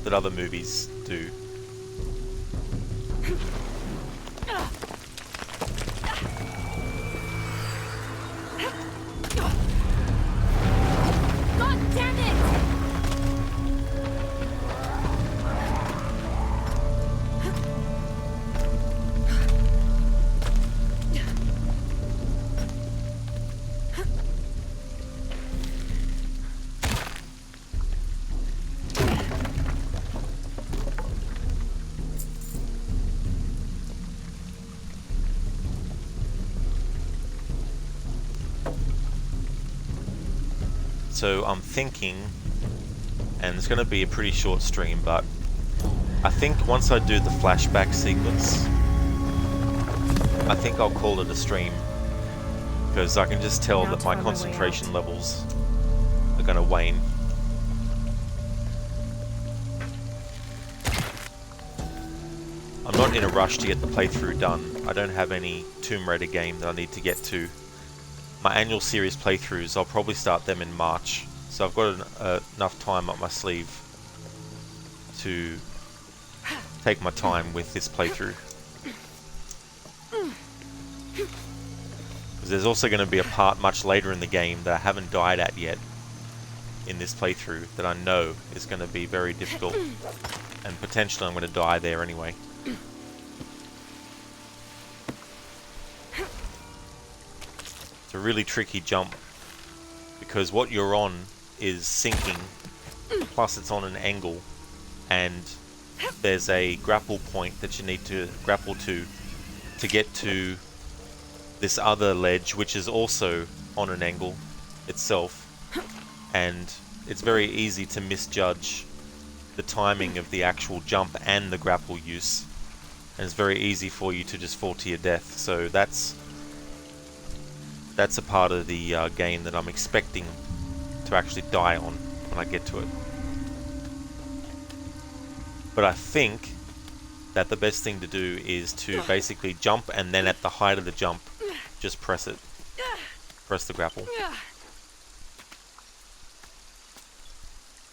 that other movies do. God damn it! So I'm thinking, and it's going to be a pretty short stream, but I think once I do the flashback sequence, I think I'll call it a stream, because I can just tell that my concentration levels are going to wane. I'm not in a rush to get the playthrough done. I don't have any Tomb Raider game that I need to get to. My annual series playthroughs, I'll probably start them in March, so I've got enough time up my sleeve to take my time with this playthrough. Because there's also going to be a part much later in the game that I haven't died at yet in this playthrough that I know is going to be very difficult, and potentially I'm going to die there anyway. A really tricky jump because what you're on is sinking, plus it's on an angle, and there's a grapple point that you need to grapple to get to this other ledge, which is also on an angle itself, and it's very easy to misjudge the timing of the actual jump and the grapple use, and it's very easy for you to just fall to your death. So that's a part of the game that I'm expecting to actually die on when I get to it. But I think that the best thing to do is to basically jump, and then at the height of the jump, just press it. Press the grapple.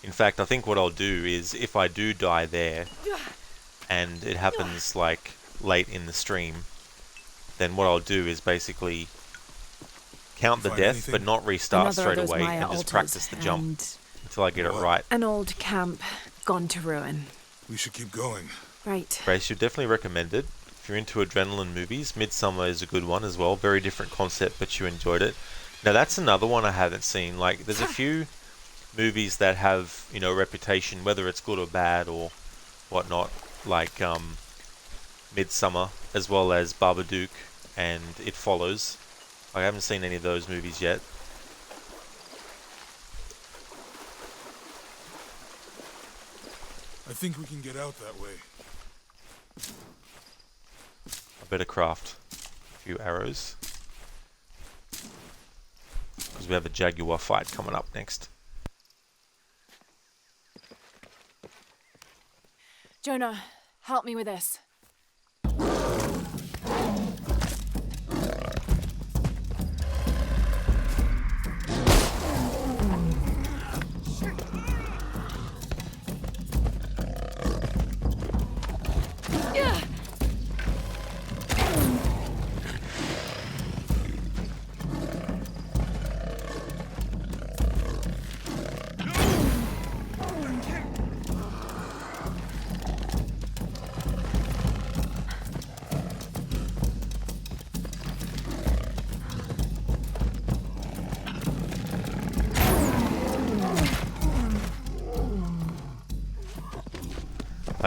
In fact, I think what I'll do is, if I do die there, and it happens like late in the stream, then what I'll do is basically count the death, but not restart straight away, and just practice the jump until I get it right. An old camp gone to ruin. We should keep going. Right. Grace, you definitely recommend it. If you're into adrenaline movies, Midsummer is a good one as well. Very different concept, but you enjoyed it. Now that's another one I haven't seen. Like, there's a few movies that have, you know, reputation, whether it's good or bad, or whatnot, like Midsummer, as well as Babadook and It Follows. I haven't seen any of those movies yet. I think we can get out that way. I better craft a few arrows, because we have a jaguar fight coming up next. Jonah, help me with this.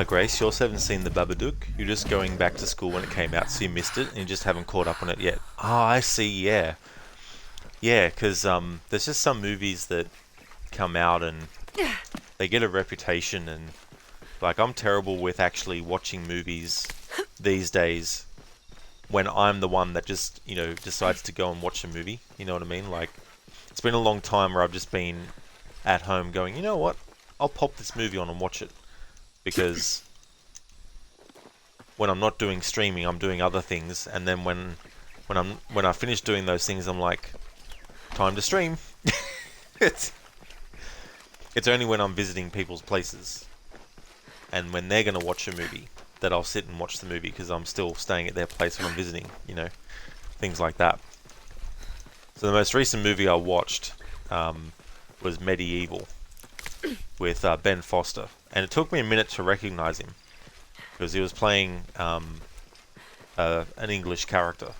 Grace, you also haven't seen the Babadook. You're just going back to school when it came out, so you missed it, and you just haven't caught up on it yet. Ah, I see, yeah. Yeah, because there's just some movies that come out and they get a reputation, and like I'm terrible with actually watching movies these days when I'm the one that just, you know, decides to go and watch a movie. You know what I mean? Like, it's been a long time where I've just been at home going, you know what? I'll pop this movie on and watch it. Because when I'm not doing streaming, I'm doing other things, and then when I finish doing those things, I'm like, time to stream. it's only when I'm visiting people's places, and when they're gonna watch a movie, that I'll sit and watch the movie because I'm still staying at their place when I'm visiting. You know, things like that. So the most recent movie I watched was Medieval with Ben Foster. And it took me a minute to recognize him because he was playing an English character.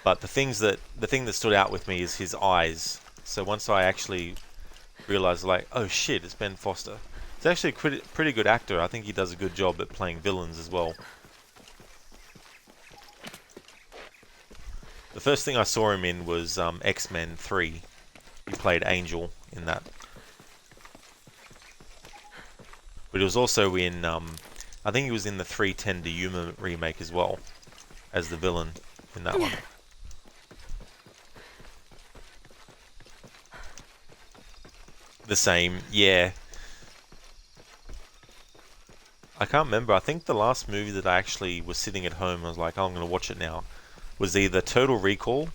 But the thing that stood out with me is his eyes. So once I actually realized, like, oh shit, it's Ben Foster. He's actually a pretty good actor. I think he does a good job at playing villains as well. The first thing I saw him in was X-Men 3. He played Angel in that. But he was also in, I think he was in the 310 to Yuma remake as well, as the villain in that one. The same, yeah. I can't remember. I think the last movie that I actually was sitting at home and was like, oh, I'm going to watch it now, was either Total Recall,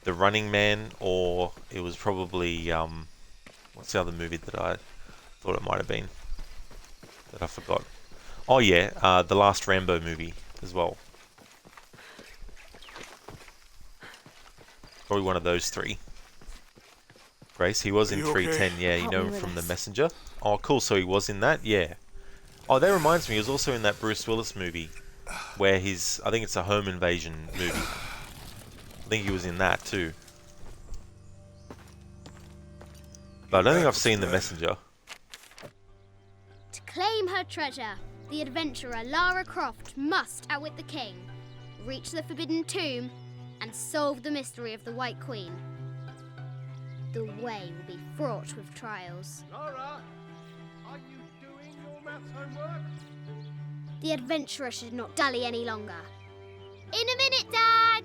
The Running Man, or it was probably, what's the other movie that I thought it might have been that I forgot? Oh yeah, the last Rambo movie as well. Probably one of those three. Grace, he was in 310, yeah, you know him from The Messenger. Oh cool, so he was in that, yeah. Oh, that reminds me, he was also in that Bruce Willis movie where I think it's a home invasion movie. I think he was in that too. But I don't think I've seen The Messenger. To claim her treasure, the adventurer Lara Croft must outwit the king, reach the Forbidden Tomb, and solve the mystery of the White Queen. The way will be fraught with trials. Lara, are you doing your maths homework? The adventurer should not dally any longer. In a minute, Dad!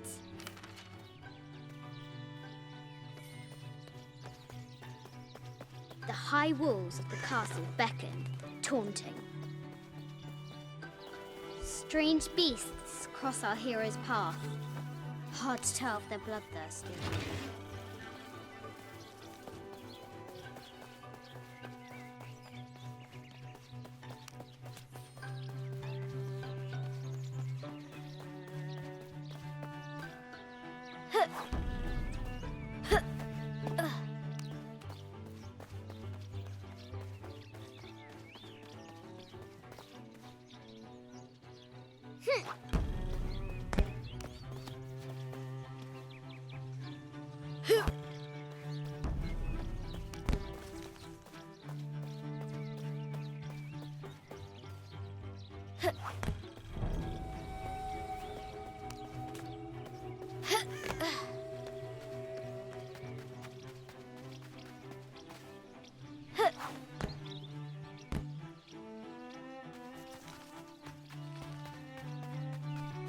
The high walls of the castle beckon, taunting. Strange beasts cross our hero's path. Hard to tell if they're bloodthirsty.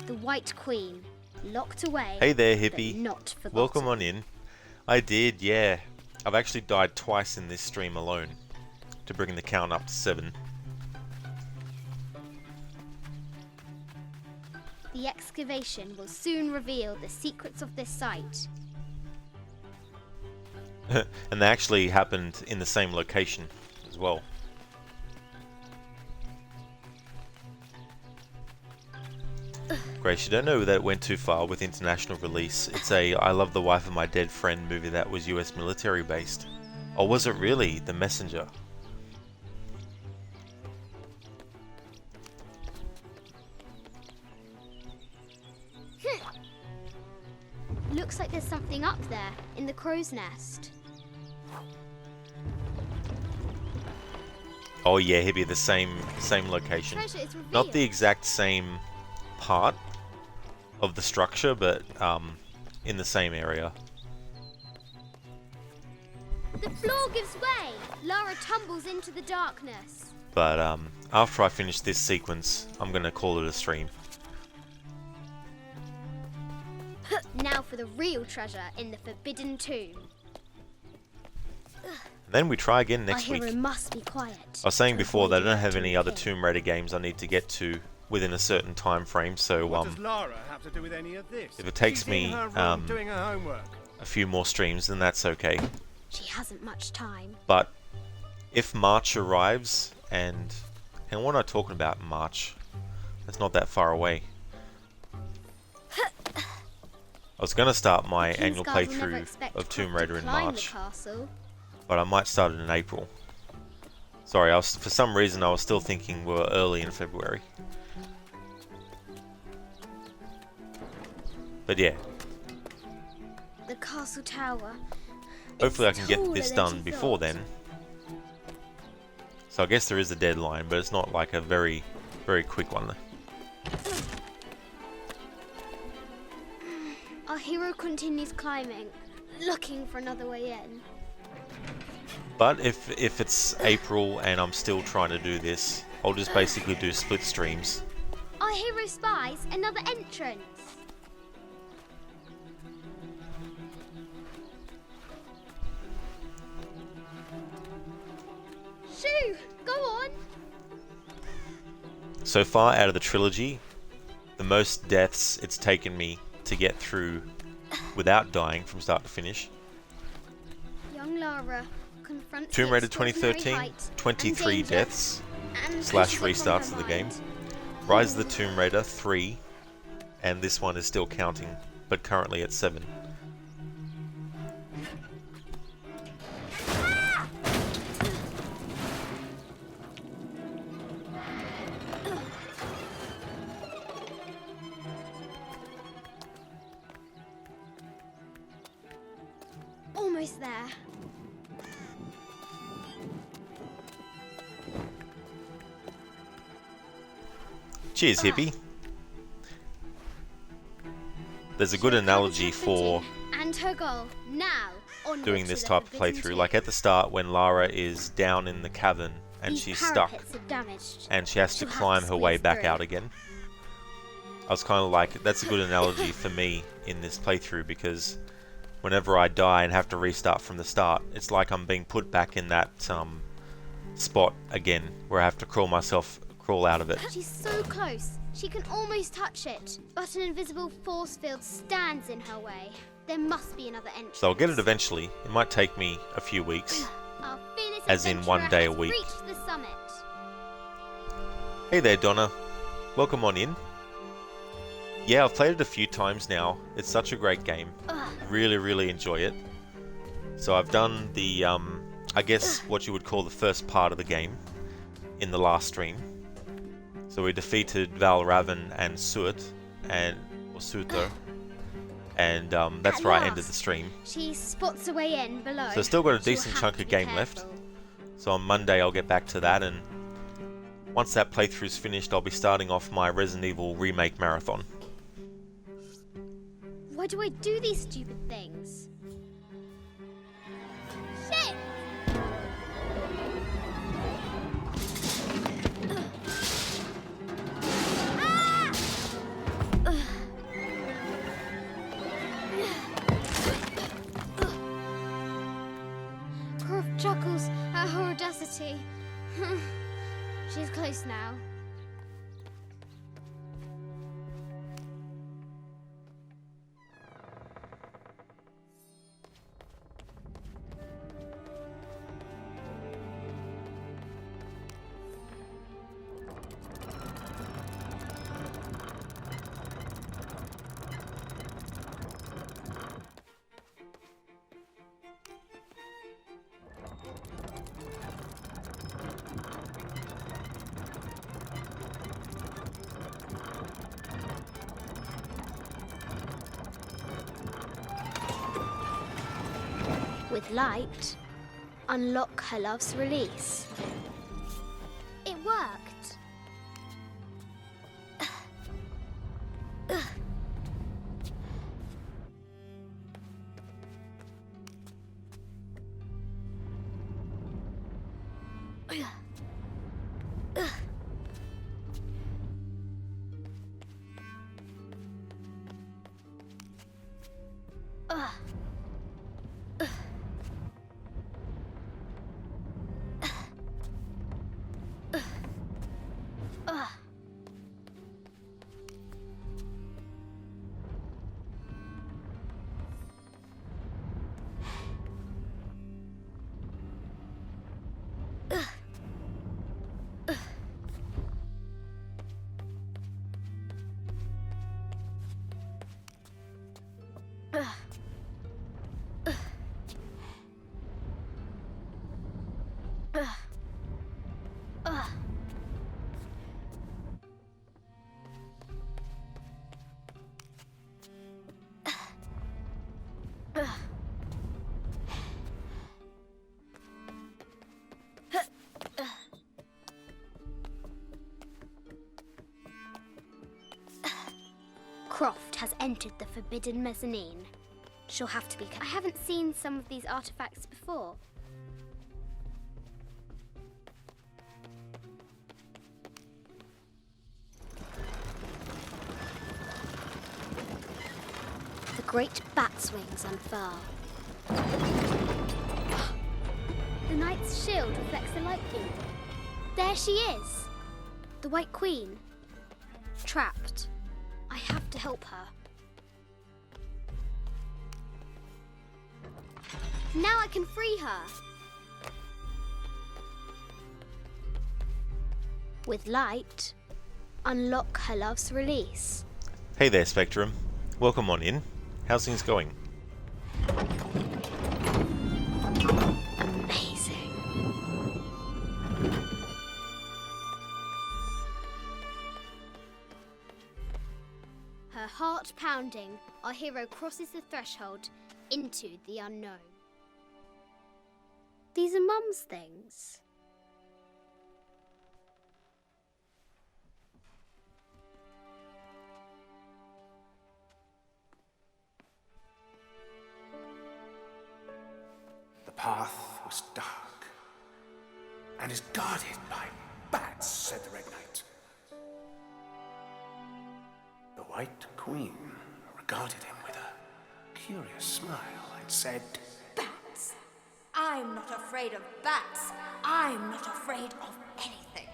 The White Queen, locked away. Hey there, but hippie. not forgotten. Welcome on in. I did, yeah. I've actually died twice in this stream alone to bring the count up to 7. The excavation will soon reveal the secrets of this site. And they actually happened in the same location as well. Grace, you don't know that it went too far with international release. It's a I Love the Wife of My Dead Friend movie that was US military based. Or was it really? The Messenger? Looks like there's something up there in the crow's nest. Oh yeah, hippie, the same location. Treasure is revealed. Not the exact same part of the structure, but in the same area. The floor gives way. Lara tumbles into the darkness. But after I finish this sequence, I'm gonna call it a stream. Now for the real treasure in the Forbidden Tomb. Then we try again next Our week. hero must be quiet. I was saying to before that I avoid don't have any other alerting Tomb Raider games I need to get to within a certain time frame, so What does Lara have to do with any of this? if it takes She's me in her room doing her homework. a few more streams, then that's okay. She hasn't much time. But if March arrives, and what am I talking about in March? That's not that far away. I was going to start my annual Kingsguard will never playthrough expect of Tomb Croft to Raider in climb March, the castle. but I might start it in April. Sorry, for some reason I was still thinking we were early in February. But yeah, The castle tower. hopefully I can get taller this than done she before thought. then. So I guess there is a deadline, but it's not like a very, very quick one. Our hero continues climbing, looking for another way in. But if it's April and I'm still trying to do this, I'll just basically do split streams. Our hero spies another entrance. Shoo! Go on! So far out of the trilogy, the most deaths it's taken me to get through without dying from start to finish. Young Lara confronts Tomb the Raider extraordinary 2013, height 23 and danger deaths and slash pushes it from restarts her of the game. mind. Rise of the Tomb Raider 3, and this one is still counting, but currently at 7. Almost there. Cheers, hippie. There's a good analogy for And her goal now. onward doing to this the type of Forbidden playthrough. Tomb. Like at the start when Lara is down in the cavern and These she's stuck parapets are damaged. and she has to She'll have climb to her way squeeze back through. out again. I was kind of like, that's a good analogy for me in this playthrough, because whenever I die and have to restart from the start, it's like I'm being put back in that spot again where I have to crawl out of it. She's so close. She can almost touch it, but an invisible force field stands in her way. There must be another entrance. So I'll get it eventually. It might take me a few weeks, Our fearless as in one adventurer day a has week. reached the summit. Hey there, Donna. Welcome on in. Yeah, I've played it a few times now. It's such a great game. Really, really enjoy it. So I've done the, I guess what you would call the first part of the game in the last stream. So we defeated Valravan and Suit, or Suter, and that's At where I ended last. the stream. She spots a way in below. So still got a She'll decent have chunk to of be game careful. left. So on Monday I'll get back to that, and once that playthrough's finished, I'll be starting off my Resident Evil Remake Marathon. Why do I do these stupid things? Shit! Ah! Her audacity. She's close now. With light, unlock her love's release. It worked. Croft has entered the forbidden mezzanine. She'll have to be careful. I haven't seen some of these artifacts before. The great bat's wings unfurl. The knight's shield reflects the light beam. There she is! The White Queen. Trapped. I have to help her. Now I can free her. With light, unlock her love's release. Hey there, Spectrum. Welcome on in. How's things going? Amazing. Her heart pounding, our hero crosses the threshold into the unknown. These are Mum's things. The path was dark and is guarded by bats, said the Red Knight. The White Queen regarded him with a curious smile and said, Bats! I'm not afraid of bats. I'm not afraid of anything.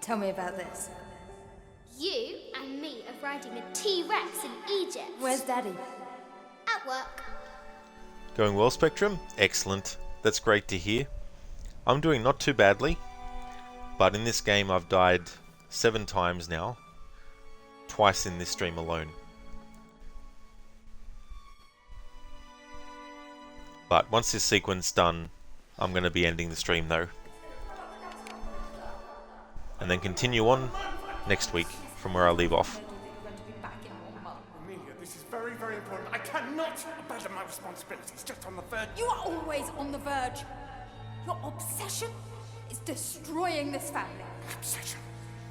Tell me about this. You and me are riding a T-Rex in Egypt. Where's Daddy? At work. Going well, Spectrum? Excellent. That's great to hear. I'm doing not too badly, but in this game I've died 7 times now, twice in this stream alone. But once this sequence done, I'm going to be ending the stream though. And then continue on next week from where I leave off. Amelia, this is very, very important. I cannot abandon my responsibilities just on the verge. You are always on the verge. Your obsession is destroying this family. Obsession?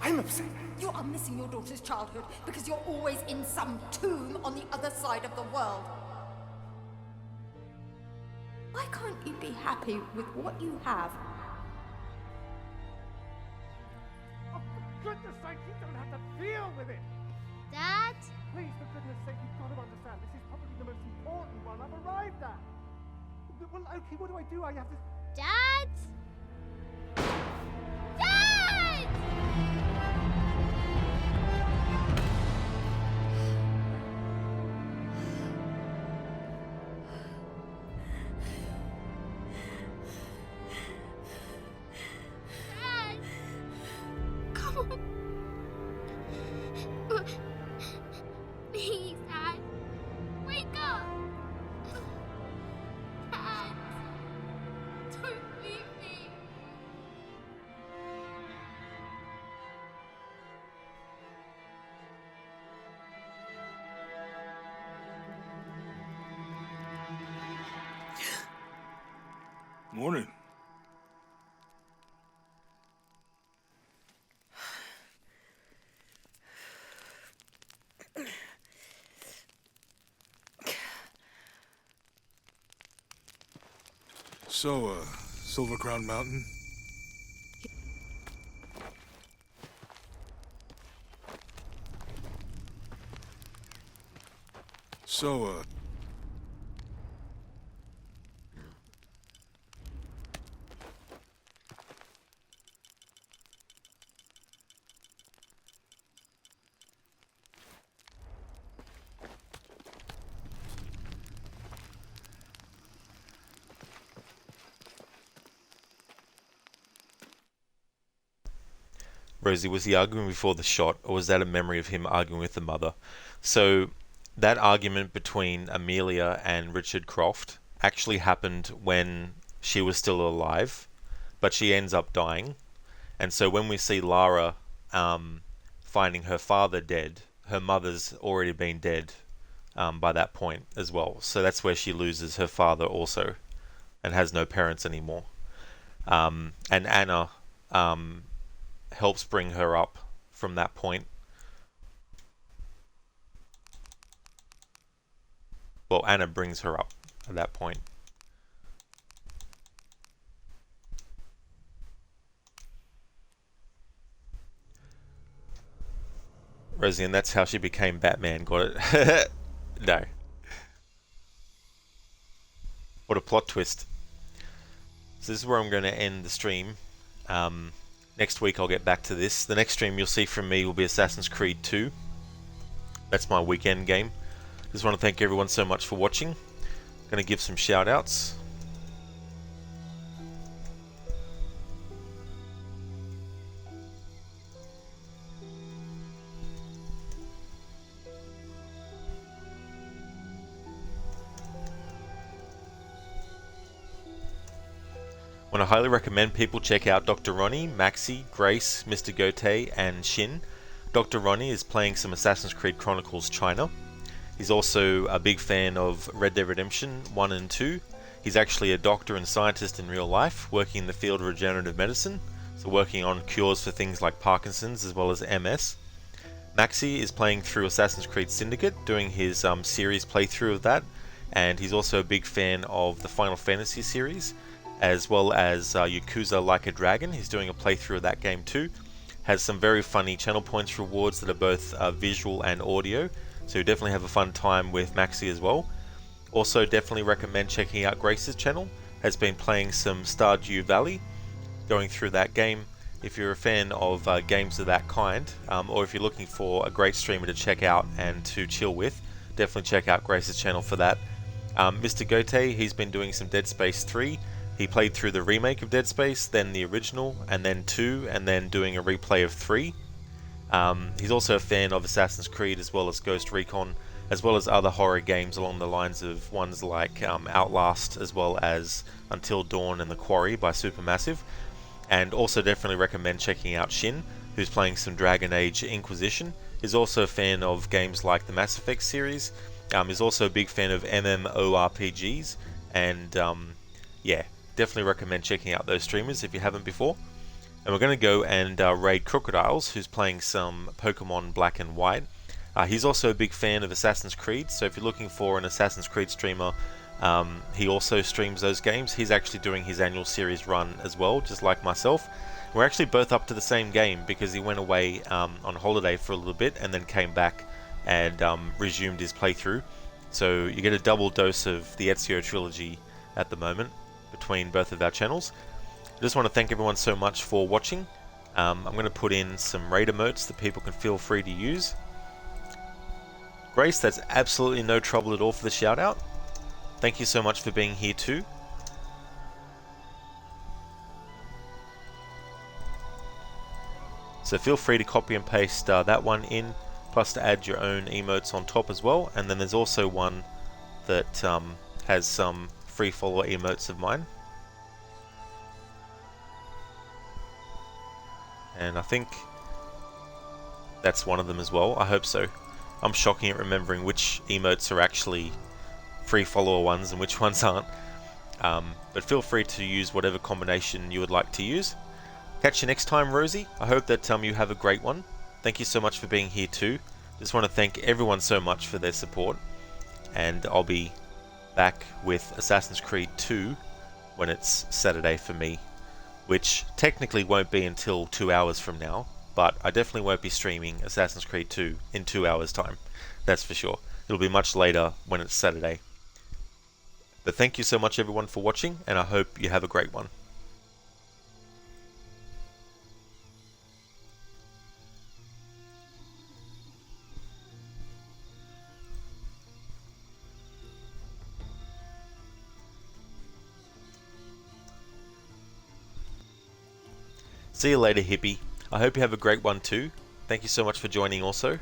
I'm upset. You are missing your daughter's childhood because you're always in some tomb on the other side of the world. Why can't you be happy with what you have? goodness sake, you don't have to deal with it! Dad? Please, for goodness sake, you've got to understand. This is probably the most important one I've arrived at. Well, okay, what do? I have to... Dad? Dad! Dad! Come on. Please, Dad. Wake up. Dad. Don't leave me. Morning. So, Silver Crown Mountain? So, Rosie, was he arguing before the shot, or was that a memory of him arguing with the mother? So that argument between Amelia and Richard Croft actually happened when she was still alive, but she ends up dying. And so when we see Lara finding her father dead, her mother's already been dead by that point as well. So that's where she loses her father also and has no parents anymore. And Anna helps bring her up from that point. Well, Anna brings her up at that point. Rosie, and that's how she became Batman, got it? No. What a plot twist. So this is where I'm going to end the stream. Next week I'll get back to this. The next stream you'll see from me will be Assassin's Creed 2. That's my weekend game. Just want to thank everyone so much for watching. Going to give some shout outs. I want to highly recommend people check out Dr. Ronnie, Maxi, Grace, Mr. Gote, and Shin. Dr. Ronnie is playing some Assassin's Creed Chronicles China. He's also a big fan of Red Dead Redemption 1 and 2. He's actually a doctor and scientist in real life, working in the field of regenerative medicine, so working on cures for things like Parkinson's as well as MS. Maxi is playing through Assassin's Creed Syndicate, doing his series playthrough of that, and he's also a big fan of the Final Fantasy series, as well as Yakuza Like a Dragon. He's doing a playthrough of that game too. Has some very funny channel points rewards that are both visual and audio, so you definitely have a fun time with Maxi as well. Also definitely recommend checking out Grace's channel. Has been playing some Stardew Valley, going through that game. If you're a fan of games of that kind, or if you're looking for a great streamer to check out and to chill with, definitely check out Grace's channel for that. Mr. Gote, he's been doing some Dead Space 3. He played through the remake of Dead Space, then the original, and then 2, and then doing a replay of 3. He's also a fan of Assassin's Creed as well as Ghost Recon, as well as other horror games along the lines of ones like Outlast, as well as Until Dawn and The Quarry by Supermassive. And also definitely recommend checking out Shin, who's playing some Dragon Age Inquisition. He's also a fan of games like the Mass Effect series. He's also a big fan of MMORPGs, and yeah, definitely recommend checking out those streamers if you haven't before. And we're going to go and raid Crocodiles, who's playing some Pokemon Black and White. He's also a big fan of Assassin's Creed, so if you're looking for an Assassin's Creed streamer He also streams those games. He's actually doing his annual series run as well, just like myself. We're actually both up to the same game because he went away on holiday for a little bit and then came back and resumed his playthrough. So you get a double dose of the Ezio trilogy at the moment between both of our channels. I just want to thank everyone so much for watching. I'm going to put in some raid emotes that people can feel free to use. Grace, that's absolutely no trouble at all for the shout out. Thank you so much for being here too. So feel free to copy and paste that one in, plus to add your own emotes on top as well. And then there's also one that has some free follower emotes of mine. And I think that's one of them as well. I hope so. I'm shocking at remembering which emotes are actually free follower ones and which ones aren't. But feel free to use whatever combination you would like to use. Catch you next time, Rosie. I hope that you have a great one. Thank you so much for being here too. Just want to thank everyone so much for their support. And I'll be back with Assassin's Creed 2 when it's Saturday for me, which technically won't be until 2 hours from now, but I definitely won't be streaming Assassin's Creed 2 in 2 hours time. That's for sure. It'll be much later when it's Saturday. But thank you so much everyone for watching, and I hope you have a great one. See you later, hippie. I hope you have a great one too. Thank you so much for joining also.